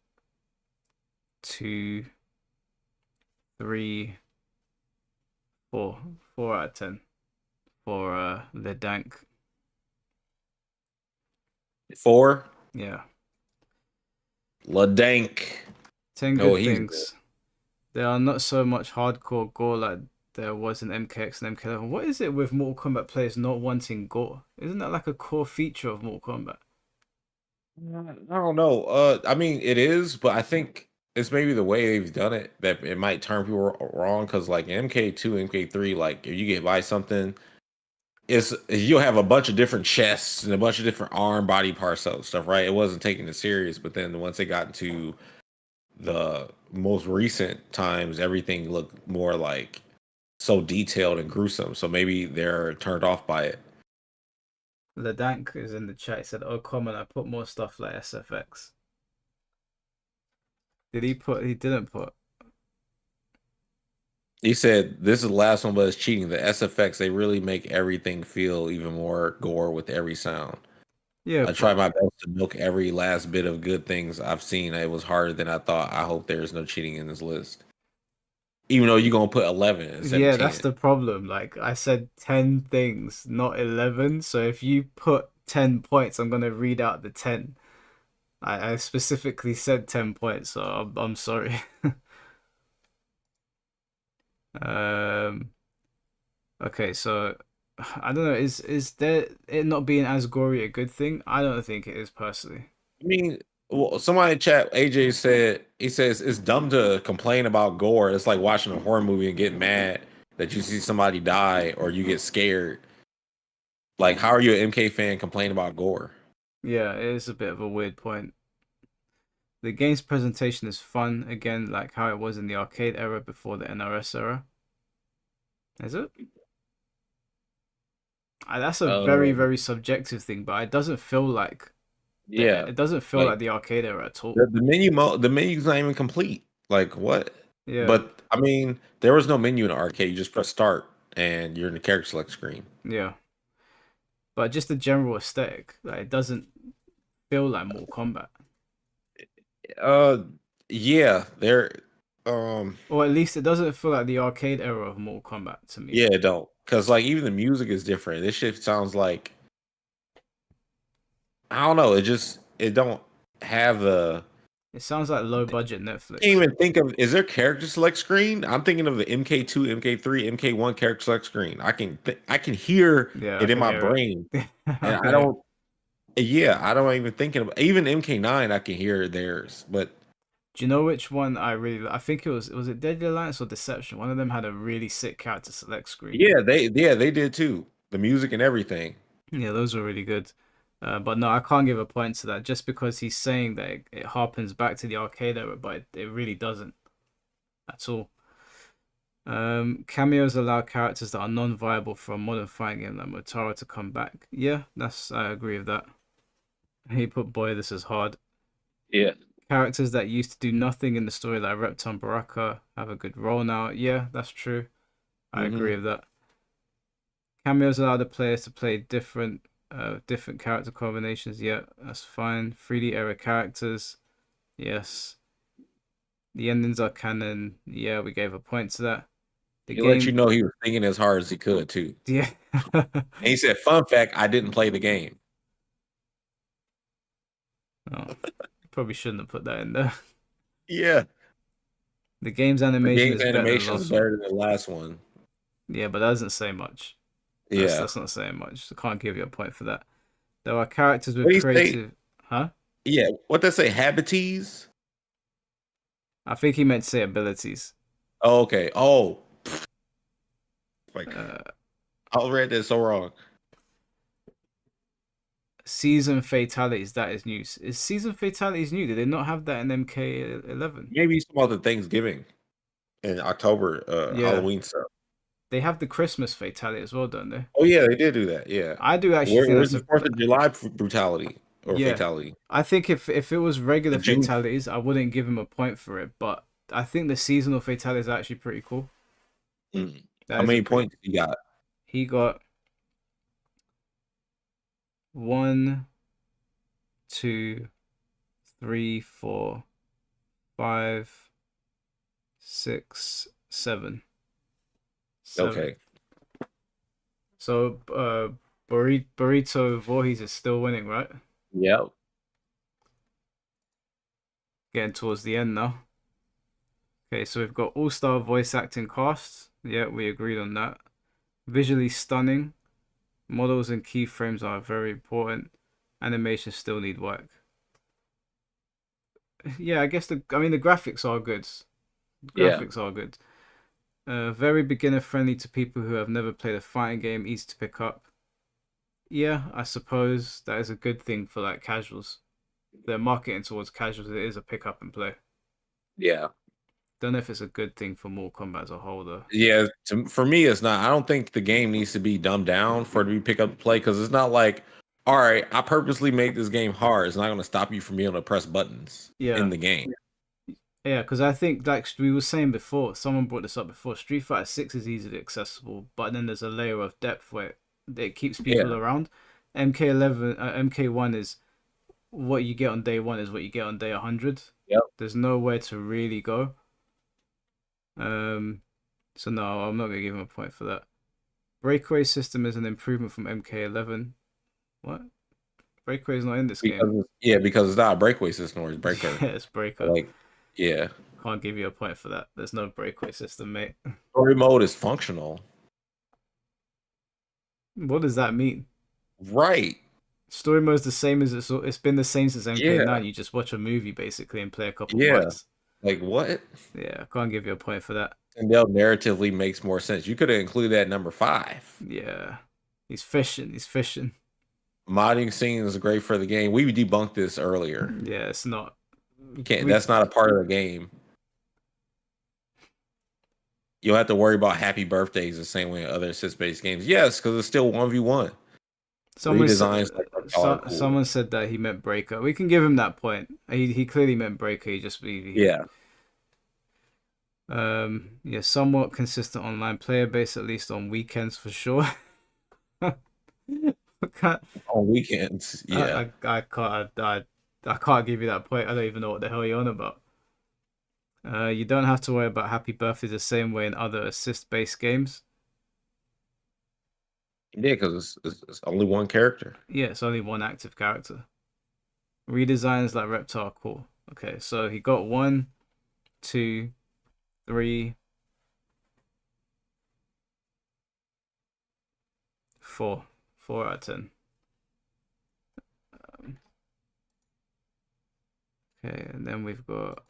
two, three, four, 4 out of 10 for Ledank. 4. Yeah, Ladank. 10 Oh, good he's good. things. There are not so much hardcore gore like there was in MKX and MK11. What is it with Mortal Kombat players not wanting gore? Isn't that like a core feature of Mortal Kombat? I don't know. I mean, it is, but I think it's maybe the way they've done it that it might turn people wrong. Because like MK2, MK3, like if you get by something, you'll have a bunch of different chests and a bunch of different arm, body parts, stuff, right? It wasn't taking it serious, but then once they got into the most recent times, everything looked more like so detailed and gruesome. So maybe they're turned off by it. Ledank is in the chat. He said, "Oh, common. I put more stuff like SFX." Did he put? He didn't put. He said, "This is the last one, but it's cheating. The SFX they really make everything feel even more gore with every sound. Yeah, I try but my best to milk every last bit of good things I've seen. It was harder than I thought. I hope there's no cheating in this list, even though you're gonna put 11 instead of yeah, that's 10. the problem. Like I said, 10 things, not 11. So if you put 10 points, I'm gonna read out the 10. I specifically said 10 points, so I'm sorry. Um. Okay, so I don't know. Is there it not being as gory a good thing? I don't think it is personally. I mean, well, somebody in chat, AJ said, he says it's dumb to complain about gore. It's like watching a horror movie and get mad that you see somebody die or you get scared. Like, how are you an MK fan complaining about gore? Yeah, it is a bit of a weird point. The game's presentation is fun again, like how it was in the arcade era before the NRS era. Is it? That's a very, Um, very subjective thing, but it doesn't feel like yeah, it doesn't feel like like the arcade era at all. the the menu's not even complete. Like what? Yeah, But I mean, there was no menu in the arcade. You just press start and you're in the character select screen. yeah. But just the general aesthetic, like it doesn't feel like Mortal Kombat. Uh, yeah, there. Or at least it doesn't feel like the arcade era of Mortal Kombat to me. Yeah, it don't. because like even the music is different. This shit sounds like I don't know. It don't have the. It sounds like low budget I can't Netflix. even think of. Is there character select screen? I'm thinking of the MK2, MK3, MK1 character select screen. I can hear Yeah, I it in can my hear brain, it. I and can I hear. don't. Yeah, I don't even thinking of even MK9. I can hear theirs, but Do you know which one I really? I think it was it Deadly Alliance or Deception? One of them had a really sick character select screen. they did too. The music and everything. Yeah, those were really good. But no, I can't give a point to that just because he's saying that it harpens back to the arcade era, but it really doesn't at all. Cameos allow characters that are non-viable for a modern fighting game like Motaro to come back. Yeah, I agree with that. He put boy, this is hard. Yeah. Characters that used to do nothing in the story like Repton Baraka have a good role now. Yeah, that's true. I agree Hmm. with that. Cameos allow the players to play different character combinations. Yeah, that's fine. 3D era characters. Yes. The endings are canon. Yeah, we gave a point to that. The He let you game. know he was thinking as hard as he could too. Yeah. And he said, "Fun fact: I didn't play the game." Oh, probably shouldn't have put that in there. Yeah, The game's the animation game's is better than the animation is last one. better than the last one. Yeah, but that doesn't say much. That's Yeah. that's not saying much. I can't give you a point for that. There are characters What with do you say? creative. Huh? Yeah. What they say? Habities. I think he meant to say abilities. Oh, okay. Oh, like Uh, I read that so wrong. Season fatalities. That is news. Is season fatalities new? Did they not have that in MK11? Maybe he's talking about the Thanksgiving and October, Yeah, Halloween stuff. they have the Christmas fatality as well, don't they? Oh yeah, they did do that. Yeah. I do actually think Where's that's the a Fourth of July brutality or yeah. fatality? I think if it was regular The June. fatalities, I wouldn't give him a point for it. But I think the seasonal fatalities are actually pretty cool. Mm. That How is a many pretty. points he got? He got 1, 2, 3, 4, 5, 6, 7. 7. Okay. So Burrito Voorhees is still winning, right? Yep. Getting towards the end now. Okay, so we've got all-star voice acting cast. Yeah, we agreed on that. Visually stunning. Models and keyframes are very important. Animations still need work. Yeah, I mean the graphics are good. Yeah. Graphics are good. Very beginner friendly to people who have never played a fighting game, easy to pick up. Yeah, I suppose that is a good thing for like casuals. They're marketing towards casuals. It is a pick up and play. Yeah. Don't know if it's a good thing for Mortal Kombat as a whole though. Yeah, for me, it's not. I don't think the game needs to be dumbed down for it to be pick up and play because it's not like, all right, I purposely made this game hard. It's not going to stop you from being able to press buttons in Yeah, the game. yeah, because I think like we were saying before, someone brought this up before. Street Fighter 6 is easily accessible, but then there's a layer of depth where it keeps people Yeah, around. MK1 is what you get on day one is what you get on day 100. yep, There's nowhere to really go. Um, so no, I'm not gonna give him a point for that. Breakaway system is an improvement from MK11. What? Breakaway is not in this game. because it's not a breakaway system or it's breaker. Yeah, it's breaker. Like, yeah, Can't give you a point for that. There's no breakaway system, mate. story mode is functional, What does that mean? right? Story mode is the same as it's been the same since MK9. Yeah, You just watch a movie basically and play a couple yeah. fights. Like what? Yeah, I can't give you a point for that. And Sindel narratively makes more sense. You could have included that at number 5. Yeah, he's fishing. He's fishing. Modding scene is great for the game. We debunked this earlier. Yeah, it's not. You can't. We That's not a part of the game. You'll have to worry about happy birthdays the same way in other assist-based games. Yes, because it's still 1v1. someone Redesigns like are cool. someone said that he meant breaker. We can give him that point. He clearly meant breaker. Yeah. Yeah, somewhat consistent online player base at least on weekends for sure. I can't On weekends. Yeah. I can't give you that point. I don't even know what the hell you're on about. You don't have to worry about happy birthdays the same way in other assist based games. Yeah, because it's only one character. Yeah, it's only one active character. Redesigns like Reptile, cool. Okay, so he got 1, 2, 3, 4. 4 out of 10. Okay, and then we've got.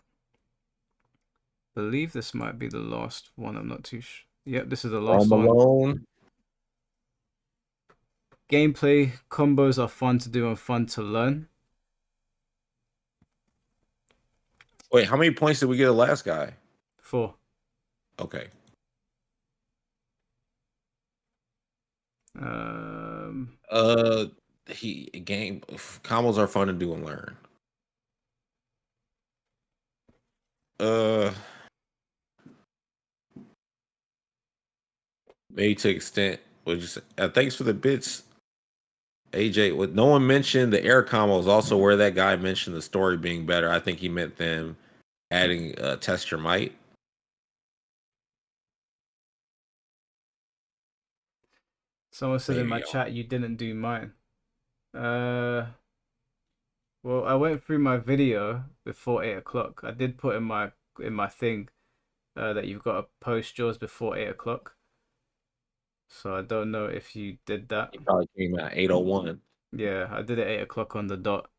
I believe this might be the last one. I'm not too sure. Yep, this is the last Home one. Alone. Gameplay combos are fun to do and fun to learn. Wait, how many points did we get the last guy? 4. Okay. Um, He game combos are fun to do and learn. Uh, maybe to extent. Would you say? Thanks for the bits, AJ. What no one mentioned the air combos. Also, where that guy mentioned the story being better. I think he meant them adding test your might. someone said in Maybe my y'all. chat you didn't do mine. Uh, well, I went through my video before 8 o'clock. I did put in my thing that you've got to post yours before 8 o'clock. So I don't know if you did that. He probably came out 8:01. Yeah, I did it 8 o'clock on the dot.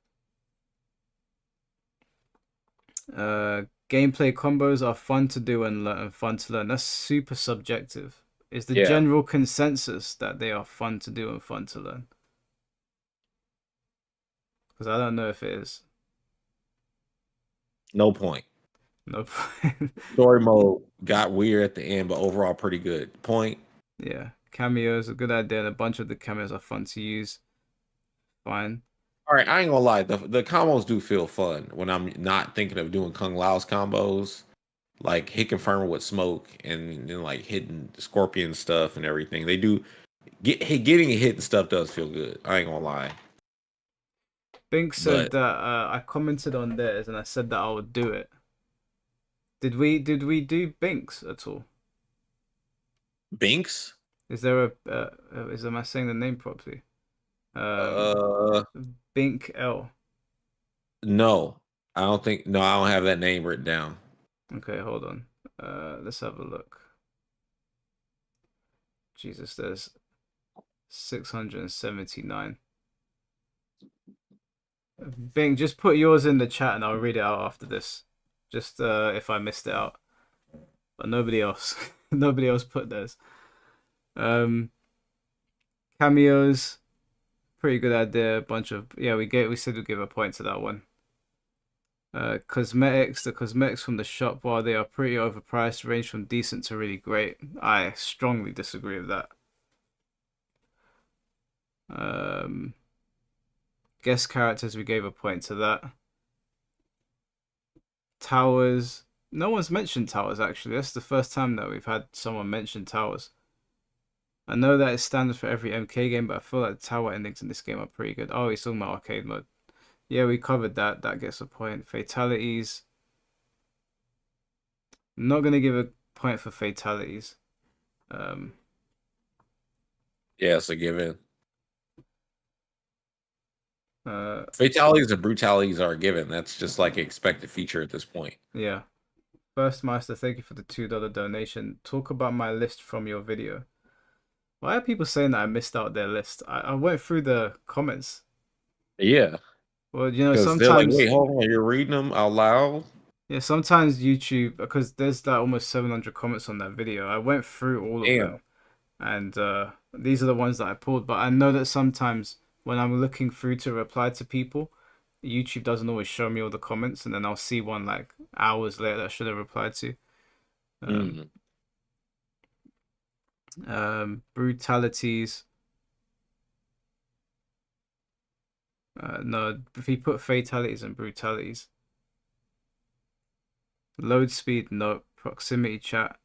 Gameplay combos are fun to do and fun to learn. That's super subjective. Is the Yeah, general consensus that they are fun to do and fun to learn? Because I don't know if it is. no point. No. Story mode got weird at the end, but overall pretty good. Point. Yeah, cameos a good idea. And a bunch of the cameos are fun to use. Fine. All right, I ain't gonna lie. The combos do feel fun when I'm not thinking of doing Kung Lao's combos, like hit confirm with smoke and then like hitting scorpion stuff and everything. They do getting a hit and stuff does feel good. I ain't gonna lie. Bink said But that I commented on theirs and I said that I would do it. Did we do Binks at all? Binks, Is there am I saying the name properly? Um, uh, Bink L. no, I don't think. No, I don't have that name written down. Okay, hold on. Let's have a look. Jesus, there's 679. Bing, just put yours in the chat and I'll read it out after this. Just if I missed it out. But nobody else. Nobody else put theirs. Um Cameos, pretty good idea. A bunch of we said we'd give a point to that one. Cosmetics, the cosmetics from the shop, while they are pretty overpriced, range from decent to really great. I strongly disagree with that. Guest characters, we gave a point to that. Towers, no one's mentioned towers actually. That's the first time that we've had someone mention towers. I know that it's standard for every MK game, but I feel like the tower endings in this game are pretty good. Oh, he's talking about arcade mode. Yeah, we covered that. That gets a point. Fatalities. I'm not gonna give a point for fatalities. Yeah, it's a given. Uh, Fatalities and brutalities are a given. That's just like an expected feature at this point. yeah. First Master, thank you for the $2 donation. Talk about my list from your video. Why are people saying that I missed out their list? I went through the comments. Yeah, Well, because they're like, sometimes wait, hold on, you're reading them out loud. yeah, sometimes YouTube, because there's like almost 700 comments on that video. I went through all of Damn. them, and these are the ones that I pulled. But I know that sometimes when I'm looking through to reply to people, YouTube doesn't always show me all the comments, and then I'll see one like hours later that I should have replied to. Brutalities. No, if he put fatalities and brutalities. Load speed, no. Proximity chat.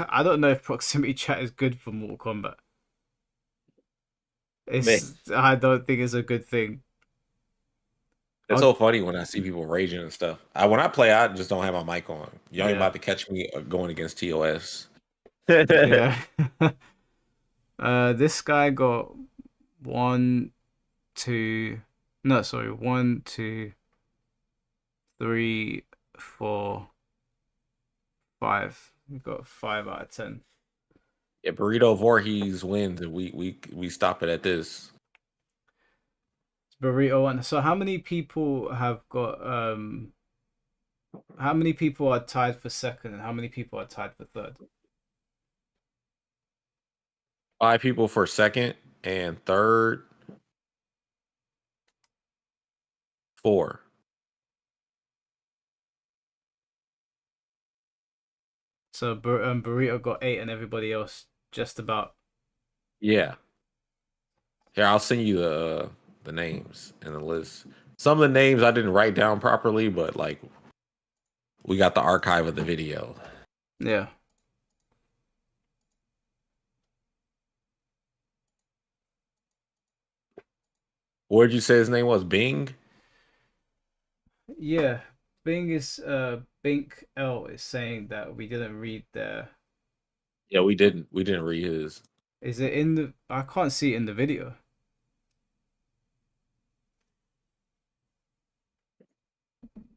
I don't know if proximity chat is good for Mortal Kombat. I don't think it's a good thing. It's so funny when I see people raging and stuff. When I play, I just don't have my mic on. Y'all ain't Yeah. about to catch me going against TOS. Yeah. This guy got one, two, no, sorry, one, two, three, four, five. He got 5 out of 10. Yeah, Burrito Voorhees wins, and we stop it at this. Burrito one. So how many people have got how many people are tied for second and how many people are tied for third? 5 people for second and third. 4. So Burrito got 8 and everybody else just about. Yeah. Here, I'll send you the names and the list. Some of the names I didn't write down properly, but like we got the archive of the video. Yeah. What did you say his name was? Bing? Yeah. Bink L is saying that we didn't read their. Yeah, we didn't. We didn't read his. Is it in the? I can't see it in the video.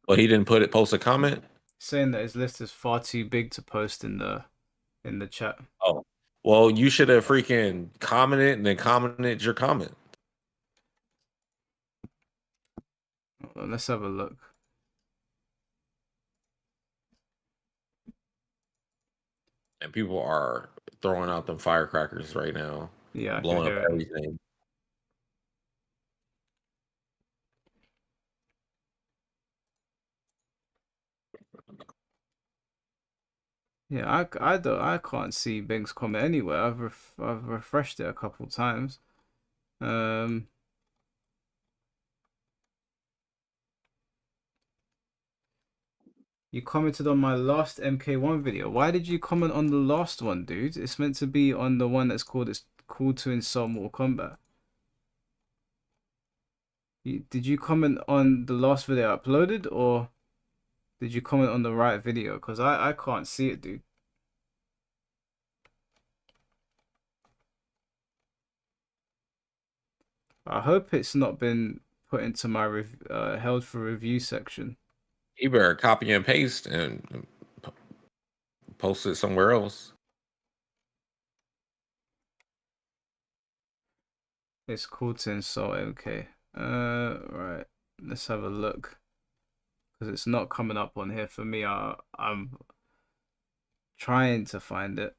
But he didn't post a comment. Saying that his list is far too big to post in the chat. Oh, well, you should have freaking commented and then commented your comment. Well, let's have a look. And people are throwing out them firecrackers right now, Yeah, I can blowing up hear it. everything. Yeah, I can't see Bing's comment anywhere. I've refreshed it a couple times. Um, you commented on my last MK1 video. Why did you comment on the last one, dude? It's meant to be on the one that's called "It's Cool to Insult Mortal Kombat." Did you comment on the last video I uploaded, or did you comment on the right video? Because I can't see it, dude. I hope it's not been put into my held for review section. You better copy and paste and post it somewhere else. It's cool to insult MK. Right. Let's have a look. Because it's not coming up on here for me. I'm trying to find it.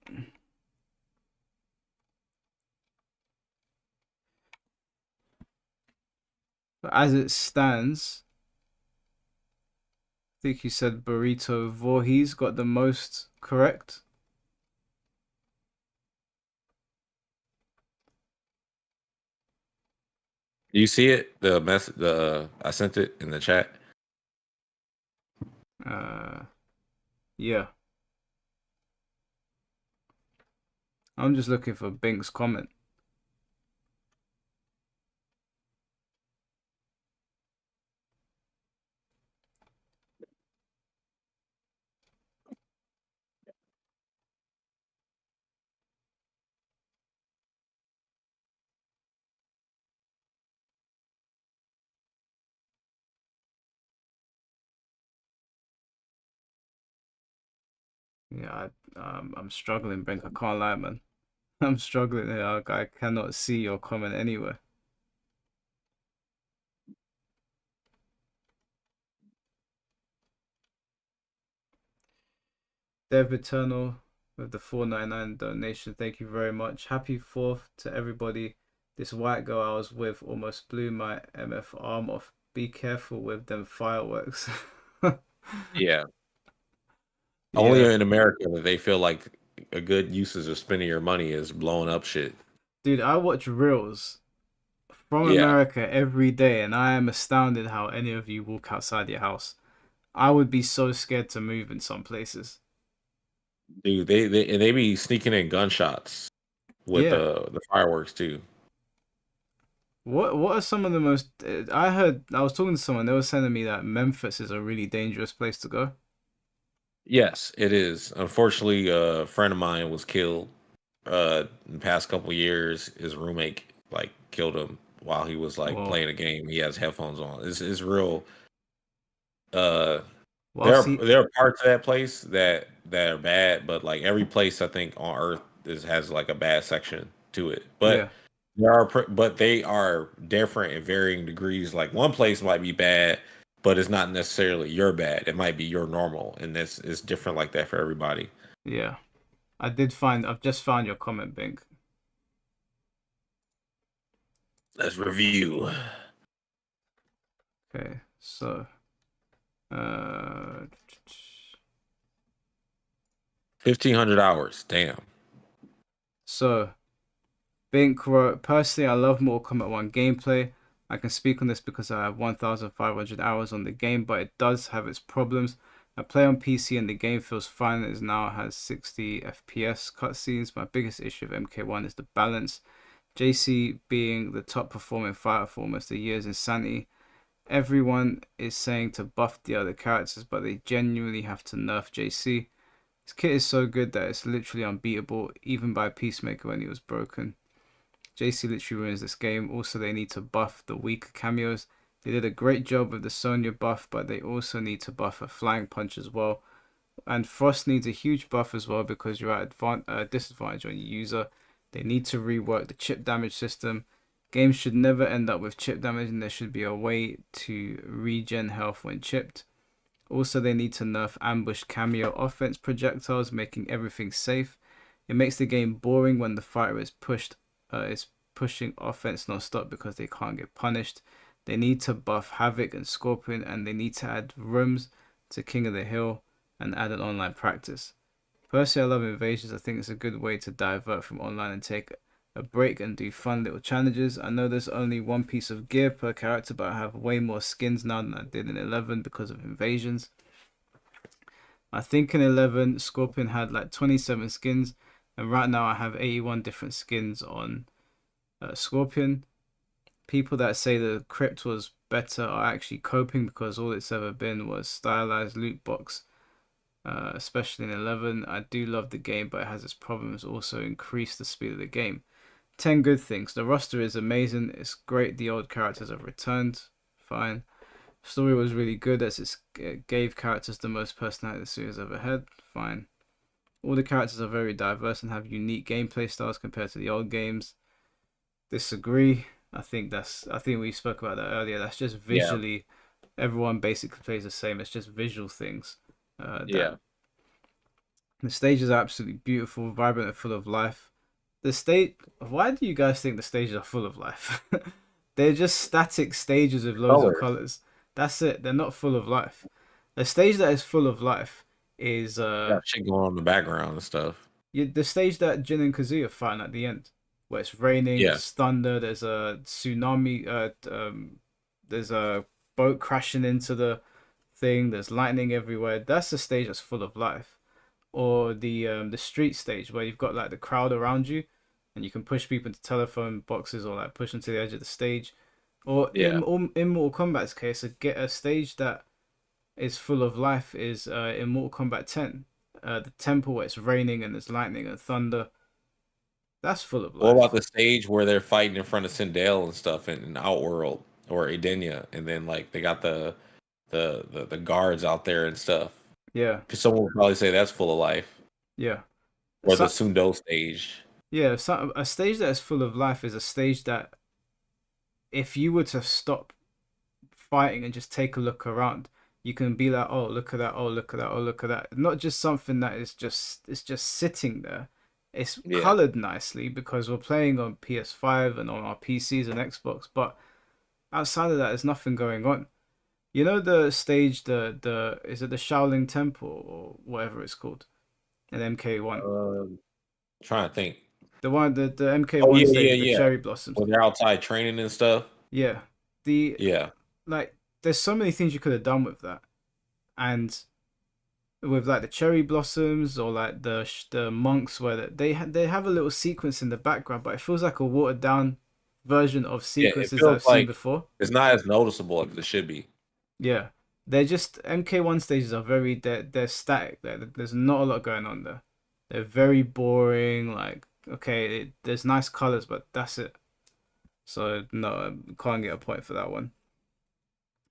But as it stands, I think you said Burrito Voorhees got the most correct. Do you see it? The message. I sent it in the chat. Yeah. I'm just looking for Bink's comment. Yeah, I'm struggling, Bink. I can't lie, man. I'm struggling here. I cannot see your comment anywhere. Dev Eternal with the 4.99 donation. Thank you very much. Happy 4th to everybody. This white girl I was with almost blew my MF arm off. Be careful with them fireworks. Yeah. Only Yeah. in America that they feel like a good usage of spending your money is blowing up shit. Dude, I watch reels from Yeah. America every day, and I am astounded how any of you walk outside your house. I would be so scared to move in some places. Dude, they be sneaking in gunshots with Yeah. the fireworks too. What are some of the most I heard I was talking to someone, they were telling me that Memphis is a really dangerous place to go. Yes, it is. Unfortunately, a friend of mine was killed in the past couple years, his roommate like killed him while he was like Or playing a game. He has headphones on. It's real. Uh, whilst he, there are parts of that place that are bad, but like every place I think on Earth has like a bad section to it. yeah, But but they are different in varying degrees. Like one place might be bad, but it's not necessarily your bad. It might be your normal, and this is different like that for everybody. yeah. I've just found your comment, Bink. Let's review. Okay, so, uh, 1,500 hours. Damn. so Bink wrote, personally, I love Mortal Kombat 1 gameplay. I can speak on this because I have 1,500 hours on the game, but it does have its problems. I play on PC and the game feels fine. It now has 60 FPS cutscenes. My biggest issue of MK1 is the balance. JC being the top performing fighter for almost a year's insanity. Everyone is saying to buff the other characters, but they genuinely have to nerf JC. His kit is so good that it's literally unbeatable, even by Peacemaker when he was broken. JC literally ruins this game. Also, they need to buff the weaker cameos. They did a great job with the Sonya buff, but they also need to buff a flying punch as well. And Frost needs a huge buff as well because you're at disadvantage on your user. They need to rework the chip damage system. Games should never end up with chip damage, and there should be a way to regen health when chipped. Also, they need to nerf ambush cameo offense projectiles, making everything safe. It makes the game boring when the fighter is pushing offense non-stop because they can't get punished. They need to buff Havoc and Scorpion, and they need to add rooms to King of the Hill and add an online practice. Personally, I love Invasions. I think it's a good way to divert from online and take a break and do fun little challenges. I know there's only one piece of gear per character, but I have way more skins now than I did in 11 because of Invasions. I think in 11, Scorpion had like 27 skins, and right now I have 81 different skins on Scorpion. People that say the crypt was better are actually coping because all it's ever been was stylized loot box, especially in 11. I do love the game, but it has its problems. Also, increase the speed of the game. 10 good things. The roster is amazing. It's great. The old characters have returned. Fine. Story was really good as it gave characters the most personality the series ever had. Fine. All the characters are very diverse and have unique gameplay styles compared to the old games. Disagree. I think we spoke about that earlier. That's just Yeah. visually, everyone basically plays the same. It's just visual things. Yeah. The stages are absolutely beautiful, vibrant, and full of life. The state. Why do you guys think the stages are full of life? They're just static stages with loads of Colors. colors. That's it. They're not full of life. A stage that is full of life is Got shit going on in the background and stuff. the stage that Jin and Kazuya fight at the end, where it's raining, Yeah. there's thunder, there's a tsunami, there's a boat crashing into the thing, there's lightning everywhere. That's the stage that's full of life. Or the street stage where you've got like the crowd around you, and you can push people into telephone boxes or like push them to the edge of the stage. Or Yeah. in Mortal Kombat's case, a stage that is full of life is in Mortal Kombat 10. The temple where it's raining and there's lightning and thunder. That's full of What about life. the stage where they're fighting in front of Sindel and stuff in Outworld or Edenia, and then like they got the guards out there and stuff? Yeah, Because someone would probably say that's full of life. yeah. Or the So, Sundo stage. yeah, a stage that is full of life is a stage that if you were to stop fighting and just take a look around, you can be like, oh, look at that, oh, look at that, oh, look at that. Not just something that is just it's just sitting there. It's Yeah. colored nicely because we're playing on PS5 and on our PCs and Xbox, but outside of that, there's nothing going on. You know the stage, the is it the Shaolin Temple or whatever it's called in MK1? Trying to think. The one the Oh MK1 yeah, stage yeah, with the yeah. cherry blossoms. When they're outside training and stuff. Yeah. The Yeah. like there's so many things you could have done with that. And with like the cherry blossoms or like the monks where they have a little sequence in the background, but it feels like a watered down version of Yeah, it sequences that feels I've seen like before. it's not as noticeable as it should be. Yeah. They're just MK1 stages are very they're static. There's not a lot going on there. They're very boring, like okay, there's nice colors, but that's it. So no, I can't get a point for that one.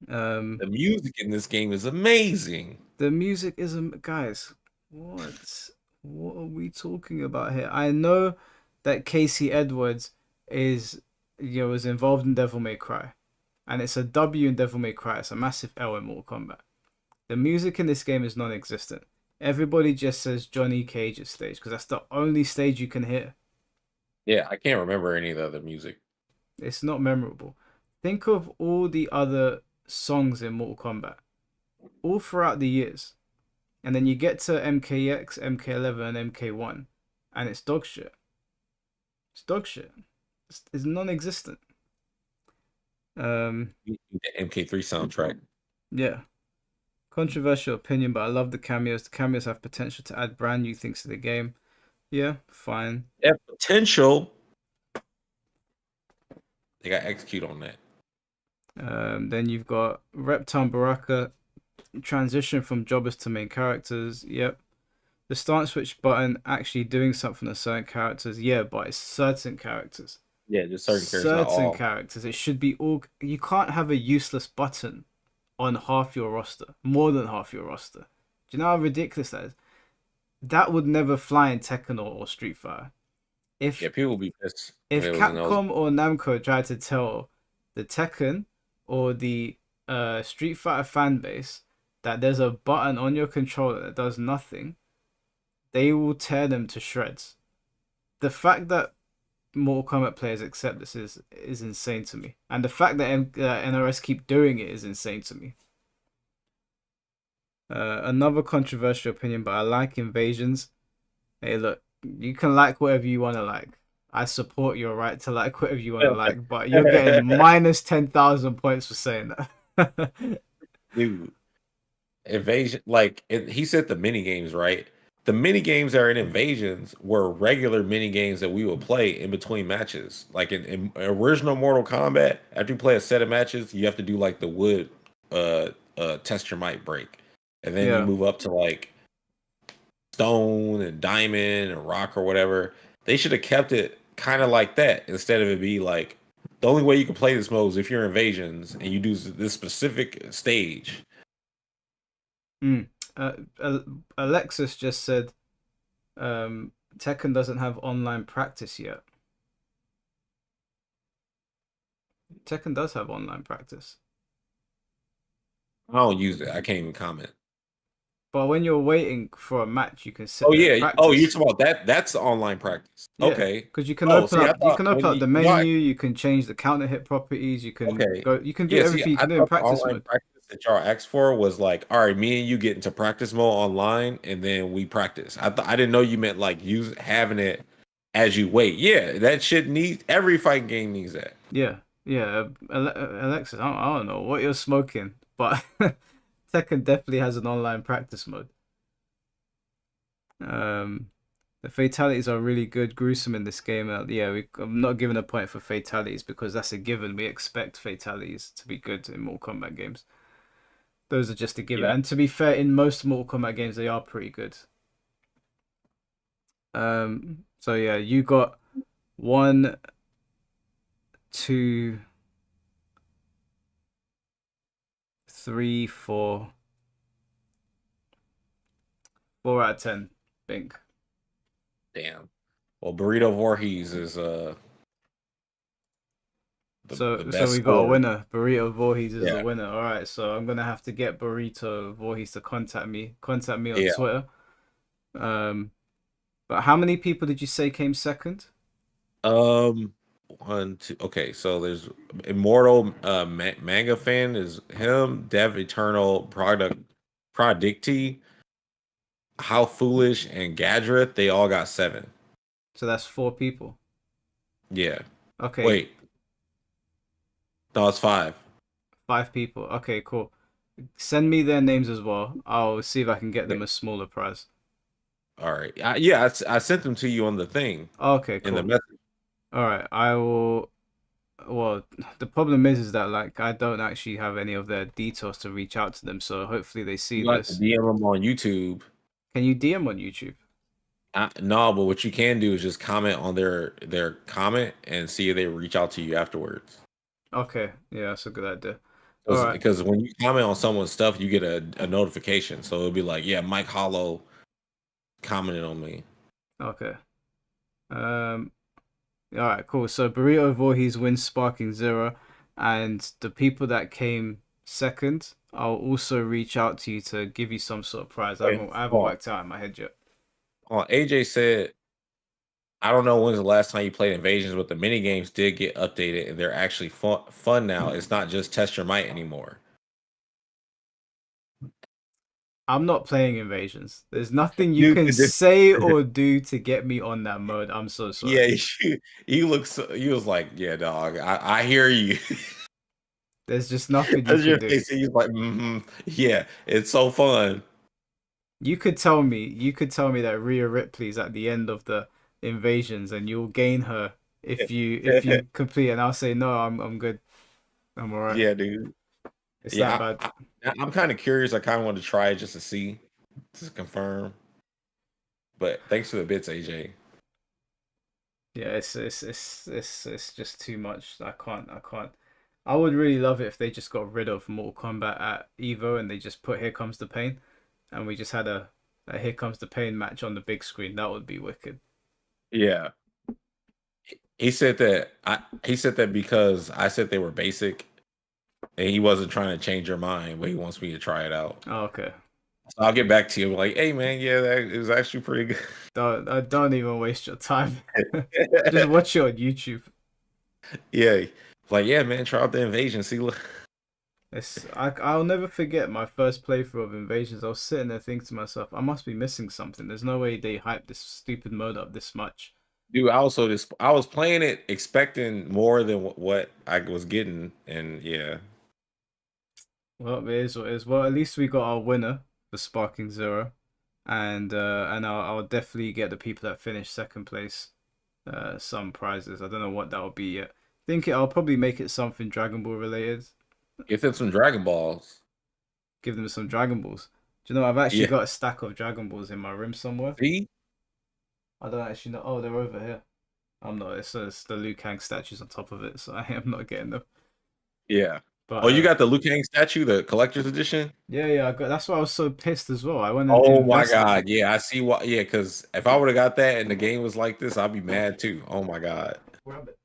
Um, The music in this game is amazing. the music isn't, guys. What? What are we talking about here? I know that Casey Edwards is, was involved in Devil May Cry, and it's a W in Devil May Cry. It's a massive L in Mortal Kombat. The music in this game is non-existent. Everybody just says Johnny Cage's stage because that's the only stage you can hear. Yeah, I can't remember any of the other music. It's not memorable. Think of all the other songs in Mortal Kombat, all throughout the years. And then you get to MKX, MK11, and MK1, and it's dog shit. It's dog shit. It's non-existent. The MK3 soundtrack. Yeah. Controversial opinion, but I love the cameos. The cameos have potential to add brand new things to the game. Yeah, fine. Yeah, potential. They got to execute on that. Then you've got Reptile Baraka, transition from jobbers to main characters. Yep. The stance switch button actually doing something to certain characters. Yeah, but it's certain characters. Yeah, just certain characters, not Certain all. characters. It should be all. You can't have a useless button on half your roster, more than half your roster. Do you know how ridiculous that is? That would never fly in Tekken or Street Fighter. Yeah, people will be pissed If it was in those. Capcom or Namco tried to tell the Tekken or the Street Fighter fan base that there's a button on your controller that does nothing, they will tear them to shreds. The fact that Mortal Kombat players accept this is insane to me, and the fact that NRS keep doing it is insane to me. Another controversial opinion, but I like invasions. Hey, look, you can like whatever you want to like. I support your right to like whatever you want to like, but you're getting minus 10,000 points for saying that. Dude, Invasion, like he said, the mini games, right? The mini games that are in Invasions were regular mini games that we would play in between matches. Like in original Mortal Kombat, after you play a set of matches, you have to do like the wood test your might break. And then you Yeah. move up to like stone and diamond and rock or whatever. They should have kept it kind of like that instead of it be like the only way you can play this mode is if you're Invasions and you do this specific stage. Mm. Alexis just said Tekken doesn't have online practice yet. Tekken does have online practice. I don't use it. I can't even comment. But when you're waiting for a match, you can sit Oh there and yeah. practice. Oh, you're talking about that. That's the online practice. Yeah, Okay. because you can Oh, open see, I up you thought can when open up the you know, menu, you can change the counter hit properties, you can okay. you can do Yeah, see, everything you I can do in thought the practice online mode. practice that y'all asked for was like, all right, me and you get into practice mode online, and then we practice. I didn't know you meant like having it as you wait. Yeah, that shit needs every fighting game needs that. Yeah, yeah. Alexis, I don't know what you're smoking, but Tekken definitely has an online practice mode. The fatalities are really good, gruesome in this game. Yeah, I'm not giving a point for fatalities because that's a given. We expect fatalities to be good in Mortal Kombat games. Those are just a given. Yeah. And to be fair, in most Mortal Kombat games, they are pretty good. So yeah, you got 1, 2, 3, 4, 4 out of 10. Bink. Damn. Well, Burrito Voorhees is So the so best we got a scorer. winner. Burrito Voorhees is the Yeah. winner. All right, so I'm gonna have to get Burrito Voorhees to contact me. Contact me on Yeah. Twitter. But how many people did you say came second? 1, 2. Okay, so there's Immortal manga fan is him, Dev Eternal Prodicty, How Foolish, and Gadrith. They all got 7. So that's 4 people. Yeah. Okay, Wait. No, it's 5. 5 people. Okay, cool. Send me their names as well. I'll see if I can get them Okay. a smaller prize. All right. Yeah, I sent them to you on the thing Okay, in the cool. message. All right, I will. Well, the problem is that like I don't actually have any of their details to reach out to them. So hopefully they see You like to this. DM them on YouTube. Can you DM on YouTube? No, but what you can do is just comment on their comment and see if they reach out to you afterwards. Okay, yeah, that's a good idea. All right, Because when you comment on someone's stuff, you get a notification. So it'll be like, yeah, Mike Hollow commented on me. okay. Um, all right, cool. So Burrito Voorhees wins Sparking Zero, and the people that came second, I'll also reach out to you to give you some sort of prize. Wait, I haven't hold on. worked out in my head yet. AJ said, I don't know when's the last time you played Invasions, but the mini games did get updated and they're actually fun now. It's not just test your might anymore. I'm not playing Invasions. There's nothing you Dude, can say or do to get me on that mode. I'm so yeah, sorry. you look so, you was like, yeah, dog, I hear you. There's just nothing you That's could your do. face. And you're like, yeah, it's so fun. You could tell me that Rhea Ripley's at the end of the Invasions and you'll gain her if you complete, and I'll say no, I'm good. I'm all right. Yeah, dude. It's that Yeah, bad. I'm kind of curious. I kind of want to try it just to see, to confirm. But thanks for the bits, AJ. Yeah, it's just too much. I can't. I would really love it if they just got rid of Mortal Kombat at Evo and they just put Here Comes the Pain, and we just had a Here Comes the Pain match on the big screen. That would be wicked. Yeah, he said that because I said they were basic, and he wasn't trying to change your mind, but he wants me to try it out. Oh, okay. So I'll get back to you. Like, hey man, yeah, that is actually pretty Don't even waste your time. good. Just watch it on YouTube. Yeah, like yeah, man, try out the invasion. See, look. I'll never forget my first playthrough of Invasions. I was sitting there thinking to myself, I must be missing something. There's no way they hyped this stupid mode up this much. Dude, I was playing it expecting more than what I was getting, and yeah, Well, it is what it is. Well, at least we got our winner for Sparking Zero, and I'll definitely get the people that finished second place some prizes. I don't know what that will be yet. I'll probably make it something Dragon Ball related. give them some Dragon Balls. Give them some Dragon Balls. Do you know I've actually Yeah, got a stack of Dragon Balls in my room somewhere. see, I don't actually know. Oh, they're over here. I'm not. It's the Liu Kang statues on top of it, so I am not getting them. yeah. But Oh, you got the Liu Kang statue, the collector's edition. yeah, yeah, I got. That's why I was so pissed as well. I went and Oh my invested. god, yeah, I see why. Yeah, because if I would have got that and the game was like this, I'd be mad too. Oh my god. Grab it.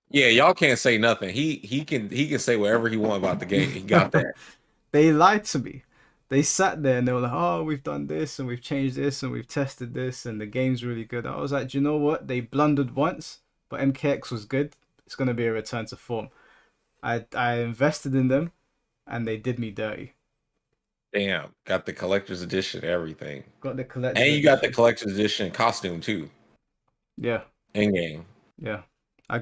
Yeah, y'all can't say nothing. He can say whatever he want about the game. He got that. They lied to me. They sat there and they were like, "Oh, we've done this and we've changed this and we've tested this and the game's really good." I was like, "Do you know what? They blundered once, but MKX was good. It's gonna be a return to form." I invested in them and they did me dirty. Damn, got the collector's edition, everything, Got the collector's and you got the edition. collector's edition costume too, Yeah, in game. yeah. I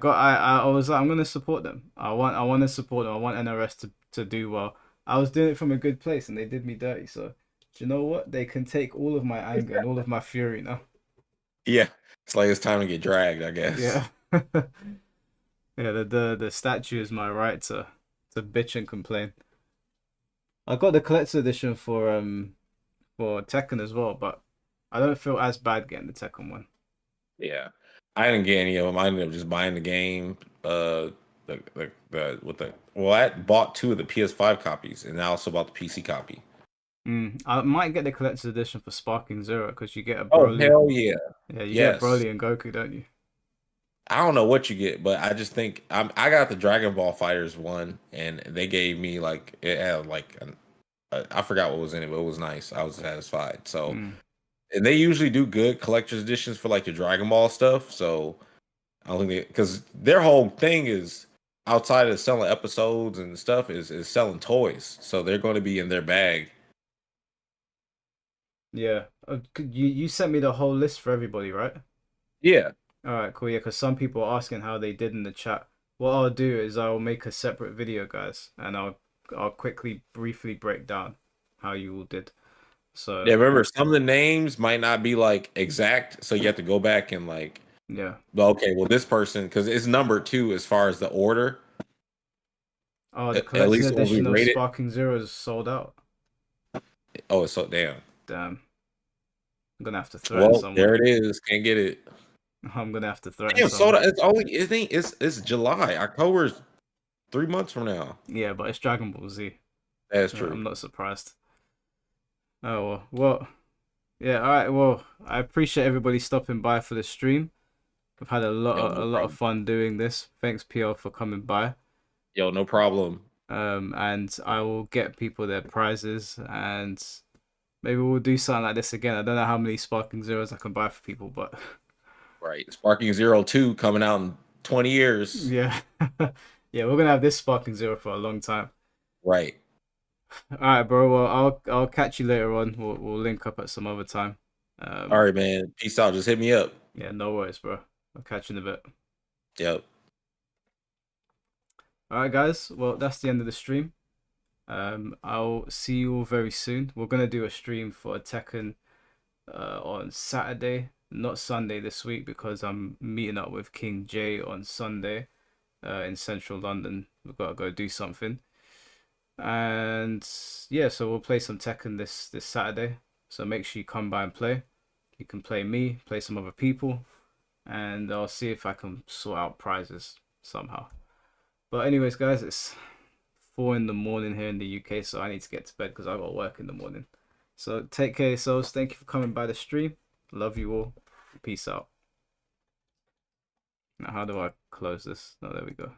was like, I'm gonna support them. I want to support them. I want NRS to do well. I was doing it from a good place and they did me dirty. So do you know what? They can take all of my anger and all of my fury now. Yeah, it's like it's time to get dragged, I guess. Yeah. Yeah, the statue is my right to bitch and complain. I got the collector's edition for Tekken as well, but I don't feel as bad getting the Tekken one. Yeah, I didn't get any of them. I ended up just buying the game. I bought two of the PS5 copies, and I also bought the PC copy. I might get the collector's edition for Sparking Zero because you get a Oh Broly. hell yeah! Yeah, you get Yes. Broly and Goku, don't you? I don't know what you get, but I just think I got the Dragon Ball Fighters one, and they gave me like it had like I forgot what was in it, but it was nice. I was satisfied. So, Mm. and they usually do good collector's editions for like the Dragon Ball stuff. So I don't think they, because their whole thing is outside of selling episodes and stuff is selling toys. So they're going to be in their bag. Yeah. You sent me the whole list for everybody, right? Yeah, All right, cool. Yeah, because some people are asking how they did in the chat. What I'll do is I'll make a separate video, guys, and I'll quickly, briefly break down how you all did. So yeah. Remember, some of the names might not be like exact, so you have to go back and like, yeah. well, okay, well, this person because it's number two as far as the order. Oh, the At collector's least when we edition of rate it. Sparking Zero is sold out. Oh, it's so damn. Damn. I'm gonna have to threaten Well, someone. there it is. Can't get it. I'm gonna have to threaten Damn, someone. soda. It's only. It ain't. It's July. October's 3 months from now. Yeah, but it's Dragon Ball Z. That's I'm true. not surprised. Oh well. Well, yeah. All right. Well, I appreciate everybody stopping by for the stream. I've had Yo, a no lot of problem. fun doing this. Thanks, PL, for coming by. Yo, no problem. And I will get people their prizes, and maybe we'll do something like this again. I don't know how many Sparking Zeros I can buy for people, but Right. Sparking 02 coming out in 20 years. yeah, yeah, we're gonna have this Sparking Zero for a long time. Right. All right, bro. Well, I'll catch you later on. We'll link up at some other time. All right, man. Peace out. Just hit me up. Yeah, no worries, bro. I'll catch you in a bit. Yep. All right, guys. Well, that's the end of the stream. I'll see you all very soon. We're gonna do a stream for Tekken on Saturday, not Sunday this week because I'm meeting up with King J on Sunday in central London. We've got to go do something. And yeah, so we'll play some Tekken this Saturday. So make sure you come by and play. You can play me, play some other people, and I'll see if I can sort out prizes somehow. But anyways, guys, it's 4 in the morning here in the UK, so I need to get to bed because I got work in the morning. So take care of yourselves. Thank you for coming by the stream. Love you all. Peace out. Now, how do I close this? Oh, there we go.